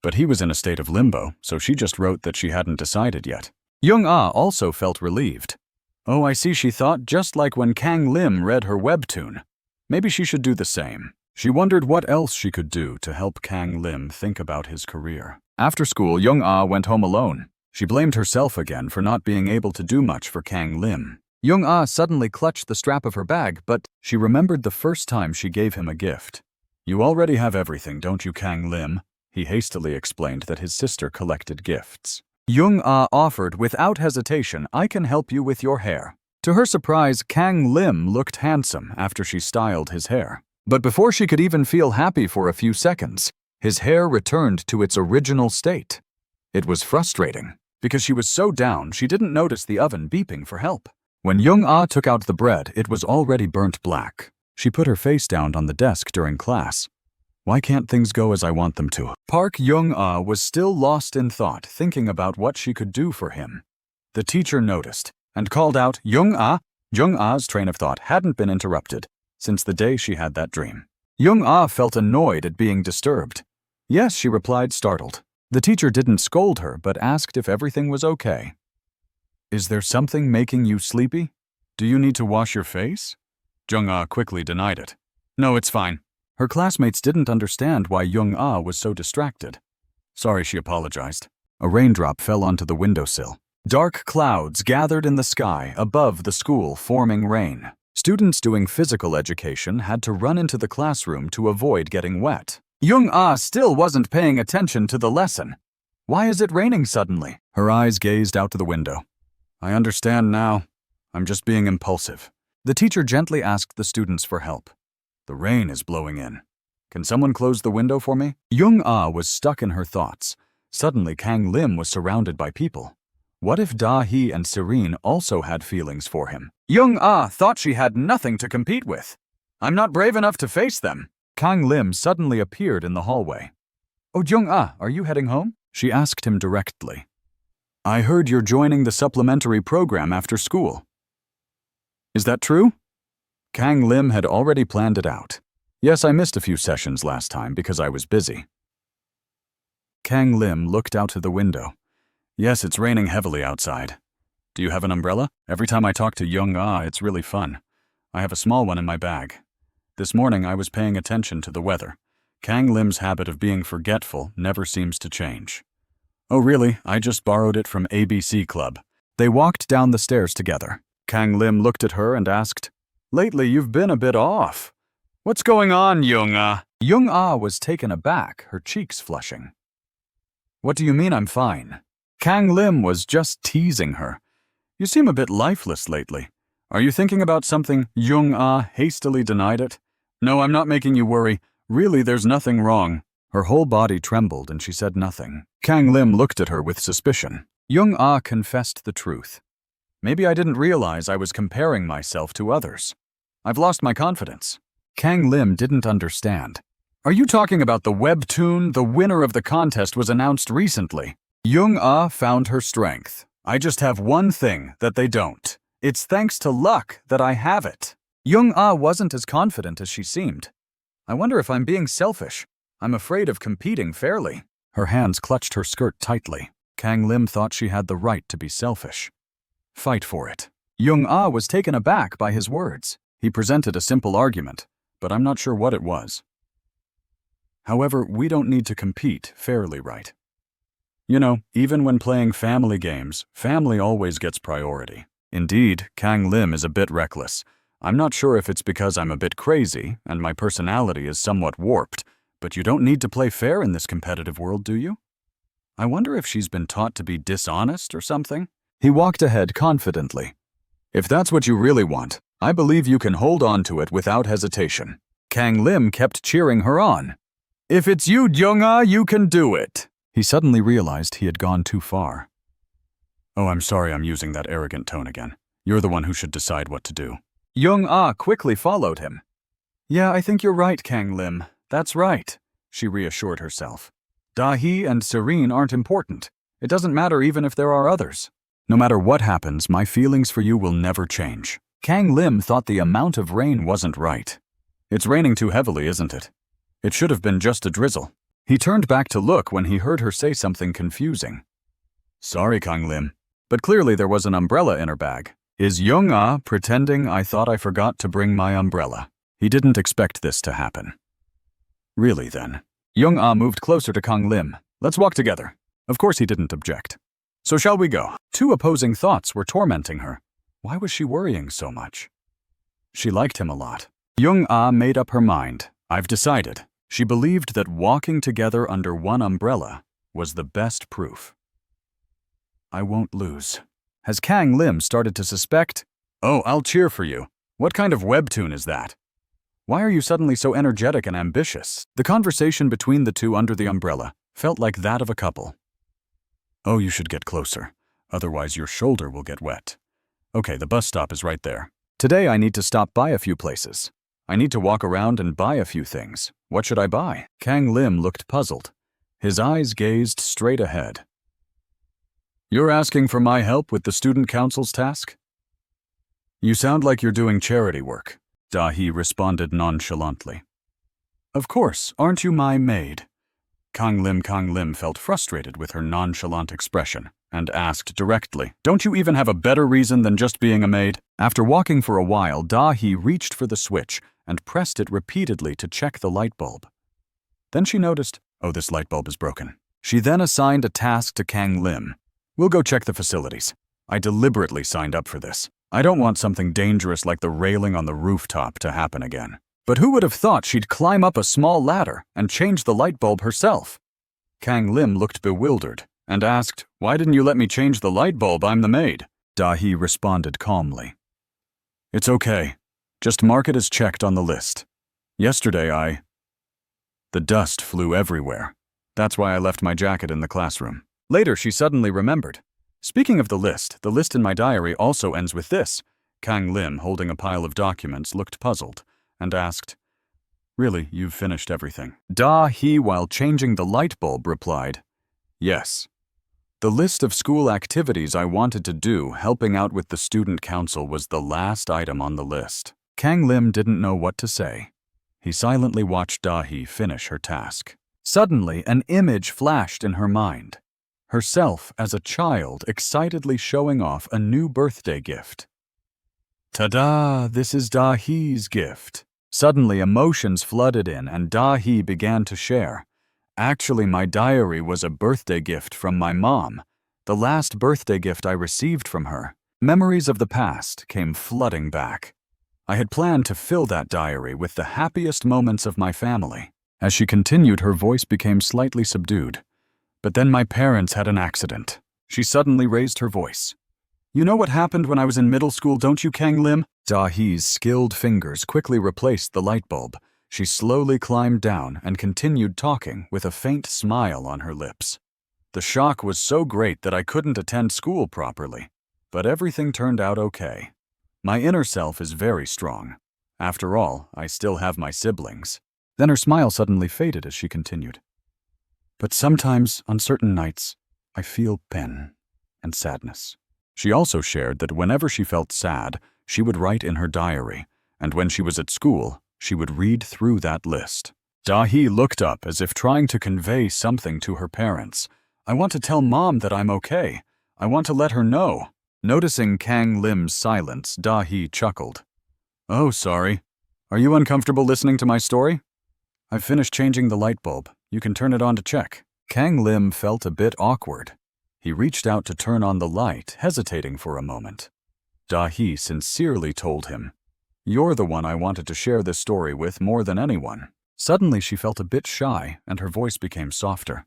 But he was in a state of limbo, so she just wrote that she hadn't decided yet. Young-ah also felt relieved. Oh, I see, she thought, just like when Kang Lim read her Webtoon. Maybe she should do the same. She wondered what else she could do to help Kang Lim think about his career. After school, Young-ah went home alone. She blamed herself again for not being able to do much for Kang Lim. Young-ah suddenly clutched the strap of her bag, but she remembered the first time she gave him a gift. You already have everything, don't you, Kang Lim? He hastily explained that his sister collected gifts. Young-ah offered without hesitation, I can help you with your hair. To her surprise, Kang Lim looked handsome after she styled his hair. But before she could even feel happy for a few seconds, his hair returned to its original state. It was frustrating. Because she was so down, she didn't notice the oven beeping for help. When Young-ah took out the bread, it was already burnt black. She put her face down on the desk during class. Why can't things go as I want them to? Park Young-ah was still lost in thought, thinking about what she could do for him. The teacher noticed and called out, Young-ah. Young-ah's train of thought hadn't been interrupted since the day she had that dream. Young-ah felt annoyed at being disturbed. Yes, she replied, startled. The teacher didn't scold her, but asked if everything was okay. Is there something making you sleepy? Do you need to wash your face? Young-ah quickly denied it. No, it's fine. Her classmates didn't understand why Young-ah was so distracted. Sorry, she apologized. A raindrop fell onto the windowsill. Dark clouds gathered in the sky above the school, forming rain. Students doing physical education had to run into the classroom to avoid getting wet. Young-ah still wasn't paying attention to the lesson. Why is it raining suddenly? Her eyes gazed out the window. I understand now. I'm just being impulsive. The teacher gently asked the students for help. The rain is blowing in. Can someone close the window for me? Young-ah was stuck in her thoughts. Suddenly, Kang Lim was surrounded by people. What if Da-hee and Serene also had feelings for him? Young-ah thought she had nothing to compete with. I'm not brave enough to face them. Kang Lim suddenly appeared in the hallway. Oh, Young-ah, are you heading home? She asked him directly. I heard you're joining the supplementary program after school. Is that true? Kang Lim had already planned it out. Yes, I missed a few sessions last time because I was busy. Kang Lim looked out of the window. Yes, it's raining heavily outside. Do you have an umbrella? Every time I talk to Young-ah, it's really fun. I have a small one in my bag. This morning I was paying attention to the weather. Kang Lim's habit of being forgetful never seems to change. Oh really? I just borrowed it from ABC Club. They walked down the stairs together. Kang Lim looked at her and asked, Lately you've been a bit off. What's going on, Young-ah? Young-ah was taken aback, her cheeks flushing. What do you mean I'm fine? Kang Lim was just teasing her. You seem a bit lifeless lately. Are you thinking about something? Young-ah hastily denied it. No, I'm not making you worry. Really, there's nothing wrong. Her whole body trembled and she said nothing. Kang Lim looked at her with suspicion. Young-ah confessed the truth. Maybe I didn't realize I was comparing myself to others. I've lost my confidence. Kang Lim didn't understand. Are you talking about the Webtoon? The winner of the contest was announced recently. Young-ah found her strength. I just have one thing that they don't. It's thanks to luck that I have it. Young-ah wasn't as confident as she seemed. I wonder if I'm being selfish. I'm afraid of competing fairly. Her hands clutched her skirt tightly. Kang Lim thought she had the right to be selfish. Fight for it. Young-ah was taken aback by his words. He presented a simple argument, but I'm not sure what it was. However, we don't need to compete fairly, right? You know, even when playing family games, family always gets priority. Indeed, Kang Lim is a bit reckless. I'm not sure if it's because I'm a bit crazy and my personality is somewhat warped, but you don't need to play fair in this competitive world, do you? I wonder if she's been taught to be dishonest or something? He walked ahead confidently. If that's what you really want, I believe you can hold on to it without hesitation. Kang Lim kept cheering her on. If it's you, Young-ah, you can do it. He suddenly realized he had gone too far. Oh, I'm sorry I'm using that arrogant tone again. You're the one who should decide what to do. Young-ah quickly followed him. Yeah, I think you're right, Kang Lim. That's right, she reassured herself. Da-hee and Serene aren't important. It doesn't matter even if there are others. No matter what happens, my feelings for you will never change. Kang Lim thought the amount of rain wasn't right. It's raining too heavily, isn't it? It should have been just a drizzle. He turned back to look when he heard her say something confusing. Sorry, Kang Lim, but clearly there was an umbrella in her bag. Is Young-ah pretending I thought I forgot to bring my umbrella? He didn't expect this to happen. Really then. Young-ah moved closer to Kang Lim. Let's walk together. Of course he didn't object. So shall we go? Two opposing thoughts were tormenting her. Why was she worrying so much? She liked him a lot. Young-ah made up her mind. I've decided. She believed that walking together under one umbrella was the best proof. I won't lose. Has Kang Lim started to suspect? Oh, I'll cheer for you. What kind of webtoon is that? Why are you suddenly so energetic and ambitious? The conversation between the two under the umbrella felt like that of a couple. Oh, you should get closer. Otherwise your shoulder will get wet. Okay, the bus stop is right there. Today I need to stop by a few places. I need to walk around and buy a few things. What should I buy? Kang Lim looked puzzled. His eyes gazed straight ahead. You're asking for my help with the student council's task? You sound like you're doing charity work, Da-hee responded nonchalantly. Of course, aren't you my maid? Kang Lim felt frustrated with her nonchalant expression and asked directly, Don't you even have a better reason than just being a maid? After walking for a while, Da-hee reached for the switch and pressed it repeatedly to check the light bulb. Then she noticed, oh, this light bulb is broken. She then assigned a task to Kang Lim. We'll go check the facilities. I deliberately signed up for this. I don't want something dangerous like the railing on the rooftop to happen again. But who would have thought she'd climb up a small ladder and change the light bulb herself? Kang Lim looked bewildered and asked, Why didn't you let me change the light bulb? I'm the maid. Da-hee responded calmly. It's okay. Just mark it as checked on the list. Yesterday The dust flew everywhere. That's why I left my jacket in the classroom. Later, she suddenly remembered. Speaking of the list in my diary also ends with this. Kang Lim, holding a pile of documents, looked puzzled and asked, "Really, you've finished everything?" Da-hee, while changing the light bulb, replied, "Yes. The list of school activities I wanted to do, helping out with the student council, was the last item on the list." Kang Lim didn't know what to say. He silently watched Da-hee finish her task. Suddenly, an image flashed in her mind. Herself as a child excitedly showing off a new birthday gift. "Ta-da! This is Da-hee's gift." Suddenly, emotions flooded in and Da-hee began to share. "Actually, my diary was a birthday gift from my mom. The last birthday gift I received from her." Memories of the past came flooding back. I had planned to fill that diary with the happiest moments of my family. As she continued, her voice became slightly subdued. "But then my parents had an accident." She suddenly raised her voice. "You know what happened when I was in middle school, don't you, Kang Lim?" Da-hee's skilled fingers quickly replaced the light bulb. She slowly climbed down and continued talking with a faint smile on her lips. "The shock was so great that I couldn't attend school properly, but everything turned out okay. My inner self is very strong. After all, I still have my siblings." Then her smile suddenly faded as she continued. "But sometimes, on certain nights, I feel pain and sadness." She also shared that whenever she felt sad, she would write in her diary, and when she was at school, she would read through that list. Da-hee looked up as if trying to convey something to her parents. "I want to tell Mom that I'm okay. I want to let her know." Noticing Kang Lim's silence, Da-hee chuckled. "Oh, sorry. Are you uncomfortable listening to my story? I've finished changing the light bulb. You can turn it on to check." Kang Lim felt a bit awkward. He reached out to turn on the light, hesitating for a moment. Da-hee sincerely told him, "You're the one I wanted to share this story with more than anyone." Suddenly she felt a bit shy and her voice became softer.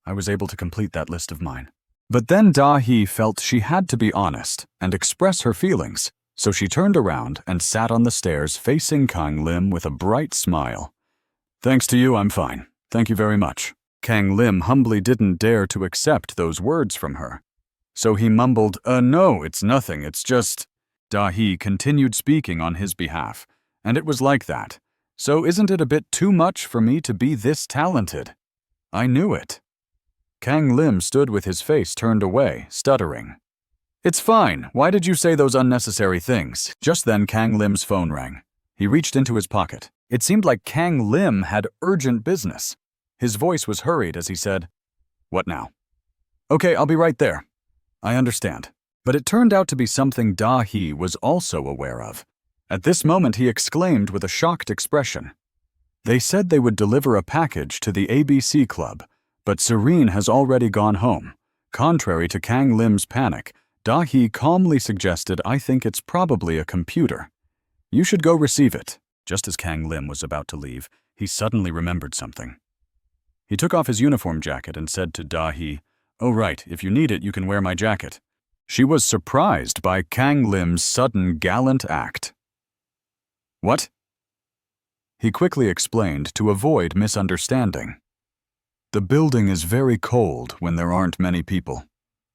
"I was able to complete that list of mine." But then Da-hee felt she had to be honest and express her feelings, so she turned around and sat on the stairs facing Kang Lim with a bright smile. "Thanks to you, I'm fine. Thank you very much." Kang Lim humbly didn't dare to accept those words from her. So he mumbled, "No, it's nothing, it's just—" Da-hee continued speaking on his behalf, and it was like that. "So isn't it a bit too much for me to be this talented?" "I knew it." Kang Lim stood with his face turned away, stuttering. "It's fine. Why did you say those unnecessary things?" Just then Kang Lim's phone rang. He reached into his pocket. It seemed like Kang Lim had urgent business. His voice was hurried as he said, "What now?" "Okay, I'll be right there." "I understand." But it turned out to be something Da-hee was also aware of. At this moment he exclaimed with a shocked expression, "They said they would deliver a package to the ABC Club, but Serene has already gone home." Contrary to Kang Lim's panic, Da-hee calmly suggested, "I think it's probably a computer. You should go receive it." Just as Kang Lim was about to leave, he suddenly remembered something. He took off his uniform jacket and said to Da-hee, "Oh right, if you need it, you can wear my jacket." She was surprised by Kang Lim's sudden gallant act. "What?" He quickly explained to avoid misunderstanding. "The building is very cold when there aren't many people.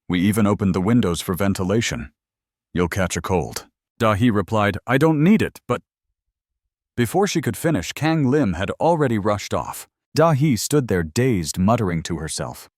We even opened the windows for ventilation. You'll catch a cold." Da-hee replied, "I don't need it, but—" Before she could finish, Kang Lim had already rushed off. Da-hee stood there dazed, muttering to herself,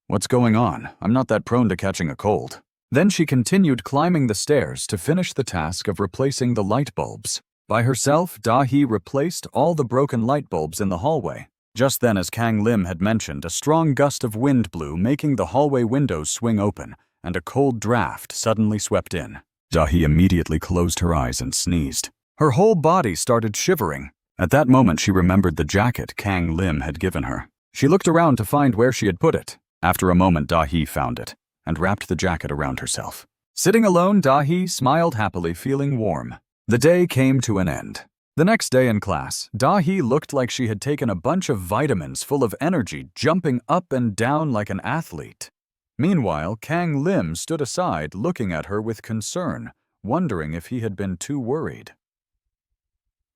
"What's going on? I'm not that prone to catching a cold." Then she continued climbing the stairs to finish the task of replacing the light bulbs. By herself, Da-hee replaced all the broken light bulbs in the hallway. Just then, as Kang Lim had mentioned, a strong gust of wind blew, making the hallway windows swing open, and a cold draft suddenly swept in. Da-hee immediately closed her eyes and sneezed. Her whole body started shivering. At that moment, she remembered the jacket Kang Lim had given her. She looked around to find where she had put it. After a moment, Da-hee found it and wrapped the jacket around herself. Sitting alone, Da-hee smiled happily, feeling warm. The day came to an end. The next day in class, Da-hee looked like she had taken a bunch of vitamins full of energy, jumping up and down like an athlete. Meanwhile, Kang Lim stood aside, looking at her with concern, wondering if he had been too worried.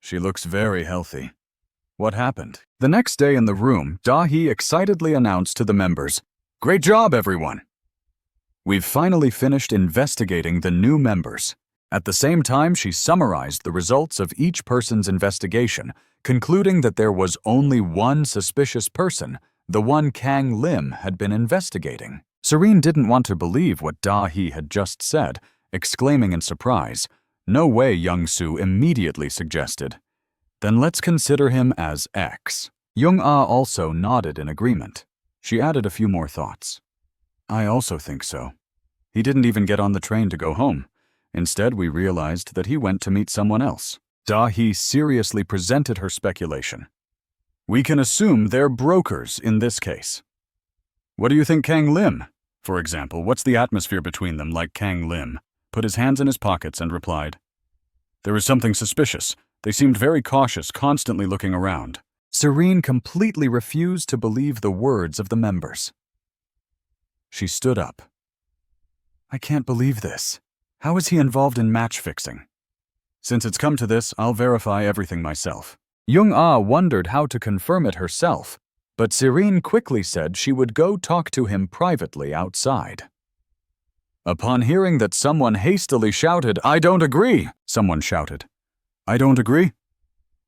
"She looks very healthy. What happened? The next day in the room, Da-hee excitedly announced to the members, "Great job, everyone! We've finally finished investigating the new members." At the same time, she summarized the results of each person's investigation, concluding that there was only one suspicious person, the one Kang Lim had been investigating. Serene didn't want to believe what Da-hee had just said, exclaiming in surprise. "No way," Young-soo immediately suggested. "Then let's consider him as X." Young-ah also nodded in agreement. She added a few more thoughts. "I also think so. He didn't even get on the train to go home. Instead, we realized that he went to meet someone else." Da-hee seriously presented her speculation. "We can assume they're brokers in this case. What do you think Kang Lim? For example, what's the atmosphere between them like Kang Lim?" Put his hands in his pockets and replied, "There is something suspicious. They seemed very cautious, constantly looking around." Serene completely refused to believe the words of the members. She stood up. "I can't believe this. How is he involved in match fixing? Since it's come to this, I'll verify everything myself." Young-ah wondered how to confirm it herself, but Serene quickly said she would go talk to him privately outside. Upon hearing that, someone hastily shouted, "I don't agree!" Someone shouted, "I don't agree?"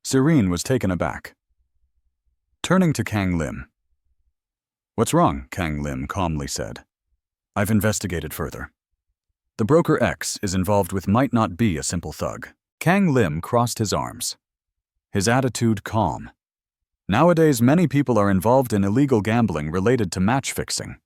Serene was taken aback. Turning to Kang Lim. "What's wrong?" Kang Lim calmly said. "I've investigated further. The broker X is involved with might not be a simple thug." Kang Lim crossed his arms, his attitude calm. "Nowadays, many people are involved in illegal gambling related to match fixing.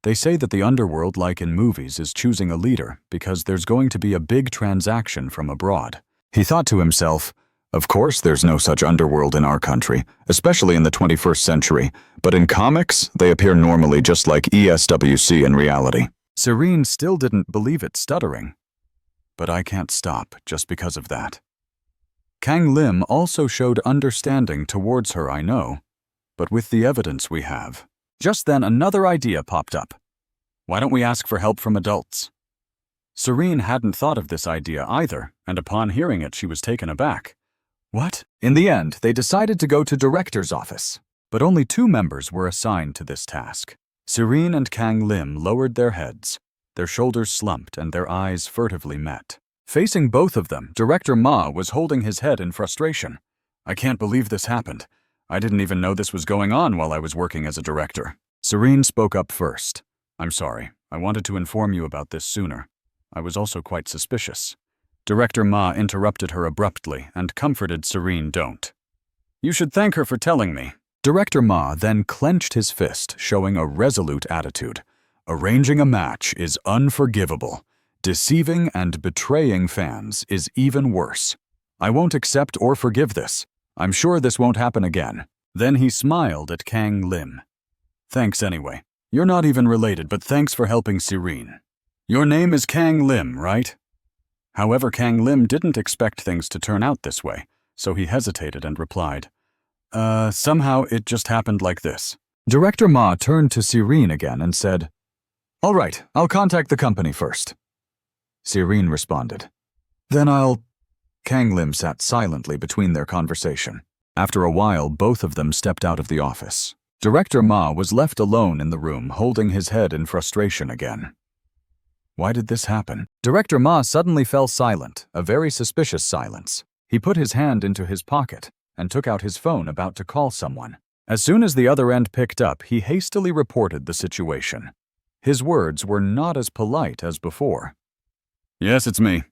They say that the underworld, like in movies, is choosing a leader because there's going to be a big transaction from abroad." He thought to himself, "Of course there's no such underworld in our country, especially in the 21st century, but in comics, they appear normally just like ESWC in reality." Serene still didn't believe it, stuttering. "But I can't stop just because of that." Kang Lim also showed understanding towards her, I know, but with the evidence we have. Just then another idea popped up. "Why don't we ask for help from adults?" Serene hadn't thought of this idea either, and upon hearing it she was taken aback. What? In the end, they decided to go to director's office, but only 2 members were assigned to this task. Serene and Kang Lim lowered their heads, their shoulders slumped and their eyes furtively met. Facing both of them, Director Ma was holding his head in frustration. "I can't believe this happened. I didn't even know this was going on while I was working as a director." Serene spoke up first. "I'm sorry. I wanted to inform you about this sooner. I was also quite suspicious." Director Ma interrupted her abruptly and comforted Serene. "Don't. You should thank her for telling me." Director Ma then clenched his fist, showing a resolute attitude. "Arranging a match is unforgivable. Deceiving and betraying fans is even worse. I won't accept or forgive this. I'm sure this won't happen again." Then he smiled at Kang Lim. "Thanks anyway. You're not even related, but thanks for helping Serene. Your name is Kang Lim, right?" However, Kang Lim didn't expect things to turn out this way, so he hesitated and replied, Somehow it just happened like this." Director Ma turned to Serene again and said, "All right, I'll contact the company first." Serene responded, "Then I'll—" Kang Lim sat silently between their conversation. After a while, both of them stepped out of the office. Director Ma was left alone in the room, holding his head in frustration again. Why did this happen? Director Ma suddenly fell silent, a very suspicious silence. He put his hand into his pocket and took out his phone, about to call someone. As soon as the other end picked up, he hastily reported the situation. His words were not as polite as before. "Yes, it's me.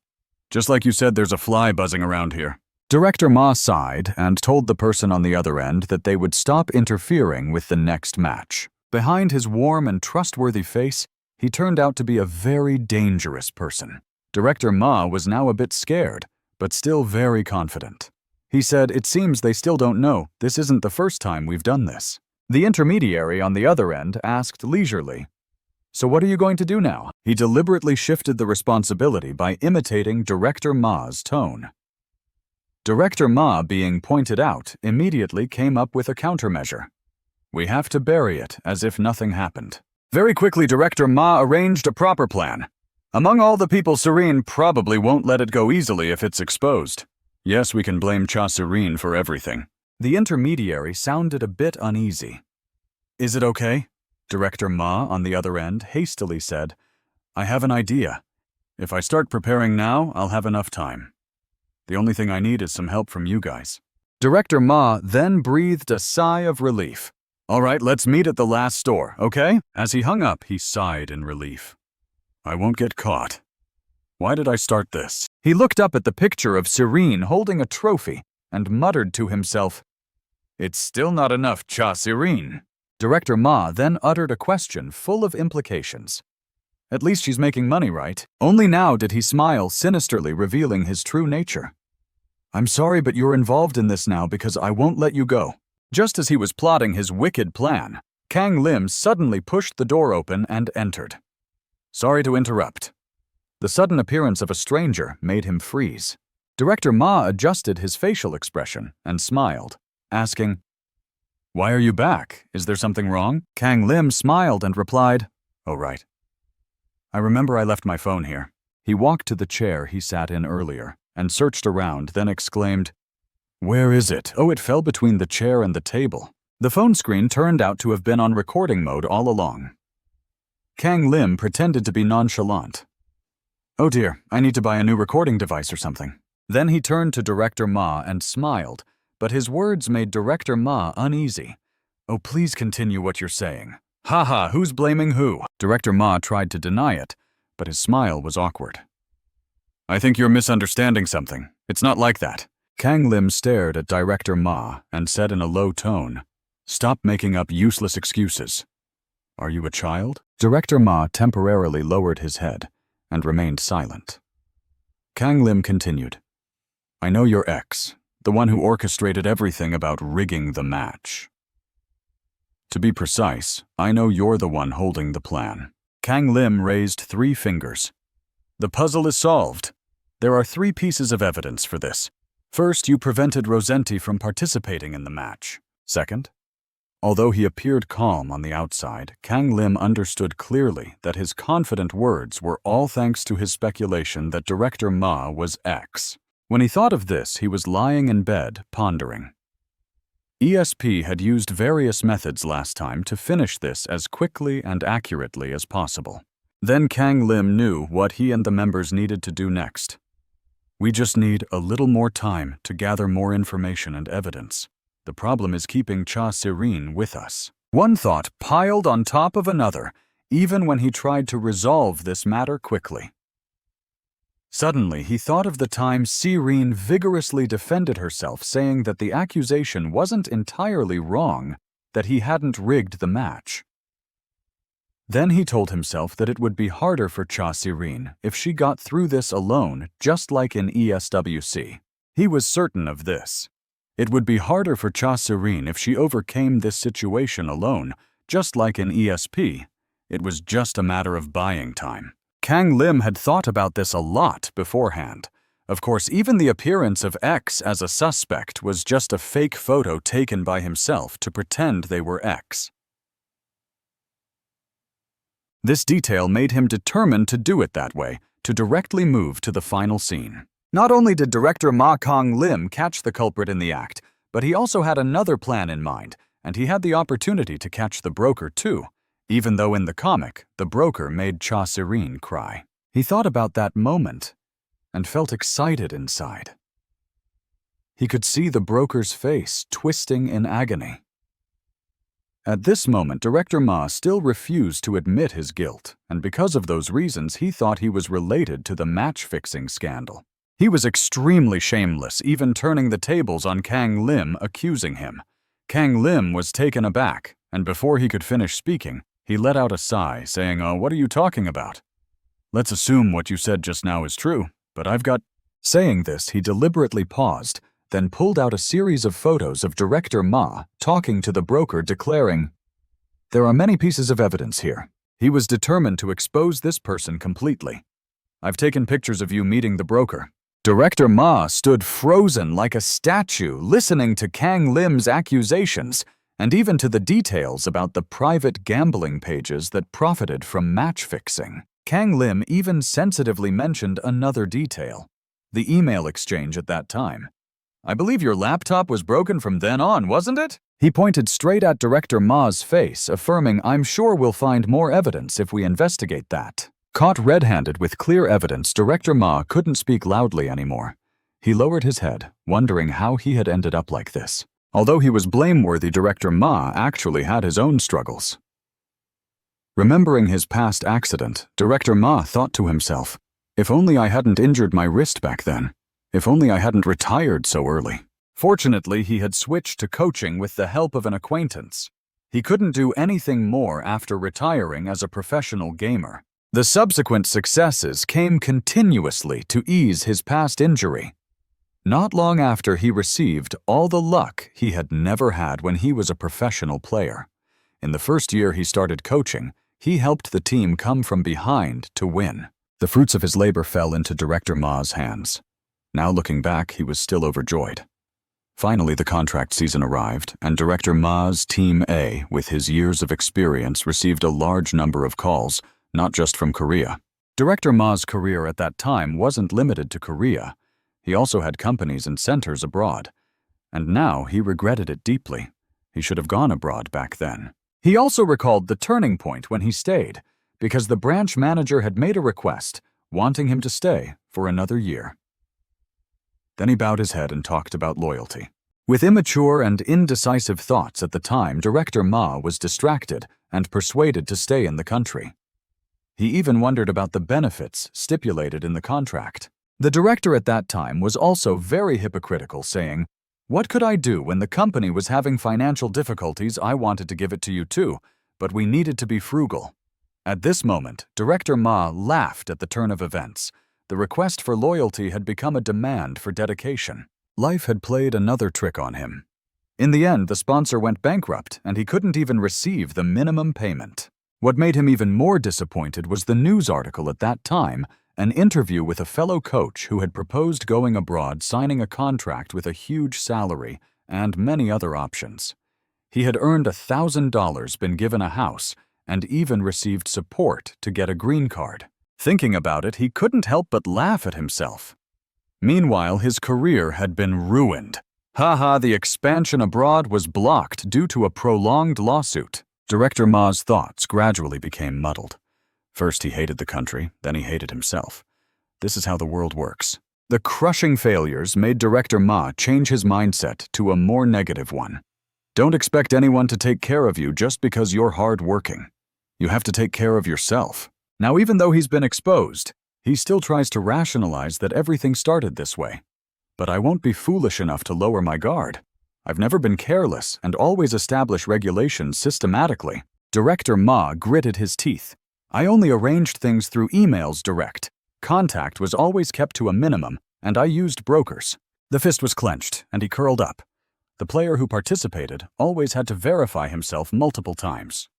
Just like you said, there's a fly buzzing around here." Director Ma sighed and told the person on the other end that they would stop interfering with the next match. Behind his warm and trustworthy face, he turned out to be a very dangerous person. Director Ma was now a bit scared, but still very confident. He said, "It seems they still don't know. This isn't the first time we've done this." The intermediary on the other end asked leisurely, "So what are you going to do now?" He deliberately shifted the responsibility by imitating Director Ma's tone. Director Ma, being pointed out, immediately came up with a countermeasure. "We have to bury it as if nothing happened." Very quickly, Director Ma arranged a proper plan. "Among all the people, Serene probably won't let it go easily if it's exposed. Yes, we can blame Cha Serene for everything. The intermediary sounded a bit uneasy. "Is it okay?" Director Ma, on the other end, hastily said, "I have an idea. If I start preparing now, I'll have enough time. The only thing I need is some help from you guys." Director Ma then breathed a sigh of relief. "All right, let's meet at the last store, okay?" As he hung up, he sighed in relief. "I won't get caught. Why did I start this?" He looked up at the picture of Serene holding a trophy and muttered to himself, "It's still not enough, Cha Serene." Director Ma then uttered a question full of implications. "At least she's making money, right?" Only now did he smile sinisterly, revealing his true nature. "I'm sorry, but you're involved in this now because I won't let you go." Just as he was plotting his wicked plan, Kang Lim suddenly pushed the door open and entered. "Sorry to interrupt." The sudden appearance of a stranger made him freeze. Director Ma adjusted his facial expression and smiled, asking, "Why are you back? Is there something wrong?" Kang Lim smiled and replied, "Oh, right. I remember I left my phone here." He walked to the chair he sat in earlier and searched around, then exclaimed, "Where is it? Oh, it fell between the chair and the table." The phone screen turned out to have been on recording mode all along. Kang Lim pretended to be nonchalant. "Oh dear, I need to buy a new recording device or something." Then he turned to Director Ma and smiled, but his words made Director Ma uneasy. "Oh, please continue what you're saying." "Haha, who's blaming who?" Director Ma tried to deny it, but his smile was awkward. "I think you're misunderstanding something. It's not like that." Kang Lim stared at Director Ma and said in a low tone, "Stop making up useless excuses. Are you a child?" Director Ma temporarily lowered his head and remained silent. Kang Lim continued, "I know your ex, the one who orchestrated everything about rigging the match. To be precise, I know you're the one holding the plan." Kang Lim raised 3 fingers. "The puzzle is solved. There are 3 pieces of evidence for this. First, you prevented Rosenti from participating in the match. Second, although he appeared calm on the outside, Kang Lim understood clearly that his confident words were all thanks to his speculation that Director Ma was X. When he thought of this, he was lying in bed, pondering. ESP had used various methods last time to finish this as quickly and accurately as possible. Then Kang Lim knew what he and the members needed to do next. "We just need a little more time to gather more information and evidence. The problem is keeping Cha Serene with us." One thought piled on top of another, even when he tried to resolve this matter quickly. Suddenly, he thought of the time Serene vigorously defended herself, saying that the accusation wasn't entirely wrong, that he hadn't rigged the match. Then he told himself that it would be harder for Cha Serene if she got through this alone, just like in ESWC. He was certain of this. It would be harder for Cha Serene if she overcame this situation alone, just like in ESP. It was just a matter of buying time. Kang Lim had thought about this a lot beforehand. Of course, even the appearance of X as a suspect was just a fake photo taken by himself to pretend they were X. This detail made him determined to do it that way, to directly move to the final scene. Not only did director Ma Kang Lim catch the culprit in the act, but he also had another plan in mind, and he had the opportunity to catch the broker too, even though in the comic, the broker made Cha Serene cry. He thought about that moment and felt excited inside. He could see the broker's face twisting in agony. At this moment, Director Ma still refused to admit his guilt, and because of those reasons, he thought he was related to the match-fixing scandal. He was extremely shameless, even turning the tables on Kang Lim, accusing him. Kang Lim was taken aback, and before he could finish speaking, he let out a sigh, saying, "Oh, what are you talking about? Let's assume what you said just now is true, but I've got..." Saying this, he deliberately paused, then pulled out a series of photos of Director Ma talking to the broker, declaring, "There are many pieces of evidence here." He was determined to expose this person completely. "I've taken pictures of you meeting the broker." Director Ma stood frozen like a statue, listening to Kang Lim's accusations, and even to the details about the private gambling pages that profited from match-fixing. Kang Lim even sensitively mentioned another detail, the email exchange at that time. I believe your laptop was broken from then on, wasn't it? He pointed straight at Director Ma's face, affirming, I'm sure we'll find more evidence if we investigate that. Caught red-handed with clear evidence, Director Ma couldn't speak loudly anymore. He lowered his head, wondering how he had ended up like this. Although he was blameworthy, Director Ma actually had his own struggles. Remembering his past accident, Director Ma thought to himself, if only I hadn't injured my wrist back then. If only I hadn't retired so early. Fortunately, he had switched to coaching with the help of an acquaintance. He couldn't do anything more after retiring as a professional gamer. The subsequent successes came continuously to ease his past injury. Not long after, he received all the luck he had never had when he was a professional player. In the first year he started coaching, he helped the team come from behind to win. The fruits of his labor fell into Director Ma's hands. Now looking back, he was still overjoyed. Finally, the contract season arrived, and Director Ma's Team A, with his years of experience, received a large number of calls, not just from Korea. Director Ma's career at that time wasn't limited to Korea. He also had companies and centers abroad. And now he regretted it deeply. He should have gone abroad back then. He also recalled the turning point when he stayed, because the branch manager had made a request, wanting him to stay for another year. Then he bowed his head and talked about loyalty. With immature and indecisive thoughts at the time, Director Ma was distracted and persuaded to stay in the country. He even wondered about the benefits stipulated in the contract. The director at that time was also very hypocritical, saying, "What could I do when the company was having financial difficulties? I wanted to give it to you too, but we needed to be frugal." At this moment, Director Ma laughed at the turn of events. The request for loyalty had become a demand for dedication. Life had played another trick on him. In the end, the sponsor went bankrupt, and he couldn't even receive the minimum payment. What made him even more disappointed was the news article at that time, an interview with a fellow coach who had proposed going abroad, signing a contract with a huge salary, and many other options. He had earned $1,000, been given a house, and even received support to get a green card. Thinking about it, he couldn't help but laugh at himself. Meanwhile, his career had been ruined. The expansion abroad was blocked due to a prolonged lawsuit. Director Ma's thoughts gradually became muddled. First he hated the country, then he hated himself. This is how the world works. The crushing failures made Director Ma change his mindset to a more negative one. Don't expect anyone to take care of you just because you're hard-working. You have to take care of yourself. Now, even though he's been exposed, he still tries to rationalize that everything started this way. But I won't be foolish enough to lower my guard. I've never been careless and always establish regulations systematically. Director Ma gritted his teeth. I only arranged things through emails direct. Contact was always kept to a minimum, and I used brokers. The fist was clenched, and he curled up. The player who participated always had to verify himself multiple times.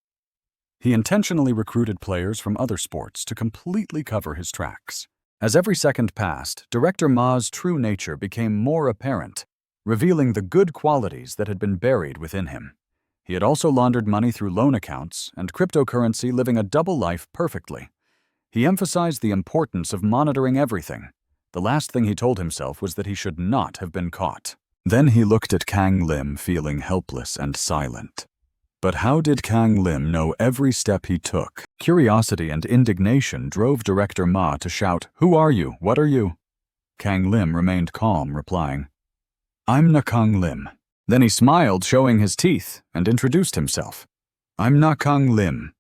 He intentionally recruited players from other sports to completely cover his tracks. As every second passed, Director Ma's true nature became more apparent, revealing the good qualities that had been buried within him. He had also laundered money through loan accounts and cryptocurrency, living a double life perfectly. He emphasized the importance of monitoring everything. The last thing he told himself was that he should not have been caught. Then he looked at Kang Lim, feeling helpless and silent. But how did Kang Lim know every step he took? Curiosity and indignation drove Director Ma to shout, "Who are you? What are you?" Kang Lim remained calm, replying, "I'm Na Kang Lim." Then he smiled, showing his teeth, and introduced himself. "I'm Na Kang Lim.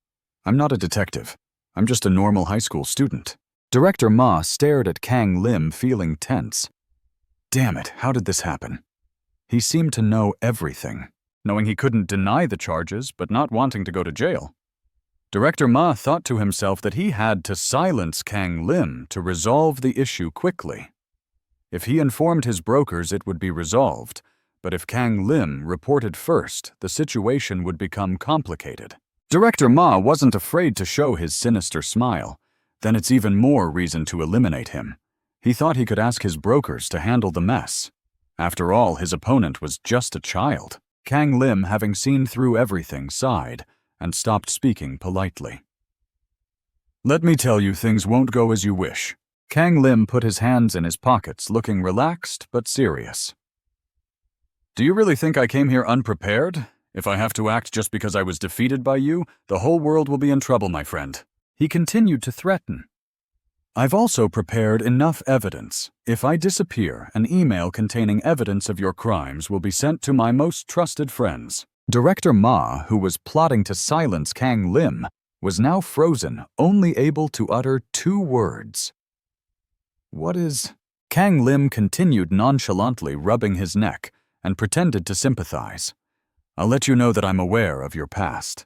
I'm not a detective. I'm just a normal high school student." Director Ma stared at Kang Lim, feeling tense. Damn it, how did this happen? He seemed to know everything, knowing he couldn't deny the charges but not wanting to go to jail. Director Ma thought to himself that he had to silence Kang Lim to resolve the issue quickly. If he informed his brokers, it would be resolved, but if Kang Lim reported first, the situation would become complicated. Director Ma wasn't afraid to show his sinister smile. Then it's even more reason to eliminate him. He thought he could ask his brokers to handle the mess. After all, his opponent was just a child. Kang Lim, having seen through everything, sighed and stopped speaking politely. "Let me tell you, things won't go as you wish." Kang Lim put his hands in his pockets, looking relaxed but serious. Do you really think I came here unprepared? If I have to act just because I was defeated by you, the whole world will be in trouble, my friend. He continued to threaten. I've also prepared enough evidence. If I disappear, an email containing evidence of your crimes will be sent to my most trusted friends. Director Ma, who was plotting to silence Kang Lim, was now frozen, only able to utter 2 words. What is... Kang Lim continued nonchalantly rubbing his neck and pretended to sympathize. I'll let you know that I'm aware of your past.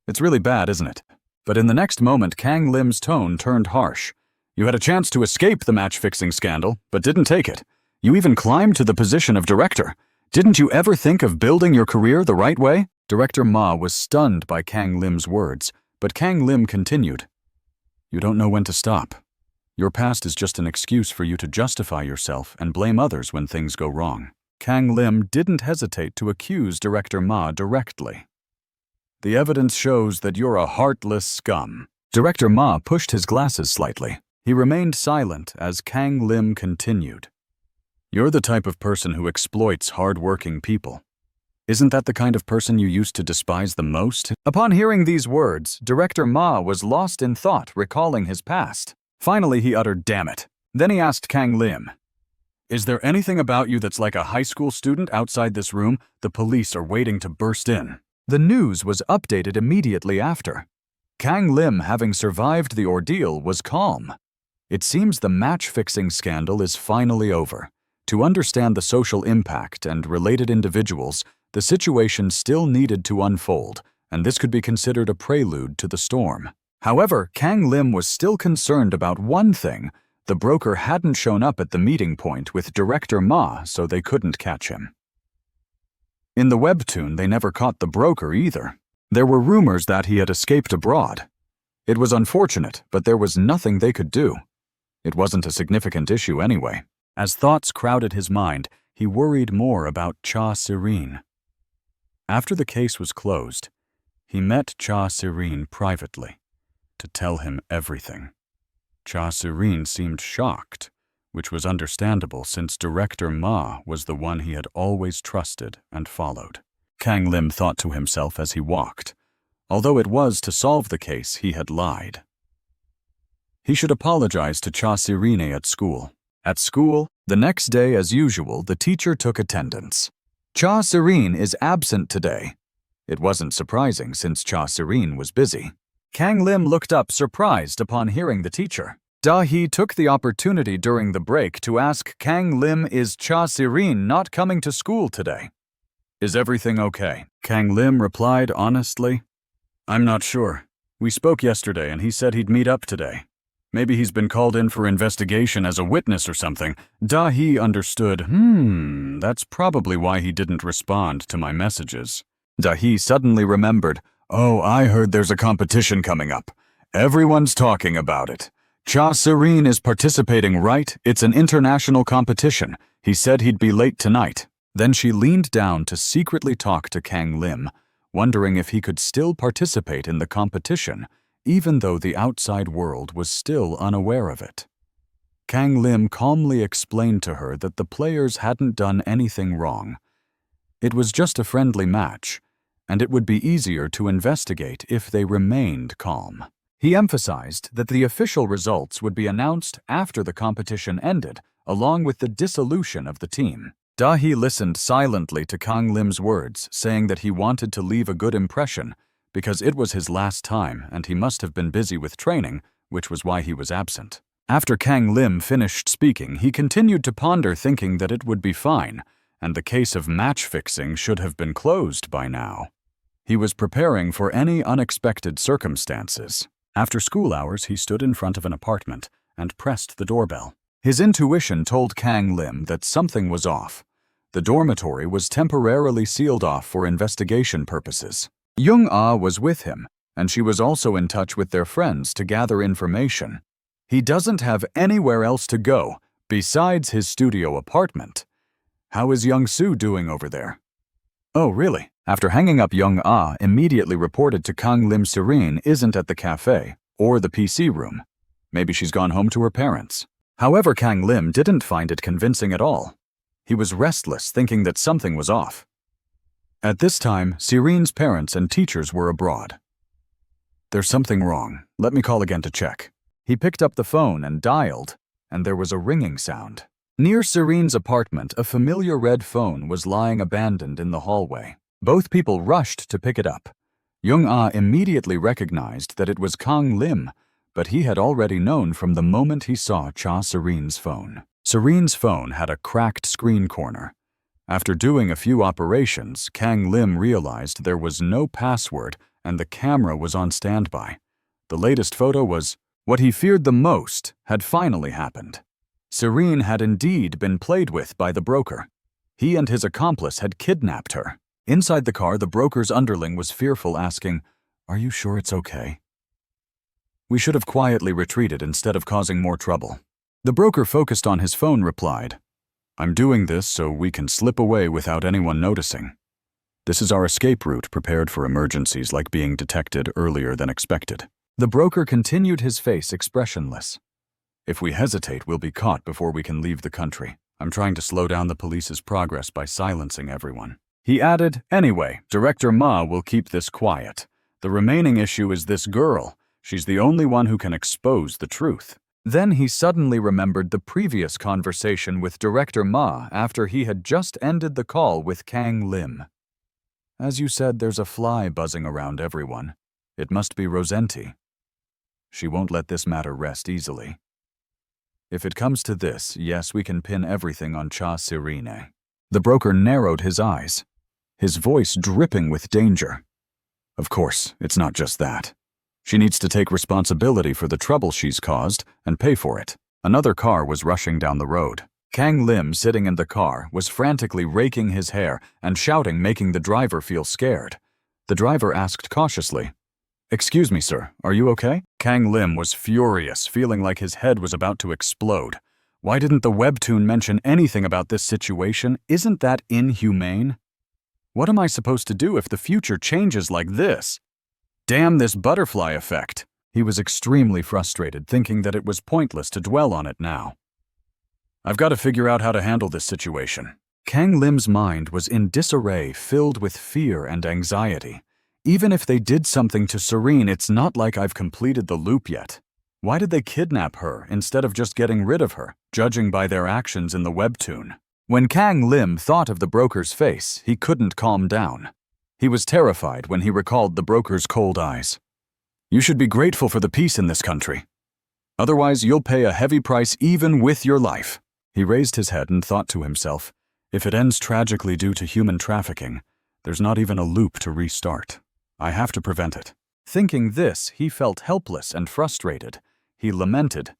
It's really bad, isn't it? But in the next moment, Kang Lim's tone turned harsh. You had a chance to escape the match-fixing scandal, but didn't take it. You even climbed to the position of director. Didn't you ever think of building your career the right way? Director Ma was stunned by Kang Lim's words, but Kang Lim continued. You don't know when to stop. Your past is just an excuse for you to justify yourself and blame others when things go wrong. Kang Lim didn't hesitate to accuse Director Ma directly. The evidence shows that you're a heartless scum. Director Ma pushed his glasses slightly. He remained silent as Kang Lim continued. You're the type of person who exploits hard-working people. Isn't that the kind of person you used to despise the most? Upon hearing these words, Director Ma was lost in thought, recalling his past. Finally, he uttered, "Damn it." Then he asked Kang Lim, Is there anything about you that's like a high school student outside this room? The police are waiting to burst in. The news was updated immediately after. Kang Lim, having survived the ordeal, was calm. It seems the match-fixing scandal is finally over. To understand the social impact and related individuals, the situation still needed to unfold, and this could be considered a prelude to the storm. However, Kang Lim was still concerned about one thing. The broker hadn't shown up at the meeting point with Director Ma, so they couldn't catch him. In the Webtoon, they never caught the broker either. There were rumors that he had escaped abroad. It was unfortunate, but there was nothing they could do. It wasn't a significant issue anyway. As thoughts crowded his mind, he worried more about Cha Sirene. After the case was closed, he met Cha Sirene privately to tell him everything. Cha Sirene seemed shocked, which was understandable since Director Ma was the one he had always trusted and followed. Kang Lim thought to himself as he walked. Although it was to solve the case, he had lied. He should apologize to Cha Sirene at school. At school, the next day as usual, the teacher took attendance. Cha Sirene is absent today. It wasn't surprising since Cha Sirene was busy. Kang Lim looked up surprised upon hearing the teacher. Da-hee took the opportunity during the break to ask Kang Lim, is Cha Sirene not coming to school today? Is everything okay? Kang Lim replied honestly, I'm not sure. We spoke yesterday and he said he'd meet up today. Maybe he's been called in for investigation as a witness or something. Da-hee understood, that's probably why he didn't respond to my messages. Da-hee suddenly remembered, oh, I heard there's a competition coming up. Everyone's talking about it. Cha Sirene is participating, right? It's an international competition. He said he'd be late tonight. Then she leaned down to secretly talk to Kang Lim, wondering if he could still participate in the competition, even though the outside world was still unaware of it. Kang Lim calmly explained to her that the players hadn't done anything wrong. It was just a friendly match, and it would be easier to investigate if they remained calm. He emphasized that the official results would be announced after the competition ended, along with the dissolution of the team. Da-hee listened silently to Kang Lim's words, saying that he wanted to leave a good impression, because it was his last time and he must have been busy with training, which was why he was absent. After Kang Lim finished speaking, he continued to ponder, thinking that it would be fine, and the case of match-fixing should have been closed by now. He was preparing for any unexpected circumstances. After school hours, he stood in front of an apartment and pressed the doorbell. His intuition told Kang Lim that something was off. The dormitory was temporarily sealed off for investigation purposes. Young-ah was with him, and she was also in touch with their friends to gather information. He doesn't have anywhere else to go besides his studio apartment. How is Young-soo doing over there? Oh, really? After hanging up, Young-ah immediately reported to Kang Lim Sirene isn't at the cafe or the PC room. Maybe she's gone home to her parents. However, Kang Lim didn't find it convincing at all. He was restless, thinking that something was off. At this time, Serene's parents and teachers were abroad. "There's something wrong. Let me call again to check." He picked up the phone and dialed, and there was a ringing sound. Near Serene's apartment, a familiar red phone was lying abandoned in the hallway. Both people rushed to pick it up. Jung-ah immediately recognized that it was Kang Lim, but he had already known from the moment he saw Cha Serene's phone. Serene's phone had a cracked screen corner. After doing a few operations, Kang Lim realized there was no password and the camera was on standby. The latest photo was what he feared the most had finally happened. Serene had indeed been played with by the broker. He and his accomplice had kidnapped her. Inside the car, the broker's underling was fearful, asking, "Are you sure it's okay?" "We should have quietly retreated instead of causing more trouble." The broker, focused on his phone, replied, "I'm doing this so we can slip away without anyone noticing. This is our escape route, prepared for emergencies like being detected earlier than expected." The broker continued, his face expressionless. "If we hesitate, we'll be caught before we can leave the country. I'm trying to slow down the police's progress by silencing everyone." He added, "Anyway, Director Ma will keep this quiet. The remaining issue is this girl. She's the only one who can expose the truth." Then he suddenly remembered the previous conversation with Director Ma after he had just ended the call with Kang Lim. "As you said, there's a fly buzzing around everyone. It must be Rosenti. She won't let this matter rest easily. If it comes to this, yes, we can pin everything on Cha Serene." The broker narrowed his eyes, his voice dripping with danger. "Of course, it's not just that. She needs to take responsibility for the trouble she's caused and pay for it." Another car was rushing down the road. Kang Lim, sitting in the car, was frantically raking his hair and shouting, making the driver feel scared. The driver asked cautiously, "Excuse me, sir, are you okay?" Kang Lim was furious, feeling like his head was about to explode. Why didn't the Webtoon mention anything about this situation? Isn't that inhumane? What am I supposed to do if the future changes like this? Damn this butterfly effect. He was extremely frustrated, thinking that it was pointless to dwell on it now. "I've got to figure out how to handle this situation." Kang Lim's mind was in disarray, filled with fear and anxiety. Even if they did something to Serene, it's not like I've completed the loop yet. Why did they kidnap her instead of just getting rid of her, judging by their actions in the Webtoon? When Kang Lim thought of the broker's face, he couldn't calm down. He was terrified when he recalled the broker's cold eyes. "You should be grateful for the peace in this country. Otherwise, you'll pay a heavy price even with your life." He raised his head and thought to himself, if it ends tragically due to human trafficking, there's not even a loop to restart. I have to prevent it. Thinking this, he felt helpless and frustrated. He lamented,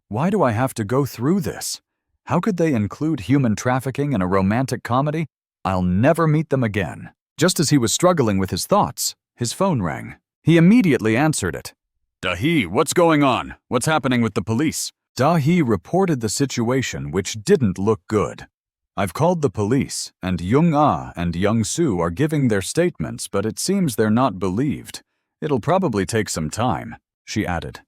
"Why do I have to go through this? How could they include human trafficking in a romantic comedy? I'll never meet them again." Just as he was struggling with his thoughts, his phone rang. He immediately answered it. "Dahi, what's going on? What's happening with the police?" Dahi reported the situation, which didn't look good. "I've called the police, and Jung-ah and Young-soo are giving their statements, but it seems they're not believed. It'll probably take some time," she added.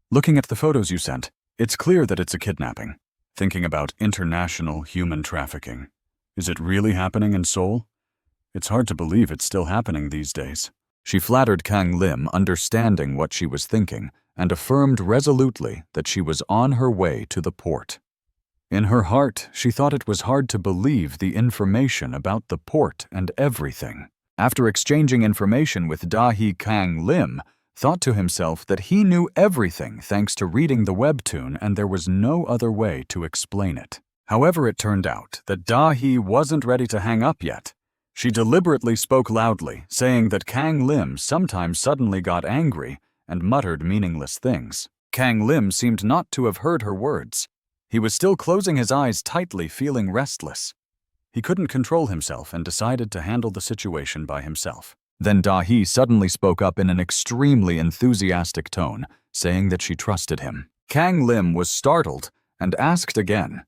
"Looking at the photos you sent, it's clear that it's a kidnapping. Thinking about international human trafficking. Is it really happening in Seoul? It's hard to believe it's still happening these days." She flattered Kang Lim, understanding what she was thinking, and affirmed resolutely that she was on her way to the port. In her heart, she thought it was hard to believe the information about the port and everything. After exchanging information with Dahi, Kang Lim thought to himself that he knew everything thanks to reading the Webtoon, and there was no other way to explain it. However, it turned out that Dahi wasn't ready to hang up yet. She deliberately spoke loudly, saying that Kang Lim sometimes suddenly got angry and muttered meaningless things. Kang Lim seemed not to have heard her words. He was still closing his eyes tightly, feeling restless. He couldn't control himself and decided to handle the situation by himself. Then Dahi suddenly spoke up in an extremely enthusiastic tone, saying that she trusted him. Kang Lim was startled and asked again.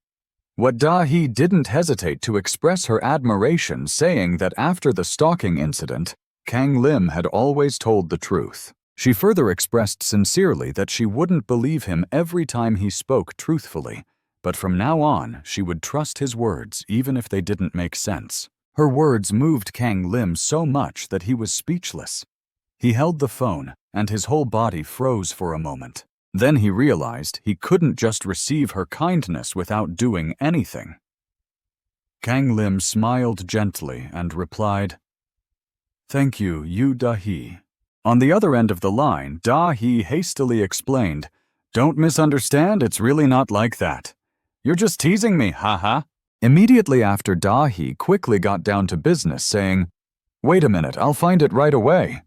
What Dahi didn't hesitate to express her admiration, saying that after the stalking incident, Kang Lim had always told the truth. She further expressed sincerely that she wouldn't believe him every time he spoke truthfully, But from now on, she would trust his words even if they didn't make sense. Her words moved Kang Lim so much that he was speechless. He held the phone, and his whole body froze for a moment. Then he realized he couldn't just receive her kindness without doing anything. Kang Lim smiled gently and replied, "Thank you, Yu Da-hee." On the other end of the line, Da-hee hastily explained, "Don't misunderstand, it's really not like that. You're just teasing me, haha." Immediately after, Da-hee quickly got down to business, saying, "Wait a minute, I'll find it right away."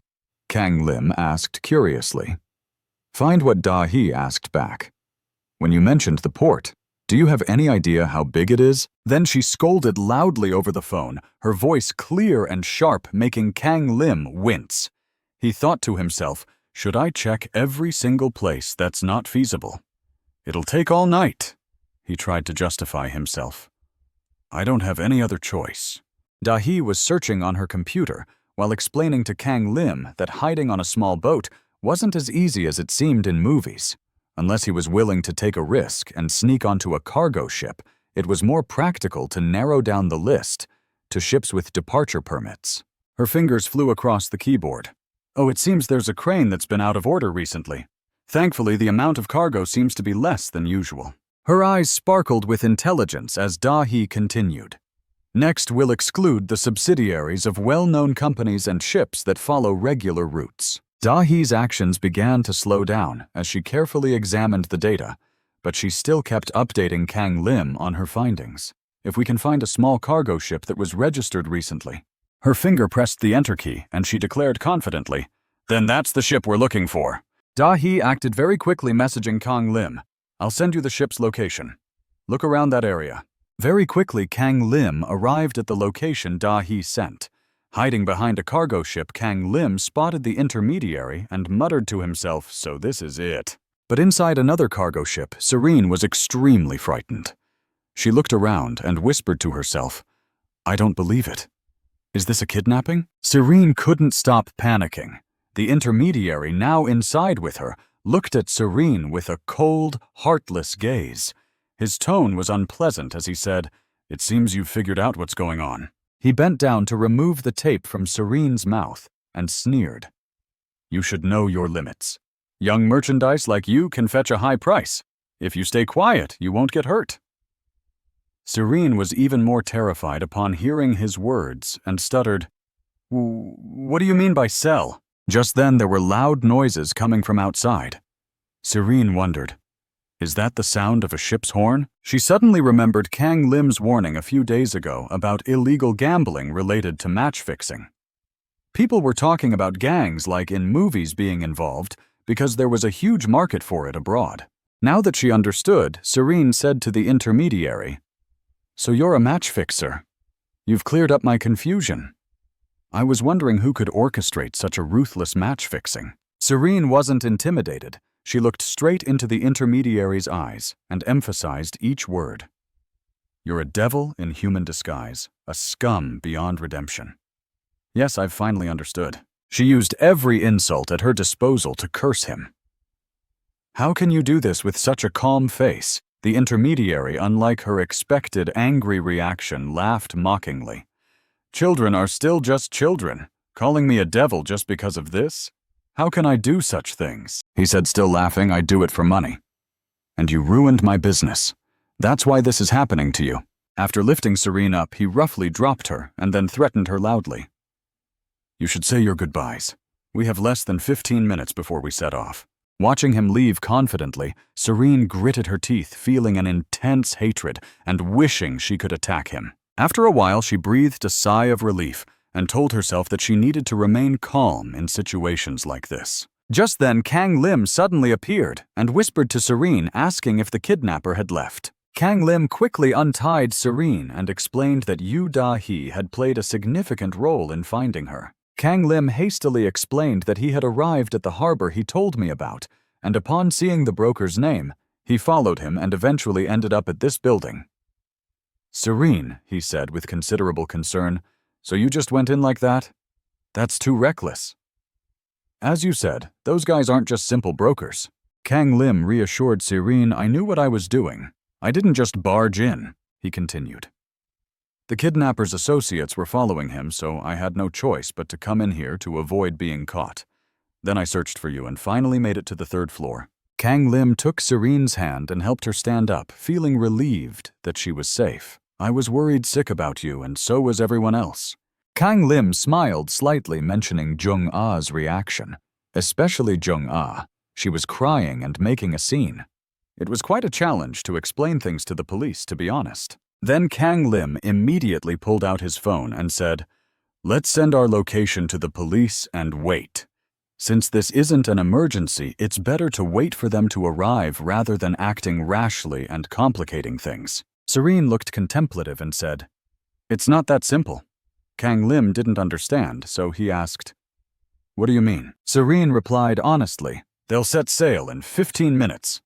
Kang Lim asked curiously. "Find what?" Da-hee asked back. "When you mentioned the port, do you have any idea how big it is?" Then she scolded loudly over the phone, her voice clear and sharp, making Kang Lim wince. He thought to himself, "Should I check every single place that's not feasible? It'll take all night." He tried to justify himself. "I don't have any other choice." Da-hee was searching on her computer while explaining to Kang Lim that hiding on a small boat wasn't as easy as it seemed in movies. Unless he was willing to take a risk and sneak onto a cargo ship, it was more practical to narrow down the list to ships with departure permits. Her fingers flew across the keyboard. "Oh, it seems there's a crane that's been out of order recently. Thankfully, the amount of cargo seems to be less than usual." Her eyes sparkled with intelligence as Da-hee continued. "Next, we'll exclude the subsidiaries of well-known companies and ships that follow regular routes." Da-hee's actions began to slow down as she carefully examined the data, but she still kept updating Kang Lim on her findings. "If we can find a small cargo ship that was registered recently." Her finger pressed the enter key, and she declared confidently, "Then that's the ship we're looking for." Da-hee acted very quickly, messaging Kang Lim, "I'll send you the ship's location. Look around that area." Very quickly, Kang Lim arrived at the location Da-hee sent. Hiding behind a cargo ship, Kang Lim spotted the intermediary and muttered to himself, "So this is it." But inside another cargo ship, Serene was extremely frightened. She looked around and whispered to herself, "I don't believe it. Is this a kidnapping?" Serene couldn't stop panicking. The intermediary, now inside with her, looked at Serene with a cold, heartless gaze. His tone was unpleasant as he said, "It seems you've figured out what's going on." He bent down to remove the tape from Serene's mouth and sneered, "You should know your limits. Young merchandise like you can fetch a high price. If you stay quiet, you won't get hurt." Serene was even more terrified upon hearing his words and stuttered, "What do you mean by sell?" Just then there were loud noises coming from outside. Serene wondered, "Is that the sound of a ship's horn?" She suddenly remembered Kang Lim's warning a few days ago about illegal gambling related to match fixing. People were talking about gangs like in movies being involved because there was a huge market for it abroad. Now that she understood, Serene said to the intermediary, "So you're a match fixer. You've cleared up my confusion. I was wondering who could orchestrate such a ruthless match fixing." Serene wasn't intimidated. She looked straight into the intermediary's eyes and emphasized each word. "You're a devil in human disguise, a scum beyond redemption." "Yes, I've finally understood." She used every insult at her disposal to curse him. "How can you do this with such a calm face?" The intermediary, unlike her expected angry reaction, laughed mockingly. "Children are still just children. Calling me a devil just because of this? How can I do such things?" He said, still laughing, "I do it for money. And you ruined my business. That's why this is happening to you." After lifting Serene up, he roughly dropped her and then threatened her loudly. "You should say your goodbyes. We have less than 15 minutes before we set off." Watching him leave confidently, Serene gritted her teeth, feeling an intense hatred and wishing she could attack him. After a while, she breathed a sigh of relief and told herself that she needed to remain calm in situations like this. Just then, Kang Lim suddenly appeared and whispered to Serene, asking if the kidnapper had left. Kang Lim quickly untied Serene and explained that Yu Da-hee had played a significant role in finding her. Kang Lim hastily explained that he had arrived at the harbor he told me about, and upon seeing the broker's name, he followed him and eventually ended up at this building. "Serene," he said with considerable concern, "so you just went in like that? That's too reckless." "As you said, those guys aren't just simple brokers." Kang Lim reassured Serene, "I knew what I was doing. I didn't just barge in, he continued. The kidnapper's associates were following him, so I had no choice but to come in here to avoid being caught. Then I searched for you and finally made it to the 3rd floor. Kang Lim took Serene's hand and helped her stand up, feeling relieved that she was safe. I was worried sick about you, and so was everyone else. Kang Lim smiled slightly, mentioning Jung Ah's reaction. Especially Jung Ah. She was crying and making a scene. It was quite a challenge to explain things to the police, to be honest. Then Kang Lim immediately pulled out his phone and said, "Let's send our location to the police and wait. Since this isn't an emergency, it's better to wait for them to arrive rather than acting rashly and complicating things." Serene looked contemplative and said, "It's not that simple." Kang Lim didn't understand, so he asked, "What do you mean?" Serene replied honestly, "They'll set sail in 15 minutes.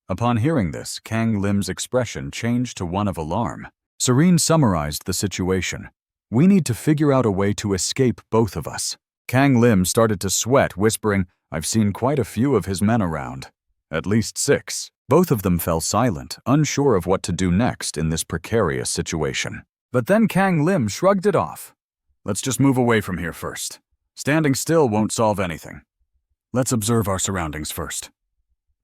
Upon hearing this, Kang Lim's expression changed to one of alarm. Serene summarized the situation. "We need to figure out a way to escape both of us." Kang Lim started to sweat, whispering, "I've seen quite a few of his men around. At least 6. Both of them fell silent, unsure of what to do next in this precarious situation. But then Kang Lim shrugged it off. "Let's just move away from here first. Standing still won't solve anything. Let's observe our surroundings first."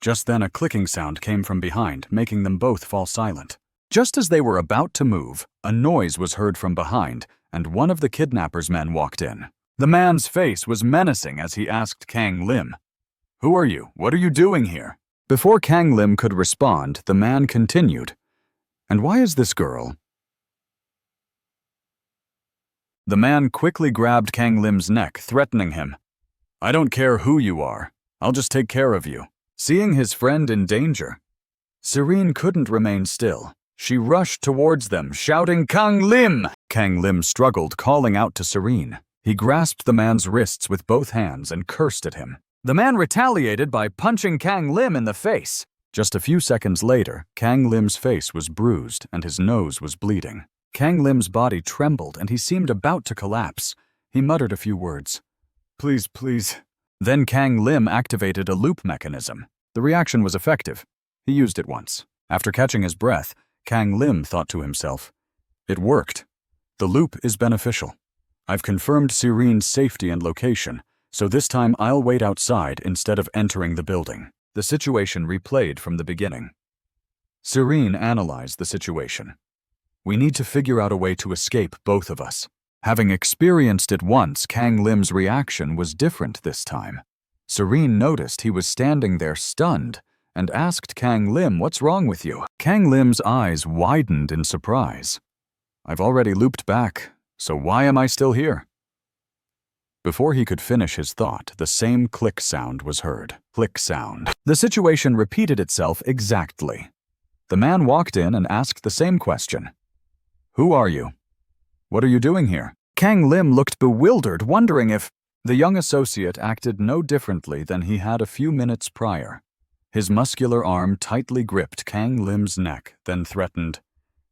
Just then a clicking sound came from behind, making them both fall silent. Just as they were about to move, a noise was heard from behind, and one of the kidnapper's men walked in. The man's face was menacing as he asked Kang Lim, "Who are you? What are you doing here?" Before Kang Lim could respond, the man continued, "And why is this girl?" The man quickly grabbed Kang Lim's neck, threatening him. "I don't care who you are. I'll just take care of you." Seeing his friend in danger, Serene couldn't remain still. She rushed towards them, shouting, "Kang Lim!" Kang Lim struggled, calling out to Serene. He grasped the man's wrists with both hands and cursed at him. The man retaliated by punching Kang Lim in the face. Just a few seconds later, Kang Lim's face was bruised and his nose was bleeding. Kang Lim's body trembled and he seemed about to collapse. He muttered a few words. "Please, please." Then Kang Lim activated a loop mechanism. The reaction was effective. He used it once. After catching his breath, Kang Lim thought to himself, "It worked. The loop is beneficial. I've confirmed Serene's safety and location, so this time I'll wait outside instead of entering the building." The situation replayed from the beginning. Serene analyzed the situation. "We need to figure out a way to escape both of us." Having experienced it once, Kang Lim's reaction was different this time. Serene noticed he was standing there stunned and asked Kang Lim, "What's wrong with you?" Kang Lim's eyes widened in surprise. "I've already looped back, so why am I still here?" Before he could finish his thought, the same click sound was heard. Click sound. The situation repeated itself exactly. The man walked in and asked the same question. "Who are you? What are you doing here?" Kang Lim looked bewildered, wondering if the young associate acted no differently than he had a few minutes prior. His muscular arm tightly gripped Kang Lim's neck, then threatened,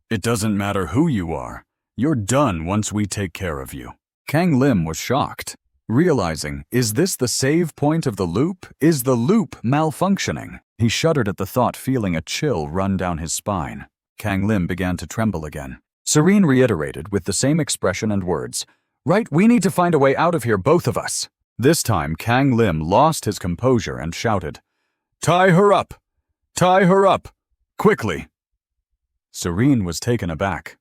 "It doesn't matter who you are. You're done once we take care of you." Kang Lim was shocked, realizing, is this the save point of the loop? Is the loop malfunctioning? He shuddered at the thought, feeling a chill run down his spine. Kang Lim began to tremble again. Serene reiterated with the same expression and words, "Right, we need to find a way out of here, both of us." This time, Kang Lim lost his composure and shouted, "Tie her up! Tie her up! Quickly!" Serene was taken aback.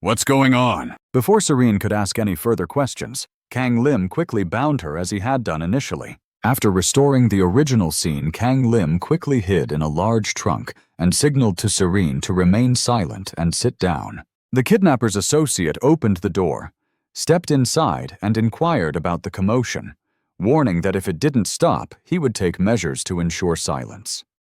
"What's going on?" Before Serene could ask any further questions, Kang Lim quickly bound her as he had done initially. After restoring the original scene, Kang Lim quickly hid in a large trunk and signaled to Serene to remain silent and sit down. The kidnapper's associate opened the door, stepped inside, and inquired about the commotion, warning that if it didn't stop, he would take measures to ensure silence.